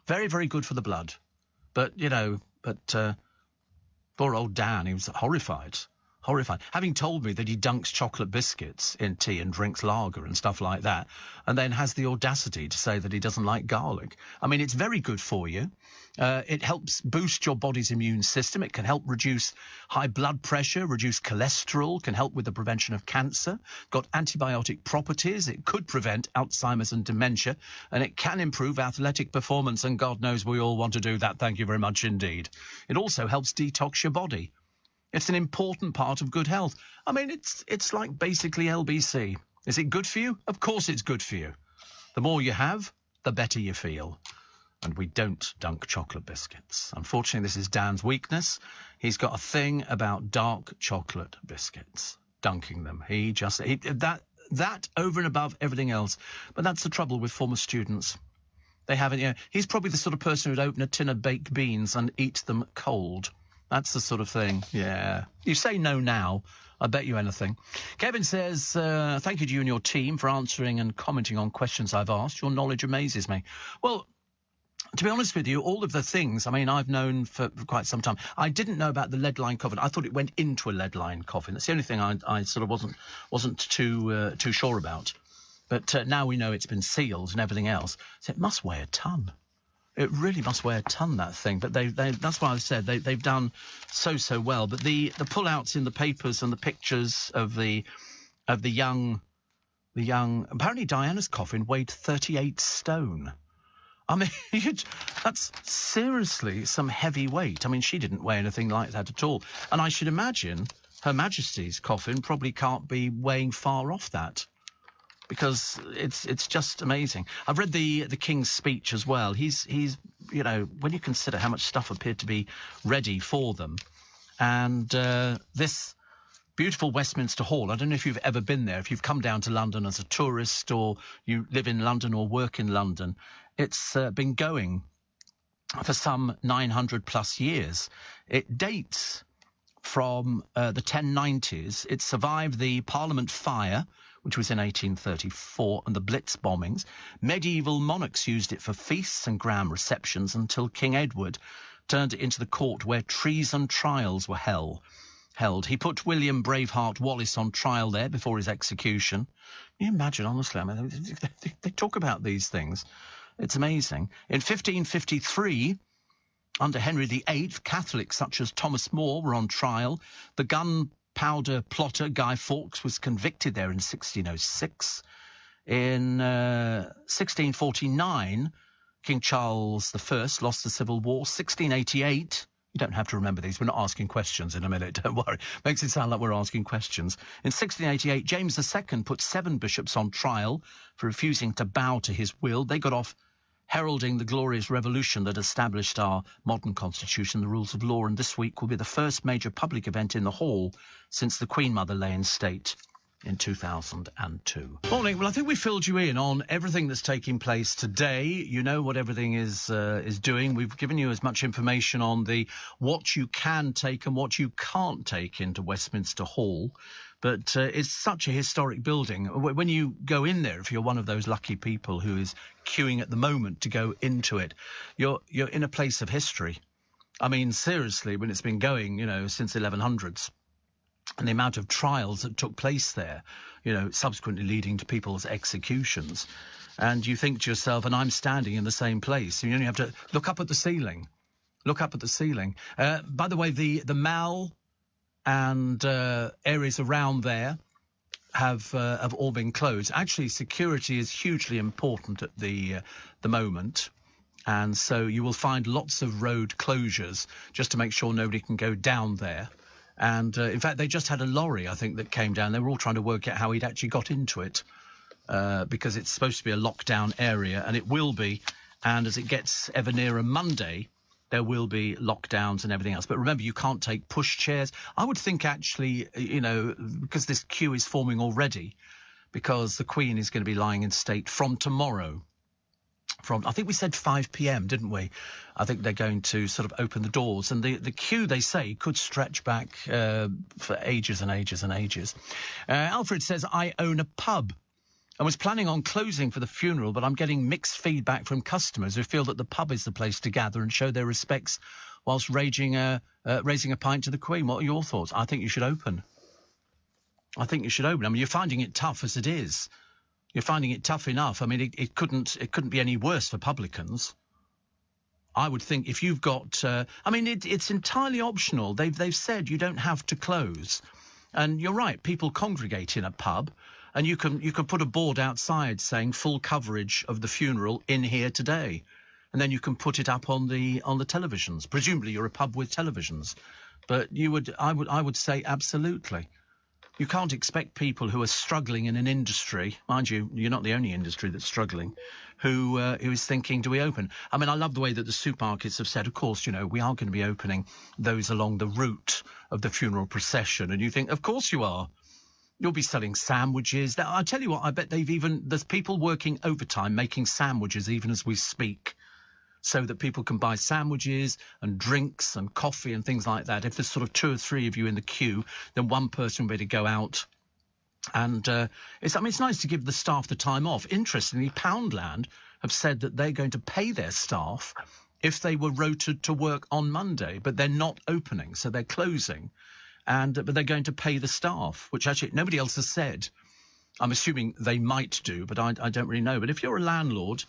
Very, very good for the blood. But, poor old Dan, he was horrified. Having told me that he dunks chocolate biscuits in tea and drinks lager and stuff like that, and then has the audacity to say that he doesn't like garlic. It's very good for you. It helps boost your body's immune system. It can help reduce high blood pressure, reduce cholesterol, can help with the prevention of cancer, got antibiotic properties. It could prevent Alzheimer's and dementia, and it can improve athletic performance, and God knows we all want to do that. Thank you very much indeed. It also helps detox your body. It's an important part of good health. It's like basically LBC. Is it good for you? Of course it's good for you. The more you have, the better you feel. And we don't dunk chocolate biscuits. Unfortunately, this is Dan's weakness. He's got a thing about dark chocolate biscuits, dunking them. That over and above everything else. But that's the trouble with former students. They haven't, he's probably the sort of person who'd open a tin of baked beans and eat them cold. That's the sort of thing, yeah. You say no now, I bet you anything. Kevin says, thank you to you and your team for answering and commenting on questions I've asked. Your knowledge amazes me. Well, to be honest with you, all of the things, I've known for quite some time. I didn't know about the lead-lined coffin. I thought it went into a lead-lined coffin. That's the only thing I sort of wasn't too sure about. But now we know it's been sealed and everything else. So it must weigh a ton. It really must weigh a ton, that thing. But that's why I said they've done so well. But the pullouts in the papers and the pictures of the young, apparently Diana's coffin weighed 38 stone. That's seriously some heavy weight. She didn't weigh anything like that at all. And I should imagine Her Majesty's coffin probably can't be weighing far off that, because it's just amazing. I've read the King's speech as well. He's when you consider how much stuff appeared to be ready for them, and this Beautiful Westminster Hall. I don't know if you've ever been there, if you've come down to London as a tourist or you live in London or work in London. It's been going for some 900 plus years. It dates from the 1090s. It survived the Parliament fire, which was in 1834, and the Blitz bombings. Medieval monarchs used it for feasts and grand receptions until King Edward turned it into the court where treason trials were held. He put William Braveheart Wallace on trial there before his execution. Can you imagine, honestly? I mean, they talk about these things. It's amazing. In 1553, under Henry VIII, Catholics such as Thomas More were on trial. The gunpowder plotter Guy Fawkes was convicted there in 1606. In 1649, King Charles I lost the Civil War. 1688... You don't have to remember these. We're not asking questions in a minute. Don't worry. Makes it sound like we're asking questions. In 1688, James II put 7 bishops on trial for refusing to bow to his will. They got off heralding the glorious revolution that established our modern constitution, the rules of law. And this week will be the first major public event in the hall since the Queen Mother lay in state in 2002. Morning. Well, I think we filled you in on everything that's taking place today. You know what everything is doing. We've given you as much information on what you can take and what you can't take into Westminster Hall. But it's such a historic building. When you go in there, if you're one of those lucky people who is queuing at the moment to go into it, you're in a place of history. I mean, seriously, when it's been going, since 1100s. And the amount of trials that took place there, subsequently leading to people's executions. And you think to yourself, and I'm standing in the same place. You only have to look up at the ceiling. Look up at the ceiling. By the way, the Mall and areas around there have all been closed. Actually, security is hugely important at the moment. And so you will find lots of road closures just to make sure nobody can go down there. And, in fact, they just had a lorry, I think, that came down. They were all trying to work out how he'd actually got into it because it's supposed to be a lockdown area, and it will be. And as it gets ever nearer Monday, there will be lockdowns and everything else. But remember, you can't take push chairs. I would think, actually, because this queue is forming already, because the Queen is going to be lying in state from tomorrow. I think we said 5 p.m, didn't we? I think they're going to sort of open the doors. And the queue, they say, could stretch back for ages and ages and ages. Alfred says, I own a pub. I was planning on closing for the funeral, but I'm getting mixed feedback from customers who feel that the pub is the place to gather and show their respects whilst raising a pint to the Queen. What are your thoughts? I think you should open. I mean, you're finding it tough as it is. You're finding it tough enough. I mean, it couldn't be any worse for publicans. I would think if you've got, it's entirely optional. They've said you don't have to close, and you're right. People congregate in a pub, and you can put a board outside saying full coverage of the funeral in here today, and then you can put it up on the televisions. Presumably, you're a pub with televisions, but I would say absolutely. You can't expect people who are struggling in an industry, mind you, you're not the only industry that's struggling, who is thinking, do we open? I mean, I love the way that the supermarkets have said, of course, we are going to be opening those along the route of the funeral procession. And you think, of course you are. You'll be selling sandwiches. I tell you what, I bet there's people working overtime making sandwiches even as we speak, so that people can buy sandwiches and drinks and coffee and things like that. If there's sort of 2 or 3 of you in the queue, then one person will be able to go out. And it's nice to give the staff the time off. Interestingly, Poundland have said that they're going to pay their staff if they were rotated to work on Monday, but they're not opening, so they're closing. But they're going to pay the staff, which actually nobody else has said. I'm assuming they might do, but I don't really know. But if you're a landlord,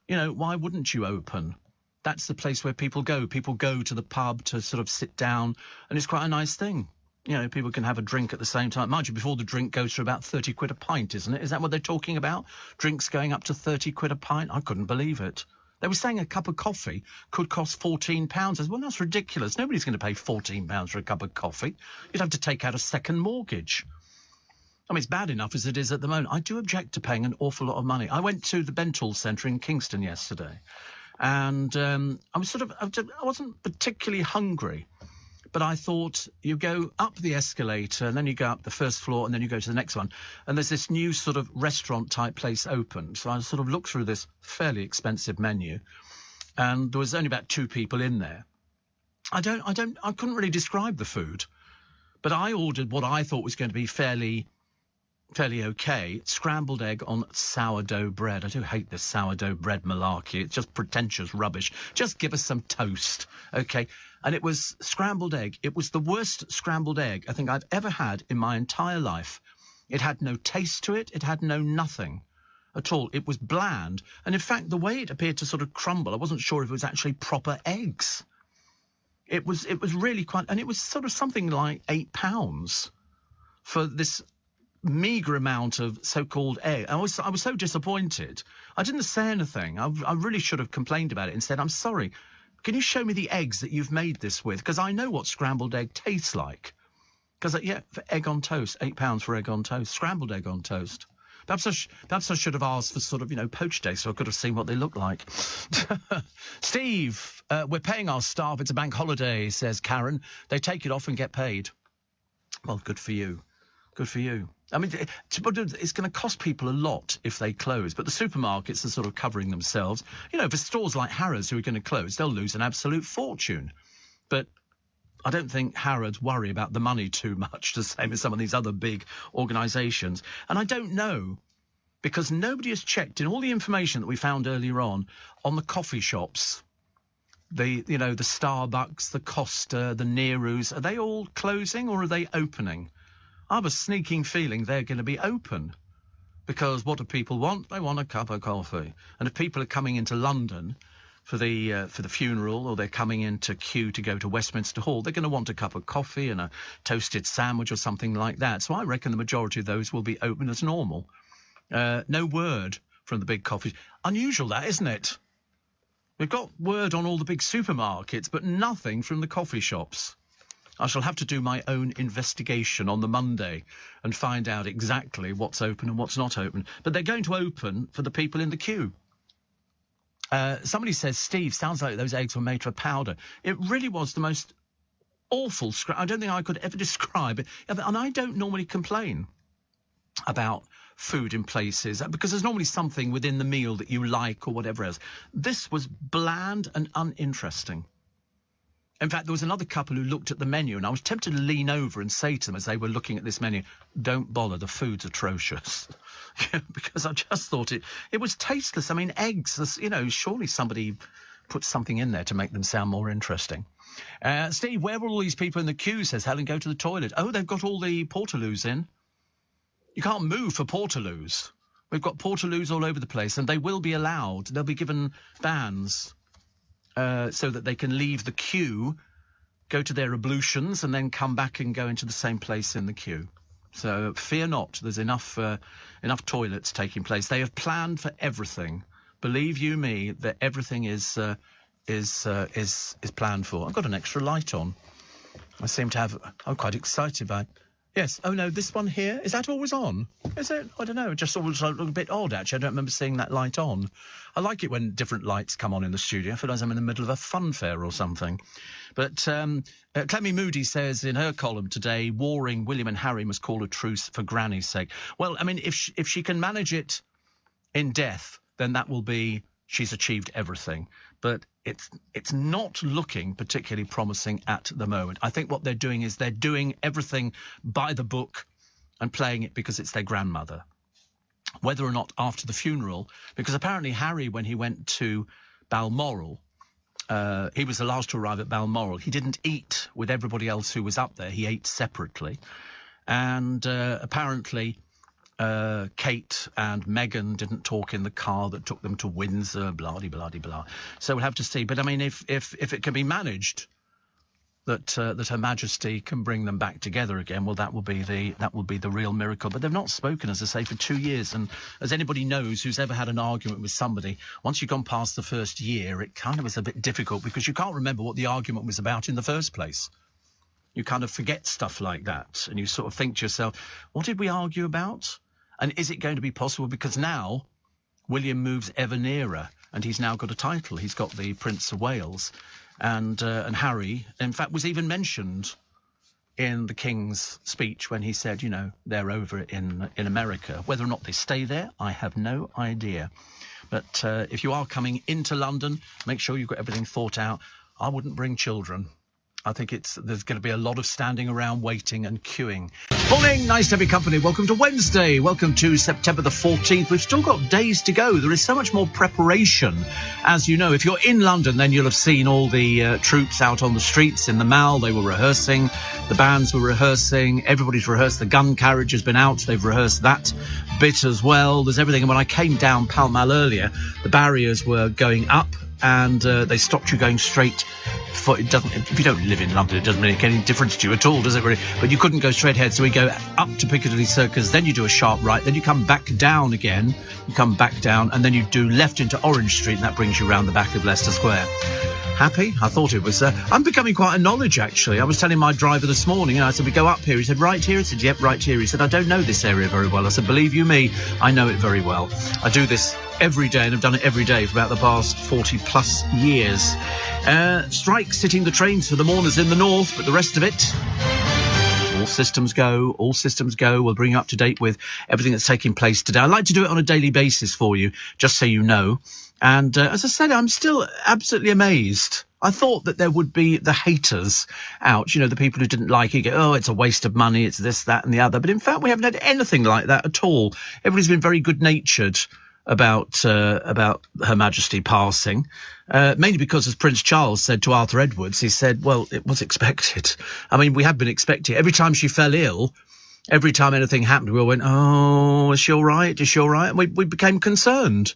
why wouldn't you open? That's the place where people go. People go to the pub to sort of sit down, and it's quite a nice thing. People can have a drink at the same time. Mind you, before the drink goes for about 30 quid a pint, isn't it? Is that what they're talking about? Drinks going up to 30 quid a pint? I couldn't believe it. They were saying a cup of coffee could cost £14. I said, well, that's ridiculous. Nobody's going to pay £14 for a cup of coffee. You'd have to take out a second mortgage. I mean, it's bad enough as it is at the moment. I do object to paying an awful lot of money. I went to the Bentall Centre in Kingston yesterday, and I wasn't particularly hungry, But I thought you go up the escalator and then you go up the first floor and then you go to the next one. And there's this new sort of restaurant type place open. So I sort of looked through this fairly expensive menu and there was only about 2 people in there. I couldn't really describe the food, but I ordered what I thought was going to be fairly okay. Scrambled egg on sourdough bread. I do hate this sourdough bread malarkey. It's just pretentious rubbish. Just give us some toast, okay? And it was scrambled egg. It was the worst scrambled egg I think I've ever had in my entire life. It had no taste to it. It had no nothing at all. It was bland. And in fact, the way it appeared to sort of crumble, I wasn't sure if it was actually proper eggs. It was really quite... And it was sort of something like £8 for this meagre amount of so-called egg. I was so disappointed. I didn't say anything. I really should have complained about it and said, I'm sorry, can you show me the eggs that you've made this with? Because I know what scrambled egg tastes like. Because, yeah, for egg on toast, £8 for egg on toast, scrambled egg on toast. Perhaps I should have asked for sort of, poached eggs so I could have seen what they look like. Steve, we're paying our staff. It's a bank holiday, says Karen. They take it off and get paid. Well, good for you. Good for you. I mean, it's going to cost people a lot if they close, but the supermarkets are sort of covering themselves. For stores like Harrods who are going to close, they'll lose an absolute fortune. But I don't think Harrods worry about the money too much, the same as some of these other big organisations. And I don't know, because nobody has checked in all the information that we found earlier on the coffee shops, the Starbucks, the Costa, the Nero's. Are they all closing or are they opening? I have a sneaking feeling they're going to be open, because what do people want? They want a cup of coffee. And if people are coming into London for the funeral, or they're coming into Kew to go to Westminster Hall, they're going to want a cup of coffee and a toasted sandwich or something like that. So I reckon the majority of those will be open as normal. No word from the big coffee. Unusual, that, isn't it? We've got word on all the big supermarkets, but nothing from the coffee shops. I shall have to do my own investigation on the Monday and find out exactly what's open and what's not open. But they're going to open for the people in the queue. Somebody says, Steve, sounds like those eggs were made for powder. It really was the most awful... I don't think I could ever describe it. And I don't normally complain about food in places, because there's normally something within the meal that you like or whatever else. This was bland and uninteresting. In fact, there was another couple who looked at the menu, and I was tempted to lean over and say to them as they were looking at this menu, don't bother, the food's atrocious. Because I just thought it was tasteless. I mean, eggs, surely somebody put something in there to make them sound more interesting. Steve, where were all these people in the queue, says Helen, go to the toilet. Oh, they've got all the portaloos in. You can't move for portaloos. We've got portaloos all over the place, and they will be allowed. They'll be given bans. So that they can leave the queue, go to their ablutions, and then come back and go into the same place in the queue. So fear not, there's enough toilets taking place. They have planned for everything. Believe you me, that everything is planned for. I've got an extra light on. I seem to have. I'm quite excited by it. Yes. Oh, no, this one here, is that always on? Is it? I don't know. It just always looked a bit odd, actually. I don't remember seeing that light on. I like it when different lights come on in the studio. I feel like I'm in the middle of a fun fair or something. But Clemmy Moody says in her column today, warring William and Harry must call a truce for Granny's sake. Well, I mean, if she can manage it in death, then that will be... she's achieved everything. But it's not looking particularly promising at the moment. I think what they're doing is they're doing everything by the book and playing it because it's their grandmother. Whether or not after the funeral, because apparently Harry, when he went to Balmoral, he was the last to arrive at Balmoral. He didn't eat with everybody else who was up there. He ate separately. And apparently... Kate and Meghan didn't talk in the car that took them to Windsor, blah-de-blah-de-blah. So we'll have to see. But I mean, if it can be managed that Her Majesty can bring them back together again, well, that will be the real miracle. But they've not spoken, as I say, for 2 years. And as anybody knows who's ever had an argument with somebody, once you've gone past the first year, it kind of is a bit difficult because you can't remember what the argument was about in the first place. You kind of forget stuff like that, and you sort of think to yourself, what did we argue about? And is it going to be possible? Because now William moves ever nearer, and he's now got a title. He's got the Prince of Wales. and Harry, in fact, was even mentioned in the King's speech when he said, you know, they're over in America. Whether or not they stay there, I have no idea. But if you are coming into London, make sure you've got everything thought out. I wouldn't bring children. I think there's going to be a lot of standing around waiting and queuing. Morning, nice to have your company. Welcome to Wednesday. Welcome to September the 14th. We've still got days to go. There is so much more preparation. As you know, if you're in London, then you'll have seen all the troops out on the streets in the Mall. They were rehearsing. The bands were rehearsing. Everybody's rehearsed. The gun carriage has been out. They've rehearsed that bit as well. There's everything. And when I came down Pall Mall earlier, the barriers were going up. And they stopped you going straight. If you don't live in London, it doesn't make any difference to you at all, does it really? But you couldn't go straight ahead, so we go up to Piccadilly Circus, then you do a sharp right, then you come back down again, and then you do left into Orange Street, and that brings you around the back of Leicester Square. Happy? I thought it was. I'm becoming quite a knowledge, actually. I was telling my driver this morning, and I said, we go up here. He said, right here? I said, yep, right here. He said, I don't know this area very well. I said, believe you me, I know it very well. I do this every day, and I've done it every day for about the past 40 plus years. Strikes hitting the trains for the mourners in the north, but the rest of it, all systems go. We'll bring you up to date with everything that's taking place today. I like to do it on a daily basis for you, just so you know. And as I said, I'm still absolutely amazed. I thought that there would be the haters out, you know, the people who didn't like it, go, oh, it's a waste of money, it's this, that and the other. But in fact, we haven't had anything like that at all. Everybody's been very good-natured about Her Majesty passing, mainly because, as Prince Charles said to Arthur Edwards, he said, well, it was expected. I mean, we have been expecting it. Every time she fell ill, every time anything happened, we all went, oh, is she all right? Is she all right? And we became concerned.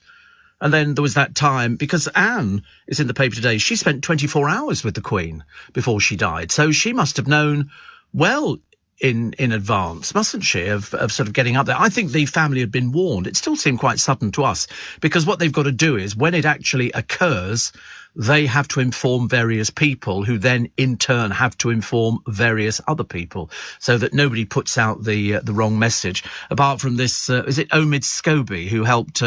And then there was that time, because Anne is in the paper today, she spent 24 hours with the Queen before she died. So she must have known well in advance, mustn't she, of sort of getting up there. I think the family had been warned. It still seemed quite sudden to us, because what they've got to do is, when it actually occurs, they have to inform various people who then in turn have to inform various other people, so that nobody puts out the wrong message. Apart from this, is it Omid Scobie who helped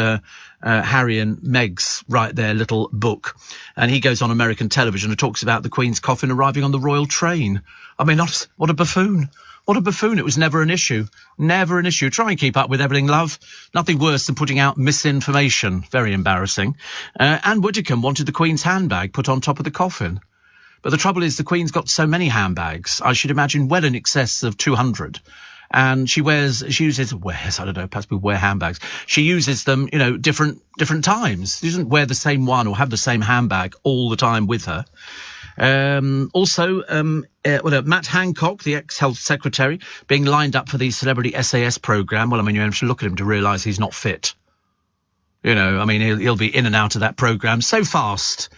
Harry and Meg's write their little book, and he goes on American television and talks about the Queen's coffin arriving on the royal train. I mean, what a buffoon. What a buffoon. It was never an issue. Never an issue. Try and keep up with everything, love. Nothing worse than putting out misinformation. Very embarrassing. Anne Widdecombe wanted the Queen's handbag put on top of the coffin. But the trouble is, the Queen's got so many handbags, I should imagine well in excess of 200. And she uses handbags. She uses them, you know, different times. She doesn't wear the same one or have the same handbag all the time with her. Matt Hancock, the ex-health secretary, being lined up for the Celebrity SAS programme. Well, I mean, you have to look at him to realise he's not fit. You know, I mean, he'll be in and out of that programme so fast.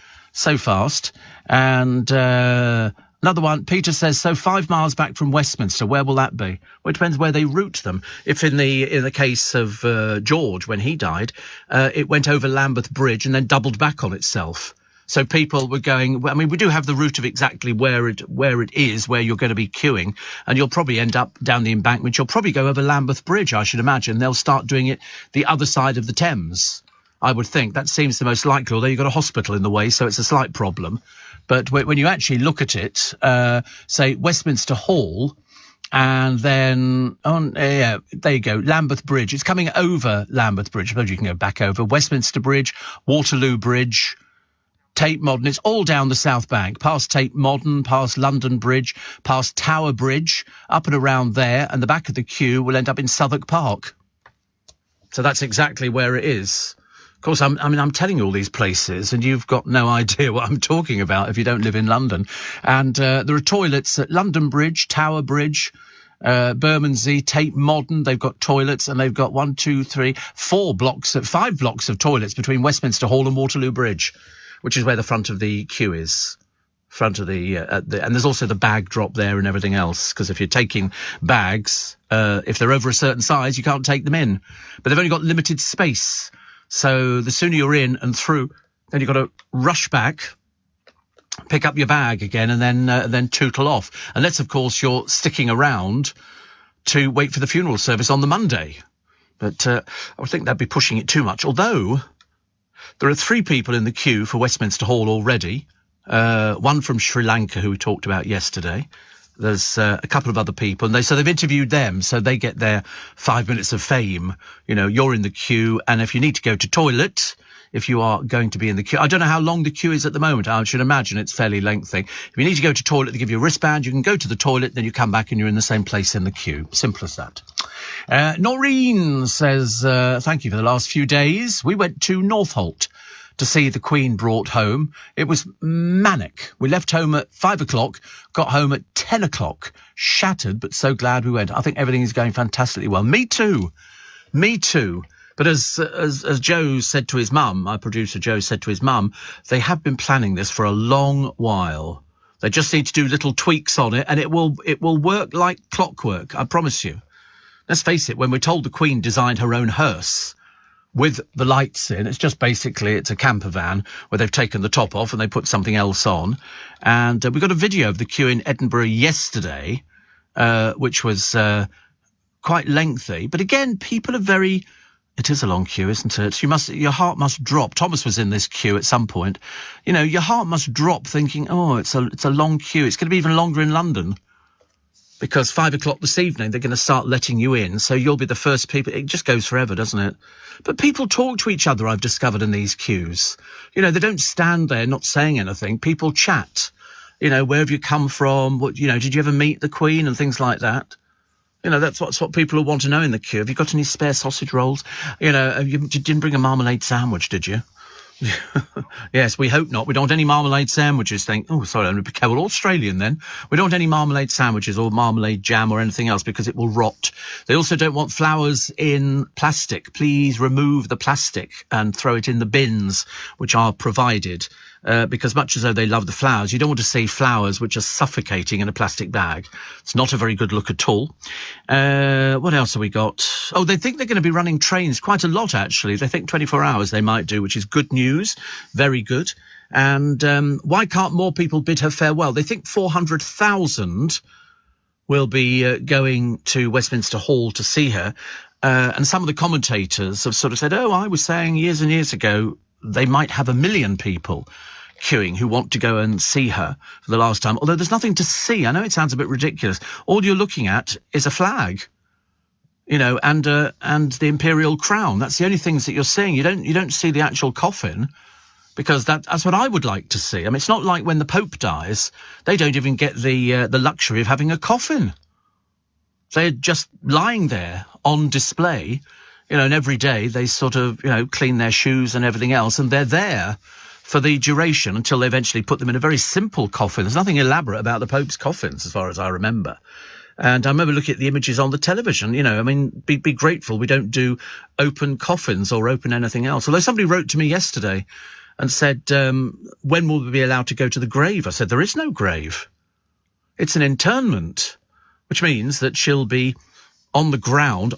And another one, Peter says, so 5 miles back from Westminster, where will that be? Well, it depends where they route them. If in the case of George, when he died, it went over Lambeth Bridge and then doubled back on itself. So people were going, I mean, we do have the route of exactly where it is, where you're going to be queuing, and you'll probably end up down the embankment. You'll probably go over Lambeth Bridge, I should imagine. They'll start doing it the other side of the Thames, I would think. That seems the most likely, although you've got a hospital in the way, so it's a slight problem. But when you actually look at it, say Westminster Hall, and then there you go, Lambeth Bridge. It's coming over Lambeth Bridge. I suppose you can go back over Westminster Bridge, Waterloo Bridge, Tate Modern. It's all down the South Bank, past Tate Modern, past London Bridge, past Tower Bridge, up and around there, and the back of the queue will end up in Southwark Park. So that's exactly where it is. Of course, I'm telling you all these places, and you've got no idea what I'm talking about if you don't live in London. And there are toilets at London Bridge, Tower Bridge, Bermondsey, Tate Modern. They've got toilets, and they've got 5 blocks of toilets between Westminster Hall and Waterloo Bridge, which is where the front of the queue is. And there's also the bag drop there and everything else, because if you're taking bags, if they're over a certain size, you can't take them in. But they've only got limited space. So the sooner you're in and through, then you've got to rush back, pick up your bag again, and then tootle off. Unless, of course, you're sticking around to wait for the funeral service on the Monday. But I would think that'd be pushing it too much. Although there are 3 people in the queue for Westminster Hall already. one from Sri Lanka who we talked about yesterday. There's a couple of other people, and they've interviewed them, so they get their 5 minutes of fame. You know, you're in the queue, and if you need to go to toilet, if you are going to be in the queue, I don't know how long the queue is at the moment. I should imagine it's fairly lengthy. If you need to go to toilet, they give you a wristband. You can go to the toilet, then you come back, and you're in the same place in the queue. Simple as that. Noreen says, thank you for the last few days. We went to Northolt to see the Queen brought home. It was manic. We left home at 5 o'clock, got home at 10 o'clock, shattered, but so glad we went. I think everything is going fantastically well. Me too. But as Joe said to his mum, my producer Joe said to his mum, they have been planning this for a long while. They just need to do little tweaks on it, and it will work like clockwork, I promise you. Let's face it, when we're told the Queen designed her own hearse with the lights in, it's a camper van where they've taken the top off and they put something else on. And we got a video of the queue in Edinburgh yesterday, which was quite lengthy. But again, people are very... It is a long queue, isn't it? Your heart must drop. Thomas was in this queue at some point. You know, your heart must drop thinking, oh, it's a long queue. It's going to be even longer in London. Because 5 o'clock this evening, they're going to start letting you in. So you'll be the first people. It just goes forever, doesn't it? But people talk to each other, I've discovered, in these queues. You know, they don't stand there not saying anything. People chat. You know, where have you come from? What, you know, did you ever meet the Queen and things like that? You know, that's what people will want to know in the queue. Have you got any spare sausage rolls? You know, you didn't bring a marmalade sandwich, did you? Yes, we hope not. We don't want any marmalade sandwiches. Oh, sorry, I'm going to be careful. Australian then. We don't want any marmalade sandwiches or marmalade jam or anything else because it will rot. They also don't want flowers in plastic. Please remove the plastic and throw it in the bins which are provided. Because much as though they love the flowers, you don't want to see flowers which are suffocating in a plastic bag. It's not a very good look at all. What else have we got? Oh, they think they're going to be running trains quite a lot, actually. They think 24 hours they might do, which is good news. Very good. And why can't more people bid her farewell? They think 400,000 will be going to Westminster Hall to see her. And some of the commentators have sort of said, oh, I was saying years and years ago they might have 1 million people queuing who want to go and see her for the last time. Although there's nothing to see. I know it sounds a bit ridiculous. All you're looking at is a flag, you know, and the imperial crown. That's the only things that you're seeing. You don't see the actual coffin, because that's what I would like to see. I mean, it's not like when the Pope dies, they don't even get the luxury of having a coffin. They're just lying there on display. You know, and every day they sort of, you know, clean their shoes and everything else, and they're there for the duration until they eventually put them in a very simple coffin. There's nothing elaborate about the Pope's coffins, as far as I remember. And I remember looking at the images on the television, you know, I mean, be grateful we don't do open coffins or open anything else. Although somebody wrote to me yesterday and said, when will we be allowed to go to the grave? I said, there is no grave. It's an internment, which means that she'll be on the ground,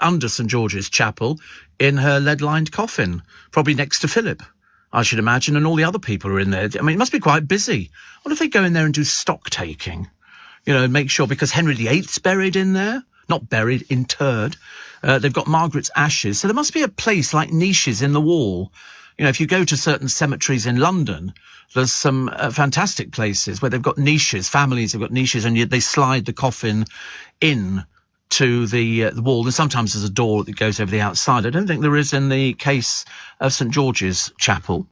under St George's Chapel, in her lead-lined coffin, probably next to Philip, I should imagine, and all the other people are in there. I mean, it must be quite busy. What if they go in there and do stock-taking? You know, and make sure, because Henry VIII's buried in there, not buried, interred. They've got Margaret's ashes, so there must be a place like niches in the wall. You know, if you go to certain cemeteries in London, there's some fantastic places where they've got niches, families have got niches, and they slide the coffin in to the wall. And sometimes there's a door that goes over the outside. I don't think there is in the case of St George's Chapel.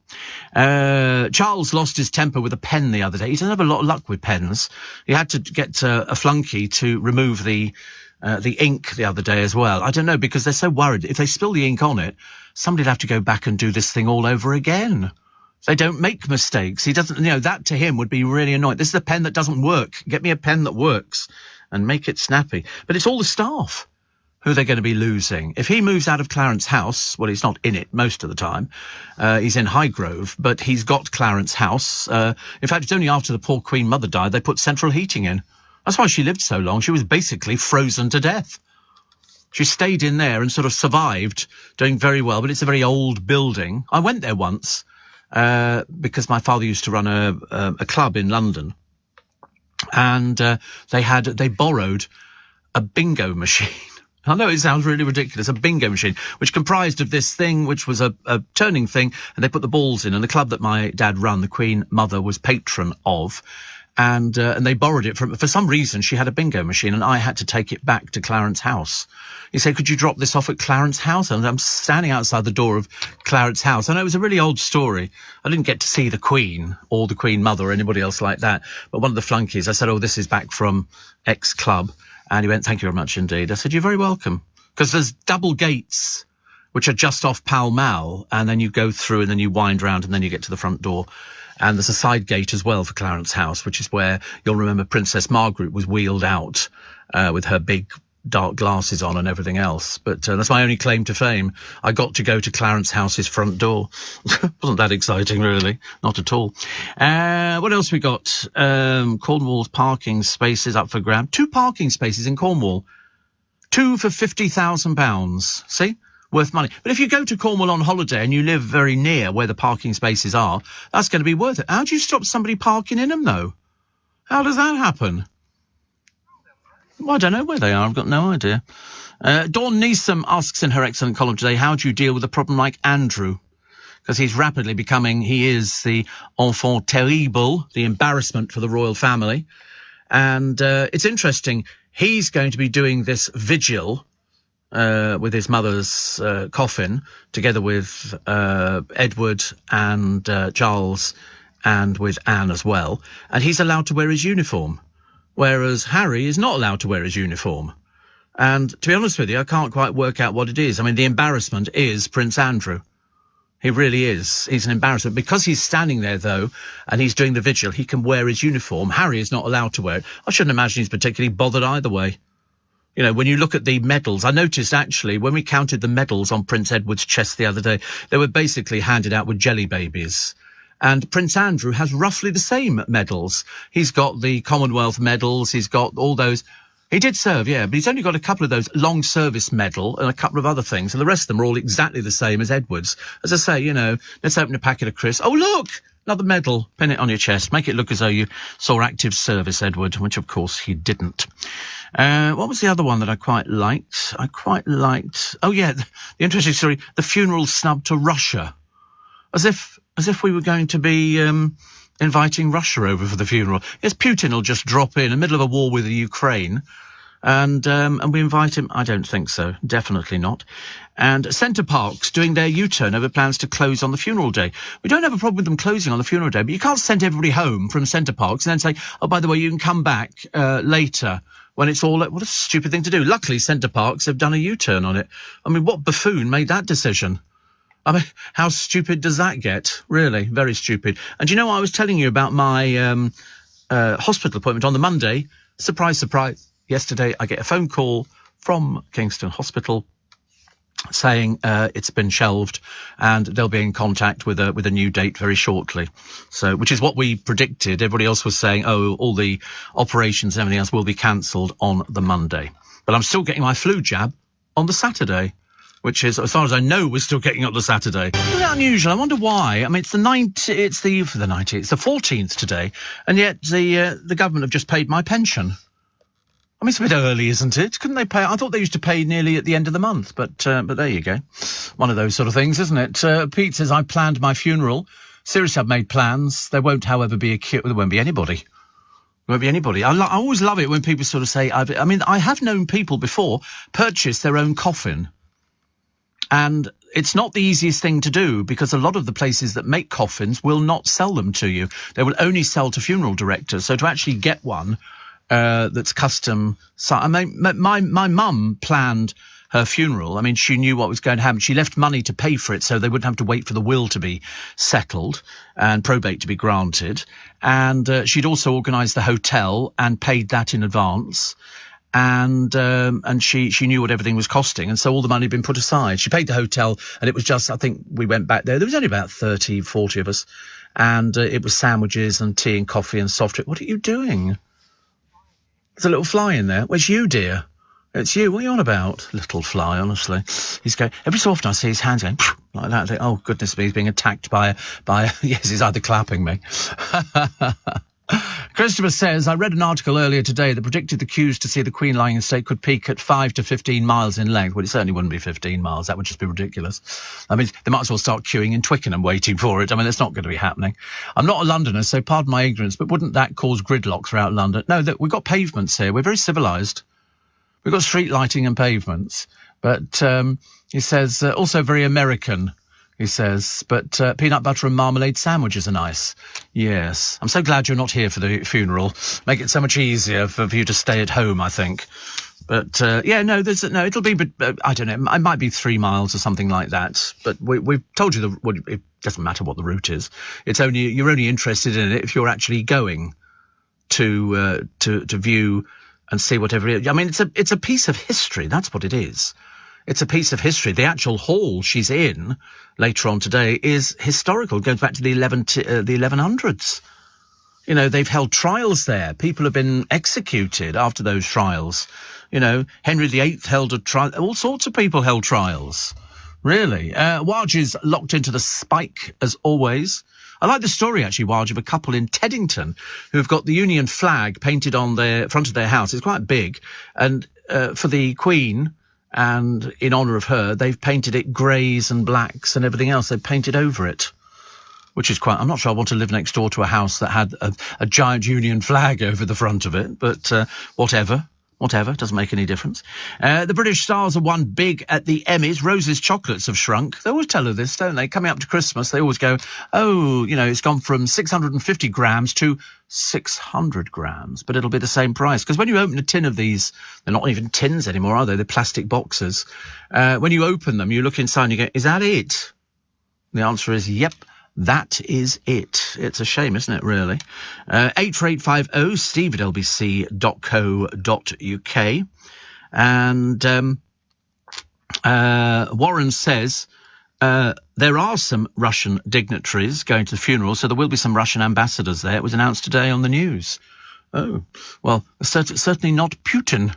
Charles lost his temper with a pen the other day. He doesn't have a lot of luck with pens. He had to get a flunky to remove the ink the other day as well. I don't know, because they're so worried. If they spill the ink on it, somebody'd have to go back and do this thing all over again. They don't make mistakes. He doesn't, you know, that to him would be really annoying. This is a pen that doesn't work. Get me a pen that works and make it snappy. But it's all the staff who they're going to be losing. If he moves out of Clarence House, well, he's not in it most of the time. He's in Highgrove, but he's got Clarence House. In fact, it's only after the poor Queen Mother died they put central heating in. That's why she lived so long. She was basically frozen to death. She stayed in there and sort of survived, doing very well, but it's a very old building. I went there once because my father used to run a club in London, and they borrowed a bingo machine. I know it sounds really ridiculous. A bingo machine, which comprised of this thing, which was a turning thing, and they put the balls in. And the club that my dad ran, the Queen Mother, was patron of. And they borrowed it for some reason. She had a bingo machine, and I had to take it back to Clarence House. He said, "Could you drop this off at Clarence House?" And I'm standing outside the door of Clarence House. I know it was a really old story. I didn't get to see the Queen or the Queen Mother or anybody else like that. But one of the flunkies, I said, "Oh, this is back from X club." And he went, "Thank you very much indeed." I said, "You're very welcome." Because there's double gates, which are just off Pall Mall, and then you go through and then you wind round and then you get to the front door. And there's a side gate as well for Clarence House, which is where you'll remember Princess Margaret was wheeled out with her big dark glasses on and everything else. But that's my only claim to fame. I got to go to Clarence House's front door. Wasn't that exciting, really? Not at all. What else we got? Cornwall's parking spaces up for grab. 2 parking spaces in Cornwall. 2 for £50,000. See? Worth money. But if you go to Cornwall on holiday and you live very near where the parking spaces are, that's going to be worth it. How do you stop somebody parking in them, though? How does that happen? Well, I don't know where they are. I've got no idea. Dawn Neeson asks in her excellent column today, how do you deal with a problem like Andrew? Because he's rapidly becoming, he is the enfant terrible, the embarrassment for the royal family. And it's interesting. He's going to be doing this vigil with his mother's coffin, together with Edward and Charles, and with Anne as well. And he's allowed to wear his uniform, whereas Harry is not allowed to wear his uniform. And to be honest with you, I can't quite work out what it is. I mean, the embarrassment is Prince Andrew. He really is. He's an embarrassment. Because he's standing there, though, and he's doing the vigil, he can wear his uniform. Harry is not allowed to wear it. I shouldn't imagine he's particularly bothered either way. You know, when you look at the medals, I noticed actually when we counted the medals on Prince Edward's chest the other day, they were basically handed out with jelly babies. And Prince Andrew has roughly the same medals. He's got the Commonwealth medals. He's got all those. He did serve, yeah, but he's only got a couple of those long service medal and a couple of other things. And the rest of them are all exactly the same as Edward's. As I say, you know, let's open a packet of crisps. Oh, look! Another medal. Pin it on your chest. Make it look as though you saw active service, Edward, which, of course, he didn't. What was the other one that I quite liked? Oh, yeah, the interesting story, the funeral snub to Russia. As if we were going to be inviting Russia over for the funeral. Yes, Putin will just drop in the middle of a war with the Ukraine, and we invite him. I don't think so. Definitely not. And Centre Parks doing their U-turn over plans to close on the funeral day. We don't have a problem with them closing on the funeral day, but you can't send everybody home from Centre Parks and then say, oh, by the way, you can come back later when it's all... What a stupid thing to do. Luckily, Centre Parks have done a U-turn on it. I mean, what buffoon made that decision? I mean, how stupid does that get? Really, very stupid. And you know, I was telling you about my hospital appointment on the Monday. Surprise, surprise. Yesterday, I get a phone call from Kingston Hospital saying it's been shelved and they'll be in contact with a new date very shortly. So, which is what we predicted. Everybody else was saying, oh, all the operations and everything else will be cancelled on the Monday. But I'm still getting my flu jab on the Saturday, which is, as far as I know, we're still getting up the Saturday. Isn't that unusual? I wonder why. I mean, it's the 14th today, and yet the government have just paid my pension. I mean, it's a bit early, isn't it? Couldn't they pay? I thought they used to pay nearly at the end of the month, but there you go. One of those sort of things, isn't it? Pete says, I planned my funeral. Seriously, I've made plans. There won't, however, be a queue. There won't be anybody. There won't be anybody. I always love it when people sort of say, I mean, I have known people before purchase their own coffin. And it's not the easiest thing to do because a lot of the places that make coffins will not sell them to you. They will only sell to funeral directors. So to actually get one that's custom... I mean, my mum planned her funeral. I mean, she knew what was going to happen. She left money to pay for it so they wouldn't have to wait for the will to be settled and probate to be granted. And she'd also organised the hotel and paid that in advance. And she knew what everything was costing, and so all the money had been put aside. She paid the hotel, and it was just, I think we went back there was only about 30, 40 of us, and it was sandwiches and tea and coffee and soft drink. What are you doing? There's a little fly in there. Where's you, dear? It's you. What are you on about? Little fly, honestly. He's going, every so often I see his hands going like that. I think, oh, goodness me, he's being attacked by yes, he's either clapping me. Christopher says, I read an article earlier today that predicted the queues to see the Queen lying in state could peak at 5 to 15 miles in length. Well, it certainly wouldn't be 15 miles. That would just be ridiculous. I mean, they might as well start queuing in Twickenham waiting for it. I mean, it's not going to be happening. I'm not a Londoner, so pardon my ignorance, but wouldn't that cause gridlock throughout London? No, we've got pavements here. We're very civilised. We've got street lighting and pavements. But he says, also very American. He says, but peanut butter and marmalade sandwiches are nice. Yes. I'm so glad you're not here for the funeral. Make it so much easier for you to stay at home, I think. But, it'll be, I don't know, it might be 3 miles or something like that. But we've told you it doesn't matter what the route is. You're only interested in it if you're actually going to view and see whatever it is. I mean, it's a piece of history. That's what it is. It's a piece of history. The actual hall she's in later on today is historical. It goes back to the 1100s. You know, they've held trials there. People have been executed after those trials. You know, Henry VIII held a trial. All sorts of people held trials. Really. Waj is locked into the spike, as always. I like the story, actually, Waj, of a couple in Teddington who've got the Union flag painted on the front of their house. It's quite big. And for the Queen... and in honour of her, they've painted it greys and blacks and everything else. They've painted over it, which is quite... I'm not sure I want to live next door to a house that had a giant Union flag over the front of it, but whatever, doesn't make any difference. The British stars have won big at the Emmys. Rose's chocolates have shrunk. They always tell her this, don't they? Coming up to Christmas, they always go, oh, you know, it's gone from 650 grams to 600 grams, but it'll be the same price. Because when you open a tin of these, they're not even tins anymore, are they? They're plastic boxes. When you open them, you look inside and you go, is that it? The answer is, yep. That is it. It's a shame, isn't it, really? 84850 steve at lbc.co.uk. And Warren says there are some Russian dignitaries going to the funeral, so there will be some Russian ambassadors there. It was announced today on the news. Oh, well, certainly not Putin.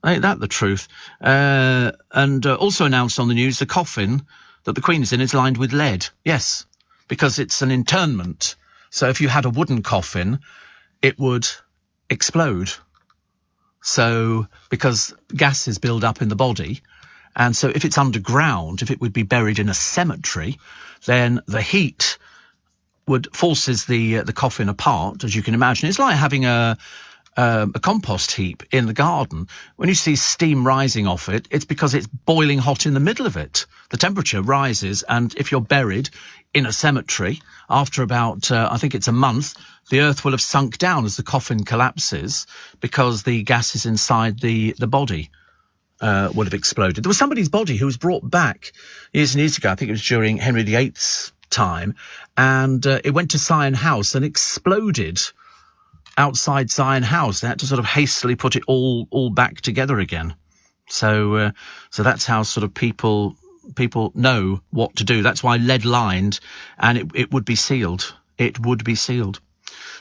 Ain't that the truth? And also announced on the news, the coffin that the Queen is in is lined with lead. Yes. Because it's an internment. So if you had a wooden coffin, it would explode. So, because gases build up in the body, and so if it's underground, if it would be buried in a cemetery, then the heat forces the coffin apart, as you can imagine. It's like having a compost heap in the garden. When you see steam rising off it, it's because it's boiling hot in the middle of it. The temperature rises, and if you're buried in a cemetery, after about, I think it's a month, the earth will have sunk down as the coffin collapses because the gases inside the body would have exploded. There was somebody's body who was brought back years and years ago. I think it was during Henry VIII's time, and it went to Sion House and exploded outside Sion House. They had to sort of hastily put it all back together again. So that's how sort of people know what to do. That's why lead lined, and it would be sealed. It would be sealed.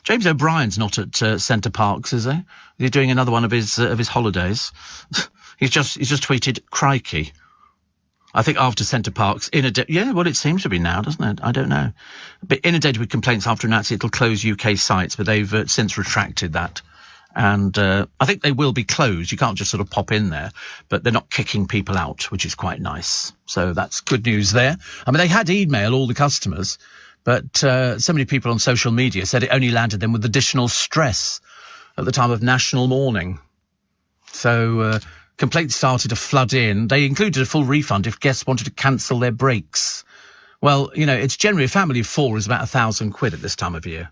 James O'Brien's not at Centre Parks, is he? He's doing another one of his holidays. he's just tweeted crikey. I think after Centre Parks, well, it seems to be now, doesn't it? I don't know. But inundated with complaints after announcing it'll close UK sites, but they've since retracted that. And I think they will be closed. You can't just sort of pop in there, but they're not kicking people out, which is quite nice. So that's good news there. I mean, they had email all the customers, but so many people on social media said it only landed them with additional stress at the time of national mourning. So complaints started to flood in. They included a full refund if guests wanted to cancel their breaks. Well, you know, it's generally a family of four is about £1,000 at this time of year.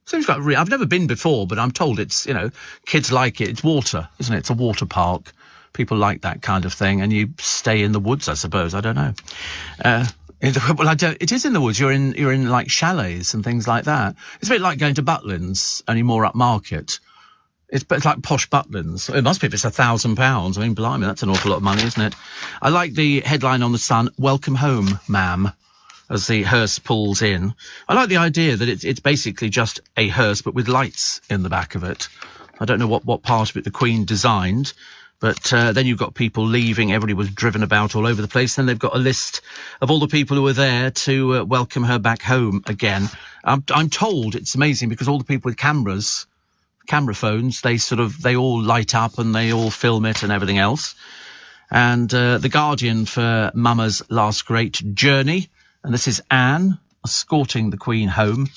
Seems like I've never been before, but I'm told it's, you know, kids like it. It's water, isn't it? It's a water park. People like that kind of thing, and you stay in the woods, I suppose. I don't know. It is in the woods. You're in like chalets and things like that. It's a bit like going to Butlins, only more upmarket. It's like posh Butlins. It must be if it's £1,000. I mean, blimey, that's an awful lot of money, isn't it? I like the headline on the Sun: "Welcome home, ma'am," as the hearse pulls in. I like the idea that it's basically just a hearse, but with lights in the back of it. I don't know what part of it the Queen designed, but then you've got people leaving. Everybody was driven about all over the place. Then they've got a list of all the people who were there to welcome her back home again. I'm told it's amazing because all the people with cameras camera phones. They all light up and they all film it and everything else. And The Guardian for Mama's last great journey. And this is Anne escorting the Queen home.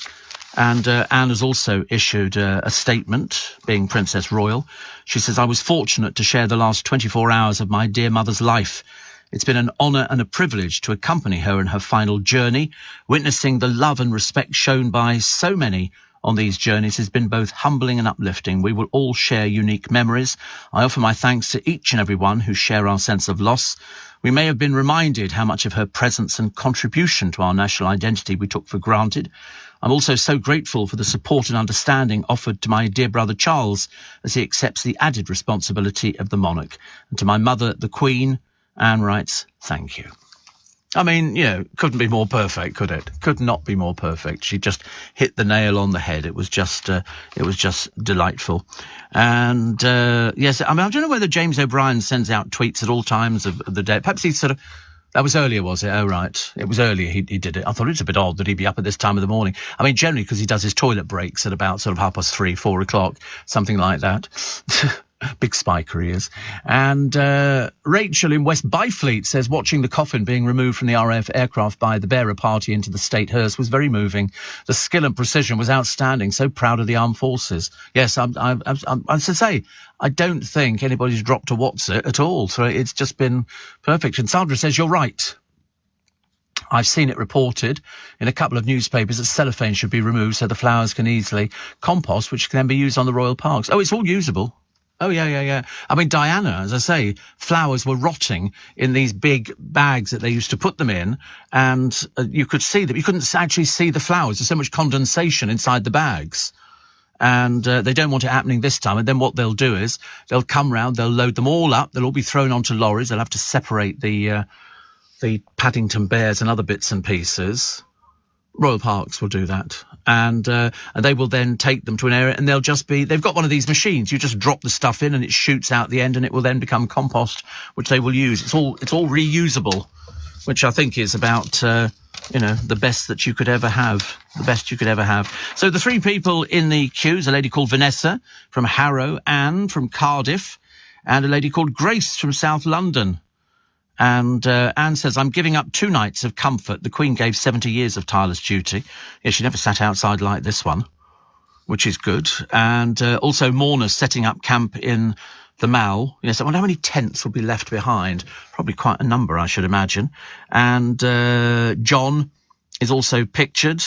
And Anne has also issued a statement, being Princess Royal. She says, I was fortunate to share the last 24 hours of my dear mother's life. It's been an honour and a privilege to accompany her in her final journey. Witnessing the love and respect shown by so many on these journeys has been both humbling and uplifting. We will all share unique memories. I offer my thanks to each and every one who share our sense of loss. We may have been reminded how much of her presence and contribution to our national identity we took for granted. I'm also so grateful for the support and understanding offered to my dear brother Charles as he accepts the added responsibility of the monarch. And to my mother, the Queen, Anne writes, thank you. I mean, couldn't be more perfect, could it? Could not be more perfect. She just hit the nail on the head. It was just delightful. And yes, I don't know whether James O'Brien sends out tweets at all times of the day. Perhaps he's that was earlier, was it? Oh, right. It was earlier he did it. I thought it was a bit odd that he'd be up at this time of the morning. I mean, generally because he does his toilet breaks at about sort of 3:30, 4 o'clock, something like that. Big spiker he is. And Rachel in West Byfleet says, watching the coffin being removed from the RAF aircraft by the bearer party into the state hearse was very moving. The skill and precision was outstanding. So proud of the armed forces. Yes, I should say, I don't think anybody's dropped a what's it at all. So it's just been perfect. And Sandra says, you're right. I've seen it reported in a couple of newspapers that cellophane should be removed so the flowers can easily compost, which can then be used on the royal parks. Oh, it's all usable. Oh, yeah. I mean, Diana, as I say, flowers were rotting in these big bags that they used to put them in, and you could see them. You couldn't actually see the flowers. There's so much condensation inside the bags. And they don't want it happening this time. And then what they'll do is they'll come round, they'll load them all up, they'll all be thrown onto lorries. They'll have to separate the Paddington Bears and other bits and pieces. Royal Parks will do that, and they will then take them to an area, and they've got one of these machines. You just drop the stuff in, and it shoots out the end, and it will then become compost, which they will use. It's all reusable, which I think is about the best that you could ever have. The best you could ever have. So the three people in the queue is a lady called Vanessa from Harrow, Anne from Cardiff, and a lady called Grace from South London. And Anne says, I'm giving up 2 nights of comfort. The Queen gave 70 years of tireless duty. Yeah, she never sat outside like this one, which is good. And also mourners setting up camp in the Mall. Yes, I wonder how many tents will be left behind. Probably quite a number, I should imagine. And John is also pictured.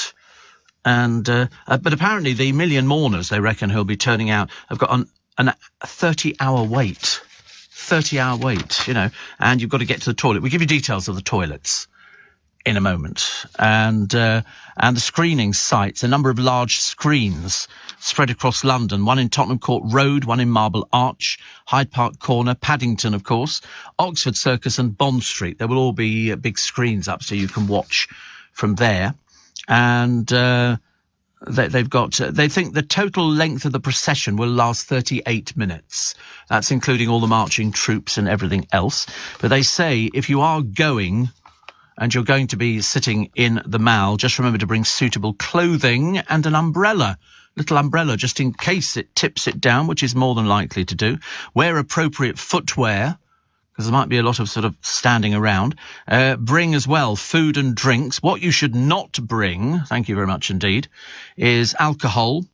And but apparently the million mourners, they reckon, who'll be turning out, have got a 30-hour wait. 30-hour wait, and you've got to get to the toilet. We'll give you details of the toilets in a moment. And the screening sites, a number of large screens spread across London, one in Tottenham Court Road, one in Marble Arch, Hyde Park Corner, Paddington, of course, Oxford Circus and Bond Street. There will all be big screens up so you can watch from there. And they think the total length of the procession will last 38 minutes. That's including all the marching troops and everything else. But they say if you are going and you're going to be sitting in the Mall, just remember to bring suitable clothing and an umbrella. Little umbrella, just in case it tips it down, which is more than likely to do. Wear appropriate footwear, because there might be a lot of sort of standing around. Bring as well food and drinks. What you should not bring, thank you very much indeed, is alcohol,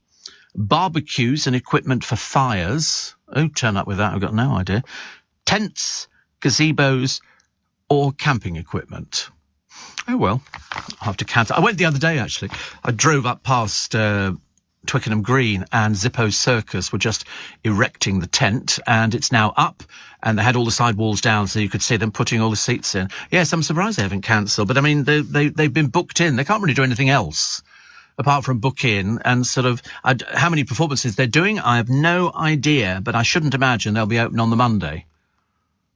barbecues and equipment for fires. Oh, turn up with that, I've got no idea. Tents, gazebos or camping equipment. Oh, well, I'll have to cancel. I went the other day, actually. I drove up past Twickenham Green, and Zippo Circus were just erecting the tent, and it's now up, and they had all the side walls down so you could see them putting all the seats in. Yes, I'm surprised they haven't cancelled, but I mean, they've been booked in. They can't really do anything else apart from book in, and sort of how many performances they're doing, I have no idea, but I shouldn't imagine they'll be open on the Monday.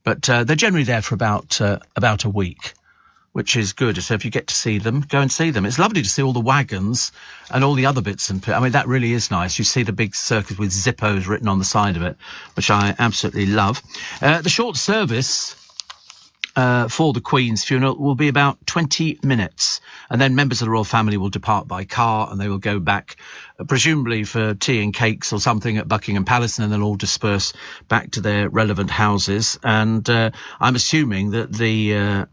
But they're generally there for about a week, which is good. So if you get to see them, go and see them. It's lovely to see all the wagons and all the other bits. I mean, that really is nice. You see the big circus with Zippos written on the side of it, which I absolutely love. The short service for the Queen's funeral will be about 20 minutes. And then members of the royal family will depart by car and they will go back, presumably for tea and cakes or something at Buckingham Palace, and then they'll all disperse back to their relevant houses. And I'm assuming that the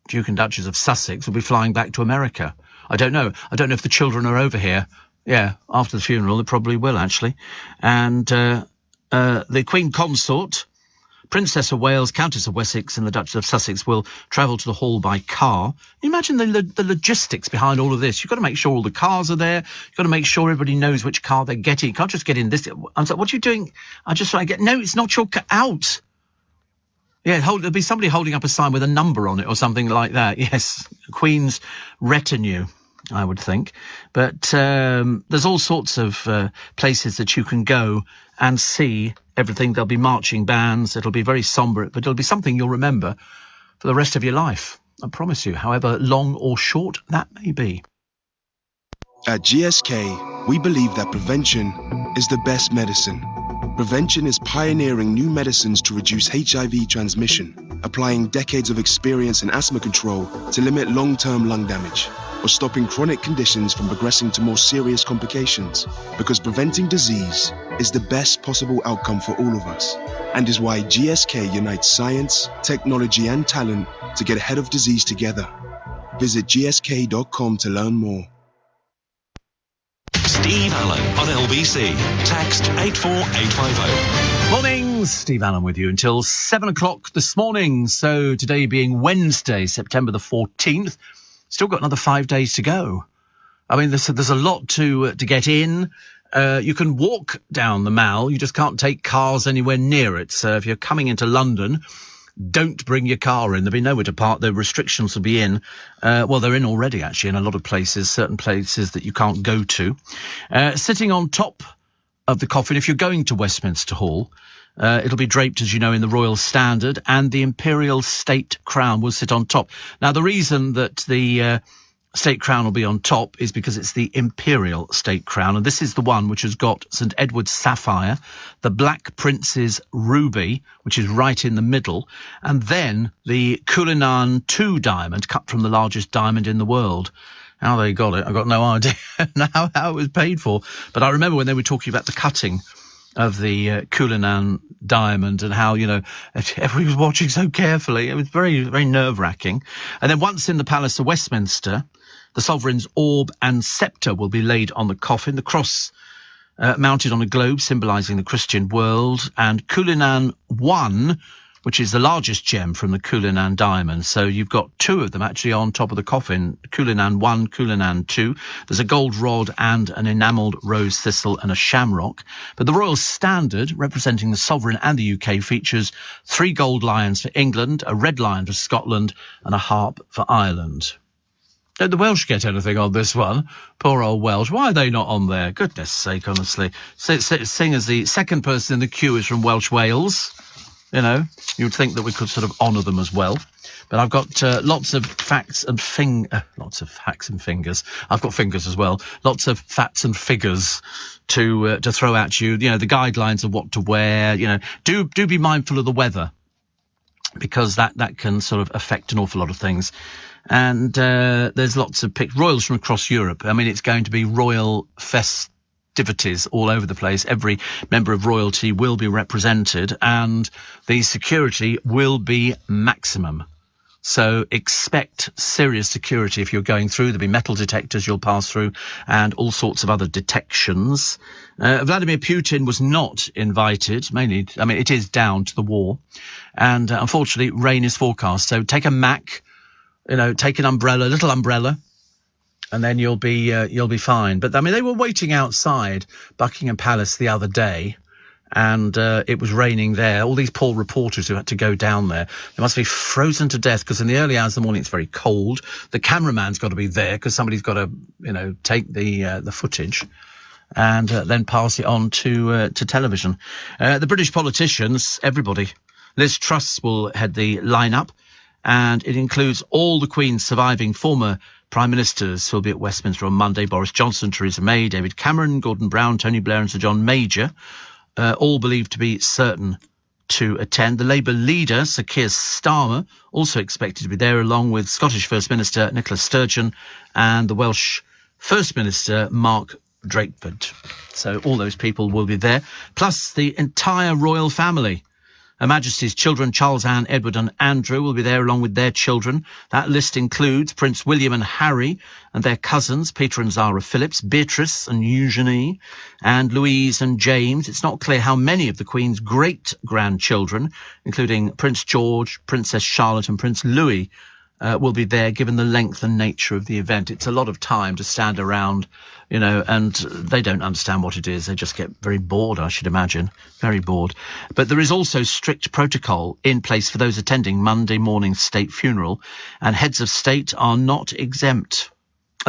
Duke and Duchess of Sussex will be flying back to America. I don't know. I don't know if the children are over here. Yeah, after the funeral, they probably will, actually. And the Queen Consort, Princess of Wales, Countess of Wessex and the Duchess of Sussex will travel to the hall by car. Imagine the logistics behind all of this. You've got to make sure all the cars are there. You've got to make sure everybody knows which car they're getting. You can't just get in this. I'm like, what are you doing? No, it's not your car. Out. Yeah, there'll be somebody holding up a sign with a number on it or something like that. Yes, Queen's retinue, I would think. But there's all sorts of places that you can go and see everything. There'll be marching bands. It'll be very sombre, but it'll be something you'll remember for the rest of your life. I promise you, however long or short that may be. At GSK, we believe that prevention is the best medicine. Prevention is pioneering new medicines to reduce HIV transmission, applying decades of experience in asthma control to limit long-term lung damage, or stopping chronic conditions from progressing to more serious complications. Because preventing disease is the best possible outcome for all of us, and is why GSK unites science, technology, and talent to get ahead of disease together. Visit gsk.com to learn more. Steve Allen on LBC. Text 84850. Morning, Steve Allen with you until 7 o'clock this morning. So today being Wednesday, September the 14th, still got another 5 days to go. I mean, there's a lot to get in. You can walk down the Mall. You just can't take cars anywhere near it. So if you're coming into London, don't bring your car in. There'll be nowhere to park. The restrictions will be in. Well, they're in already, actually, in a lot of places, certain places that you can't go to. Sitting on top of the coffin, if you're going to Westminster Hall, it'll be draped, as you know, in the Royal Standard, and the Imperial State Crown will sit on top. Now, the reason that the State Crown will be on top is because it's the Imperial State Crown, and this is the one which has got St Edward's sapphire, the Black Prince's ruby, which is right in the middle, and then the Cullinan II diamond, cut from the largest diamond in the world. How they got it, I've got no idea how it was paid for. But I remember when they were talking about the cutting of the Cullinan diamond and how, everybody was watching so carefully. It was very, very nerve-wracking. And then once in the Palace of Westminster, the sovereign's orb and sceptre will be laid on the coffin, the cross mounted on a globe symbolising the Christian world, and Cullinan I, which is the largest gem from the Cullinan diamond. So you've got two of them actually on top of the coffin, Cullinan I, Cullinan II. There's a gold rod and an enamelled rose thistle and a shamrock. But the Royal Standard, representing the sovereign and the UK, features 3 gold lions for England, a red lion for Scotland and a harp for Ireland. Don't the Welsh get anything on this one? Poor old Welsh. Why are they not on there? Goodness sake, honestly. Seeing as the second person in the queue is from Welsh Wales, you'd think that we could sort of honour them as well. But I've got lots of facts and fingers. I've got fingers as well. Lots of facts and figures to throw at you. The guidelines of what to wear. Do be mindful of the weather, because that can sort of affect an awful lot of things. And there's lots of royals from across Europe. I mean, it's going to be royal festivities all over the place. Every member of royalty will be represented, and the security will be maximum. So expect serious security if you're going through. There'll be metal detectors you'll pass through and all sorts of other detections. Vladimir Putin was not invited, mainly, it is down to the war. And unfortunately, rain is forecast. So take a Mac, take an umbrella, little umbrella, and then you'll be fine. But they were waiting outside Buckingham Palace the other day, and it was raining there. All these poor reporters who had to go down there, they must be frozen to death, because in the early hours of the morning it's very cold. The cameraman's got to be there because somebody's got to, take the footage and then pass it on to television. The British politicians, everybody. Liz Truss will head the line-up, and it includes all the Queen's surviving former Prime Ministers who will be at Westminster on Monday: Boris Johnson, Theresa May, David Cameron, Gordon Brown, Tony Blair and Sir John Major, all believed to be certain to attend. The Labour leader, Sir Keir Starmer, also expected to be there, along with Scottish First Minister Nicola Sturgeon and the Welsh First Minister Mark Drakeford. So all those people will be there, plus the entire royal family. Her Majesty's children, Charles, Anne, Edward and Andrew, will be there along with their children. That list includes Prince William and Harry and their cousins, Peter and Zara Phillips, Beatrice and Eugenie, and Louise and James. It's not clear how many of the Queen's great-grandchildren, including Prince George, Princess Charlotte and Prince Louis, will be there, given the length and nature of the event. It's a lot of time to stand around, and they don't understand what it is. They just get very bored, I should imagine. Very bored. But there is also strict protocol in place for those attending Monday morning state funeral, and heads of state are not exempt.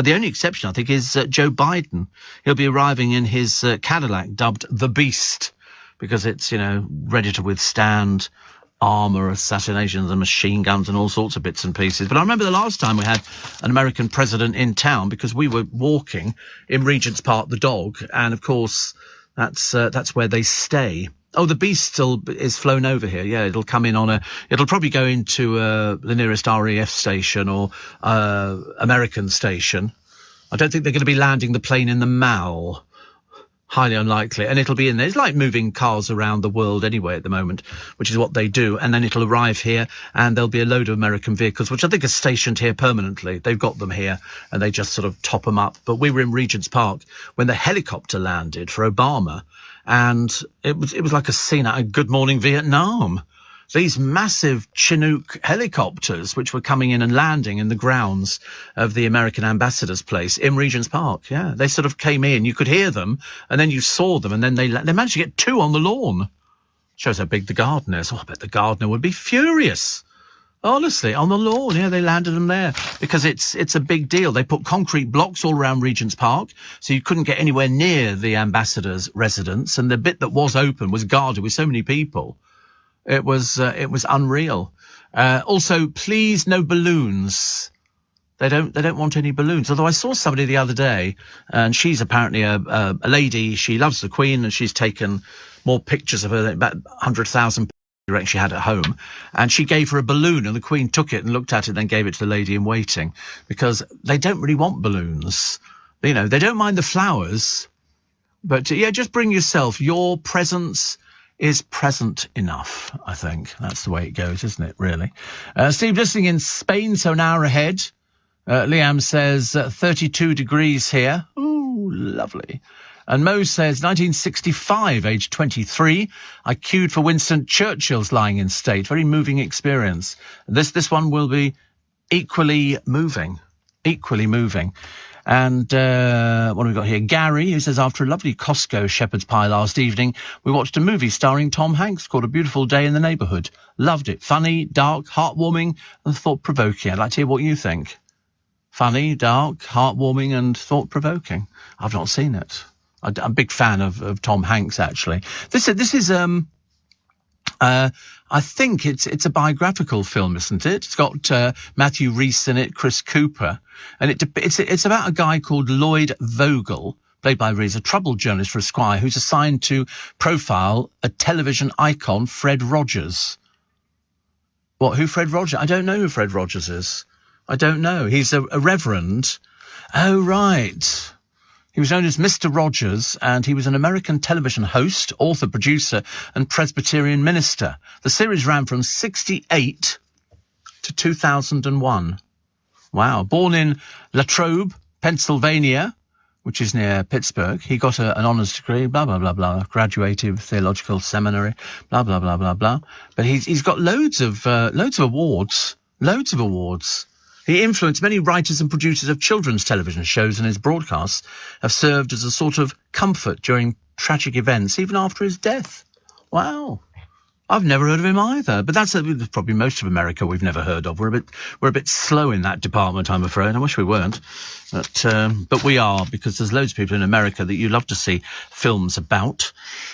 The only exception, I think, is Joe Biden. He'll be arriving in his Cadillac, dubbed the Beast, because it's, ready to withstand armour, assassinations and machine guns and all sorts of bits and pieces. But I remember the last time we had an American president in town, because we were walking in Regent's Park, the dog, and of course that's where they stay. Oh, the Beast still is flown over here. Yeah, it'll come in it'll probably go into the nearest RAF station or American station. I don't think they're going to be landing the plane in the Mall. Highly unlikely. And it'll be in there. It's like moving cars around the world anyway at the moment, which is what they do. And then it'll arrive here and there'll be a load of American vehicles, which I think are stationed here permanently. They've got them here and they just sort of top them up. But we were in Regent's Park when the helicopter landed for Obama, and it was like a scene out of Good Morning Vietnam. These massive Chinook helicopters, which were coming in and landing in the grounds of the American ambassador's place in Regent's Park. Yeah, they sort of came in. You could hear them, and then you saw them, and then they managed to get two on the lawn. Shows how big the garden is. Oh, I bet the gardener would be furious. Honestly, on the lawn. Yeah, they landed them there because it's a big deal. They put concrete blocks all around Regent's Park, so you couldn't get anywhere near the ambassador's residence, and the bit that was open was guarded with so many people. It was unreal. Also, please, no balloons. They don't want any balloons. Although I saw somebody the other day, and she's apparently a lady. She loves the Queen, and she's taken more pictures of her, about 100,000 pictures she had at home. And she gave her a balloon, and the Queen took it and looked at it, and then gave it to the lady in waiting, because they don't really want balloons. They don't mind the flowers, but yeah, just bring yourself. Your presence is present enough, I think. That's the way it goes, isn't it, really? Steve, listening in Spain, so an hour ahead. Liam says 32 degrees here. Ooh, lovely. And Mo says 1965, age 23. I queued for Winston Churchill's Lying in State. Very moving experience. This one will be equally moving. Equally moving. And what have we got here? Gary, who says, after a lovely Costco shepherd's pie last evening, we watched a movie starring Tom Hanks called A Beautiful Day in the Neighbourhood. Loved it. Funny, dark, heartwarming and thought-provoking. I'd like to hear what you think. Funny, dark, heartwarming and thought-provoking. I've not seen it. I'm a big fan of Tom Hanks, actually. This is I think it's a biographical film, isn't it? It's got Matthew Rhys in it, Chris Cooper, and it's about a guy called Lloyd Vogel, played by Rhys, a troubled journalist for Esquire, who's assigned to profile a television icon, Fred Rogers. What? Who Fred Rogers? I don't know who Fred Rogers is. I don't know. He's a reverend. Oh, right. He was known as Mr. Rogers, and he was an American television host, author, producer, and Presbyterian minister. The series ran from 1968 to 2001. Wow. Born in Latrobe, Pennsylvania, which is near Pittsburgh. He got an honours degree, blah, blah, blah, blah, graduated theological seminary, blah, blah, blah, blah, blah. But he's got loads of awards, loads of awards. He influenced many writers and producers of children's television shows, and his broadcasts have served as a sort of comfort during tragic events, even after his death. Wow. I've never heard of him either. But that's probably most of America we've never heard of. We're a bit slow in that department, I'm afraid. I wish we weren't. But we are, because there's loads of people in America that you love to see films about.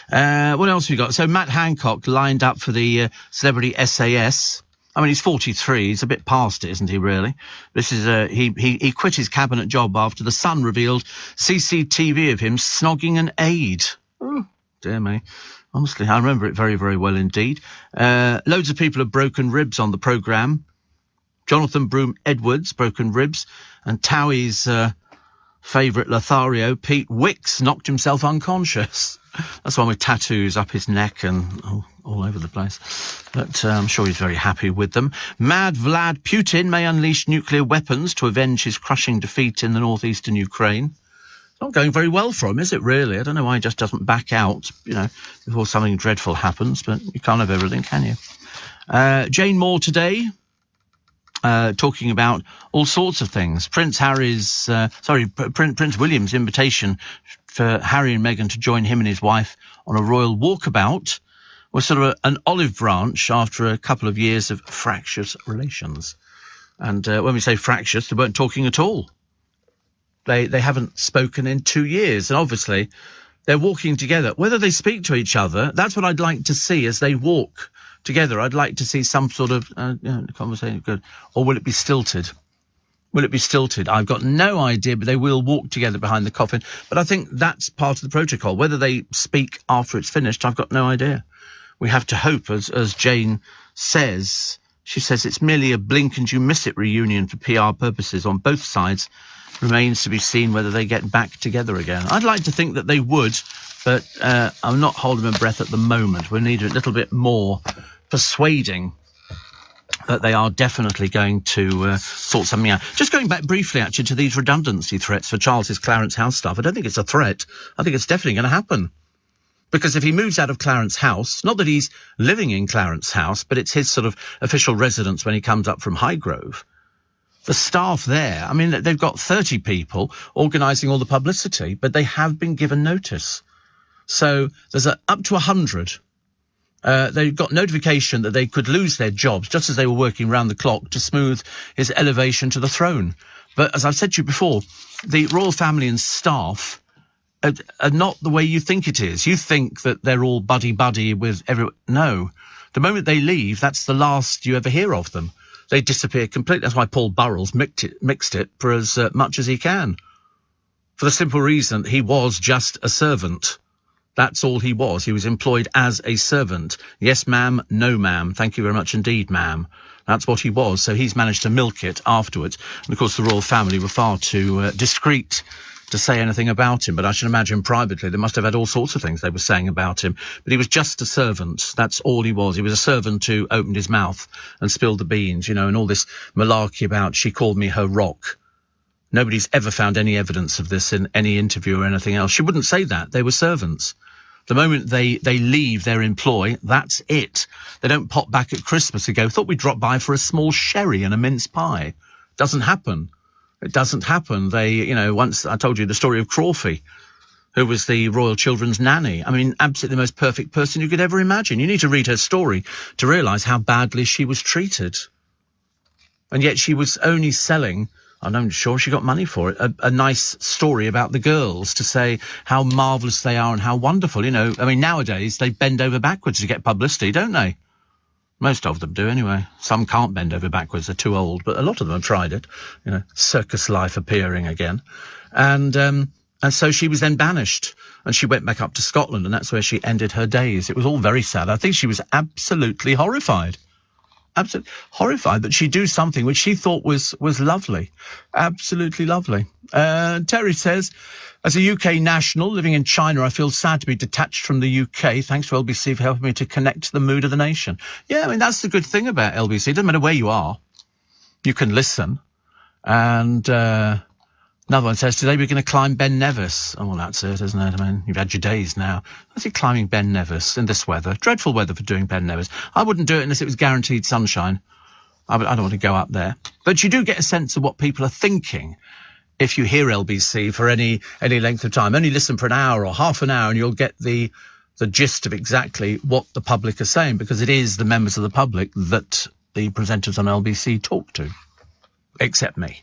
What else have we got? So Matt Hancock lined up for the Celebrity SAS. I mean, he's 43. He's a bit past it, isn't he, really? This is he quit his cabinet job after The Sun revealed CCTV of him snogging an aide. Oh, dear me. Honestly, I remember it very, very well indeed. Loads of people have broken ribs on the programme. Jonathan Broome Edwards, broken ribs. And Towie's favourite Lothario, Pete Wicks, knocked himself unconscious. That's one with tattoos up his neck and all over the place. But I'm sure he's very happy with them. Mad Vlad Putin may unleash nuclear weapons to avenge his crushing defeat in the northeastern Ukraine. It's not going very well for him, is it, really? I don't know why he just doesn't back out, before something dreadful happens, but you can't have everything, can you? Jane Moore today, talking about all sorts of things. Prince William's invitation for Harry and Meghan to join him and his wife on a royal walkabout was sort of an olive branch after a couple of years of fractious relations. And when we say fractious, they weren't talking at all. They haven't spoken in 2 years, and obviously they're walking together. Whether they speak to each other, that's what I'd like to see as they walk together. I'd like to see some sort of conversation. Good. Or will it be stilted? Will it be stilted? I've got no idea, but they will walk together behind the coffin. But I think that's part of the protocol. Whether they speak after it's finished, I've got no idea. We have to hope, as Jane says, she says it's merely a blink and you miss it reunion for PR purposes on both sides. Remains to be seen whether they get back together again. I'd like to think that they would, but I'm not holding my breath at the moment. We need a little bit more persuading that they are definitely going to sort something out. Just going back briefly, actually, to these redundancy threats for Charles's Clarence House stuff, I don't think it's a threat. I think it's definitely going to happen. Because if he moves out of Clarence House, not that he's living in Clarence House, but it's his sort of official residence when he comes up from Highgrove, the staff there, I mean, they've got 30 people organising all the publicity, but they have been given notice. So there's up to 100. They've got notification that they could lose their jobs just as they were working round the clock to smooth his elevation to the throne. But as I've said to you before, the royal family and staff are not the way you think it is. You think that they're all buddy-buddy with everyone. No. The moment they leave, that's the last you ever hear of them. They disappear completely. That's why Paul Burrell's mixed it for as much as he can. For the simple reason he was just a servant. That's all he was. He was employed as a servant. Yes, ma'am. No, ma'am. Thank you very much indeed, ma'am. That's what he was. So he's managed to milk it afterwards. And, of course, the royal family were far too discreet to say anything about him, but I should imagine privately they must have had all sorts of things they were saying about him. But he was just a servant. That's all he was. He was a servant who opened his mouth and spilled the beans, and all this malarkey about she called me her rock. Nobody's ever found any evidence of this in any interview or anything else. She wouldn't say that. They were servants. The moment they leave their employ, that's it. They don't pop back at Christmas and go, thought we'd drop by for a small sherry and a mince pie. Doesn't happen. It doesn't happen. They, once I told you the story of Crawfie, who was the royal children's nanny. I mean, absolutely the most perfect person you could ever imagine. You need to read her story to realise how badly she was treated. And yet she was only selling, I'm not sure she got money for it, a nice story about the girls to say how marvellous they are and how wonderful. I mean, nowadays they bend over backwards to get publicity, don't they? Most of them do, anyway. Some can't bend over backwards, they're too old, but a lot of them have tried it. Circus life appearing again. And so she was then banished, and she went back up to Scotland, and that's where she ended her days. It was all very sad. I think she was absolutely horrified. Absolutely horrified that she'd do something which she thought was lovely. Absolutely lovely. Terry says, as a UK national living in China, I feel sad to be detached from the UK. Thanks to LBC for helping me to connect to the mood of the nation. Yeah, I mean, that's the good thing about LBC. It doesn't matter where you are. You can listen. And another one says, today we're going to climb Ben Nevis. Oh, well, that's it, isn't it? I mean, you've had your days now. That's it, climbing Ben Nevis in this weather. Dreadful weather for doing Ben Nevis. I wouldn't do it unless it was guaranteed sunshine. I don't want to go up there. But you do get a sense of what people are thinking if you hear LBC for any length of time. Only listen for an hour or half an hour and you'll get the gist of exactly what the public are saying, because it is the members of the public that the presenters on LBC talk to, except me.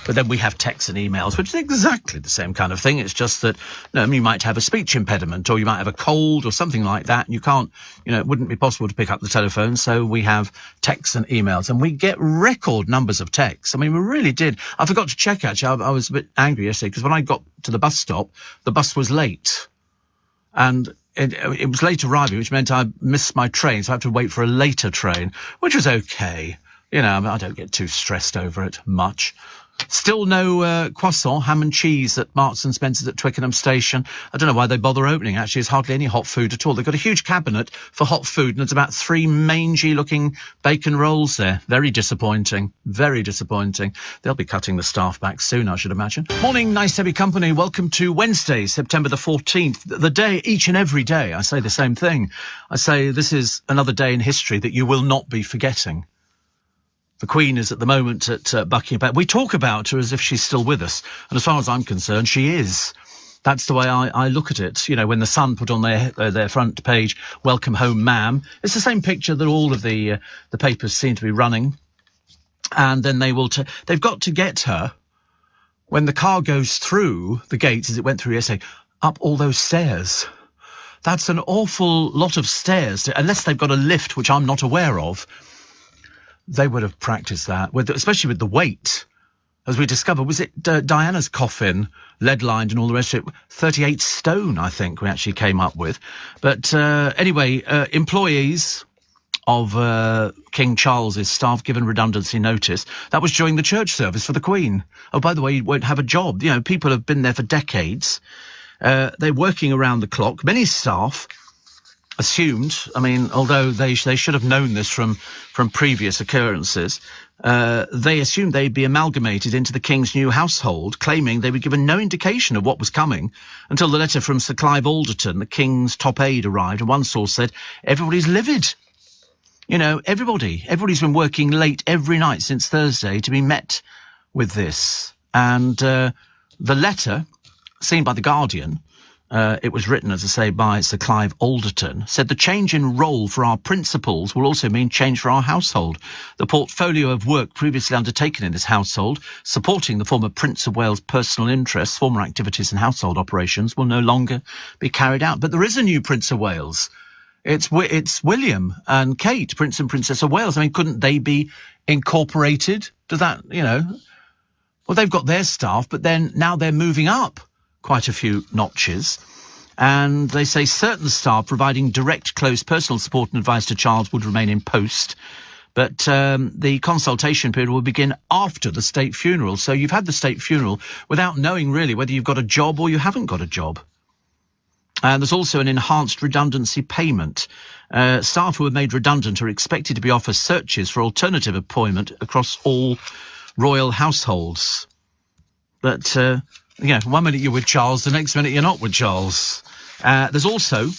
But then we have texts and emails, which is exactly the same kind of thing. It's just that you might have a speech impediment, or you might have a cold or something like that, and you can't, it wouldn't be possible to pick up the telephone, so we have texts and emails, and we get record numbers of texts. I mean, we really did. I forgot to check, actually. I was a bit angry yesterday, because when I got to the bus stop, the bus was late. And it was late arriving, which meant I missed my train, so I had to wait for a later train, which was okay. You know, I don't get too stressed over it much. Still no croissant, ham and cheese at Marks and Spencer's at Twickenham Station. I don't know why they bother opening. Actually, there's hardly any hot food at all. They've got a huge cabinet for hot food, and there's about 3 mangy-looking bacon rolls there. Very disappointing. Very disappointing. They'll be cutting the staff back soon, I should imagine. Morning, nice to have you company. Welcome to Wednesday, September the 14th. The day, each and every day, I say the same thing. I say this is another day in history that you will not be forgetting. The Queen is at the moment at Buckingham. We talk about her as if she's still with us. And as far as I'm concerned, she is. That's the way I look at it. You know, when the Sun put on their front page, "Welcome home, ma'am," it's the same picture that all of the papers seem to be running. And then they've got to get her, when the car goes through the gates, as it went through yesterday, up all those stairs. That's an awful lot of stairs, unless they've got a lift, which I'm not aware of. They would have practiced that, especially with the weight. As we discovered, was it Diana's coffin, lead-lined and all the rest of it? 38 stone, I think, we actually came up with. But anyway, employees of King Charles's staff given redundancy notice. That was during the church service for the Queen. Oh, by the way, you won't have a job. You know, people have been there for decades. They're working around the clock. Many staff assumed, I mean, although they should have known this from previous occurrences, they assumed they'd be amalgamated into the King's new household, claiming they were given no indication of what was coming until the letter from Sir Clive Alderton, the King's top aide, arrived, and one source said, everybody's livid. You know, everybody's been working late every night since Thursday to be met with this. And the letter, seen by The Guardian, it was written, as I say, by Sir Clive Alderton, said the change in role for our principals will also mean change for our household. The portfolio of work previously undertaken in this household, supporting the former Prince of Wales' personal interests, former activities and household operations, will no longer be carried out. But there is a new Prince of Wales. It's William and Kate, Prince and Princess of Wales. I mean, couldn't they be incorporated? Does that, you know? Well, they've got their staff, but then now they're moving up quite a few notches, and they say certain staff providing direct, close personal support and advice to Charles would remain in post, but the consultation period will begin after the state funeral. So you've had the state funeral without knowing really whether you've got a job or you haven't got a job. And there's also an enhanced redundancy payment. Staff who are made redundant are expected to be offered searches for alternative employment across all royal households. But you know, one minute you're with Charles, the next minute you're not with Charles. There's also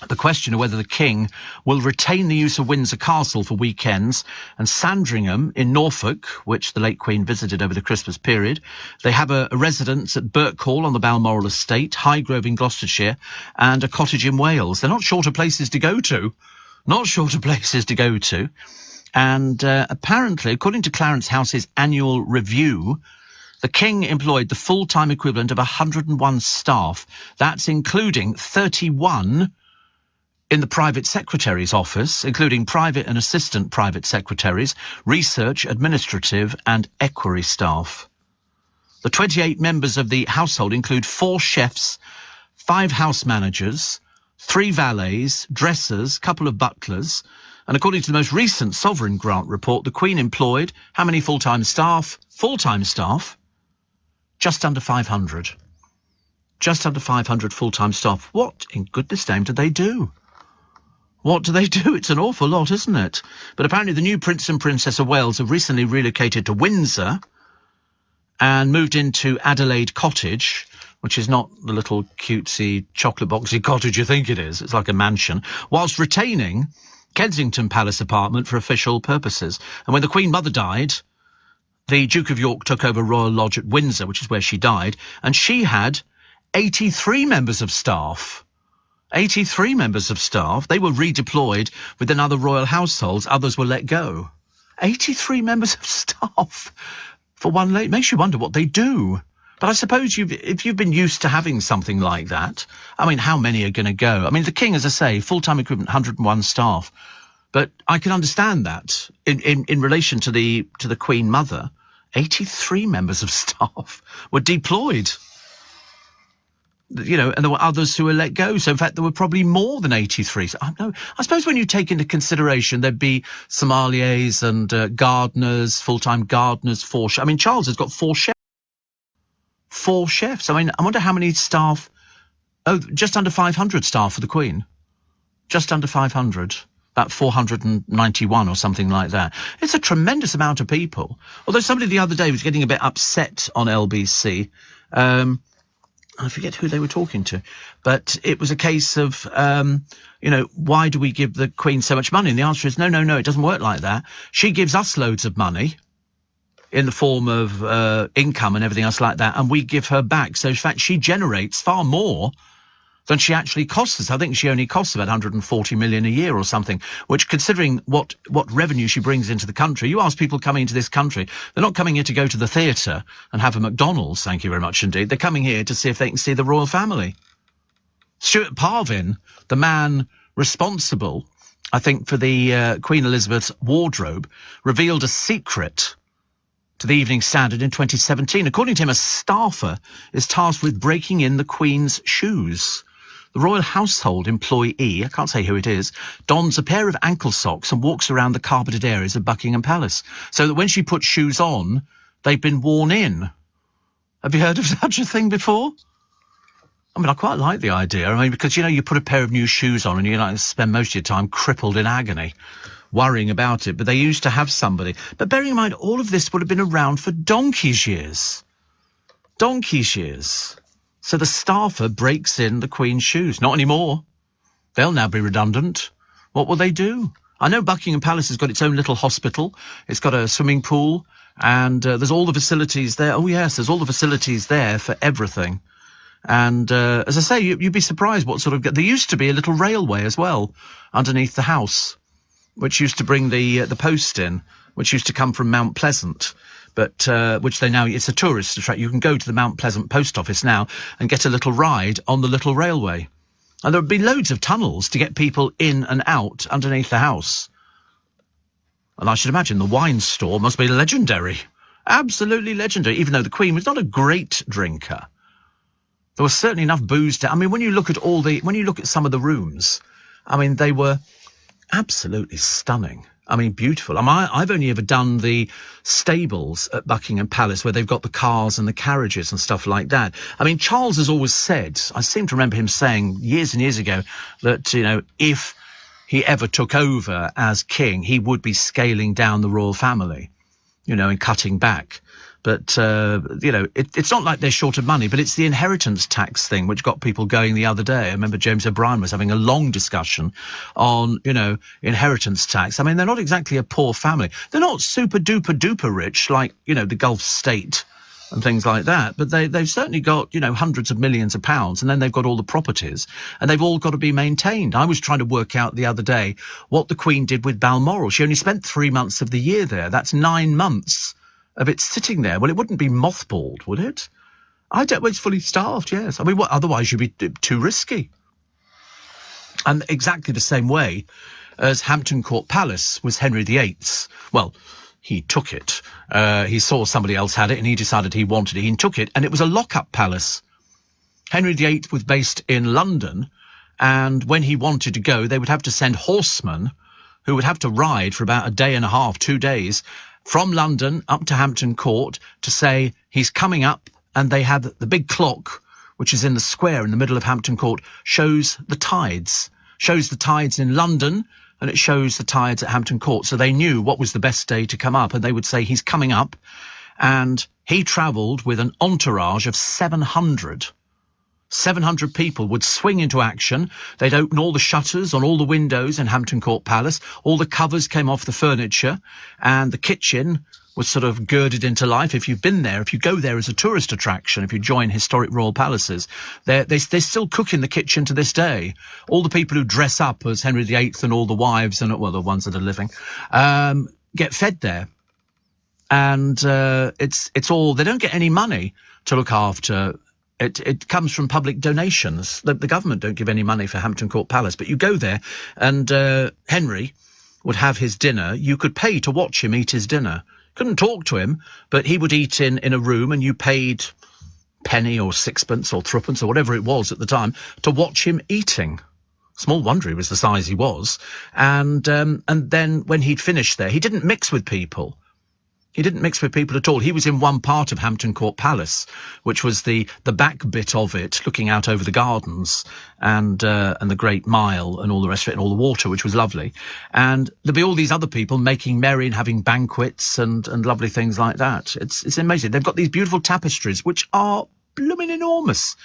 the question of whether the King will retain the use of Windsor Castle for weekends, and Sandringham in Norfolk, which the late Queen visited over the Christmas period. They have a residence at Birkhall on the Balmoral estate, Highgrove in Gloucestershire, and a cottage in Wales. They're not short of places to go to. Not short of places to go to. And apparently, according to Clarence House's annual review, the King employed the full-time equivalent of 101 staff. That's including 31 in the private secretary's office, including private and assistant private secretaries, research, administrative and equerry staff. The 28 members of the household include 4 chefs, 5 house managers, 3 valets, dressers, couple of butlers. And according to the most recent Sovereign Grant report, the Queen employed how many full-time staff? Full-time staff? Just under 500. Just under 500 full-time staff. What in goodness name do they do? What do they do? It's an awful lot, isn't it? But apparently the new Prince and Princess of Wales have recently relocated to Windsor and moved into Adelaide Cottage, which is not the little cutesy chocolate boxy cottage you think it is. It's like a mansion, whilst retaining Kensington Palace apartment for official purposes. And when the Queen Mother died, the Duke of York took over Royal Lodge at Windsor, which is where she died, and she had 83 members of staff. 83 members of staff. They were redeployed within other royal households. Others were let go. 83 members of staff for one lady. Makes you wonder what they do. But I suppose if you've been used to having something like that, I mean, how many are going to go? I mean, the King, as I say, full-time equivalent, 101 staff. But I can understand that in relation to the Queen Mother. 83 members of staff were deployed. and there were others who were let go. So, in fact, there were probably more than 83. So, I suppose when you take into consideration there'd be sommeliers and gardeners, full-time gardeners, 4 chefs. I mean, Charles has got 4 chefs. 4 chefs. I mean, I wonder how many staff... Oh, just under 500 staff for the Queen. Just under 500. About 491 or something like that. It's a tremendous amount of people. Although somebody the other day was getting a bit upset on LBC. I forget who they were talking to, but it was a case of, why do we give the Queen so much money? And the answer is no, it doesn't work like that. She gives us loads of money in the form of income and everything else like that, and we give her back. So, in fact, she generates far more than she actually costs us. I think she only costs about 140 million a year or something, which, considering what revenue she brings into the country, you ask people coming into this country, they're not coming here to go to the theatre and have a McDonald's, thank you very much indeed. They're coming here to see if they can see the royal family. Stuart Parvin, the man responsible, I think, for the Queen Elizabeth's wardrobe, revealed a secret to the Evening Standard in 2017. According to him, a staffer is tasked with breaking in the Queen's shoes. The royal household employee, I can't say who it is, dons a pair of ankle socks and walks around the carpeted areas of Buckingham Palace, so that when she puts shoes on, they've been worn in. Have you heard of such a thing before? I mean, I quite like the idea. I mean, because, you put a pair of new shoes on and you spend most of your time crippled in agony, worrying about it. But they used to have somebody. But bearing in mind, all of this would have been around for donkey's years. Donkey's years. So the staffer breaks in the Queen's shoes. Not anymore. They'll now be redundant. What will they do? I know Buckingham Palace has got its own little hospital. It's got a swimming pool, and there's all the facilities there. Oh, yes, there's all the facilities there for everything. And as I say, you'd be surprised what sort of... There used to be a little railway as well underneath the house, which used to bring the post in, which used to come from Mount Pleasant. But which they now, it's a tourist attraction. You can go to the Mount Pleasant post office now and get a little ride on the little railway. And there would be loads of tunnels to get people in and out underneath the house. And I should imagine the wine store must be legendary. Absolutely legendary, even though the Queen was not a great drinker. There was certainly enough booze to... I mean, when you look at some of the rooms, I mean, they were absolutely stunning. I mean, beautiful. I've only ever done the stables at Buckingham Palace where they've got the cars and the carriages and stuff like that. I mean, Charles has always said, I seem to remember him saying years and years ago that, if he ever took over as king, he would be scaling down the royal family, and cutting back. But, it's not like they're short of money, but it's the inheritance tax thing which got people going the other day. I remember James O'Brien was having a long discussion on, inheritance tax. I mean, they're not exactly a poor family. They're not super duper duper rich like, the Gulf state and things like that. But they've certainly got, hundreds of millions of pounds, and then they've got all the properties, and they've all got to be maintained. I was trying to work out the other day what the Queen did with Balmoral. She only spent 3 months of the year there. That's 9 months of it sitting there. Well, it wouldn't be mothballed, would it? I don't. Well, it's fully staffed, yes. I mean, otherwise you'd be too risky. And exactly the same way as Hampton Court Palace was Henry VIII's. Well, he took it. He saw somebody else had it, and he decided he wanted it. He took it, and it was a lock-up palace. Henry VIII was based in London, and when he wanted to go, they would have to send horsemen who would have to ride for about a day and a half, 2 days, from London up to Hampton Court to say he's coming up, and they had the big clock, which is in the square in the middle of Hampton Court, shows the tides in London, and it shows the tides at Hampton Court. So they knew what was the best day to come up, and they would say he's coming up, and he travelled with an entourage of 700. 700 people would swing into action. They'd open all the shutters on all the windows in Hampton Court Palace. All the covers came off the furniture, and the kitchen was sort of girded into life. If you've been there, if you go there as a tourist attraction, if you join historic royal palaces, they still cook in the kitchen to this day. All the people who dress up as Henry VIII and all the wives, and well, the ones that are living, get fed there. And it's all, they don't get any money to look after. It comes from public donations. The government don't give any money for Hampton Court Palace, but you go there, and Henry would have his dinner. You could pay to watch him eat his dinner. Couldn't talk to him, but he would eat in a room, and you paid penny or sixpence or threepence or whatever it was at the time to watch him eating. Small wonder he was the size he was. And then when he'd finished there, he didn't mix with people. He didn't mix with people at all. He was in one part of Hampton Court Palace, which was the back bit of it, looking out over the gardens and the Great Mile and all the rest of it, and all the water, which was lovely. And there'd be all these other people making merry and having banquets and lovely things like that. It's amazing. They've got these beautiful tapestries, which are blooming enormous.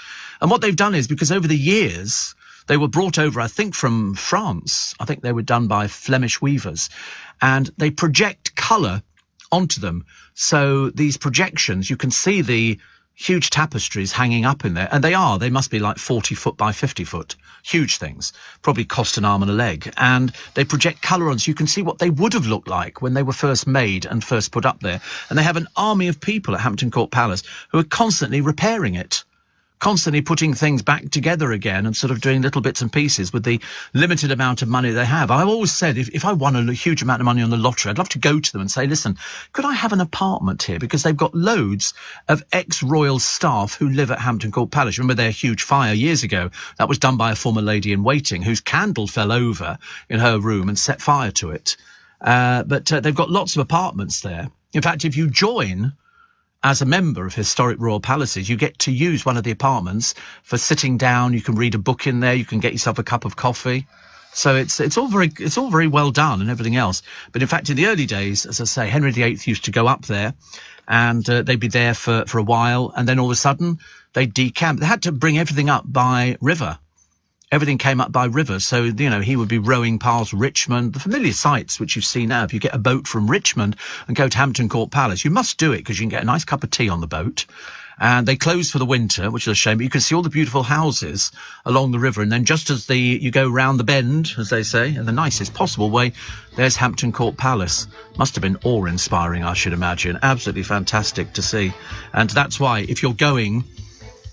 And what they've done is, because over the years they were brought over, I think, from France. I think they were done by Flemish weavers, and they project colour onto them. So these projections, you can see the huge tapestries hanging up in there, and they must be like 40 foot by 50 foot, huge things, probably cost an arm and a leg, and they project colour on, so you can see what they would have looked like when they were first made and first put up there. And they have an army of people at Hampton Court Palace who are constantly repairing it, constantly putting things back together again and sort of doing little bits and pieces with the limited amount of money they have. I've always said if I won a huge amount of money on the lottery, I'd love to go to them and say, listen, could I have an apartment here? Because they've got loads of ex-royal staff who live at Hampton Court Palace. Remember their huge fire years ago? That was done by a former lady-in-waiting whose candle fell over in her room and set fire to it. But they've got lots of apartments there. In fact, if you join as a member of Historic Royal Palaces, you get to use one of the apartments for sitting down. You can read a book in there. You can get yourself a cup of coffee. So it's all very well done and everything else. But in fact, in the early days, as I say, Henry VIII used to go up there, and they'd be there for a while, and then all of a sudden they'd decamp. They had to bring everything up by river. Everything came up by river, so, you know, he would be rowing past Richmond, the familiar sights which you see now. If you get a boat from Richmond and go to Hampton Court Palace, you must do it because you can get a nice cup of tea on the boat. And they close for the winter, which is a shame, but you can see all the beautiful houses along the river. And then just as you go round the bend, as they say, in the nicest possible way, there's Hampton Court Palace. Must have been awe-inspiring, I should imagine. Absolutely fantastic to see. And that's why, if you're going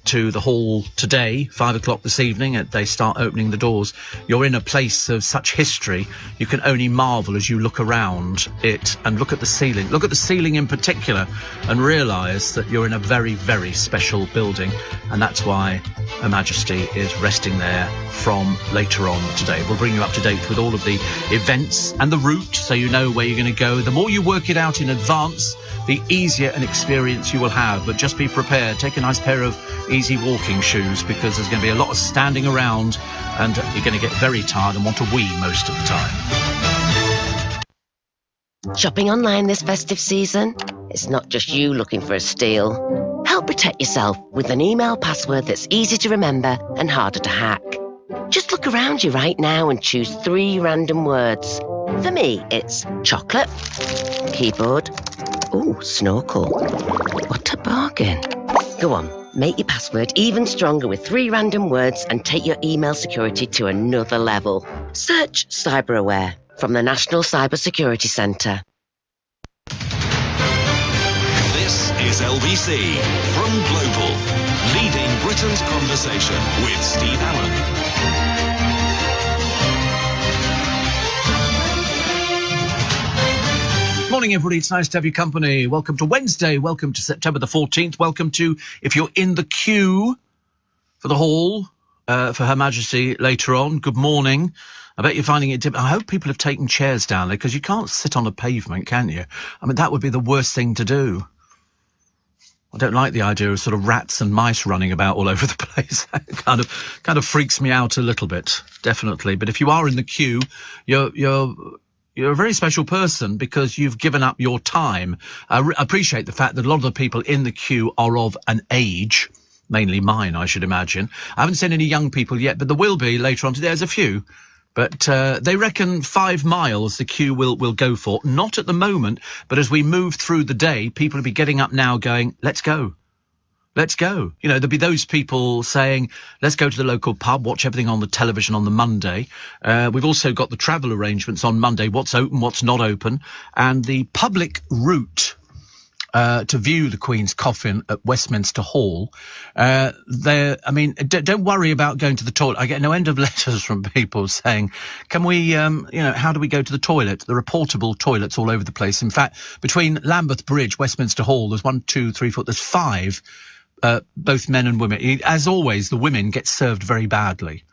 to the hall today, 5 o'clock this evening, they start opening the doors, you're in a place of such history, you can only marvel as you look around it and look at the ceiling. Look at the ceiling in particular and realise that you're in a very, very special building, and that's why Her Majesty is resting there from later on today. We'll bring you up to date with all of the events and the route, so you know where you're going to go. The more you work it out in advance, the easier an experience you will have. But just be prepared. Take a nice pair of easy walking shoes, because there's going to be a lot of standing around and you're going to get very tired and want to wee most of the time. Shopping online this festive season? It's not just you looking for a steal. Help protect yourself with an email password that's easy to remember and harder to hack. Just look around you right now and choose 3 random words. For me, it's chocolate, keyboard, snorkel. What a bargain. Go on, make your password even stronger with 3 random words and take your email security to another level. Search CyberAware from the National Cyber Security Centre. This is LBC from Global, leading Britain's conversation with Steve Allen. Morning, everybody. It's nice to have your company. Welcome to Wednesday. Welcome to September the 14th. Welcome to, if you're in the queue for the hall for Her Majesty later on, good morning. I bet you're finding it difficult. I hope people have taken chairs down there, because you can't sit on a pavement, can you? I mean, that would be the worst thing to do. I don't like the idea of sort of rats and mice running about all over the place. That kind of freaks me out a little bit, definitely. But if you are in the queue, you're a very special person, because you've given up your time. I appreciate the fact that a lot of the people in the queue are of an age, mainly mine, I should imagine. I haven't seen any young people yet, but there will be later on today. There's a few. But they reckon 5 miles the queue will go for. Not at the moment, but as we move through the day, people will be getting up now going, let's go. Let's go. You know, there'll be those people saying, let's go to the local pub, watch everything on the television on the Monday. We've also got the travel arrangements on Monday, what's open, what's not open, and the public route to view the Queen's coffin at Westminster Hall. Don't worry about going to the toilet. I get no end of letters from people saying, can we, how do we go to the toilet? There are portable toilets all over the place. In fact, between Lambeth Bridge, Westminster Hall, there's 1, 2, 3, 4, there's 5 both men and women. As always, the women get served very badly.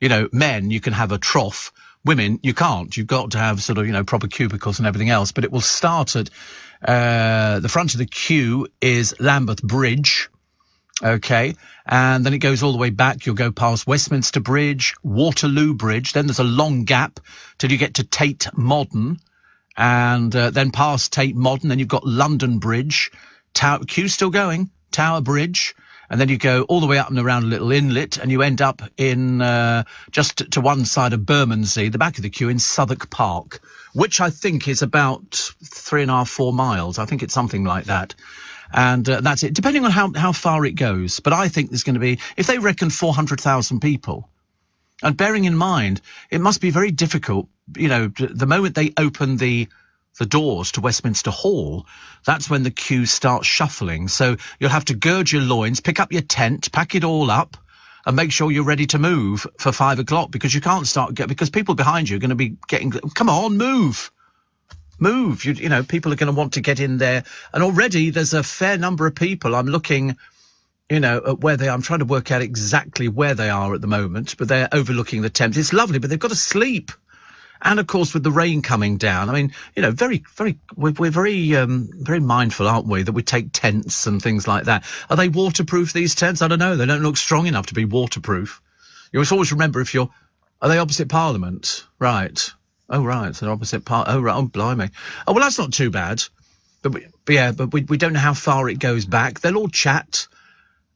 You know, men, you can have a trough. Women, you can't. You've got to have sort of, you know, proper cubicles and everything else. But it will start at the front of the queue is Lambeth Bridge. OK, and then it goes all the way back. You'll go past Westminster Bridge, Waterloo Bridge. Then there's a long gap till you get to Tate Modern, and then past Tate Modern. Then you've got London Bridge. Queue's still going. Tower Bridge. And then you go all the way up and around a little inlet, and you end up in just to one side of Bermondsey, the back of the queue in Southwark Park, which I think is about 3.5, 4 miles. I think it's something like that. And that's it, depending on how far it goes. But I think there's going to be, if they reckon 400,000 people, and bearing in mind, it must be very difficult, you know, the moment they open the doors to Westminster Hall, that's when the queue starts shuffling. So you'll have to gird your loins, pick up your tent, pack it all up, and make sure you're ready to move for 5 o'clock, because you can't because people behind you are going to be getting, come on, move. You know, people are going to want to get in there. And already there's a fair number of people. I'm looking, you know, at where they are. I'm trying to work out exactly where they are at the moment, but they're overlooking the Thames. It's lovely, but they've got to sleep. And of course, with the rain coming down, I mean, you know, we're very mindful, aren't we, that we take tents and things like that. Are they waterproof, these tents? I don't know. They don't look strong enough to be waterproof. You must always remember are they opposite Parliament? Right. Oh, right. So they're opposite oh, right. Oh, blimey. Oh, well, that's not too bad. But we don't know how far it goes back. They'll all chat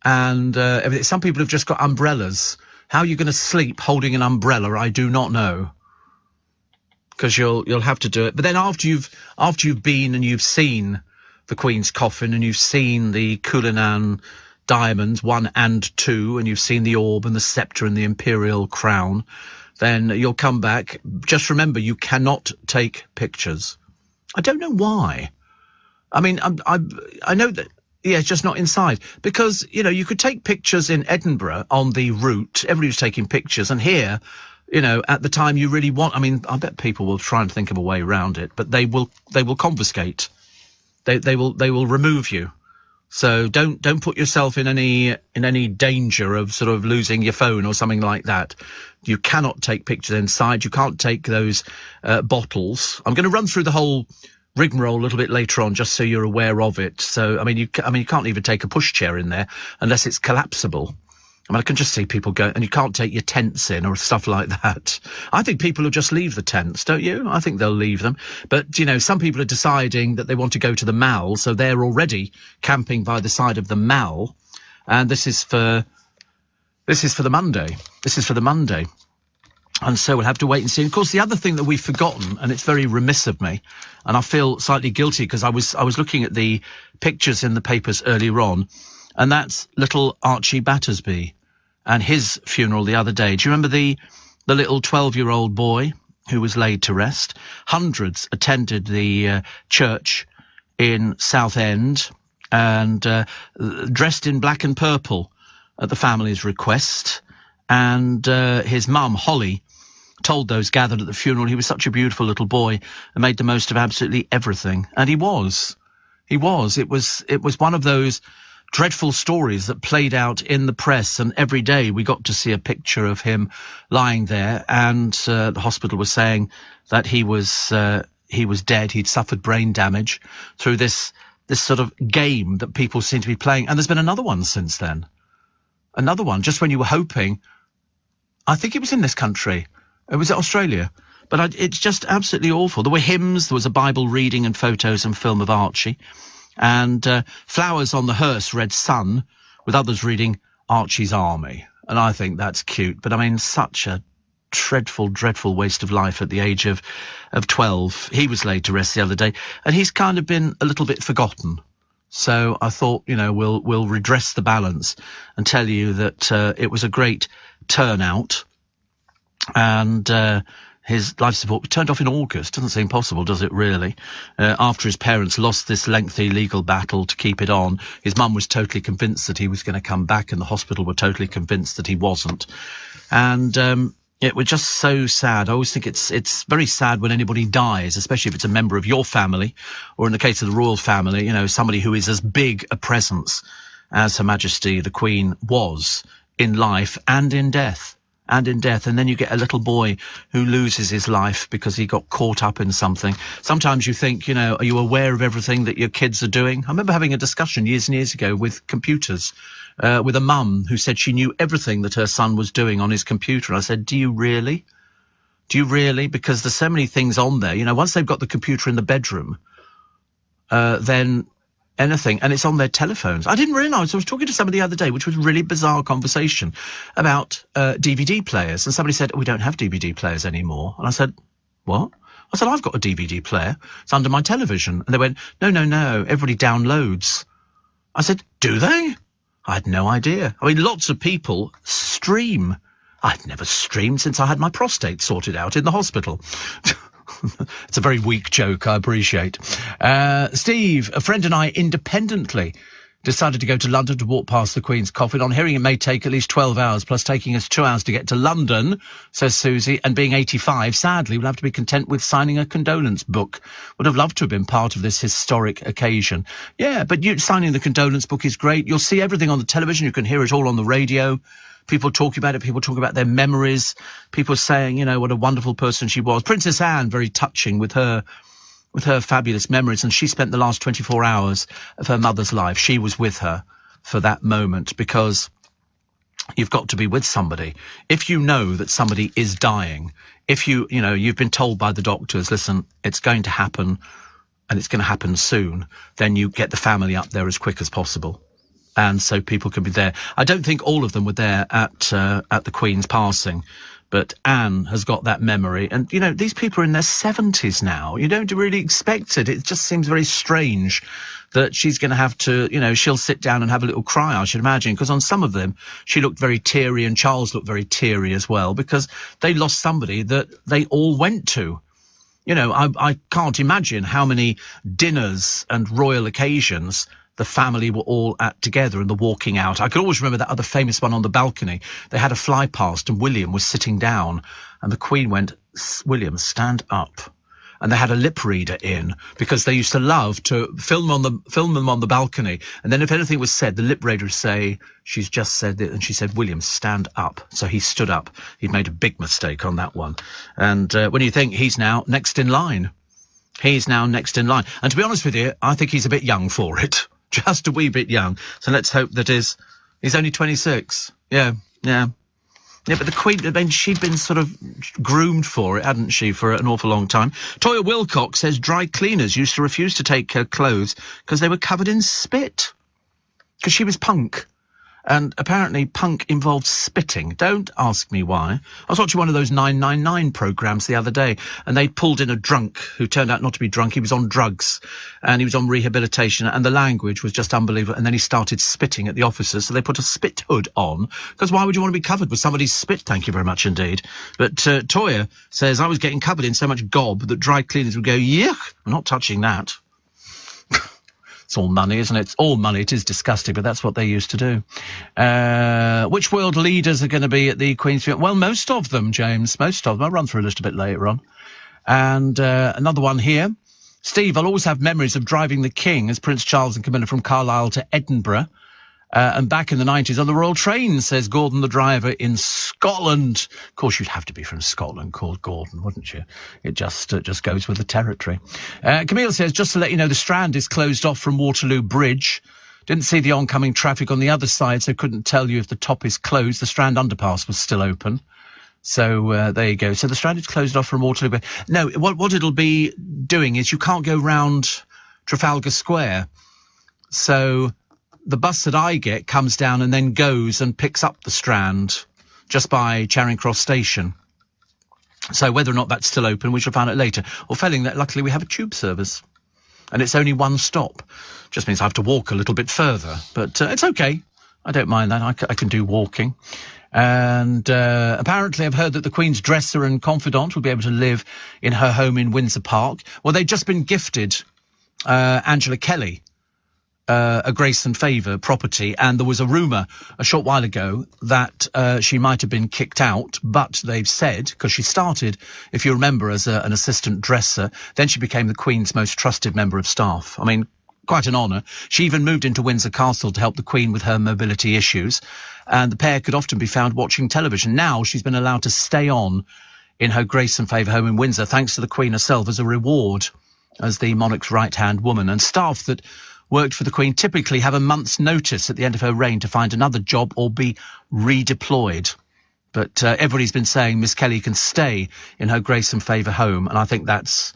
and everything. Some people have just got umbrellas. How are you going to sleep holding an umbrella? I do not know. Because you'll have to do it. But then after you've been and you've seen the Queen's coffin, and you've seen the Cullinan diamonds 1 and 2, and you've seen the orb and the sceptre and the imperial crown, then you'll come back. Just remember, you cannot take pictures. I don't know why. I mean, I know that, yeah, it's just not inside. Because, you know, you could take pictures in Edinburgh on the route. Everybody was taking pictures. And here, you know, at the time you really want, I mean, I bet people will try and think of a way around it, but they will confiscate. They will remove you. So don't put yourself in any danger of sort of losing your phone or something like that. You cannot take pictures inside. You can't take those bottles. I'm going to run through the whole rigmarole a little bit later on, just so you're aware of it. So I mean, you can't even take a pushchair in there unless it's collapsible. I mean, I can just see people go, and you can't take your tents in or stuff like that. I think people will just leave the tents, don't you? I think they'll leave them. But, you know, some people are deciding that they want to go to the Mall, so they're already camping by the side of the Mall. And this is for the Monday. This is for the Monday. And so we'll have to wait and see. And of course, the other thing that we've forgotten, and it's very remiss of me, and I feel slightly guilty because I was looking at the pictures in the papers earlier on, and that's little Archie Battersby and his funeral the other day. Do you remember the little 12-year-old boy who was laid to rest? Hundreds attended the church in Southend and dressed in black and purple at the family's request. And his mum, Holly, told those gathered at the funeral he was such a beautiful little boy and made the most of absolutely everything. And he was. It was one of those dreadful stories that played out in the press, and every day we got to see a picture of him lying there, and the hospital was saying that he was dead. He'd suffered brain damage through this sort of game that people seem to be playing. And there's been another one since then. Another one, just when you were hoping. I think it was in this country. Was it Australia? But it's just absolutely awful. There were hymns, there was a Bible reading and photos and film of Archie. And flowers on the hearse read Sun, with others reading Archie's Army. And I think that's cute. But I mean, such a dreadful, dreadful waste of life at the age of 12. He was laid to rest the other day, and he's kind of been a little bit forgotten. So I thought, you know, we'll redress the balance and tell you that it was a great turnout. And his life support was turned off in August. Doesn't seem possible, does it, really? After his parents lost this lengthy legal battle to keep it on, his mum was totally convinced that he was going to come back, and the hospital were totally convinced that he wasn't. And it was just so sad. I always think it's very sad when anybody dies, especially if it's a member of your family, or in the case of the royal family, you know, somebody who is as big a presence as Her Majesty the Queen was in life and in death. And then you get a little boy who loses his life because he got caught up in something. Sometimes you think, are you aware of everything that your kids are doing? I remember having a discussion years and years ago with computers, with a mum who said she knew everything that her son was doing on his computer. And I said, do you really? Do you really? Because there's so many things on there. Once they've got the computer in the bedroom, then anything, and it's on their telephones. I didn't realise. I was talking to somebody the other day, which was a really bizarre conversation about DVD players, and somebody said, we don't have DVD players anymore. And I said, what? I said, I've got a DVD player. It's under my television. And they went, no, everybody downloads. I said, do they? I had no idea. I mean, lots of people stream. I'd never streamed since I had my prostate sorted out in the hospital. It's a very weak joke, I appreciate. Steve, a friend and I independently decided to go to London to walk past the Queen's coffin. On hearing it may take at least 12 hours, plus taking us 2 hours to get to London, says Susie, and being 85, sadly, we'll have to be content with signing a condolence book. Would have loved to have been part of this historic occasion. Yeah, but signing the condolence book is great. You'll see everything on the television. You can hear it all on the radio. People talk about it. People talk about their memories. People saying, what a wonderful person she was. Princess Anne, very touching with her fabulous memories. And she spent the last 24 hours of her mother's life. She was with her for that moment, because you've got to be with somebody. If you know that somebody is dying, if you've been told by the doctors, listen, it's going to happen and it's going to happen soon, then you get the family up there as quick as possible. And so people can be there. I don't think all of them were there at the Queen's passing, but Anne has got that memory. And, these people are in their 70s now. You don't really expect it. It just seems very strange that she's going to have to, she'll sit down and have a little cry, I should imagine, because on some of them she looked very teary, and Charles looked very teary as well, because they lost somebody that they all went to. I can't imagine how many dinners and royal occasions the family were all at together, and the walking out. I can always remember that other famous one on the balcony. They had a fly past and William was sitting down and the Queen went, William, stand up. And they had a lip reader in, because they used to love to film them on the balcony. And then if anything was said, the lip reader would say, she's just said it. And she said, William, stand up. So he stood up. He'd made a big mistake on that one. And when you think he's now next in line. He's now next in line. And to be honest with you, I think he's a bit young for it. Just a wee bit young. So let's hope that he's only 26. Yeah, but the Queen, I mean, she'd been sort of groomed for it, hadn't she, for an awful long time. Toya Wilcox says dry cleaners used to refuse to take her clothes because they were covered in spit. Because she was punk. And apparently punk involved spitting. Don't ask me why. I was watching one of those 999 programmes the other day, and they pulled in a drunk who turned out not to be drunk. He was on drugs, and he was on rehabilitation, and the language was just unbelievable. And then he started spitting at the officers, so they put a spit hood on, because why would you want to be covered with somebody's spit? Thank you very much indeed. But Toya says, I was getting covered in so much gob that dry cleaners would go, yuck, I'm not touching that. It's all money, isn't it? It's all money. It is disgusting, but that's what they used to do. Which world leaders are going to be at the Queen's funeral? Well, most of them, James. Most of them. I'll run through a list a bit later on. And another one here. Steve, I'll always have memories of driving the King as Prince Charles and Camilla from Carlisle to Edinburgh. And back in the 90s on the Royal Train, says Gordon the driver in Scotland. Of course, you'd have to be from Scotland, called Gordon, wouldn't you? It just goes with the territory. Camille says, just to let you know, the Strand is closed off from Waterloo Bridge. Didn't see the oncoming traffic on the other side, so couldn't tell you if the top is closed. The Strand underpass was still open. So there you go. So the Strand is closed off from Waterloo Bridge. No, what it'll be doing is you can't go round Trafalgar Square. So the bus that I get comes down and then goes and picks up the Strand just by Charing Cross Station. So whether or not that's still open, we shall find out later. Or failing that, luckily we have a tube service. And it's only one stop. Just means I have to walk a little bit further. But it's okay. I don't mind that. I can do walking. And apparently I've heard that the Queen's dresser and confidant will be able to live in her home in Windsor Park. Well, they've just been gifted Angela Kelly a grace and favour property, and there was a rumour a short while ago that she might have been kicked out, but they've said, because she started, if you remember, as an assistant dresser, then she became the Queen's most trusted member of staff. I mean, quite an honour. She even moved into Windsor Castle to help the Queen with her mobility issues, and the pair could often be found watching television. Now she's been allowed to stay on in her Grace and Favour home in Windsor, thanks to the Queen herself, as a reward as the monarch's right-hand woman. And staff that worked for the Queen typically have a month's notice at the end of her reign to find another job or be redeployed. But everybody's been saying Miss Kelly can stay in her Grace and Favour home, and I think that's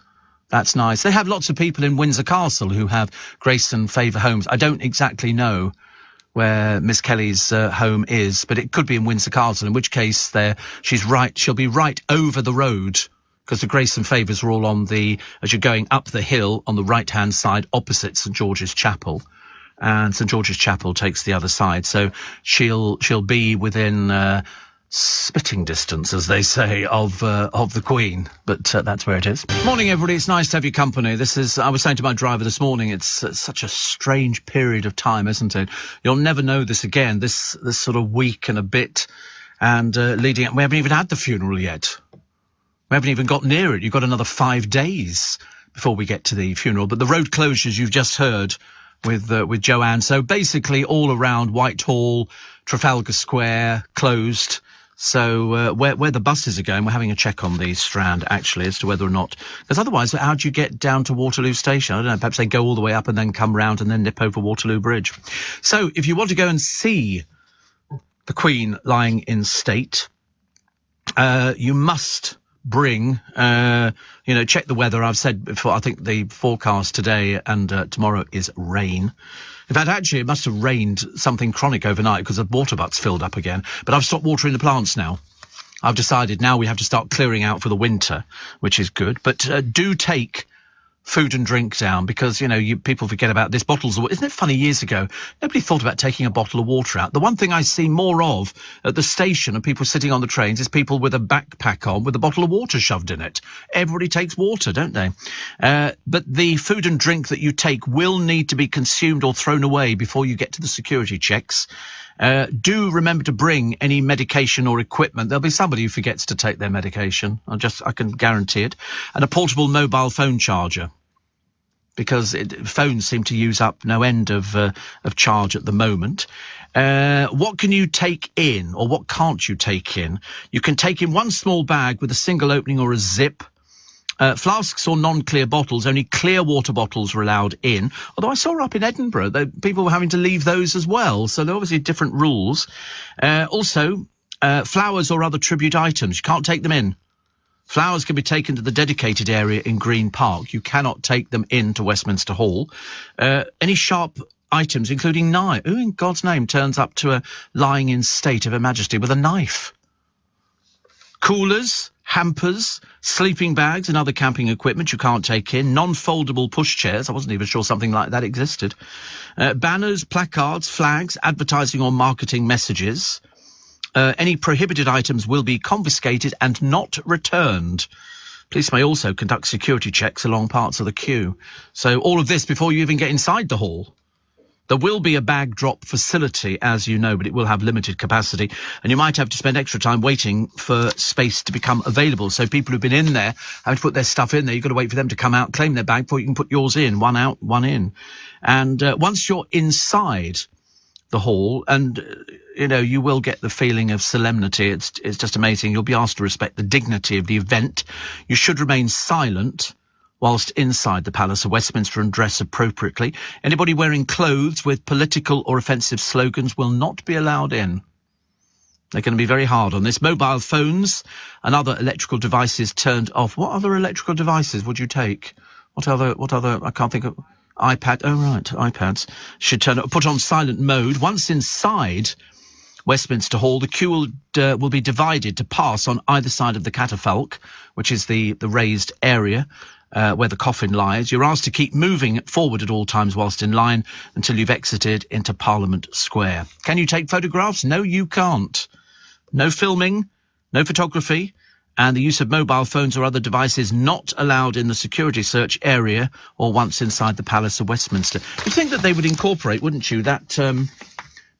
nice. They have lots of people in Windsor Castle who have Grace and Favour homes. I don't exactly know where Miss Kelly's home is, but it could be in Windsor Castle, in which case she'll be right over the road, because the Grace and Favours are all as you're going up the hill on the right-hand side opposite St George's Chapel, and St George's Chapel takes the other side. So she'll be within spitting distance, as they say, of the Queen, but that's where it is. Morning, everybody. It's nice to have your company. I was saying to my driver this morning, it's such a strange period of time, isn't it? You'll never know this again, this sort of week and a bit, and leading up. We haven't even had the funeral yet. We haven't even got near it. You've got another 5 days before we get to the funeral. But the road closures you've just heard with Joanne. So basically all around Whitehall, Trafalgar Square, closed. So where the buses are going, we're having a check on the Strand, actually, as to whether or not... Because otherwise, how do you get down to Waterloo Station? I don't know, perhaps they go all the way up and then come round and then nip over Waterloo Bridge. So if you want to go and see the Queen lying in state, you must bring, check the weather. I've said before, I think the forecast today and tomorrow is rain. In fact, actually, it must have rained something chronic overnight because the water butts filled up again. But I've stopped watering the plants now. I've decided now we have to start clearing out for the winter, which is good. But do take food and drink down, because, people forget about this. Bottles of water. Isn't it funny, years ago, nobody thought about taking a bottle of water out. The one thing I see more of at the station and people sitting on the trains is people with a backpack on with a bottle of water shoved in it. Everybody takes water, don't they? But the food and drink that you take will need to be consumed or thrown away before you get to the security checks. Do remember to bring any medication or equipment. There'll be somebody who forgets to take their medication. I can guarantee it. And a portable mobile phone charger, because phones seem to use up no end of charge at the moment. What can you take in, or what can't you take in? You can take in one small bag with a single opening or a zip. Flasks or non-clear bottles, only clear water bottles are allowed in. Although I saw up in Edinburgh, people were having to leave those as well. So there are obviously different rules. Also, flowers or other tribute items, you can't take them in. Flowers can be taken to the dedicated area in Green Park. You cannot take them into Westminster Hall. Any sharp items, including knife. Who in God's name turns up to a lying in state of Her Majesty with a knife? Coolers, hampers, sleeping bags and other camping equipment you can't take in. Non-foldable pushchairs. I wasn't even sure something like that existed. Banners, placards, flags, advertising or marketing messages. Any prohibited items will be confiscated and not returned. Police may also conduct security checks along parts of the queue. So all of this before you even get inside the hall. There will be a bag drop facility, as you know, but it will have limited capacity, and you might have to spend extra time waiting for space to become available. So people who've been in there, having to put their stuff in there, you've got to wait for them to come out, claim their bag before you can put yours in. One out, one in. And once you're inside the hall, and you will get the feeling of solemnity. It's just amazing. You'll be asked to respect the dignity of the event. You should remain silent whilst inside the Palace of Westminster and dress appropriately. Anybody wearing clothes with political or offensive slogans will not be allowed in. They're going to be very hard on this. Mobile phones and other electrical devices turned off. What other electrical devices would you take? What other? I can't think of. iPad. Oh, right. iPads should put on silent mode. Once inside Westminster Hall, the queue will be divided to pass on either side of the catafalque, which is the raised area where the coffin lies. You're asked to keep moving forward at all times whilst in line until you've exited into Parliament Square. Can you take photographs? No, you can't. No filming, no photography, and the use of mobile phones or other devices not allowed in the security search area or once inside the Palace of Westminster. You'd think that they would incorporate, wouldn't you, that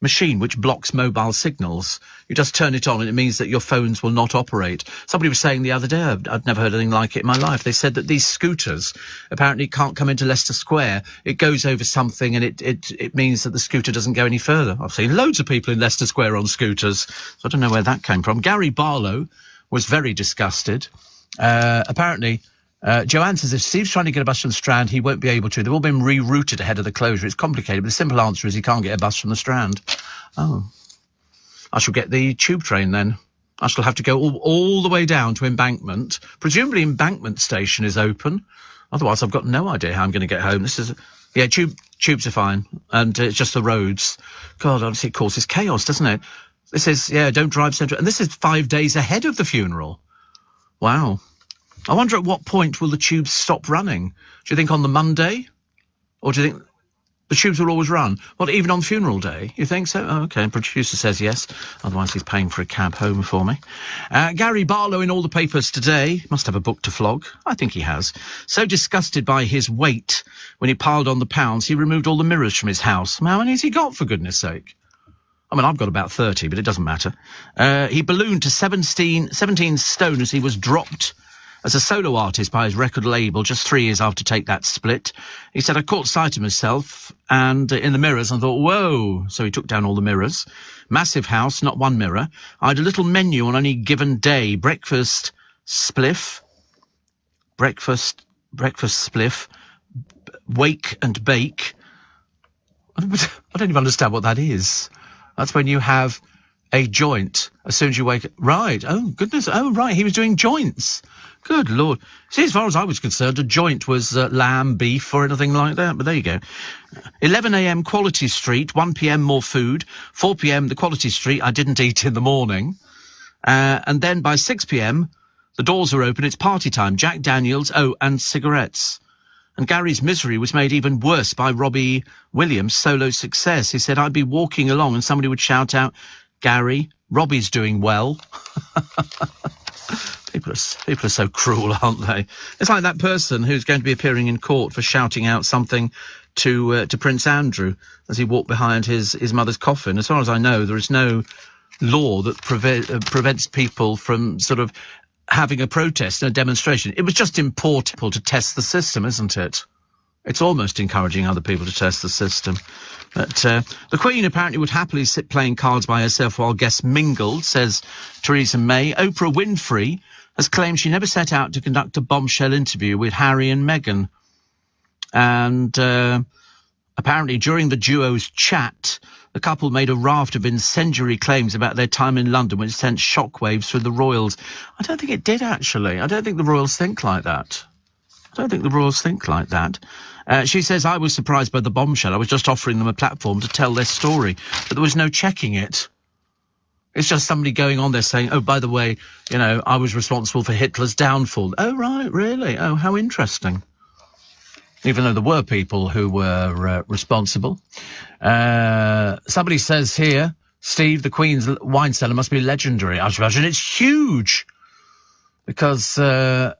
machine which blocks mobile signals. You just turn it on and it means that your phones will not operate. Somebody was saying the other day, I'd never heard anything like it in my life. They said that these scooters apparently can't come into Leicester Square. It goes over something and it means that the scooter doesn't go any further. I've seen loads of people in Leicester Square on scooters, so I don't know where that came from. Gary Barlow was very disgusted. Apparently, Joanne says if Steve's trying to get a bus from the Strand, he won't be able to. They've all been rerouted ahead of the closure. It's complicated, but the simple answer is he can't get a bus from the Strand. Oh. I shall get the tube train then. I shall have to go all the way down to Embankment. Presumably Embankment station is open. Otherwise, I've got no idea how I'm going to get home. This is... Yeah, tubes are fine. And it's just the roads. God, honestly, it causes chaos, doesn't it? This is, don't drive central. And this is 5 days ahead of the funeral. Wow. I wonder at what point will the tubes stop running? Do you think on the Monday? Or do you think the tubes will always run? Well, even on funeral day? You think so? Oh, OK. Producer says yes. Otherwise, he's paying for a cab home for me. Gary Barlow in all the papers today. Must have a book to flog. I think he has. So disgusted by his weight when he piled on the pounds, he removed all the mirrors from his house. How many has he got, for goodness sake? I mean, I've got about 30, but it doesn't matter. He ballooned to 17 stone as he was dropped as a solo artist by his record label just 3 years after Take That split. He said, I caught sight of myself and in the mirrors and thought, whoa. So he took down all the mirrors. Massive house, not one mirror. I had a little menu on any given day. Breakfast spliff, wake and bake. I don't even understand what that is. That's when you have a joint as soon as you wake up. Right. Oh, goodness. Oh, right. He was doing joints. Good Lord. See, as far as I was concerned, a joint was lamb, beef or anything like that. But there you go. 11 a.m. Quality Street, 1 p.m. more food, 4 p.m. the Quality Street I didn't eat in the morning. And then by 6 p.m. the doors are open. It's party time. Jack Daniels. Oh, and cigarettes. And Gary's misery was made even worse by Robbie Williams' solo success. He said, I'd be walking along and somebody would shout out, Gary, Robbie's doing well. People are so cruel, aren't they? It's like that person who's going to be appearing in court for shouting out something to Prince Andrew as he walked behind his mother's coffin. As far as I know, there is no law that prevents people from sort of having a protest and a demonstration. It was just important to test the system, isn't it? It's almost encouraging other people to test the system. But the Queen apparently would happily sit playing cards by herself while guests mingled, says Theresa May. Oprah Winfrey has claimed she never set out to conduct a bombshell interview with Harry and Meghan. And apparently during the duo's chat, the couple made a raft of incendiary claims about their time in London, which sent shockwaves through the royals. I don't think it did, actually. I don't think the royals think like that. She says, I was surprised by the bombshell. I was just offering them a platform to tell their story, but there was no checking it. It's just somebody going on there saying, oh, by the way, I was responsible for Hitler's downfall. Oh, right, really? Oh, how interesting. Even though there were people who were responsible. Somebody says here, Steve, the Queen's wine cellar must be legendary. I should imagine it's huge. Because you're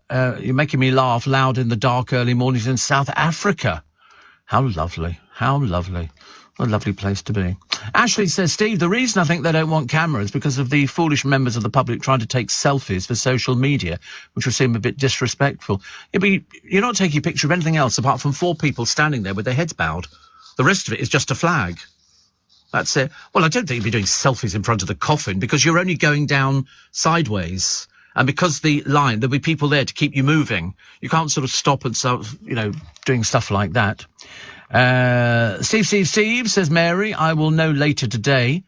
making me laugh loud in the dark early mornings in South Africa. How lovely. How lovely. What a lovely place to be. Ashley says, Steve, the reason I think they don't want cameras is because of the foolish members of the public trying to take selfies for social media, which would seem a bit disrespectful. You're not taking a picture of anything else apart from 4 people standing there with their heads bowed. The rest of it is just a flag. That's it. Well, I don't think you'd be doing selfies in front of the coffin because you're only going down sideways. And because there'll be people there to keep you moving. You can't sort of stop and start, doing stuff like that. Steve, says Mary, I will know later today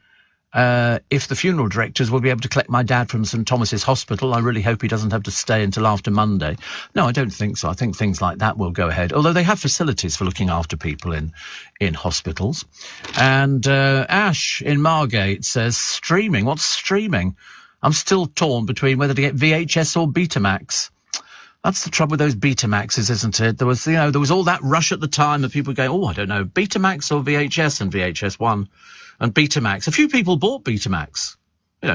if the funeral directors will be able to collect my dad from St Thomas's Hospital. I really hope he doesn't have to stay until after Monday. No, I don't think so. I think things like that will go ahead, although they have facilities for looking after people in hospitals. And Ash in Margate says, streaming. What's streaming? I'm still torn between whether to get VHS or Betamax. That's the trouble with those Betamaxes, isn't it? There was all that rush at the time of people going, I don't know, Betamax or VHS, and VHS won. And Betamax. A few people bought Betamax.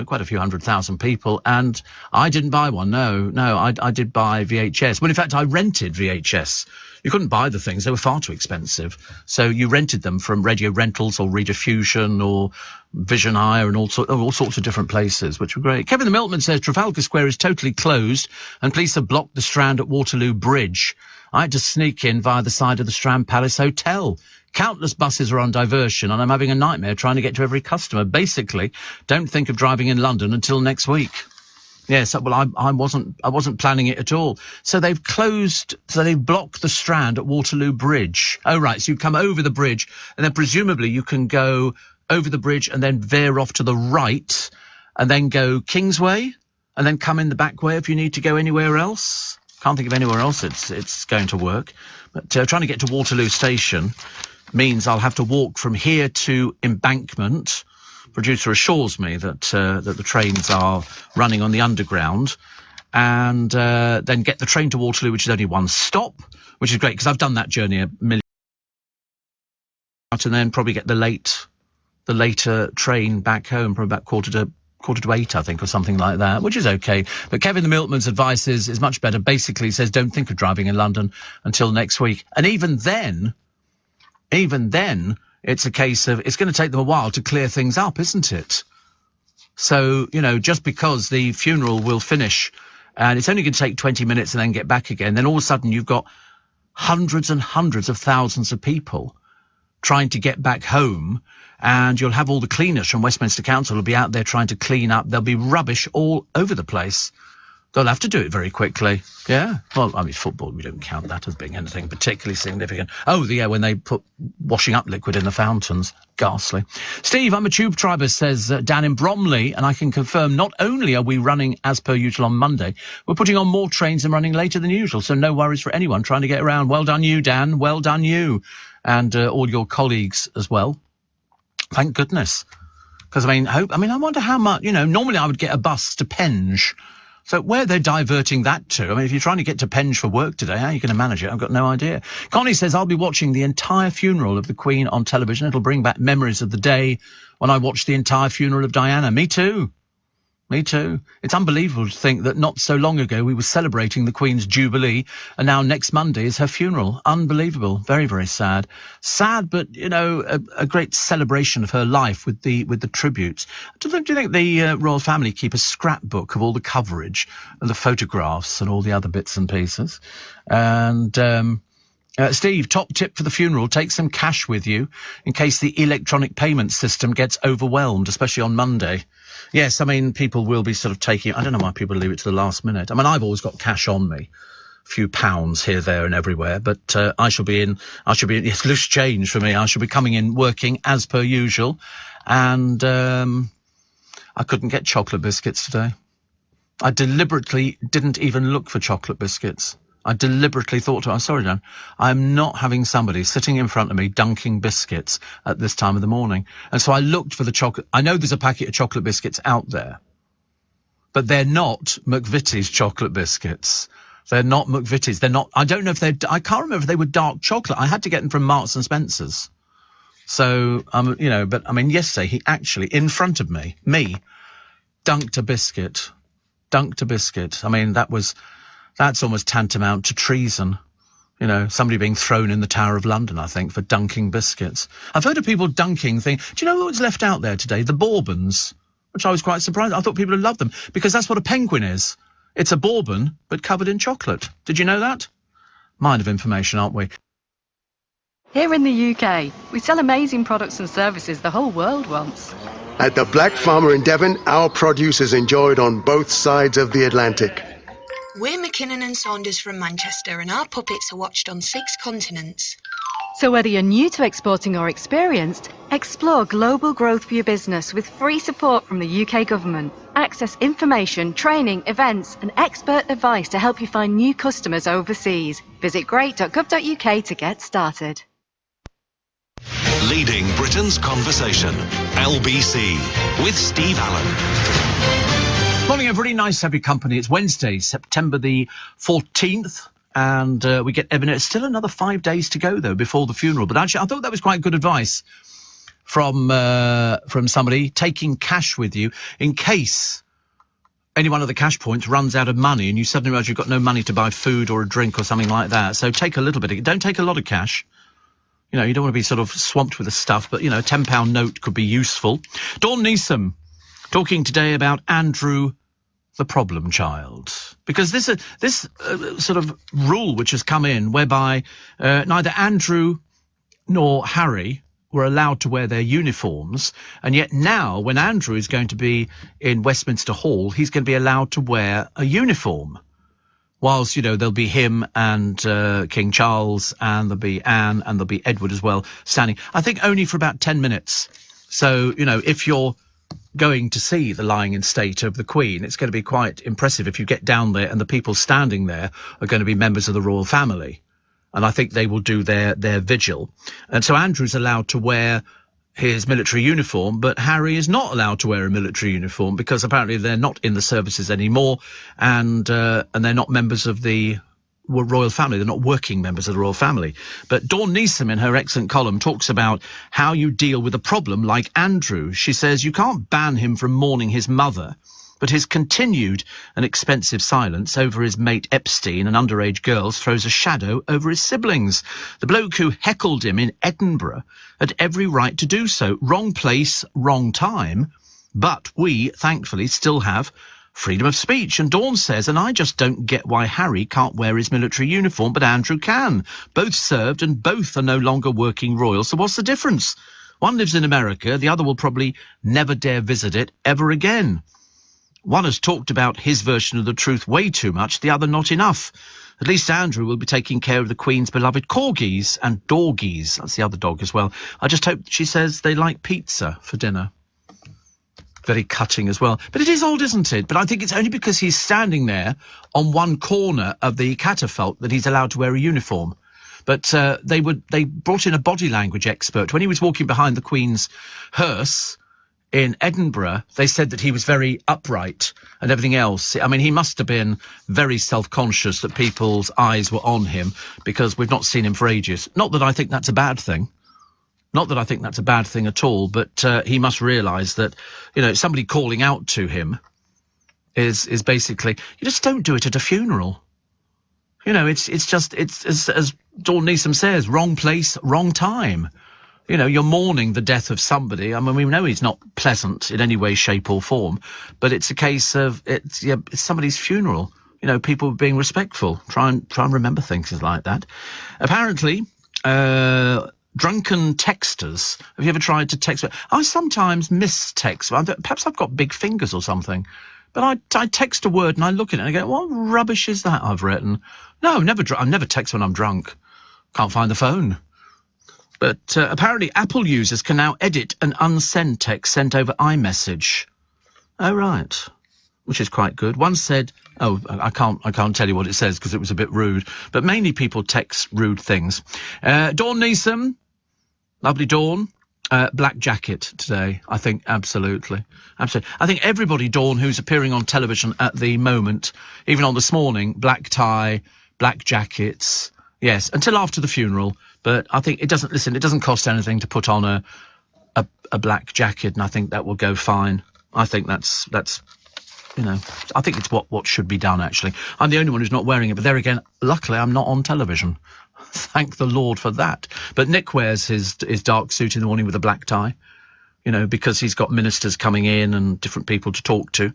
Quite a few 100,000 people. And I didn't buy one. No, I did buy VHS. Well, in fact, I rented VHS You couldn't buy the things; they were far too expensive. So you rented them from Radio Rentals or Rediffusion or Vision Hire and all sorts of different places, which were great. Kevin the Milkman says Trafalgar Square is totally closed and police have blocked the Strand at Waterloo Bridge. I had to sneak in via the side of the Strand Palace Hotel. Countless buses are on diversion and I'm having a nightmare trying to get to every customer. Basically, don't think of driving in London until next week. Yes, well, I wasn't planning it at all. So they've blocked the Strand at Waterloo Bridge. Oh, right, so you come over the bridge and then presumably you can go over the bridge and then veer off to the right and then go Kingsway and then come in the back way if you need to go anywhere else. Can't think of anywhere else it's going to work. But trying to get to Waterloo Station means I'll have to walk from here to Embankment. Producer assures me that the trains are running on the Underground, and then get the train to Waterloo, which is only one stop, which is great because I've done that journey a million times, and then probably get the later train back home, probably about quarter to 8, I think, or something like that, which is okay. But Kevin the Milkman's advice is much better. Basically, he says don't think of driving in London until next week, and even then, it's a case of it's going to take them a while to clear things up, isn't it? So, just because the funeral will finish and it's only going to take 20 minutes and then get back again, then all of a sudden you've got hundreds and hundreds of thousands of people trying to get back home, and you'll have all the cleaners from Westminster Council will be out there trying to clean up. There'll be rubbish all over the place. They'll have to do it very quickly. Yeah. Well, I mean, football, we don't count that as being anything particularly significant. Oh, yeah, when they put washing up liquid in the fountains. Ghastly. Steve, I'm a tube driver, says Dan in Bromley, and I can confirm not only are we running as per usual on Monday, we're putting on more trains and running later than usual, so no worries for anyone trying to get around. Well done you, Dan. Well done you. And all your colleagues as well. Thank goodness. Because, I wonder how much, normally I would get a bus to Penge. So where they're diverting that to, if you're trying to get to Penge for work today, how are you going to manage it? I've got no idea. Connie says, I'll be watching the entire funeral of the Queen on television. It'll bring back memories of the day when I watched the entire funeral of Diana. Me too. Me too. It's unbelievable to think that not so long ago we were celebrating the Queen's Jubilee, and now next Monday is her funeral. Unbelievable. Very, very sad. Sad, but, a great celebration of her life with the tributes. Do you think the royal family keep a scrapbook of all the coverage and the photographs and all the other bits and pieces? And Steve, top tip for the funeral, take some cash with you in case the electronic payment system gets overwhelmed, especially on Monday. Yes, people will be sort of taking... I don't know why people leave it to the last minute. I've always got cash on me, a few pounds here, there and everywhere, but I shall be in, it's loose change for me. I shall be coming in working as per usual, and I couldn't get chocolate biscuits today. I deliberately didn't even look for chocolate biscuits. I deliberately thought I'm sorry, Dan, I'm not having somebody sitting in front of me dunking biscuits at this time of the morning. And so I looked for the chocolate. I know there's a packet of chocolate biscuits out there, but they're not McVitie's chocolate biscuits. They're not McVitie's. They're not, I don't know if I can't remember if they were dark chocolate. I had to get them from Marks and Spencer's. So, but yesterday he actually, in front of me, dunked a biscuit. That's almost tantamount to treason. Somebody being thrown in the Tower of London, I think, for dunking biscuits. I've heard of people dunking things. Do you know what was left out there today? The Bourbons, which I was quite surprised. I thought people would love them because that's what a penguin is. It's a Bourbon, but covered in chocolate. Did you know that? Mind of information, aren't we? Here in the UK, we sell amazing products and services the whole world wants. At the Black Farmer in Devon, our produce is enjoyed on both sides of the Atlantic. We're McKinnon and Saunders from Manchester, and our puppets are watched on 6 continents. So whether you're new to exporting or experienced, explore global growth for your business with free support from the UK government. Access information, training, events and expert advice to help you find new customers overseas. Visit great.gov.uk to get started. Leading Britain's conversation, LBC, with Steve Allen. Morning, everybody. Nice to have your company. It's Wednesday, September the 14th, and we get Evan. It's still another 5 days to go, though, before the funeral. But actually, I thought that was quite good advice from somebody, taking cash with you in case any one of the cash points runs out of money and you suddenly realise you've got no money to buy food or a drink or something like that. So take a little bit. Don't take a lot of cash. You know, you don't want to be sort of swamped with the stuff, but, you know, a £10 note could be useful. Dawn Neeson talking today about Andrew, the problem child. Because this sort of rule which has come in whereby neither Andrew nor Harry were allowed to wear their uniforms, and yet now, when Andrew is going to be in Westminster Hall, he's going to be allowed to wear a uniform. Whilst, you know, there'll be him and King Charles, and there'll be Anne, and there'll be Edward as well, standing, I think only for about 10 minutes. So, you know, if you're going to see the lying in state of the Queen, it's going to be quite impressive if you get down there and the people standing there are going to be members of the royal family. And I think they will do their vigil. And so Andrew's allowed to wear his military uniform, but Harry is not allowed to wear a military uniform because apparently they're not in the services anymore, and they're not members of the royal family. They're not working members of the royal family. But Dawn Neeson, in her excellent column, talks about how you deal with a problem like Andrew. She says you can't ban him from mourning his mother, but his continued and expensive silence over his mate Epstein and underage girls throws a shadow over his siblings. The bloke who heckled him in Edinburgh had every right to do so. Wrong place, wrong time. But we, thankfully, still have freedom of speech. And Dawn says, and I just don't get why Harry can't wear his military uniform, but Andrew can. Both served and both are no longer working royal. So what's the difference? One lives in America, the other will probably never dare visit it ever again. One has talked about his version of the truth way too much, the other not enough. At least Andrew will be taking care of the Queen's beloved corgis and dorgies. That's the other dog as well. I just hope, she says, they like pizza for dinner. Very cutting as well. But it is odd, isn't it? But I think it's only because he's standing there on one corner of the catafalque that he's allowed to wear a uniform. But they brought in a body language expert. When he was walking behind the Queen's hearse in Edinburgh, they said that he was very upright and everything else. I mean, he must have been very self-conscious that people's eyes were on him, because we've not seen him for ages. Not that I think that's a bad thing. Not that I think that's a bad thing at all, but he must realise that, you know, somebody calling out to him is basically, you just don't do it at a funeral. You know, it's as Dawn Neeson says, wrong place, wrong time. You know, you're mourning the death of somebody. I mean, we know he's not pleasant in any way, shape or form, but it's a case of, it's somebody's funeral. You know, people being respectful. Try and remember things like that. Apparently, drunken texters. Have you ever tried to text? I sometimes miss text. Perhaps I've got big fingers or something. But I text a word and I look at it and I go, what rubbish is that I've written? No, I never text when I'm drunk. Can't find the phone. But apparently Apple users can now edit and unsend text sent over iMessage. Oh, right. Which is quite good. One said, oh, I can't tell you what it says because it was a bit rude. But mainly people text rude things. Dawn Neeson. Lovely Dawn. Black jacket today, I think, absolutely. Absolutely. I think everybody, Dawn, who's appearing on television at the moment, even on This Morning, black tie, black jackets. Yes, until after the funeral. But I think it doesn't cost anything to put on a black jacket, and I think that will go fine. I think that's you know, I think it's what should be done, actually. I'm the only one who's not wearing it, but there again, luckily I'm not on television. Thank the Lord for that. But Nick wears his dark suit in the morning with a black tie, you know, because he's got ministers coming in and different people to talk to.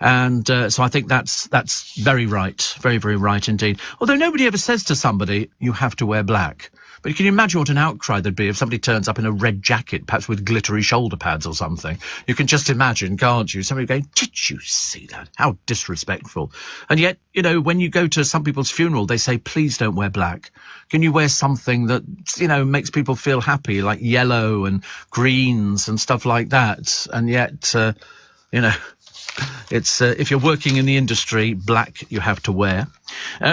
And so I think that's very right. Very, very right indeed. Although nobody ever says to somebody, you have to wear black. But can you imagine what an outcry there'd be if somebody turns up in a red jacket, perhaps with glittery shoulder pads or something? You can just imagine, can't you? Somebody going, did you see that? How disrespectful. And yet, you know, when you go to some people's funeral, they say, please don't wear black. Can you wear something that, you know, makes people feel happy, like yellow and greens and stuff like that? And yet, you know, it's if you're working in the industry, black you have to wear.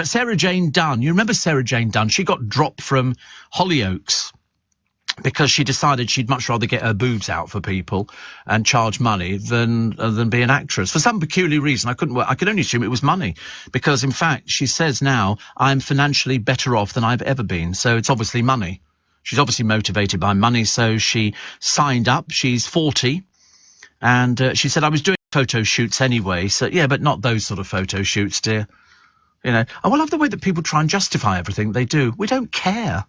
Sarah Jane Dunn. You remember Sarah Jane Dunn? She got dropped from Hollyoaks because she decided she'd much rather get her boobs out for people and charge money than be an actress. For some peculiar reason, I could only assume it was money, because in fact she says now, I'm financially better off than I've ever been. So it's obviously money. She's obviously motivated by money. So she signed up. She's 40, and she said, I was doing photo shoots anyway, so yeah, but not those sort of photo shoots, dear. You know, I love the way that people try and justify everything they do. We don't care.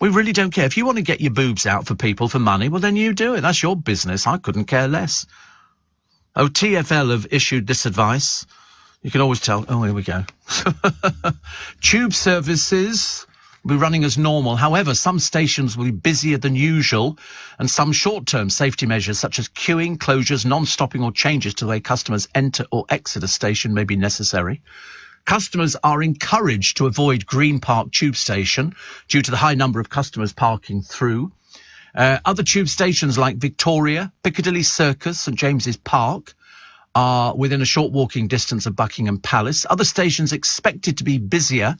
We really don't care. If you want to get your boobs out for people for money, well, then you do it. That's your business. I couldn't care less. Oh, TfL have issued this advice. You can always tell. Oh, here we go. Tube services will be running as normal. However, some stations will be busier than usual, and some short-term safety measures such as queuing, closures, non-stopping or changes to the way customers enter or exit a station may be necessary. Customers are encouraged to avoid Green Park Tube Station due to the high number of customers parking through. Other tube stations like Victoria, Piccadilly Circus, St James's Park are within a short walking distance of Buckingham Palace. Other stations expected to be busier: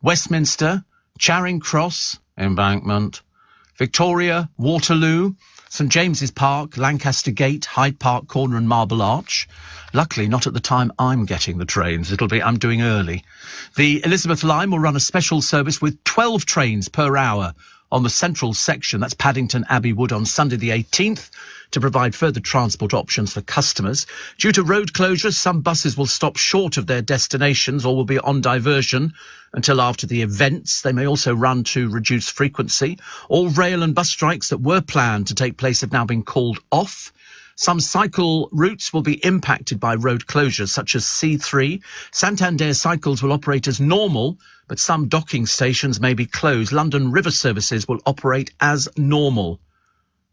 Westminster, Charing Cross, Embankment, Victoria, Waterloo, St James's Park, Lancaster Gate, Hyde Park Corner and Marble Arch. Luckily, not at the time I'm getting the trains. I'm doing early. The Elizabeth Line will run a special service with 12 trains per hour on the central section, that's Paddington Abbey Wood, on Sunday the 18th, to provide further transport options for customers. Due to road closures, some buses will stop short of their destinations or will be on diversion until after the events. They may also run to reduce frequency. All rail and bus strikes that were planned to take place have now been called off. Some cycle routes will be impacted by road closures, such as C3. Santander Cycles will operate as normal, but some docking stations may be closed. London River Services will operate as normal.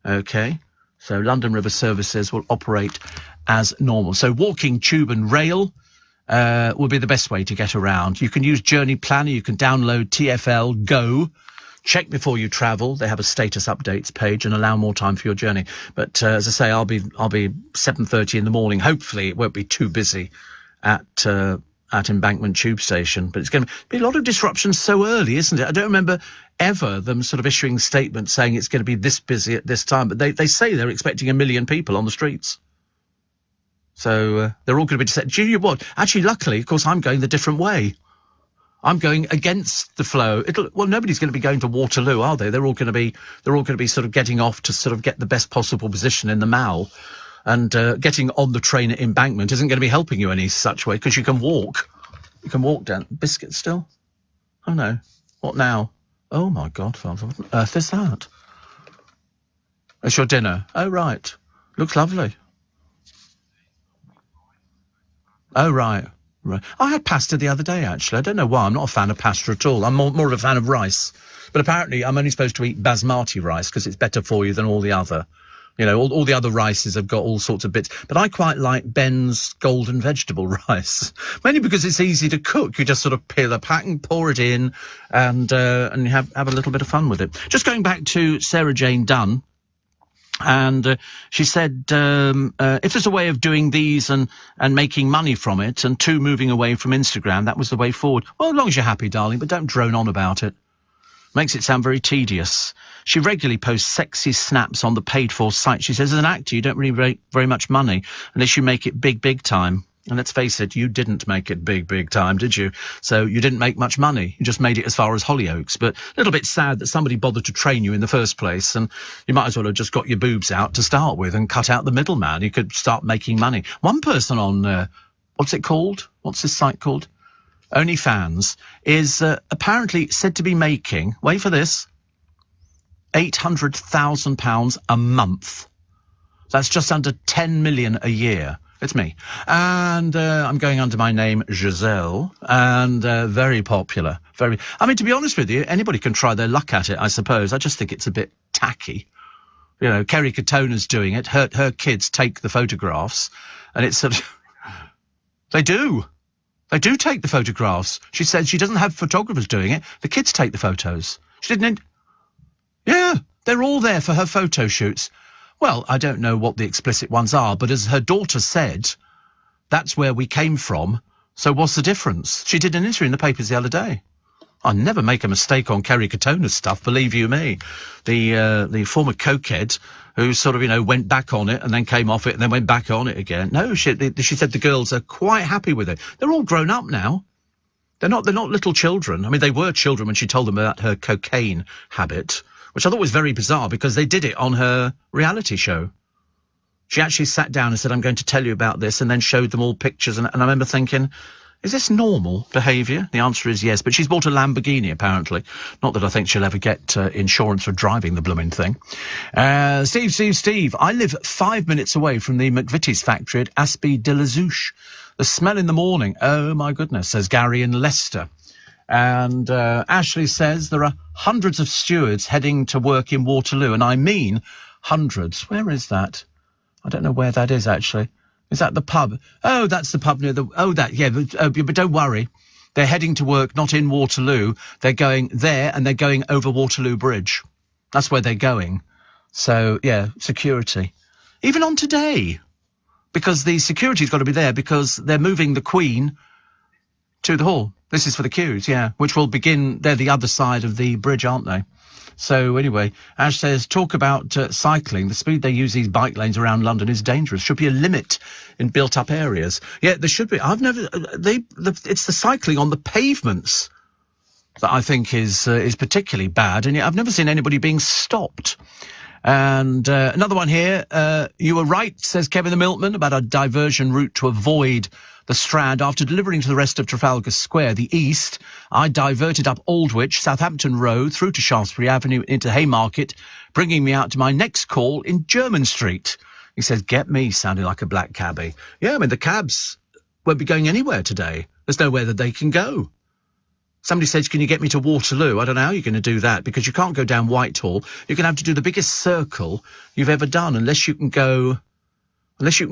OK, so London River Services will operate as normal. So walking, tube and rail will be the best way to get around. You can use Journey Planner. You can download TfL Go. Check before you travel. They have a status updates page and allow more time for your journey. But as I say, I'll be 7:30 in the morning. Hopefully, it won't be too busy at Embankment Tube Station. But it's going to be a lot of disruptions so early, isn't it? I don't remember ever them sort of issuing statements saying it's going to be this busy at this time. But they say they're expecting 1 million people on the streets. So they're all going to be set. Do you know what? Actually, luckily, of course, I'm going the different way. I'm going against the flow. Nobody's going to be going to Waterloo, are they? They're all going to be sort of getting off to sort of get the best possible position in the Mall, and getting on the train at Embankment isn't going to be helping you any such way, because you can walk. You can walk down. Biscuits still? Oh no. What now? Oh my God, Father, what on earth is that? It's your dinner. Oh right. Looks lovely. Oh right. Right. I had pasta the other day, actually. I don't know why. I'm not a fan of pasta at all. I'm more of a fan of rice. But apparently I'm only supposed to eat basmati rice because it's better for you than all the other. You know, all the other rices have got all sorts of bits. But I quite like Ben's golden vegetable rice. Mainly because it's easy to cook. You just sort of peel a pack and pour it in and have a little bit of fun with it. Just going back to Sarah Jane Dunn. And she said, if there's a way of doing these and making money from it, and moving away from Instagram, that was the way forward. Well, as long as you're happy, darling, but don't drone on about it. Makes it sound very tedious. She regularly posts sexy snaps on the paid-for site. She says, as an actor, you don't really make very much money unless you make it big time. And let's face it, you didn't make it big time, did you? So you didn't make much money. You just made it as far as Hollyoaks. But a little bit sad that somebody bothered to train you in the first place. And you might as well have just got your boobs out to start with and cut out the middleman. You could start making money. One person on, what's it called? What's this site called? OnlyFans is apparently said to be making, wait for this, £800,000 a month. That's just under 10 million a year. It's me. And I'm going under my name, Giselle, and very popular. I mean, to be honest with you, anybody can try their luck at it, I suppose. I just think it's a bit tacky. You know, Kerry Katona's doing it. Her kids take the photographs, and it's sort of... They do take the photographs. She said she doesn't have photographers doing it. The kids take the photos. She didn't... Yeah, they're all there for her photo shoots. Well, I don't know what the explicit ones are, but as her daughter said, that's where we came from, so what's the difference? She did an interview in the papers the other day. I never make a mistake on Kerry Katona's stuff, believe you me. The former cokehead who sort of, you know, went back on it and then came off it and then went back on it again. No, she said the girls are quite happy with it. They're all grown up now. They're not little children. I mean, they were children when she told them about her cocaine habit, which I thought was very bizarre because they did it on her reality show. She actually sat down and said, I'm going to tell you about this, and then showed them all pictures. And I remember thinking, is this normal behaviour? The answer is yes, but she's bought a Lamborghini, apparently. Not that I think she'll ever get insurance for driving the blooming thing. Steve, I live 5 minutes away from the McVitie's factory at Aspie de la Zouche. The smell in the morning, oh my goodness, says Gary in Leicester. And Ashley says there are hundreds of stewards heading to work in Waterloo, and I mean hundreds. Where is that? I don't know where that is, actually. Is that the pub? Oh, that's the pub near the... Oh, that, yeah, but don't worry. They're heading to work not in Waterloo. They're going there, and they're going over Waterloo Bridge. That's where they're going. So, yeah, security. Even on today. Because the security's got to be there, because they're moving the Queen to the hall. This is for the queues, yeah, which will begin... They're the other side of the bridge, aren't they? So anyway, Ash says, talk about cycling. The speed they use these bike lanes around London is dangerous. Should be a limit in built-up areas. Yeah, there should be. I've never... it's the cycling on the pavements that I think is particularly bad, and yet I've never seen anybody being stopped. And another one here. You were right, says Kevin the Milkman, about a diversion route to avoid the Strand. After delivering to the rest of Trafalgar Square, the east, I diverted up Aldwych, Southampton Road, through to Shaftesbury Avenue into Haymarket, bringing me out to my next call in Jermyn Street. He says, get me, sounding like a black cabbie. Yeah, I mean, the cabs won't be going anywhere today. There's nowhere that they can go. Somebody says, can you get me to Waterloo? I don't know how you're going to do that, because you can't go down Whitehall. You're going to have to do the biggest circle you've ever done, unless you can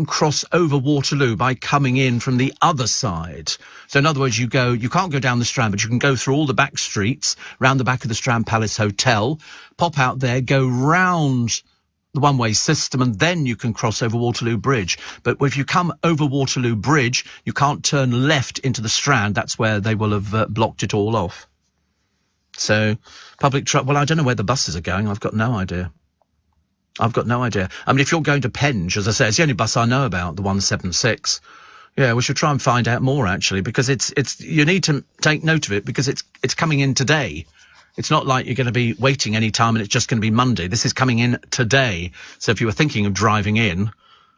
cross over Waterloo by coming in from the other side. So in other words, you can't go down the Strand, but you can go through all the back streets, round the back of the Strand Palace Hotel, pop out there, go round the one-way system, and then you can cross over Waterloo Bridge. But if you come over Waterloo Bridge, you can't turn left into the Strand. That's where they will have blocked it all off. So public truck. Well, I don't know where the buses are going. I've got no idea. I mean, if you're going to Penge, as I say, it's the only bus I know about, the 176. Yeah, we should try and find out more, actually, because it's you need to take note of it, because it's coming in today. It's not like you're going to be waiting any time and it's just going to be Monday. This is coming in today. So if you were thinking of driving in,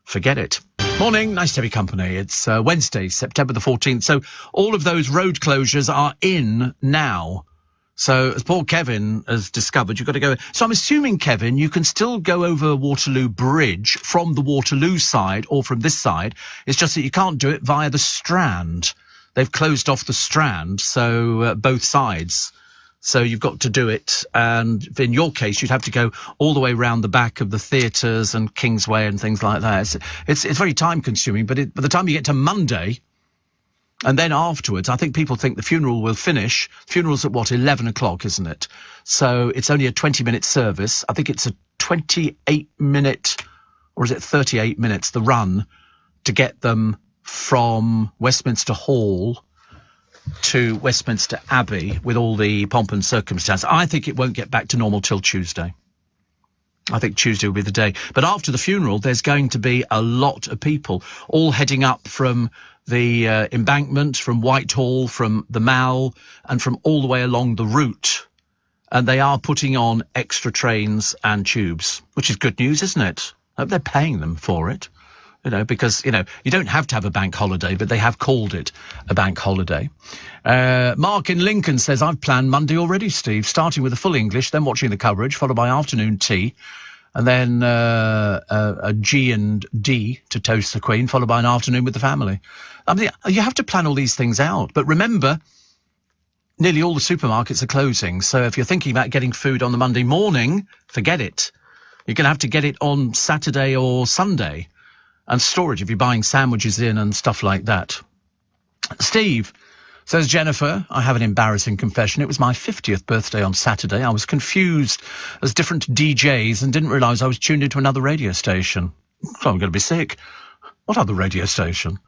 forget it. Morning, nice to have your company. It's Wednesday, September the 14th. So all of those road closures are in now. So as poor Kevin has discovered, you've got to go. So I'm assuming, Kevin, you can still go over Waterloo Bridge from the Waterloo side or from this side. It's just that you can't do it via the Strand. They've closed off the Strand, so both sides. So you've got to do it, and in your case, you'd have to go all the way around the back of the theatres and Kingsway and things like that. It's very time-consuming, but by the time you get to Monday, and then afterwards, I think people think the funeral will finish. Funeral's at, 11 o'clock, isn't it? So it's only a 20-minute service. I think it's a 28-minute, or is it 38 minutes, the run, to get them from Westminster Hall to Westminster Abbey with all the pomp and circumstance. I think it won't get back to normal till Tuesday. I think Tuesday will be the day. But after the funeral, there's going to be a lot of people all heading up from the Embankment, from Whitehall, from the Mall, and from all the way along the route. And they are putting on extra trains and tubes, which is good news, isn't it? I hope they're paying them for it. Because, you don't have to have a bank holiday, but they have called it a bank holiday. Mark in Lincoln says, I've planned Monday already, Steve, starting with the full English, then watching the coverage, followed by afternoon tea, and then a G&D to toast the Queen, followed by an afternoon with the family. I mean, you have to plan all these things out. But remember, nearly all the supermarkets are closing. So if you're thinking about getting food on the Monday morning, forget it. You're going to have to get it on Saturday or Sunday. And storage if you're buying sandwiches in and stuff like that. Steve, says Jennifer, I have an embarrassing confession. It was my 50th birthday on Saturday. I was confused as different DJs and didn't realise I was tuned into another radio station. So I'm going to be sick. What other radio station?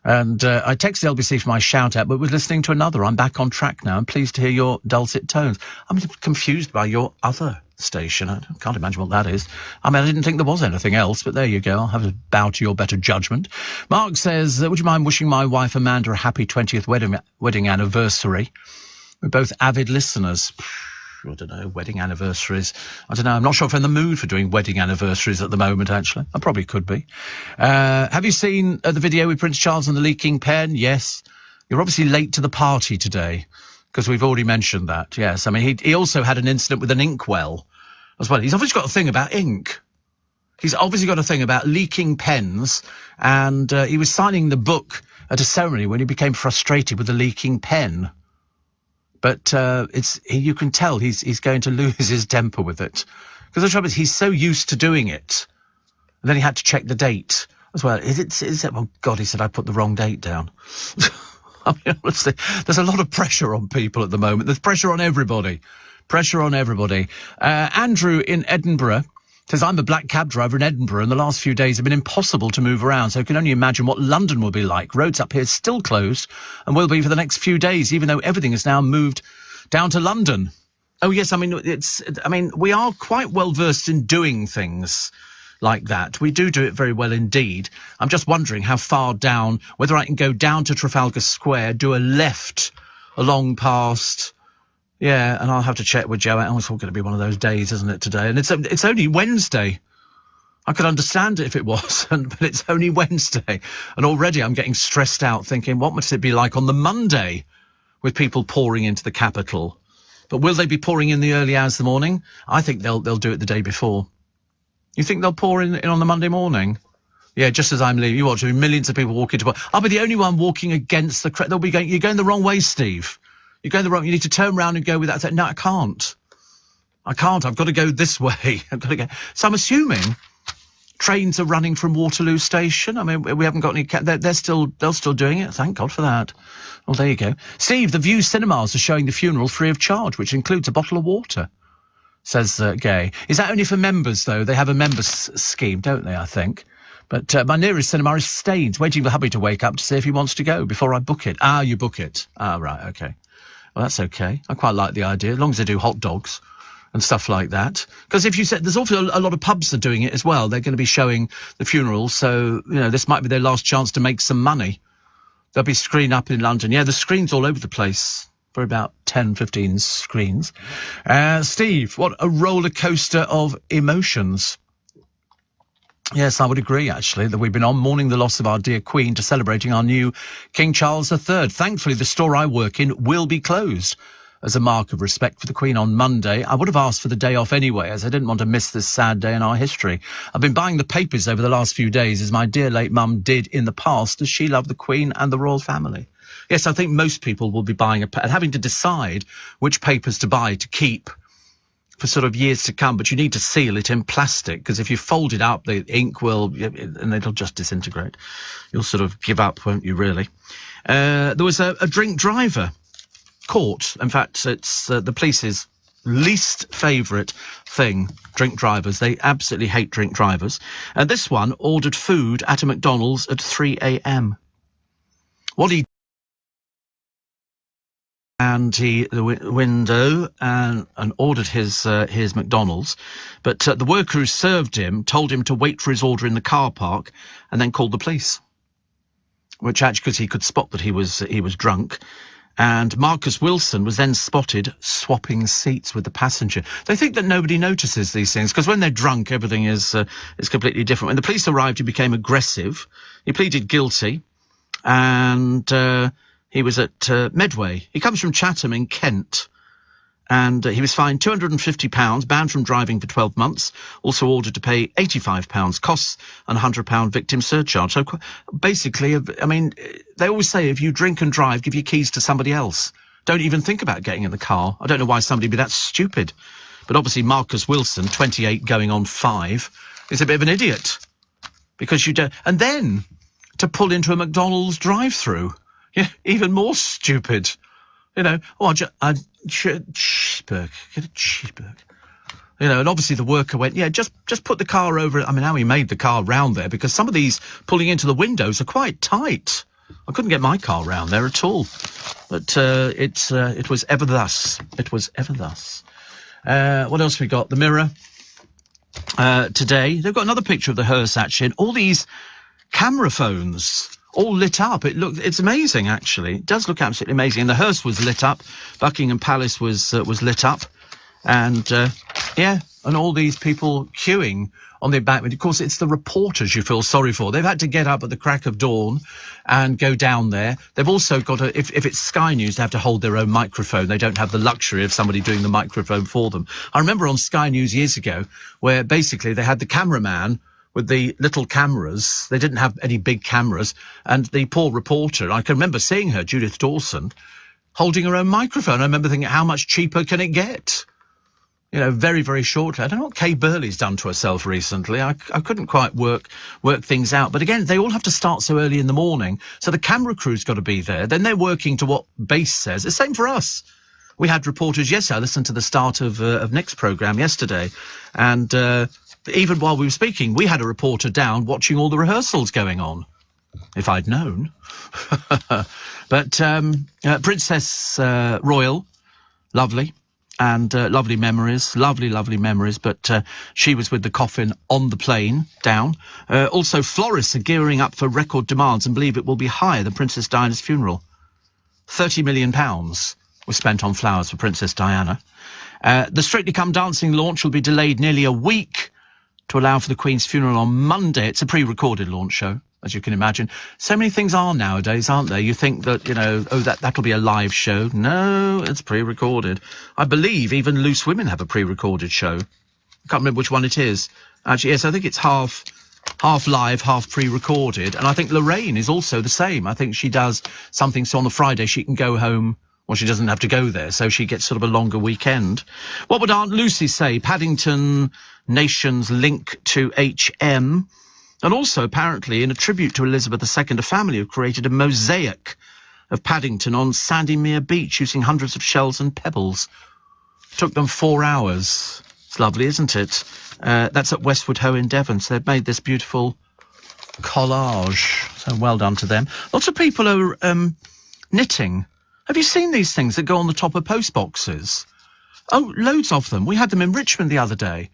And I texted LBC for my shout-out, but was listening to another. I'm back on track now. I'm pleased to hear your dulcet tones. I'm confused by your other station. I can't imagine what that is. I mean, I didn't think there was anything else, but there you go. I'll have to bow to your better judgment. Mark says, would you mind wishing my wife Amanda a happy 20th wedding anniversary? We're both avid listeners. I don't know, wedding anniversaries. I don't know. I'm not sure if I'm in the mood for doing wedding anniversaries at the moment, actually. I probably could be. Have you seen the video with Prince Charles and the leaking pen? Yes. You're obviously late to the party today, because we've already mentioned that. Yes. I mean, he also had an incident with an inkwell as well. He's obviously got a thing about ink. He's obviously got a thing about leaking pens, and he was signing the book at a ceremony when he became frustrated with the leaking pen. But you can tell he's going to lose his temper with it. Because the trouble is, he's so used to doing it. And then he had to check the date as well. Is it? Oh, God, he said I put the wrong date down. I mean, honestly, there's a lot of pressure on people at the moment. There's pressure on everybody. Pressure on everybody. Andrew in Edinburgh says, I'm a black cab driver in Edinburgh, and the last few days have been impossible to move around, so I can only imagine what London will be like. Roads up here still closed, and will be for the next few days, even though everything has now moved down to London. Oh, yes, I mean, we are quite well versed in doing things like that. We do it very well indeed. I'm just wondering how far down, whether I can go down to Trafalgar Square, do a left along past... Yeah, and I'll have to check with Joanne. Oh, it's all going to be one of those days, isn't it, today? And it's only Wednesday. I could understand it if it wasn't, but it's only Wednesday. And already I'm getting stressed out thinking, what must it be like on the Monday with people pouring into the capital? But will they be pouring in the early hours of the morning? I think they'll do it the day before. You think they'll pour in on the Monday morning? Yeah, just as I'm leaving. You watch, millions of people walking to... I'll be the only one walking against the... They'll be going, you're going the wrong way, Steve. You're going the wrong... You need to turn around and go with that. I said, no, I can't. I've got to go this way. I've got to go... So I'm assuming trains are running from Waterloo Station. I mean, we haven't got any... They're still doing it. Thank God for that. Well, there you go. Steve, the View cinemas are showing the funeral free of charge, which includes a bottle of water, says Gay. Is that only for members, though? They have a members scheme, don't they, I think? But my nearest cinema is Staines, waiting for hubby to wake up to see if he wants to go before I book it. Ah, you book it. Ah, right, OK. Well, that's OK. I quite like the idea, as long as they do hot dogs and stuff like that. Because if you said, there's also a lot of pubs that are doing it as well. They're going to be showing the funeral, so, this might be their last chance to make some money. There'll be screen up in London. Yeah, the screens all over the place. For about 10, 15 screens. Steve, what a roller coaster of emotions. Yes, I would agree, actually, that we've been on mourning the loss of our dear Queen to celebrating our new King Charles III. Thankfully, the store I work in will be closed as a mark of respect for the Queen on Monday. I would have asked for the day off anyway, as I didn't want to miss this sad day in our history. I've been buying the papers over the last few days, as my dear late mum did in the past, as she loved the Queen and the royal family. Yes, I think most people will be buying and having to decide which papers to buy to keep for sort of years to come, but you need to seal it in plastic, because if you fold it up, the ink will, and it'll just disintegrate. You'll sort of give up, won't you, really? There was a drink driver caught. In fact, it's the police's least favourite thing, drink drivers. They absolutely hate drink drivers. And this one ordered food at a McDonald's at 3 a.m. What he and the window and ordered his McDonald's, but the worker who served him told him to wait for his order in the car park and then called the police, which actually, because he could spot that he was drunk. And Marcus Wilson was then spotted swapping seats with the passenger. They think that nobody notices these things, because when they're drunk, everything is completely different. When the police arrived, he became aggressive. He pleaded guilty, and he was at Medway. He comes from Chatham in Kent, and he was fined £250, banned from driving for 12 months, also ordered to pay £85 costs and £100 victim surcharge. So basically, I mean, they always say if you drink and drive, give your keys to somebody else. Don't even think about getting in the car. I don't know why somebody would be that stupid. But obviously Marcus Wilson, 28 going on 5, is a bit of an idiot. Because you don't... And then to pull into a McDonald's drive-through. Yeah, even more stupid. Cheeseburger, get a cheeseburger. And obviously the worker went, yeah, just put the car over. I mean, how he made the car round there, because some of these pulling into the windows are quite tight. I couldn't get my car round there at all. But it was ever thus. It was ever thus. What else we got? The Mirror today. They've got another picture of the hearse, actually, and all these camera phones all lit up. It's amazing, actually. It does look absolutely amazing. And the hearse was lit up. Buckingham Palace was lit up. And, and all these people queuing on the embankment. Of course, it's the reporters you feel sorry for. They've had to get up at the crack of dawn and go down there. They've also got to, if it's Sky News, they have to hold their own microphone. They don't have the luxury of somebody doing the microphone for them. I remember on Sky News years ago where basically they had the cameraman with the little cameras. They didn't have any big cameras. And the poor reporter, I can remember seeing her, Judith Dawson, holding her own microphone. I remember thinking, how much cheaper can it get? You know, very, very shortly. I don't know what Kay Burley's done to herself recently. I couldn't quite work things out. But again, they all have to start so early in the morning. So the camera crew's got to be there. Then they're working to what base says. The same for us. We had reporters yesterday. I listened to the start of Nick's programme yesterday. And even while we were speaking, we had a reporter down watching all the rehearsals going on. If I'd known. But Princess Royal, lovely. And lovely memories, lovely memories. But she was with the coffin on the plane down. Also, florists are gearing up for record demands and believe it will be higher than Princess Diana's funeral. £30 million was spent on flowers for Princess Diana. The Strictly Come Dancing launch will be delayed nearly a week to allow for the Queen's funeral on Monday. It's a pre-recorded launch show, as you can imagine. So many things are nowadays, aren't there? You think that, you know, that'll be a live show. No, it's pre-recorded. I believe even Loose Women have a pre-recorded show. I can't remember which one it is. Actually, yes, I think it's half live, half pre-recorded. And I think Lorraine is also the same. I think she does something so on the Friday she can go home. Well, she doesn't have to go there, so she gets sort of a longer weekend. What would Aunt Lucy say? Paddington Nation's link to HM. And also, apparently, in a tribute to Elizabeth II, a family have created a mosaic of Paddington on Sandymere Beach using hundreds of shells and pebbles. Took them 4 hours. It's lovely, isn't it? That's at Westwood Ho in Devon. So they've made this beautiful collage. So well done to them. Lots of people are knitting. Have you seen these things that go on the top of post boxes? Oh, loads of them. We had them in Richmond the other day.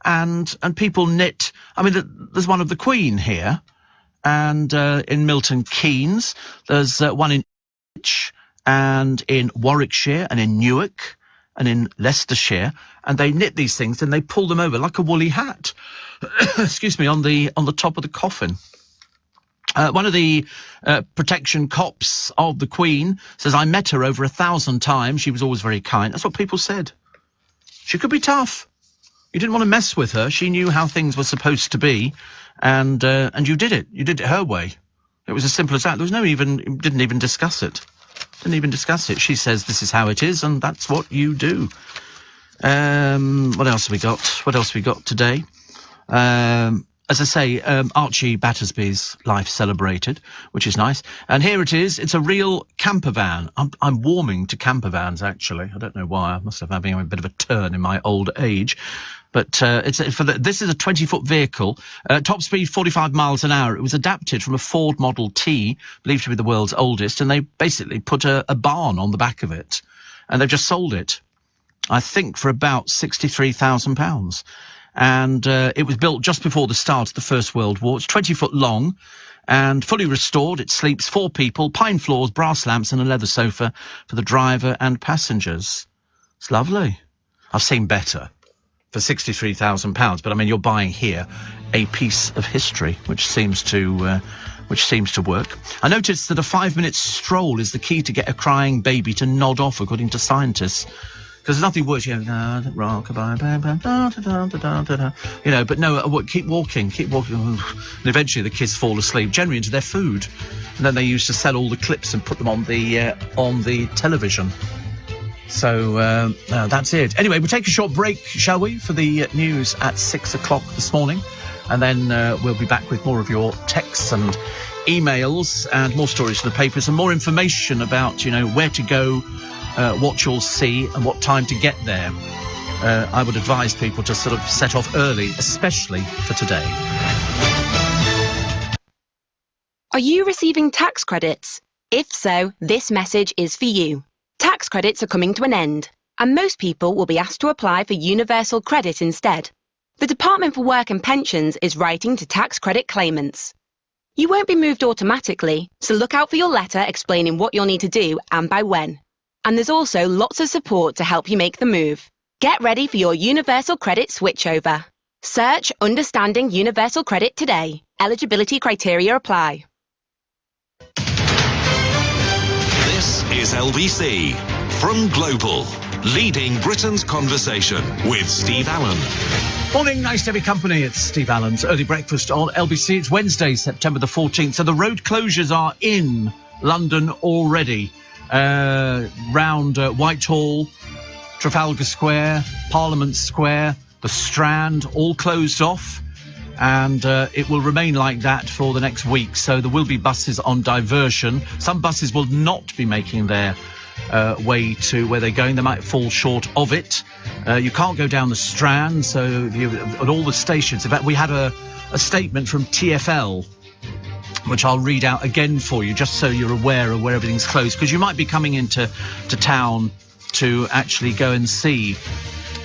And people knit. I mean, there's one of the Queen here. And in Milton Keynes, there's one in Ipswich and in Warwickshire and in Newark and in Leicestershire. And they knit these things and they pull them over like a woolly hat. Excuse me, on the top of the coffin. One of the protection cops of the Queen says, I met her over 1,000 times. She was always very kind. That's what people said. She could be tough. You didn't want to mess with her. She knew how things were supposed to be. And you did it. You did it her way. It was as simple as that. There was didn't even discuss it. Didn't even discuss it. She says this is how it is and that's what you do. What else have we got? What else have we got today? As I say, Archie Battersby's life celebrated, which is nice. And here it is. It's a real camper van. I'm warming to camper vans, actually. I don't know why. I must have having a bit of a turn in my old age. But this is a 20-foot vehicle, top speed 45 miles an hour. It was adapted from a Ford Model T, believed to be the world's oldest, and they basically put a barn on the back of it. And they've just sold it, I think, for about £63,000. And it was built just before the start of the First World War. It's 20 foot long and fully restored. It sleeps 4 people, pine floors, brass lamps and a leather sofa for the driver and passengers. It's lovely. I've seen better for £63,000, but I mean, you're buying here a piece of history, which seems to work. I noticed that a 5-minute stroll is the key to get a crying baby to nod off, according to scientists. Because there's nothing worse, you know, but no, keep walking. And eventually the kids fall asleep, generally into their food. And then they used to sell all the clips and put them on the television. So that's it. Anyway, we'll take a short break, shall we, for the news at 6 o'clock this morning. And then we'll be back with more of your texts and emails and more stories from the papers and more information about, you know, where to go, what you'll see and what time to get there. I would advise people to sort of set off early, especially for today. Are you receiving tax credits? If so, this message is for you. Tax credits are coming to an end, and most people will be asked to apply for universal credit instead. The Department for Work and Pensions is writing to tax credit claimants. You won't be moved automatically, so look out for your letter explaining what you'll need to do and by when. And there's also lots of support to help you make the move. Get ready for your Universal Credit switchover. Search Understanding Universal Credit today. Eligibility criteria apply. This is LBC from Global, leading Britain's conversation with Steve Allen. Morning, nice to have your company. It's Steve Allen's Early Breakfast on LBC. It's Wednesday, September the 14th. So the road closures are in London already. Round Whitehall, Trafalgar Square, Parliament Square, the Strand, all closed off. And it will remain like that for the next week. So there will be buses on diversion. Some buses will not be making their way to where they're going. They might fall short of it. You can't go down the Strand, so at all the stations. In fact, we had a statement from TfL, which I'll read out again for you, just so you're aware of where everything's closed, because you might be coming into town to actually go and see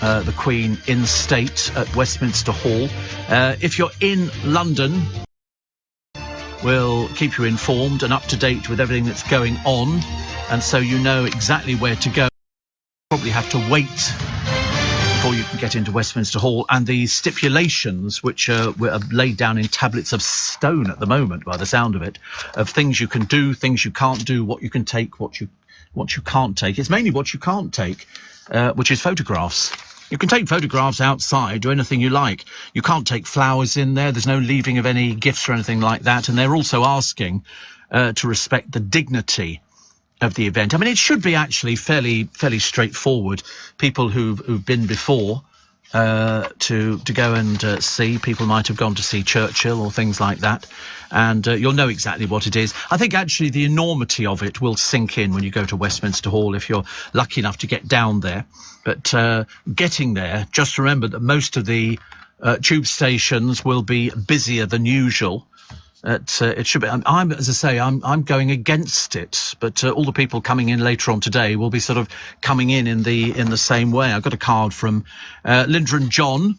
the Queen in state at Westminster Hall. If you're in London, we'll keep you informed and up to date with everything that's going on, and so you know exactly where to go. Probably have to wait before you can get into Westminster Hall, and the stipulations, which are laid down in tablets of stone at the moment, by the sound of it, of things you can do, things you can't do, what you can take, what you can't take. It's mainly what you can't take, which is photographs. You can take photographs outside, do anything you like. You can't take flowers in there. There's no leaving of any gifts or anything like that. And they're also asking to respect the dignity of the event. I mean, it should be actually fairly straightforward. People who've been before to go and see. People might have gone to see Churchill or things like that, and you'll know exactly what it is. I think actually the enormity of it will sink in when you go to Westminster Hall, if you're lucky enough to get down there. But getting there, just remember that most of the tube stations will be busier than usual. It should be. As I say, I'm going against it, but all the people coming in later on today will be sort of coming in the same way. I've got a card from Linda and John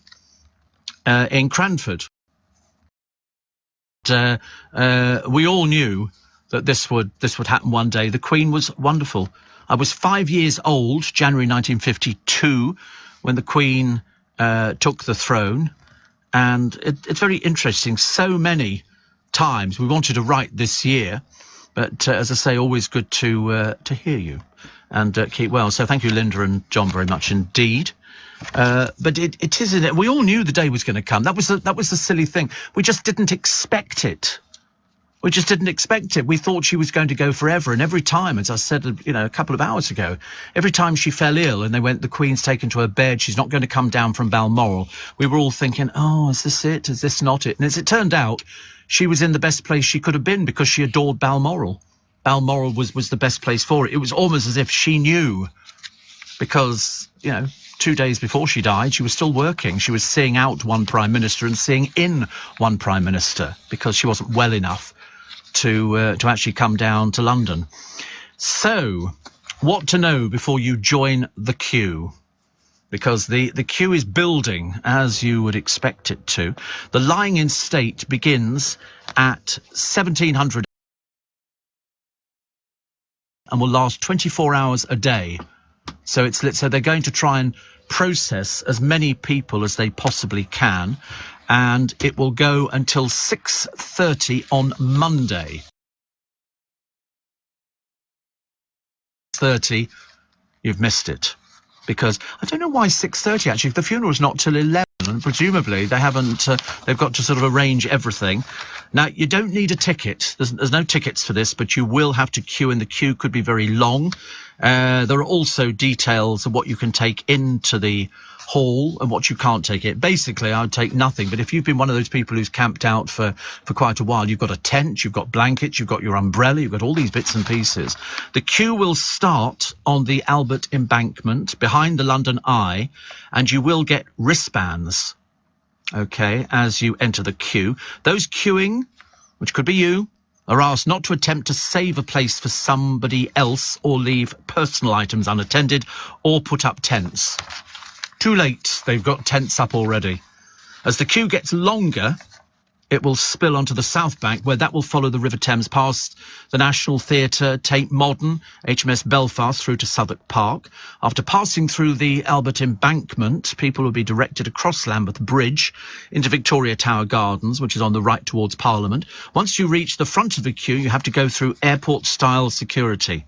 in Cranford. We all knew that this would happen one day. The Queen was wonderful. I was 5 years old, January 1952, when the Queen took the throne, and it's very interesting. So many times we wanted to write this year, but as I say, always good to hear you and keep well. So thank you, Linda and John, very much indeed. But it isn't it. We all knew the day was going to come. That was the silly thing. We just didn't expect it. We just didn't expect it. We thought she was going to go forever, and every time, as I said, a couple of hours ago, every time she fell ill and they went, the Queen's taken to her bed, she's not going to come down from Balmoral, we were all thinking, oh, is this it? Is this not it? And as it turned out, she was in the best place she could have been because she adored Balmoral. Balmoral was the best place for it. It was almost as if she knew, because, 2 days before she died, she was still working. She was seeing out one Prime Minister and seeing in one Prime Minister because she wasn't well enough to actually come down to London. So, what to know before you join the queue? Because the queue is building as you would expect it to. The lying in state begins at 1700 and will last 24 hours a day. So they're going to try and process as many people as they possibly can, and it will go until 6:30 on Monday. 6:30, you've missed it. Because I don't know why 6:30 actually. If the funeral's not till 11, and presumably they haven't. They've got to sort of arrange everything. Now you don't need a ticket. There's no tickets for this, but you will have to queue, and the queue could be very long. There are also details of what you can take into the hall and what you can't take it. Basically, I would take nothing. But if you've been one of those people who's camped out for quite a while, you've got a tent, you've got blankets, you've got your umbrella, you've got all these bits and pieces. The queue will start on the Albert Embankment behind the London Eye, and you will get wristbands, okay, as you enter the queue. Those queuing, which could be you, are asked not to attempt to save a place for somebody else or leave personal items unattended or put up tents. Too late, they've got tents up already. As the queue gets longer, it will spill onto the South Bank, where that will follow the River Thames past the National Theatre, Tate Modern, HMS Belfast through to Southwark Park. After passing through the Albert Embankment, people will be directed across Lambeth Bridge into Victoria Tower Gardens, which is on the right towards Parliament. Once you reach the front of the queue, you have to go through airport-style security.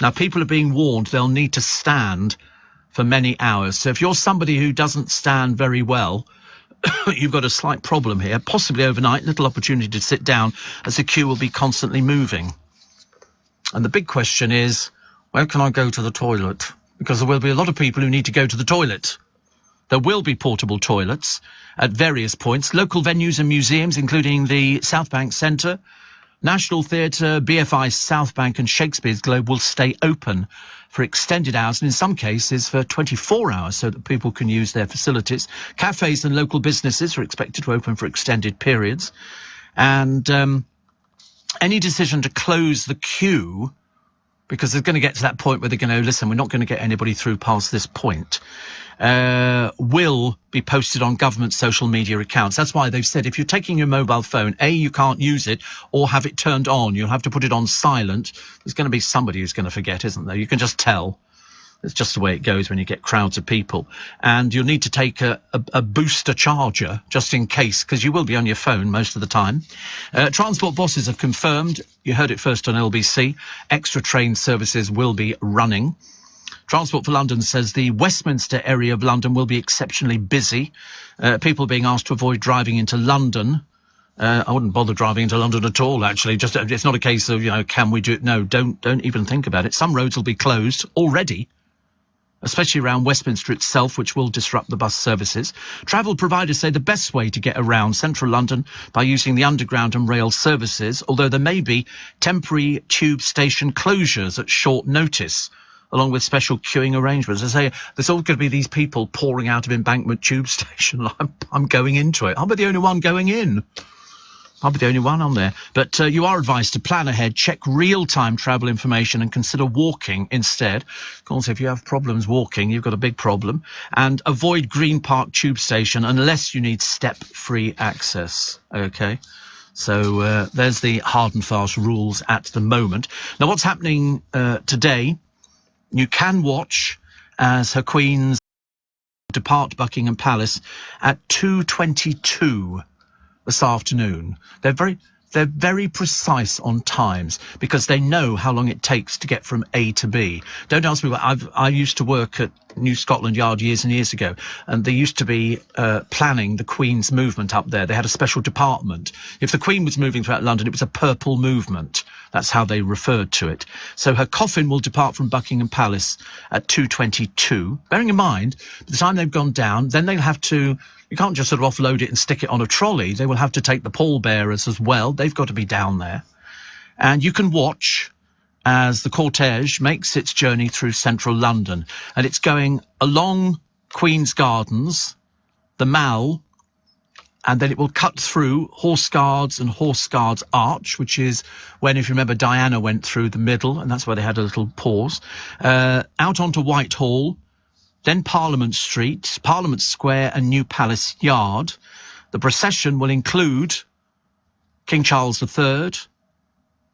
Now, people are being warned they'll need to stand for many hours. So if you're somebody who doesn't stand very well, you've got a slight problem here, possibly overnight, little opportunity to sit down as the queue will be constantly moving. And the big question is, where can I go to the toilet? Because there will be a lot of people who need to go to the toilet. There will be portable toilets at various points. Local venues and museums, including the South Bank Centre, National Theatre, BFI South Bank and Shakespeare's Globe will stay open for extended hours, and in some cases for 24 hours, so that people can use their facilities. Cafes and local businesses are expected to open for extended periods. And any decision to close the queue, because they're going to get to that point where they're going to, listen, we're not going to get anybody through past this point, will be posted on government social media accounts. That's why they've said if you're taking your mobile phone, A, you can't use it, or have it turned on. You'll have to put it on silent. There's going to be somebody who's going to forget, isn't there? You can just tell. It's just the way it goes when you get crowds of people. And you'll need to take a booster charger, just in case, because you will be on your phone most of the time. Transport bosses have confirmed, you heard it first on LBC, extra train services will be running. Transport for London says the Westminster area of London will be exceptionally busy. People being asked to avoid driving into London. I wouldn't bother driving into London at all, actually. Just it's not a case of, can we do it? No, don't even think about it. Some roads will be closed already, especially around Westminster itself, which will disrupt the bus services. Travel providers say the best way to get around central London by using the underground and rail services, although there may be temporary tube station closures at short notice, along with special queuing arrangements. I say there's all going to be these people pouring out of Embankment tube station. I'm going into it. I'll be the only one going in. I'll be the only one on there. But you are advised to plan ahead, check real-time travel information and consider walking instead. Of course, if you have problems walking, you've got a big problem. And avoid Green Park tube station unless you need step-free access. OK? So there's the hard and fast rules at the moment. Now, what's happening today, you can watch as Her Queens depart Buckingham Palace at 2:22 this afternoon. They're very precise on times because they know how long it takes to get from A to B. Don't ask me what I used to work at New Scotland Yard years and years ago, and they used to be planning the Queen's movement up there. They had a special department. If the Queen was moving throughout London, it was a purple movement. That's how they referred to it. So her coffin will depart from Buckingham Palace at 2:22. Bearing in mind, by the time they've gone down, then they'll have to, you can't just sort of offload it and stick it on a trolley. They will have to take the pallbearers as well. They've got to be down there. And you can watch as the cortege makes its journey through central London. And it's going along Queen's Gardens, the Mall, and then it will cut through Horse Guards and Horse Guards Arch, which is when, if you remember, Diana went through the middle, and that's where they had a little pause. Out onto Whitehall, then Parliament Street, Parliament Square and New Palace Yard. The procession will include King Charles III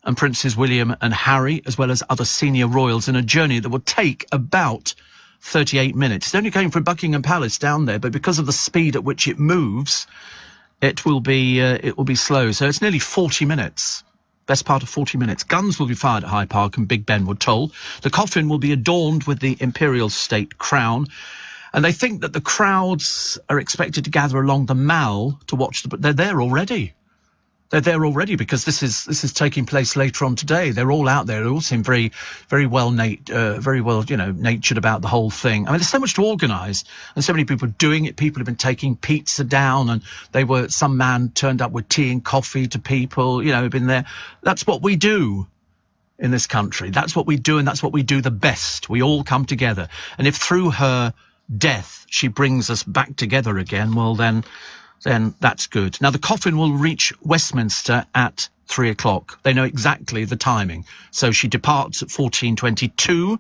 and Princes William and Harry, as well as other senior royals, in a journey that will take about 38 minutes. It's only going from Buckingham Palace down there, but because of the speed at which it moves, it will be slow. So it's nearly 40 minutes. Best part of 40 minutes. Guns will be fired at Hyde Park and Big Ben, we're told. The coffin will be adorned with the Imperial State Crown. And they think that the crowds are expected to gather along the Mall to watch but they're there already. They're there already because this is taking place later on today. They're all out there. They all seem very well natured about the whole thing. I mean, there's so much to organise and so many people doing it. People have been taking pizza down, and some man turned up with tea and coffee to people. Been there. That's what we do in this country. That's what we do, and that's what we do the best. We all come together. And if through her death she brings us back together again, well then that's good. Now, the coffin will reach Westminster at 3 o'clock. They know exactly the timing. So she departs at 14:22.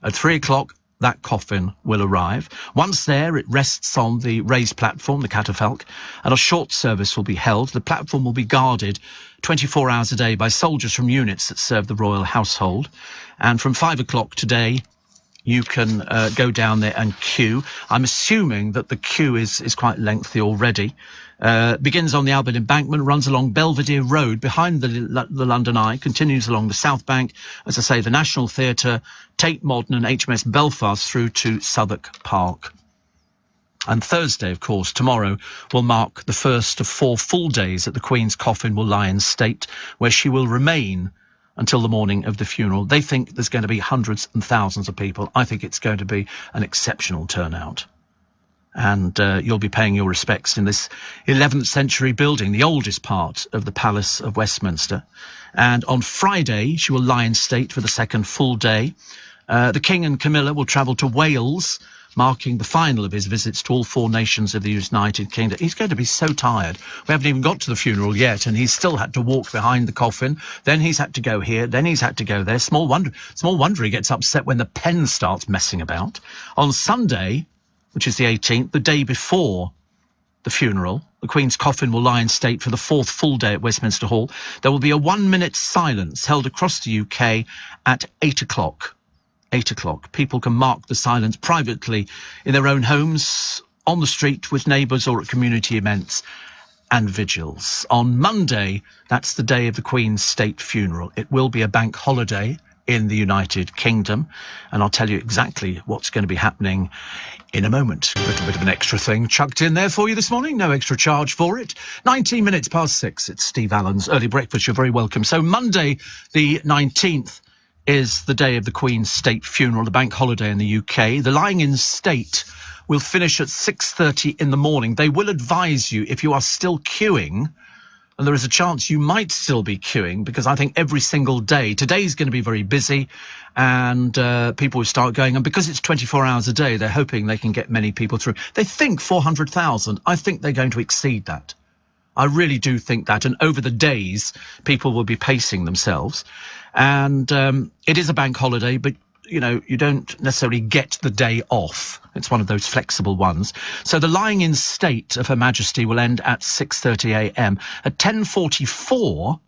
At 3 o'clock, that coffin will arrive. Once there, it rests on the raised platform, the catafalque, and a short service will be held. The platform will be guarded 24 hours a day by soldiers from units that serve the royal household. And from 5 o'clock today, you can go down there and queue. I'm assuming that the queue is quite lengthy already. Begins on the Albert Embankment, runs along Belvedere Road behind the London Eye, continues along the South Bank, as I say, the National Theatre, Tate Modern and HMS Belfast through to Southwark Park. And Thursday, of course, tomorrow, will mark the first of 4 full days that the Queen's coffin will lie in state, where she will remain until the morning of the funeral. They think there's going to be hundreds and thousands of people. I think it's going to be an exceptional turnout. And you'll be paying your respects in this 11th century building, the oldest part of the Palace of Westminster. And on Friday, she will lie in state for the second full day. The King and Camilla will travel to Wales, marking the final of his visits to all 4 nations of the United Kingdom. He's going to be so tired. We haven't even got to the funeral yet, and he's still had to walk behind the coffin. Then he's had to go here. Then he's had to go there. Small wonder he gets upset when the pen starts messing about. On Sunday, which is the 18th, the day before the funeral, the Queen's coffin will lie in state for the 4th full day at Westminster Hall. There will be a 1-minute silence held across the UK at 8 o'clock. 8 o'clock. People can mark the silence privately in their own homes, on the street with neighbours, or at community events and vigils. On Monday, that's the day of the Queen's state funeral. It will be a bank holiday in the United Kingdom, and I'll tell you exactly what's going to be happening in a moment. A little bit of an extra thing chucked in there for you this morning. No extra charge for it. 19 minutes past 6. It's Steve Allen's Early Breakfast. You're very welcome. So Monday, the 19th, is the day of the Queen's state funeral, the bank holiday in the UK. The lying in state will finish at 6:30 in the morning. They will advise you if you are still queuing, and there is a chance you might still be queuing, because I think every single day, today's going to be very busy, and people will start going, and because it's 24 hours a day, they're hoping they can get many people through. They think 400,000. I think they're going to exceed that. I really do think that, and over the days, people will be pacing themselves. And it is a bank holiday, but, you know, you don't necessarily get the day off. It's one of those flexible ones. So the lying in state of Her Majesty will end at 6:30 a.m. At 10:44,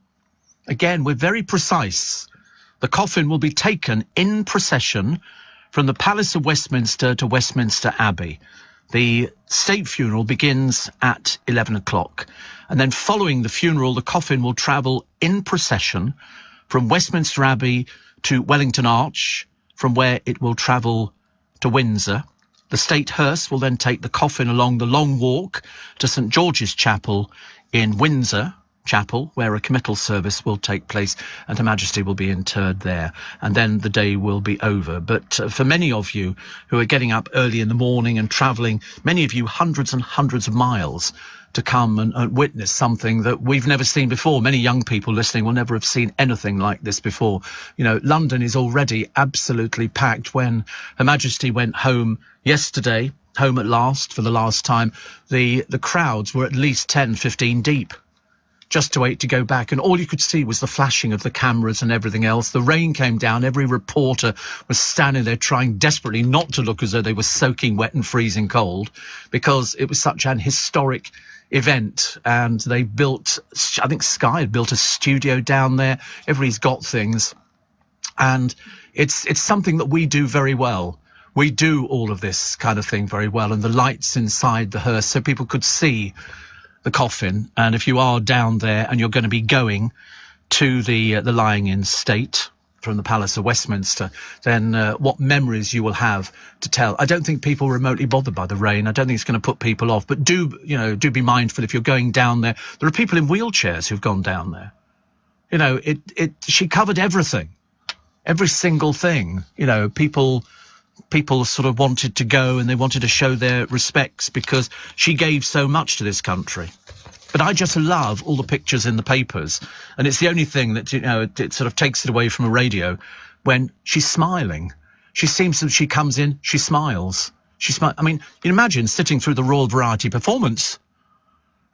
again, we're very precise, the coffin will be taken in procession from the Palace of Westminster to Westminster Abbey. The state funeral begins at 11 o'clock. And then following the funeral, the coffin will travel in procession from Westminster Abbey to Wellington Arch, from where it will travel to Windsor. The state hearse will then take the coffin along the Long Walk to St George's Chapel in Windsor Chapel, where a committal service will take place, and Her Majesty will be interred there. And then the day will be over. But for many of you who are getting up early in the morning and travelling, many of you hundreds and hundreds of miles to come and witness something that we've never seen before. Many young people listening will never have seen anything like this before. You know, London is already absolutely packed. When Her Majesty went home yesterday, home at last for the last time, the crowds were at least 10, 15 deep, just to wait to go back. And all you could see was the flashing of the cameras and everything else. The rain came down. Every reporter was standing there trying desperately not to look as though they were soaking wet and freezing cold, because it was such an historic event. And they built, I think Sky had built a studio down there. Everybody's got things. And it's something that we do very well. We do all of this kind of thing very well. And the lights inside the hearse, so people could see the coffin. And if you are down there and you're going to be going to the lying in state from the Palace of Westminster, then what memories you will have to tell. I don't think people are remotely bothered by the rain. I don't think it's going to put people off. But do be mindful if you're going down there. There are people in wheelchairs who've gone down there. You know, she covered everything, every single thing. You know, people sort of wanted to go and they wanted to show their respects because she gave so much to this country. But I just love all the pictures in the papers, and it's the only thing that, you know, it sort of takes it away from a radio, when she's smiling. She comes in, she smiles. I mean, you imagine sitting through the Royal Variety performance,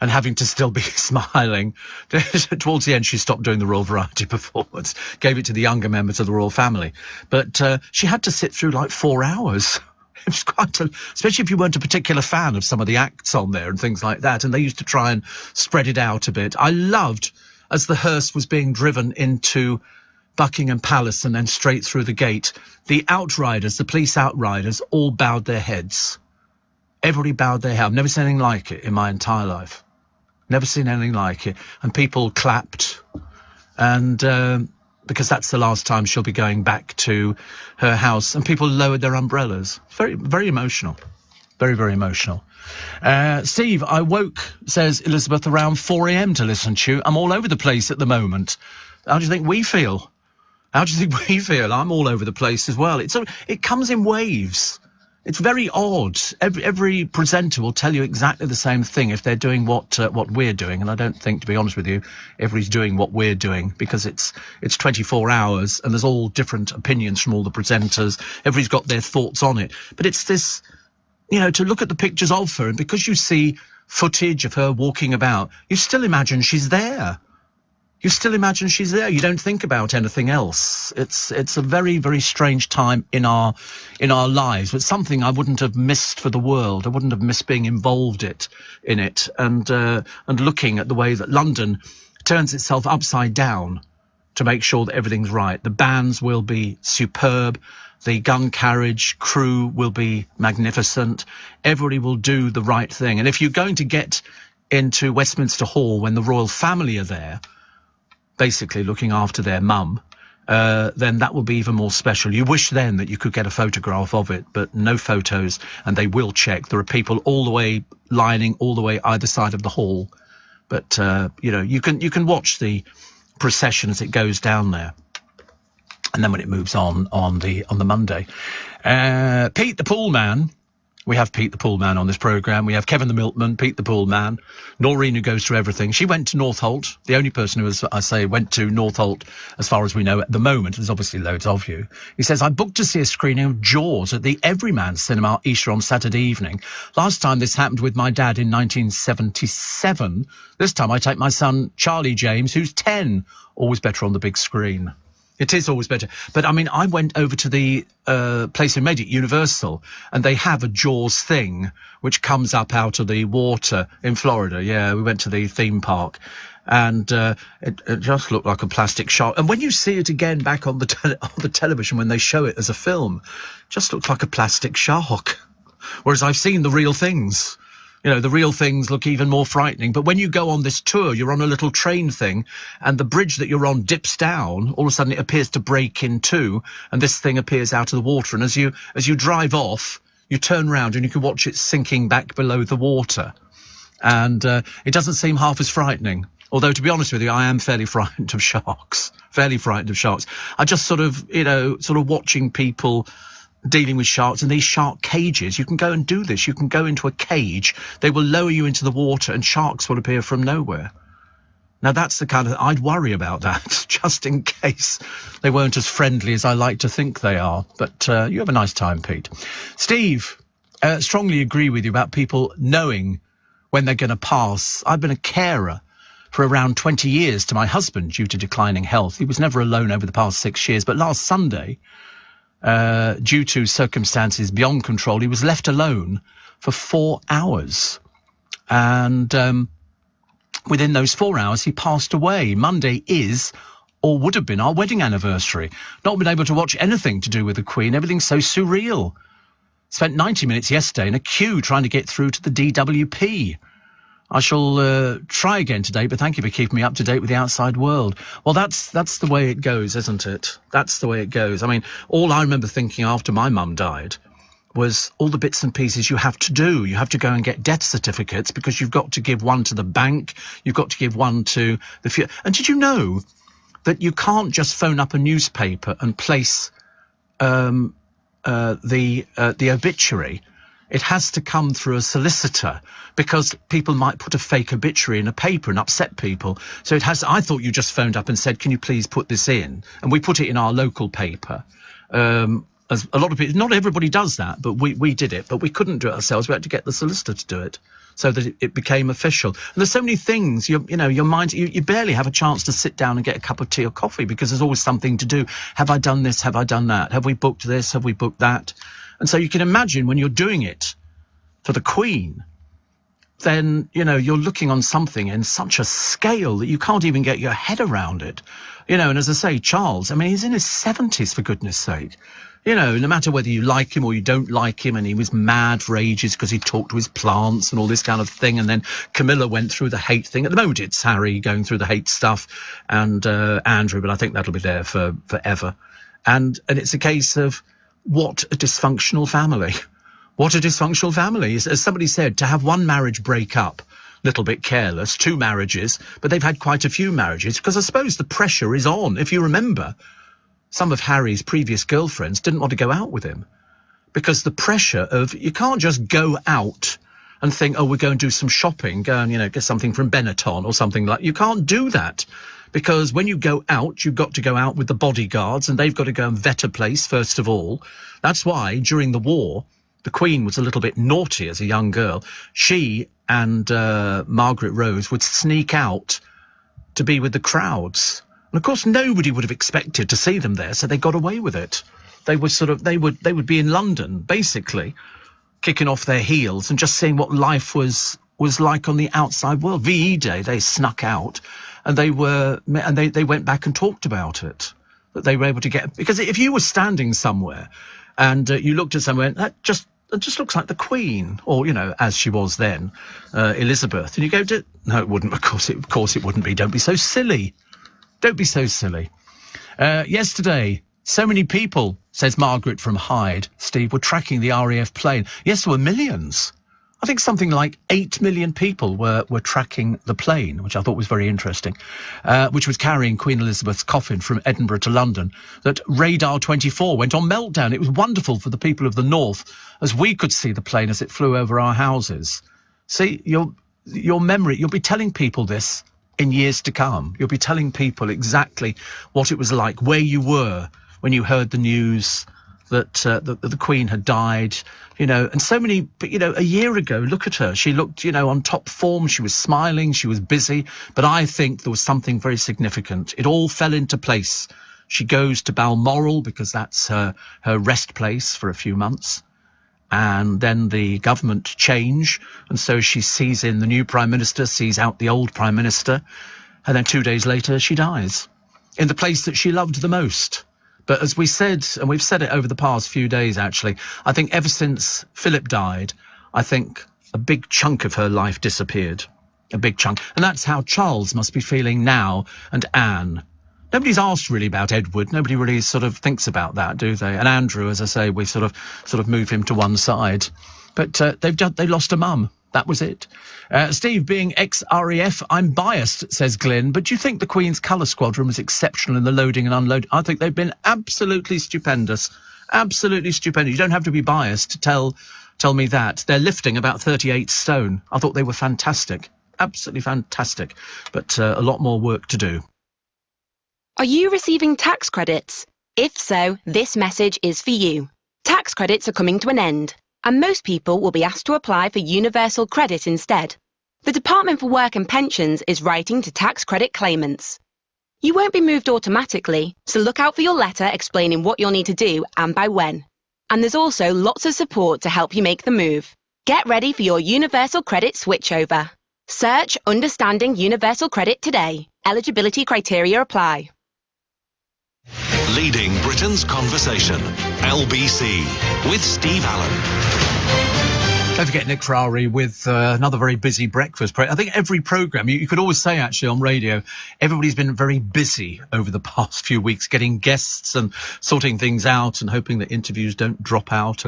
and having to still be smiling. Towards the end, she stopped doing the Royal Variety performance, gave it to the younger members of the royal family. But she had to sit through like 4 hours. It was especially if you weren't a particular fan of some of the acts on there and things like that. And they used to try and spread it out a bit. I loved, as the hearse was being driven into Buckingham Palace and then straight through the gate, the outriders, the police outriders, all bowed their heads. Everybody bowed their head. I've never seen anything like it in my entire life. Never seen anything like it. And people clapped. And because that's the last time she'll be going back to her house. And people lowered their umbrellas. Very, very emotional. Very, very emotional. Steve, I woke, says Elizabeth, around 4 a.m. to listen to you. I'm all over the place at the moment. How do you think we feel? How do you think we feel? I'm all over the place as well. It comes in waves. It's very odd. Every presenter will tell you exactly the same thing if they're doing what we're doing, and I don't think, to be honest with you, everybody's doing what we're doing, because it's 24 hours and there's all different opinions from all the presenters. Everybody's got their thoughts on it, but it's this, to look at the pictures of her, and because you see footage of her walking about, you still imagine she's there. You still imagine she's there. You don't think about anything else. It's a very, very strange time in our lives, but something I wouldn't have missed for the world. I wouldn't have missed being involved in it and looking at the way that London turns itself upside down to make sure that everything's right. The bands will be superb. The gun carriage crew will be magnificent. Everybody will do the right thing. And if you're going to get into Westminster Hall when the royal family are there, basically looking after their mum, then that will be even more special. You wish then that you could get a photograph of it, but no photos, and they will check. There are people all the way lining all the way either side of the hall, but you can watch the procession as it goes down there, and then when it moves on the Monday. Pete the Pool Man. We have Pete the Pool Man on this programme. We have Kevin the Milkman, Pete the Pool Man, Noreen who goes through everything. She went to Northolt, the only person who, as I say, went to Northolt as far as we know at the moment. There's obviously loads of you. He says, I booked to see a screening of Jaws at the Everyman Cinema Easter on Saturday evening. Last time this happened with my dad in 1977. This time I take my son, Charlie James, who's 10. Always better on the big screen. It is always better. But, I mean, I went over to the place we made it, Universal, and they have a Jaws thing which comes up out of the water in Florida. Yeah, we went to the theme park, and it just looked like a plastic shark. And when you see it again back on the television when they show it as a film, it just looks like a plastic shark. Whereas I've seen the real things. The real things look even more frightening. But when you go on this tour, you're on a little train thing, and the bridge that you're on dips down. All of a sudden, it appears to break in two, and this thing appears out of the water. And as you drive off, you turn round and you can watch it sinking back below the water. And it doesn't seem half as frightening. Although, to be honest with you, I am fairly frightened of sharks. Fairly frightened of sharks. I just sort of watching people dealing with sharks in these shark cages. You can go and do this. You can go into a cage. They will lower you into the water and sharks will appear from nowhere. Now, that's the kind of... I'd worry about that, just in case they weren't as friendly as I like to think they are. But you have a nice time, Pete. Steve, strongly agree with you about people knowing when they're going to pass. I've been a carer for around 20 years to my husband due to declining health. He was never alone over the past 6 years, but last Sunday, due to circumstances beyond control, he was left alone for 4 hours. And within those 4 hours, he passed away. Monday is, or would have been, our wedding anniversary. Not been able to watch anything to do with the Queen. Everything's so surreal. Spent 90 minutes yesterday in a queue trying to get through to the DWP. I shall try again today, but thank you for keeping me up to date with the outside world. Well, that's the way it goes, isn't it? That's the way it goes. I mean, all I remember thinking after my mum died was all the bits and pieces you have to do. You have to go and get death certificates because you've got to give one to the bank. You've got to give one to the... And did you know that you can't just phone up a newspaper and place the obituary? It has to come through a solicitor because people might put a fake obituary in a paper and upset people. So it has. I thought you just phoned up and said, "Can you please put this in?" And we put it in our local paper. As a lot of people, not everybody does that, but we did it. But we couldn't do it ourselves. We had to get the solicitor to do it. so that it became official. And there's so many things, your mind, you barely have a chance to sit down and get a cup of tea or coffee because there's always something to do. Have I done this? Have I done that? Have we booked this? Have we booked that? And so you can imagine when you're doing it for the Queen, then, you're looking on something in such a scale that you can't even get your head around it. And as I say, Charles, he's in his 70s, for goodness sake. No matter whether you like him or you don't like him, and he was mad for ages because he talked to his plants and all this kind of thing, and then Camilla went through the hate thing. At the moment, it's Harry going through the hate stuff, and Andrew, but I think that'll be there for forever. And it's a case of what a dysfunctional family. What a dysfunctional family. As somebody said, to have one marriage break up, little bit careless, 2 marriages, but they've had quite a few marriages, because I suppose the pressure is on. If you remember, some of Harry's previous girlfriends didn't want to go out with him because the pressure of, you can't just go out and think, oh, we're going to do some shopping, go and, get something from Benetton or something like. You can't do that, because when you go out, you've got to go out with the bodyguards, and they've got to go and vet a place first of all. That's why during the war, the Queen was a little bit naughty as a young girl. She and Margaret Rose would sneak out to be with the crowds. And of course, nobody would have expected to see them there, so they got away with it. They were they would be in London, basically, kicking off their heels and just seeing what life was like on the outside world. VE Day, they snuck out, and they went back and talked about it. That they were able to get, because if you were standing somewhere and you looked at somewhere, it just looks like the Queen, or as she was then, Elizabeth, and you go, no, it wouldn't. Of course it wouldn't be. Don't be so silly. Don't be so silly. Yesterday, so many people, says Margaret from Hyde, Steve, were tracking the RAF plane. Yes, there were millions. I think something like 8 million people were tracking the plane, which I thought was very interesting, which was carrying Queen Elizabeth's coffin from Edinburgh to London. That Radar 24 went on meltdown. It was wonderful for the people of the north, as we could see the plane as it flew over our houses. See, your memory, you'll be telling people this in years to come. You'll be telling people exactly what it was like, where you were when you heard the news that the Queen had died, and so many, but, a year ago, look at her. She looked, on top form. She was smiling. She was busy. But I think there was something very significant. It all fell into place. She goes to Balmoral because that's her rest place for a few months. And then the government change. And so she sees in the new Prime Minister, sees out the old Prime Minister. And then 2 days later, she dies in the place that she loved the most. But as we said, and we've said it over the past few days, actually, I think ever since Philip died, I think a big chunk of her life disappeared. A big chunk. And that's how Charles must be feeling now, and Anne. Nobody's asked really about Edward. Nobody really sort of thinks about that, do they? And Andrew, as I say, we sort of move him to one side. But they lost a mum. That was it. Steve, being ex-RAF, I'm biased, says Glyn, but do you think the Queen's Colour Squadron was exceptional in the loading and unloading? I think they've been absolutely stupendous. Absolutely stupendous. You don't have to be biased to tell me that. They're lifting about 38 stone. I thought they were fantastic. Absolutely fantastic. But a lot more work to do. Are you receiving tax credits? If so, this message is for you. Tax credits are coming to an end, and most people will be asked to apply for universal credit instead. The Department for Work and Pensions is writing to tax credit claimants. You won't be moved automatically, so look out for your letter explaining what you'll need to do and by when. And there's also lots of support to help you make the move. Get ready for your universal credit switchover. Search Understanding Universal Credit today. Eligibility criteria apply. Leading Britain's Conversation, LBC, with Steve Allen. Don't forget Nick Ferrari with another very busy breakfast. I think every programme, you could always say actually on radio, everybody's been very busy over the past few weeks getting guests and sorting things out and hoping that interviews don't drop out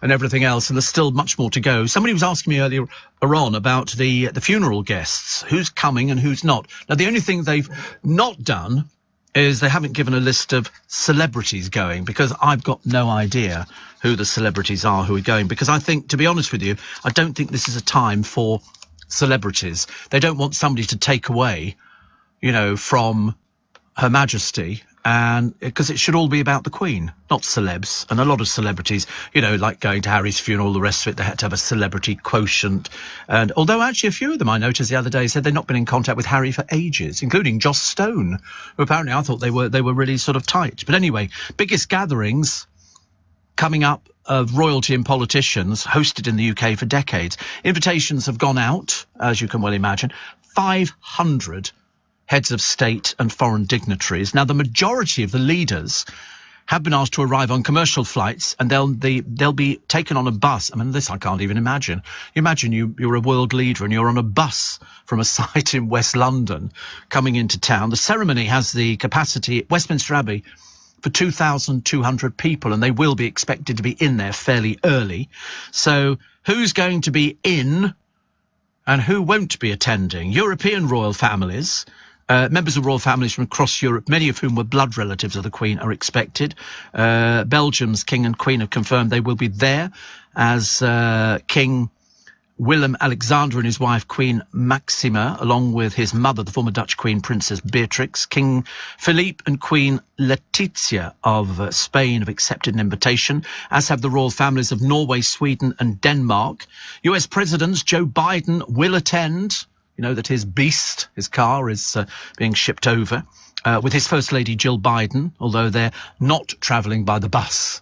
and everything else. And there's still much more to go. Somebody was asking me earlier on about the funeral guests, who's coming and who's not. Now, the only thing they've not done is they haven't given a list of celebrities going, because I've got no idea who the celebrities are who are going, because I think, to be honest with you, I don't think this is a time for celebrities. They don't want somebody to take away, from Her Majesty And because it should all be about the Queen, not celebs. And a lot of celebrities, you know, like going to Harry's funeral, the rest of it, they had to have a celebrity quotient. And although actually a few of them I noticed the other day said they'd not been in contact with Harry for ages, including Joss Stone, who apparently I thought they were really sort of tight. But anyway, biggest gatherings coming up of royalty and politicians hosted in the UK for decades. Invitations have gone out, as you can well imagine, 500 heads of state and foreign dignitaries. Now, the majority of the leaders have been asked to arrive on commercial flights, and they'll be taken on a bus. I mean, this I can't even imagine. You imagine you're a world leader and you're on a bus from a site in West London coming into town. The ceremony has the capacity at Westminster Abbey for 2,200 people, and they will be expected to be in there fairly early. So who's going to be in and who won't be attending? European royal families. Members of royal families from across Europe, many of whom were blood relatives of the Queen, are expected. Belgium's King and Queen have confirmed they will be there, as King Willem-Alexander and his wife Queen Maxima, along with his mother, the former Dutch Queen Princess Beatrix. King Philippe and Queen Letizia of Spain have accepted an invitation, as have the royal families of Norway, Sweden and Denmark. US President Joe Biden will attend. You know that his beast, his car, is being shipped over with his First Lady Jill Biden, although they're not travelling by the bus.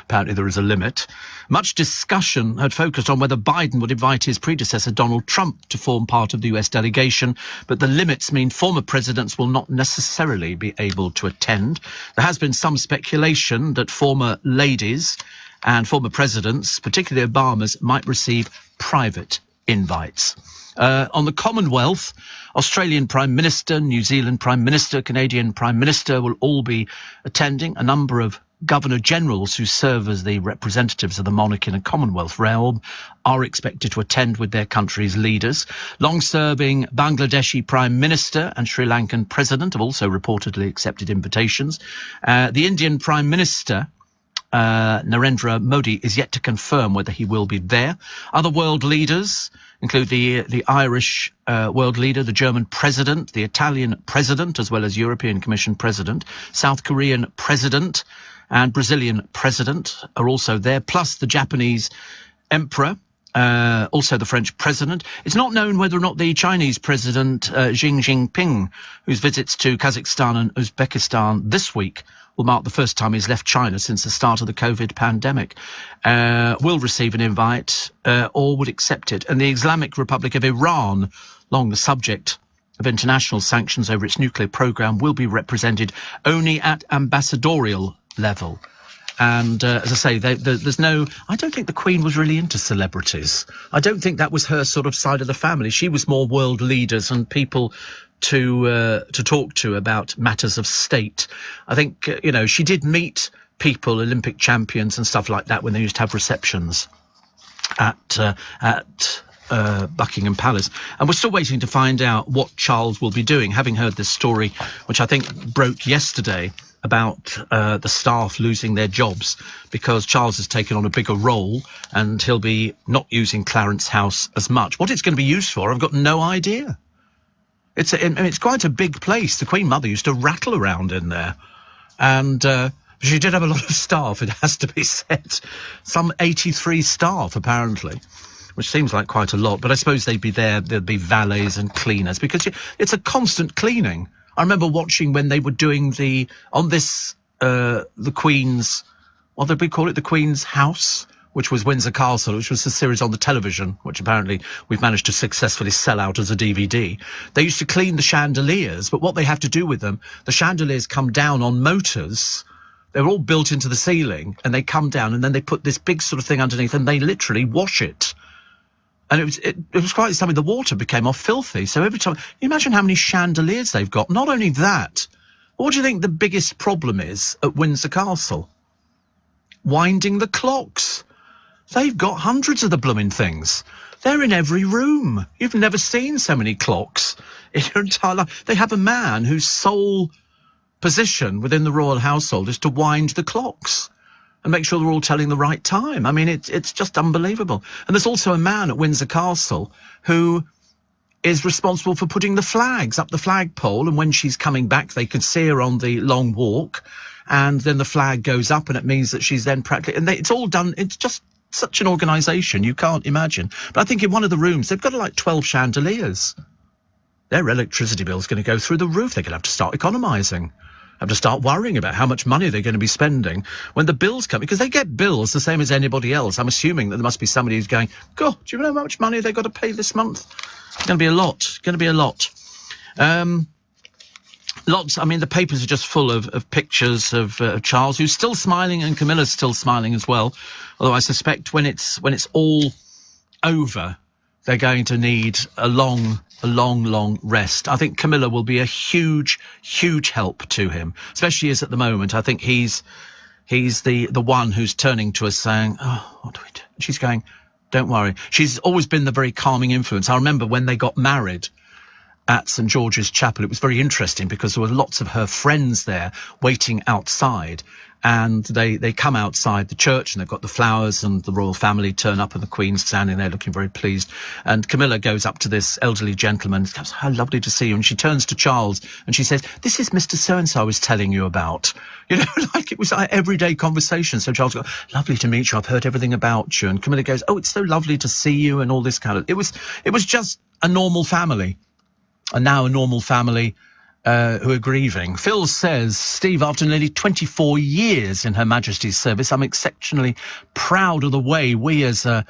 Apparently there is a limit. Much discussion had focused on whether Biden would invite his predecessor Donald Trump to form part of the US delegation, but the limits mean former presidents will not necessarily be able to attend. There has been some speculation that former ladies and former presidents, particularly Obama's, might receive private invites. On the Commonwealth, Australian Prime Minister, New Zealand Prime Minister, Canadian Prime Minister will all be attending. A number of Governor-Generals who serve as the representatives of the monarchy in the Commonwealth realm are expected to attend with their country's leaders. Long-serving Bangladeshi Prime Minister and Sri Lankan President have also reportedly accepted invitations. The Indian Prime Minister, Narendra Modi, is yet to confirm whether he will be there. Other world leaders include the Irish world leader, the German president, the Italian president, as well as European Commission president, South Korean president and Brazilian president are also there, plus the Japanese emperor, also the French president. It's not known whether or not the Chinese president, Xi Jinping, whose visits to Kazakhstan and Uzbekistan this week will mark the first time he's left China since the start of the COVID pandemic, will receive an invite or would accept it. And the Islamic Republic of Iran, long the subject of international sanctions over its nuclear program, will be represented only at ambassadorial level. And as I say, there's no... I don't think the Queen was really into celebrities. I don't think that was her sort of side of the family. She was more world leaders and people to talk to about matters of state. I think, you know, she did meet people, Olympic champions and stuff like that, when they used to have receptions at Buckingham Palace. And we're still waiting to find out what Charles will be doing, having heard this story, which I think broke yesterday, about the staff losing their jobs because Charles has taken on a bigger role and he'll be not using Clarence House as much. What it's going to be used for, I've got no idea. It's quite a big place. The Queen Mother used to rattle around in there. And she did have a lot of staff, it has to be said. Some 83 staff, apparently, which seems like quite a lot. But I suppose they'd be there, there'd be valets and cleaners, because it's a constant cleaning. I remember watching when they were doing the Queen's, what did we call it? The Queen's House, which was Windsor Castle, which was a series on the television, which apparently we've managed to successfully sell out as a DVD. They used to clean the chandeliers, but what they have to do with them, the chandeliers come down on motors. They're all built into the ceiling, and they come down, and then they put this big sort of thing underneath, and they literally wash it. And it was quite something. The water became all filthy. So every time, you imagine how many chandeliers they've got. Not only that, what do you think the biggest problem is at Windsor Castle? Winding the clocks. They've got hundreds of the blooming things. They're in every room. You've never seen so many clocks in your entire life. They have a man whose sole position within the royal household is to wind the clocks and make sure they're all telling the right time. I mean, it's just unbelievable. And there's also a man at Windsor Castle who is responsible for putting the flags up the flagpole, and when she's coming back, they can see her on the long walk, and then the flag goes up, and it means that she's then practically... And it's all done... It's just such an organisation, you can't imagine. But I think in one of the rooms, they've got like 12 chandeliers. Their electricity bill's going to go through the roof. They're going to have to start economising. Have to start worrying about how much money they're going to be spending when the bills come, because they get bills the same as anybody else. I'm assuming that there must be somebody who's going, God, do you know how much money they've got to pay this month? It's going to be a lot. Going to be a lot. Lots. I mean, the papers are just full of pictures of Charles, who's still smiling, and Camilla's still smiling as well. Although I suspect when it's all over, they're going to need a long rest. I think Camilla will be a huge help to him, especially as at the moment. I think he's the one who's turning to us saying, "Oh, what do we do?" She's going, "Don't worry." She's always been the very calming influence. I remember when they got married at St George's Chapel, it was very interesting because there were lots of her friends there waiting outside, and they come outside the church and they've got the flowers, and the royal family turn up and the Queen's standing there looking very pleased. And Camilla goes up to this elderly gentleman and goes, "How lovely to see you." And she turns to Charles and she says, "This is Mr. So-and-so I was telling you about." You know, like it was like everyday conversation. So Charles goes, "Lovely to meet you. I've heard everything about you." And Camilla goes, "Oh, it's so lovely to see you," and all this kind of... It was just a normal family. And now a normal family who are grieving. Phil says, "Steve, after nearly 24 years in Her Majesty's service, I'm exceptionally proud of the way we as a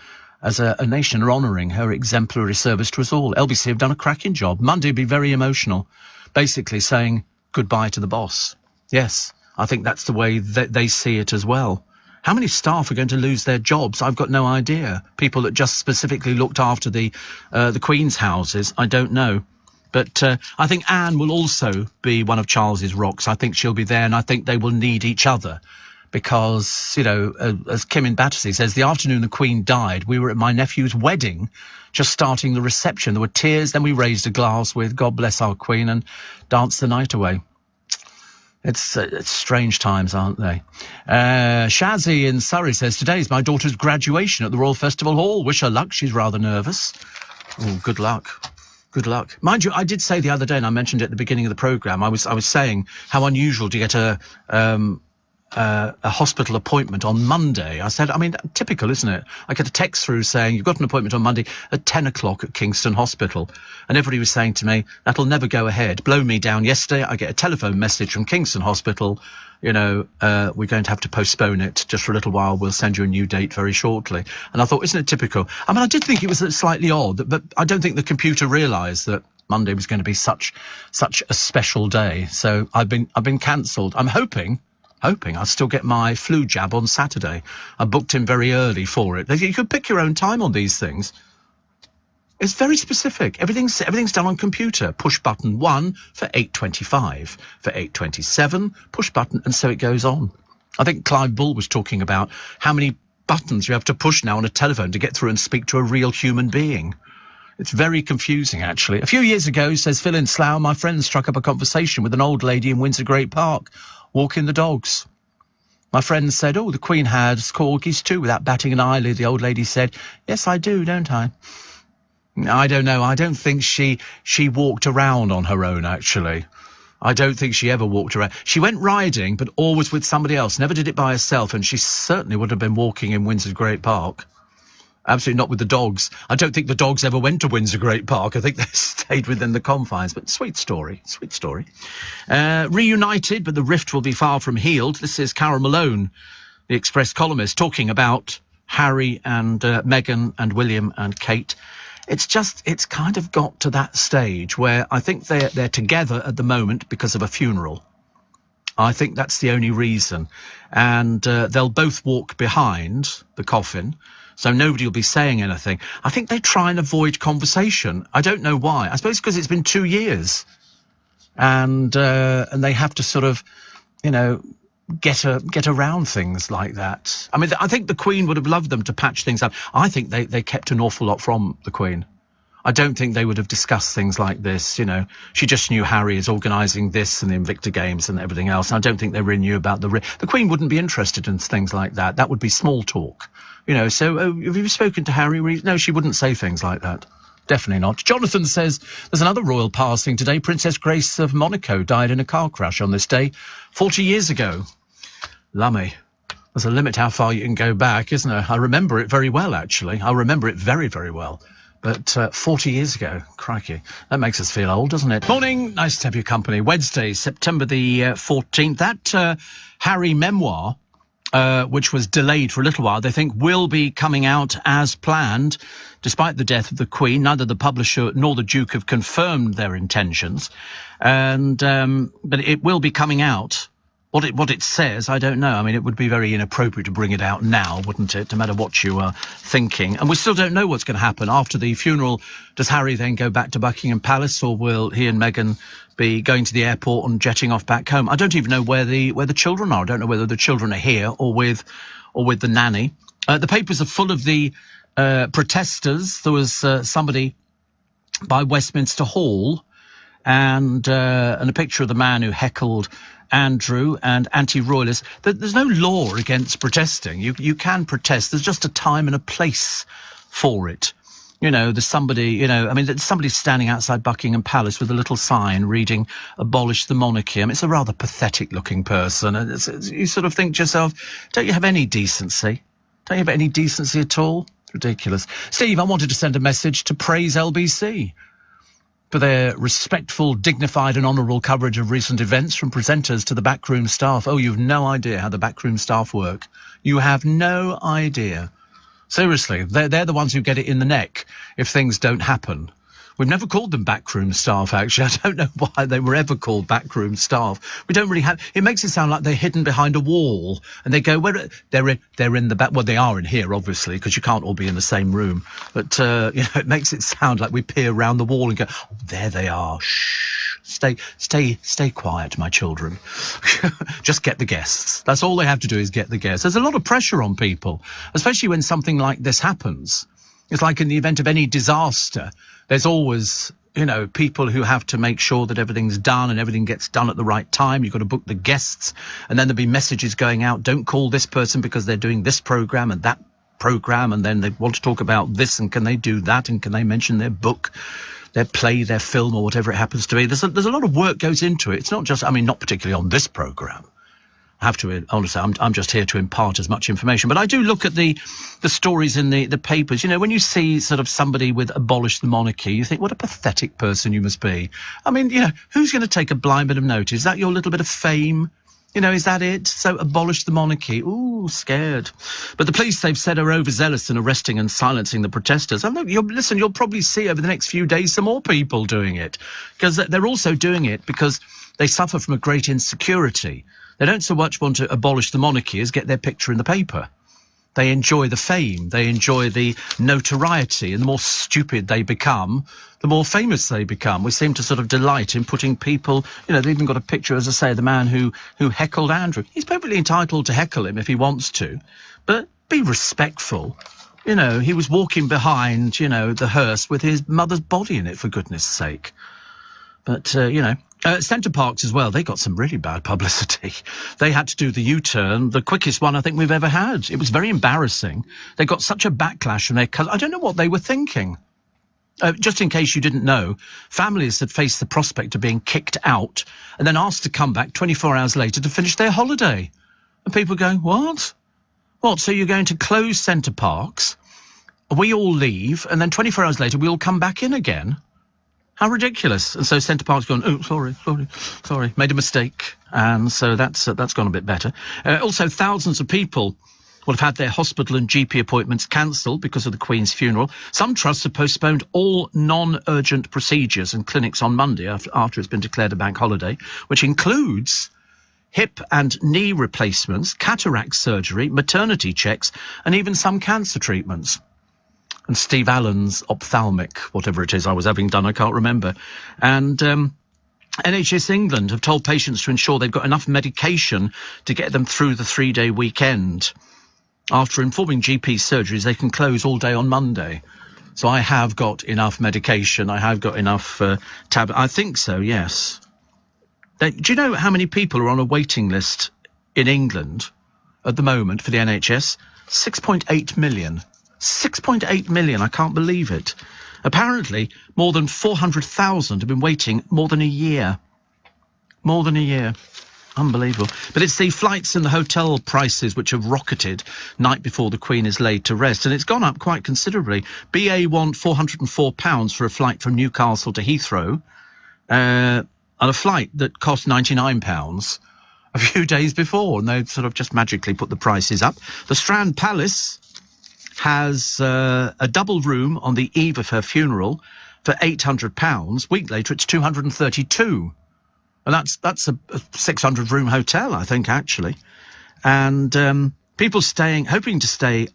nation are honouring her exemplary service to us all. LBC have done a cracking job. Monday will be very emotional, basically saying goodbye to the boss." Yes, I think that's the way that they see it as well. How many staff are going to lose their jobs? I've got no idea. People that just specifically looked after the Queen's houses, I don't know. But I think Anne will also be one of Charles's rocks. I think she'll be there, and I think they will need each other. Because, you know, as Kim in Battersea says, the afternoon the Queen died, we were at my nephew's wedding, just starting the reception. There were tears, then we raised a glass with God Bless Our Queen and danced the night away. It's strange times, aren't they? Shazzy in Surrey says, "Today's my daughter's graduation at the Royal Festival Hall. Wish her luck. She's rather nervous." Oh, good luck. Good luck. Mind you, I did say the other day, and I mentioned it at the beginning of the programme, I was saying how unusual to get a hospital appointment on Monday. I said, I mean, typical, isn't it? I get a text through saying, "You've got an appointment on Monday at 10 o'clock at Kingston Hospital." And everybody was saying to me, "That'll never go ahead." Blow me down yesterday. I get a telephone message from Kingston Hospital, you know, "We're going to have to postpone it just for a little while. We'll send you a new date very shortly." And I thought, isn't it typical? I mean, I did think it was slightly odd, but I don't think the computer realised that Monday was going to be such a special day. So I've been cancelled. I'm hoping I'll still get my flu jab on Saturday. I booked in very early for it. You could pick your own time on these things. It's very specific. Everything's done on computer. Push button 1 for 8:25. For 8:27, push button, and so it goes on. I think Clive Bull was talking about how many buttons you have to push now on a telephone to get through and speak to a real human being. It's very confusing, actually. A few years ago, says Phil in Slough, my friend struck up a conversation with an old lady in Windsor Great Park, walking the dogs. My friend said, "Oh, the Queen had corgis too," without batting an eyelid. The old lady said, "Yes, I do, don't I?" I don't know. I don't think she walked around on her own, actually. I don't think she ever walked around. She went riding, but always with somebody else. Never did it by herself, and she certainly would have been walking in Windsor Great Park. Absolutely not with the dogs. I don't think the dogs ever went to Windsor Great Park. I think they stayed within the confines. But sweet story, sweet story. Reunited, but the rift will be far from healed. This is Carol Malone, the Express columnist, talking about Harry and Meghan and William and Kate. It's kind of got to that stage where I think they're together at the moment because of a funeral. I think that's the only reason. And they'll both walk behind the coffin, so nobody will be saying anything. I think they try and avoid conversation. I don't know why. I suppose because it's been 2 years. And they have to sort of, you know, get around things like that. I mean, I think the Queen would have loved them to patch things up. I think they kept an awful lot from the Queen. I don't think they would have discussed things like this, you know. She just knew Harry is organising this and the Invicta Games and everything else. I don't think they really knew about the Queen wouldn't be interested in things like that. That would be small talk, you know. So have you spoken to Harry? No, she wouldn't say things like that. Definitely not. Jonathan says there's another royal passing today. Princess Grace of Monaco died in a car crash on this day 40 years ago. Lummy. There's a limit how far you can go back, isn't there? I remember it very well, actually. I remember it very, very well. But 40 years ago, crikey, that makes us feel old, doesn't it? Morning, nice to have your company. Wednesday, September the 14th. That Harry memoir, which was delayed for a little while, they think will be coming out as planned. Despite the death of the Queen, neither the publisher nor the Duke have confirmed their intentions. And but it will be coming out. What it says, I don't know. I mean, it would be very inappropriate to bring it out now, wouldn't it, no matter what you are thinking. And we still don't know what's going to happen after the funeral. Does Harry then go back to Buckingham Palace, or will he and Meghan be going to the airport and jetting off back home? I don't even know where the children are. I don't know whether the children are here or with the nanny. The papers are full of the protesters. There was somebody by Westminster Hall and a picture of the man who heckled Andrew and anti-royalists. There's no law against protesting. You can protest. There's just a time and a place for it. You know, there's somebody, you know, I mean, there's somebody standing outside Buckingham Palace with a little sign reading, "Abolish the monarchy." I mean, it's a rather pathetic looking person. And you sort of think to yourself, don't you have any decency? Don't you have any decency at all? Ridiculous. Steve, I wanted to send a message to praise LBC for their respectful, dignified and honourable coverage of recent events, from presenters to the backroom staff. Oh, you've no idea how the backroom staff work. You have no idea. Seriously, they're the ones who get it in the neck if things don't happen. We've never called them backroom staff, actually. I don't know why they were ever called backroom staff. We don't really have... It makes it sound like they're hidden behind a wall. And they go, where? They're in the back... Well, they are in here, obviously, because you can't all be in the same room. But, you know, it makes it sound like we peer around the wall and go, oh, there they are. Shh. Stay quiet, my children. Just get the guests. That's all they have to do, is get the guests. There's a lot of pressure on people, especially when something like this happens. It's like in the event of any disaster, there's always, you know, people who have to make sure that everything's done and everything gets done at the right time. You've got to book the guests, and then there'll be messages going out. Don't call this person because they're doing this program and that program, and then they want to talk about this, and can they do that, and can they mention their book, their play, their film, or whatever it happens to be. There's a lot of work goes into it. It's not just, I mean, not particularly on this program. I have to, honestly, I'm just here to impart as much information. But I do look at the stories in the papers. You know, when you see sort of somebody with "abolish the monarchy," you think, what a pathetic person you must be. I mean, you know, who's going to take a blind bit of notice? Is that your little bit of fame? You know, is that it? So abolish the monarchy. Ooh, scared. But the police, they've said, are overzealous in arresting and silencing the protesters. And look, you'll probably see over the next few days some more people doing it. Because they're also doing it because they suffer from a great insecurity. They don't so much want to abolish the monarchy as get their picture in the paper. They enjoy the fame, they enjoy the notoriety, and the more stupid they become, the more famous they become. We seem to sort of delight in putting people, you know, they've even got a picture, as I say, the man who heckled Andrew. He's perfectly entitled to heckle him if he wants to, but be respectful. You know, he was walking behind, you know, the hearse with his mother's body in it, for goodness sake. But, you know, Centre Parks as well, they got some really bad publicity. They had to do the U-turn, the quickest one I think we've ever had. It was very embarrassing. They got such a backlash from their cousins. I don't know what they were thinking. Just in case you didn't know, families had faced the prospect of being kicked out and then asked to come back 24 hours later to finish their holiday. And people going, what? What, so you're going to close Centre Parks, we all leave, and then 24 hours later we all come back in again? How ridiculous. And so Centre Park's gone, oh, sorry, made a mistake. And so that's gone a bit better. Also, thousands of people will have had their hospital and GP appointments cancelled because of the Queen's funeral. Some trusts have postponed all non-urgent procedures and clinics on Monday after it's been declared a bank holiday, which includes hip and knee replacements, cataract surgery, maternity checks, and even some cancer treatments. And Steve Allen's ophthalmic, whatever it is I was having done, I can't remember. And NHS England have told patients to ensure they've got enough medication to get them through the 3-day weekend. After informing GP surgeries they can close all day on Monday. So I have got enough medication. I have got enough tablets. I think so, yes. Do you know how many people are on a waiting list in England at the moment for the NHS? 6.8 million. 6.8 million, I can't believe it. Apparently, more than 400,000 have been waiting more than a year. More than a year. Unbelievable. But it's the flights and the hotel prices which have rocketed night before the Queen is laid to rest. And it's gone up quite considerably. BA want £404 for a flight from Newcastle to Heathrow. And a flight that cost £99 a few days before. And they sort of just magically put the prices up. The Strand Palace has a double room on the eve of her funeral for £800. Week later, it's £232. And that's a 600 room hotel, I think, actually. And people hoping to stay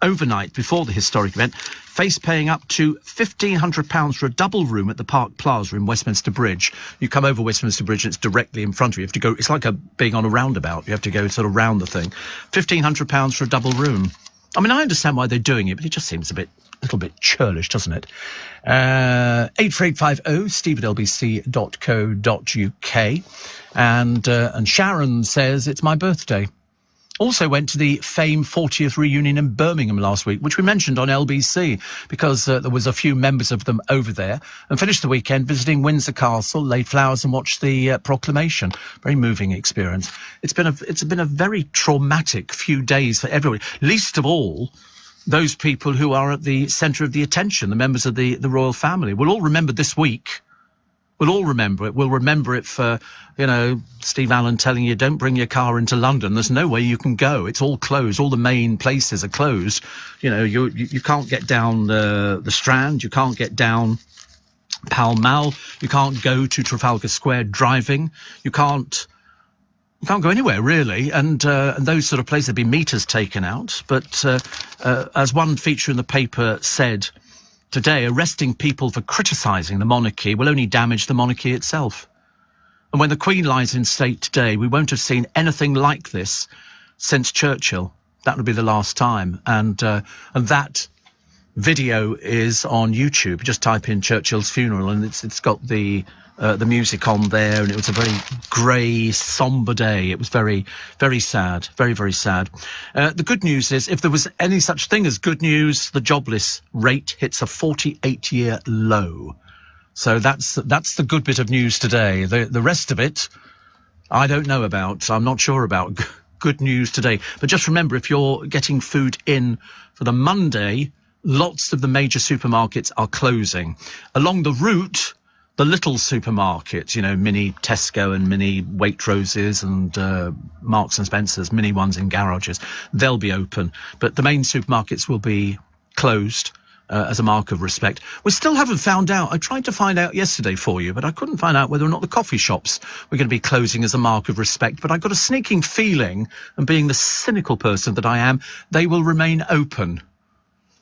overnight before the historic event, face paying up to £1,500 for a double room at the Park Plaza in Westminster Bridge. You come over Westminster Bridge and it's directly in front of you. You have to go, it's like being on a roundabout. You have to go sort of round the thing. £1,500 for a double room. I mean, I understand why they're doing it, but it just seems a little bit churlish, doesn't it? 84850 steve@lbc.co.uk. And Sharon says, it's my birthday. Also went to the Fame 40th reunion in Birmingham last week, which we mentioned on LBC, because there was a few members of them over there, and finished the weekend visiting Windsor Castle, laid flowers and watched the proclamation. Very moving experience. It's been a very traumatic few days for everybody, least of all those people who are at the centre of the attention, the members of the royal family. We'll all remember this week. We'll all remember it. We'll remember it for, Steve Allen telling you, don't bring your car into London. There's no way you can go. It's all closed. All the main places are closed. You can't get down the Strand. You can't get down Pall Mall. You can't go to Trafalgar Square driving. You can't go anywhere, really. And those sort of places have been meters taken out. But as one feature in the paper said today, arresting people for criticising the monarchy will only damage the monarchy itself. And when the Queen lies in state today, we won't have seen anything like this since Churchill. That would be the last time. And that video is on YouTube. Just type in Churchill's funeral, and it's got the music on there, and it was a very grey, sombre day. It was very, very sad, very, very sad. The good news is, if there was any such thing as good news, the jobless rate hits a 48-year low. So that's the good bit of news today. The rest of it, I don't know about. I'm not sure about good news today. But just remember, if you're getting food in for the Monday, lots of the major supermarkets are closing. Along the route, the little supermarkets, mini Tesco and mini Waitroses and Marks and Spencer's, mini ones in garages, they'll be open. But the main supermarkets will be closed as a mark of respect. We still haven't found out. I tried to find out yesterday for you, but I couldn't find out whether or not the coffee shops were going to be closing as a mark of respect. But I got a sneaking feeling, and being the cynical person that I am, they will remain open.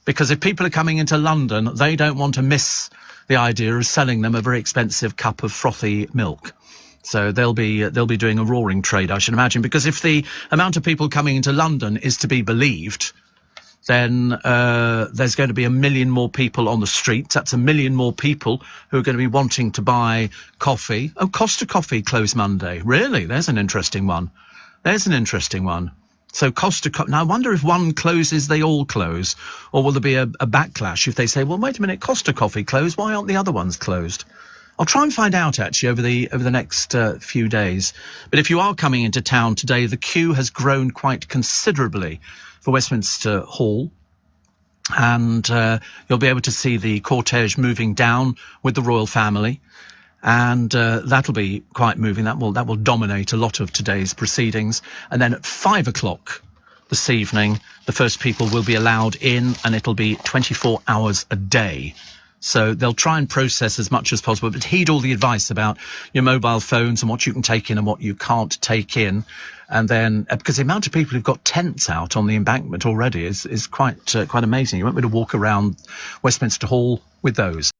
Because if people are coming into London, they don't want to miss the idea of selling them a very expensive cup of frothy milk. So they'll be doing a roaring trade, I should imagine, because if the amount of people coming into London is to be believed, then there's going to be 1 million more people on the streets. That's 1 million more people who are going to be wanting to buy coffee. Oh, Costa Coffee closed Monday. Really? There's an interesting one. So now I wonder if one closes, they all close, or will there be a backlash if they say, well, wait a minute, Costa Coffee closed, why aren't the other ones closed? I'll try and find out, actually, over the next few days. But if you are coming into town today, the queue has grown quite considerably for Westminster Hall. And you'll be able to see the cortege moving down with the royal family. And that'll be quite moving. That will dominate a lot of today's proceedings. And then at 5 o'clock this evening, the first people will be allowed in, and it'll be 24 hours a day. So they'll try and process as much as possible, but heed all the advice about your mobile phones and what you can take in and what you can't take in. And then, because the amount of people who've got tents out on the embankment already is quite amazing. You won't be able to walk around Westminster Hall with those.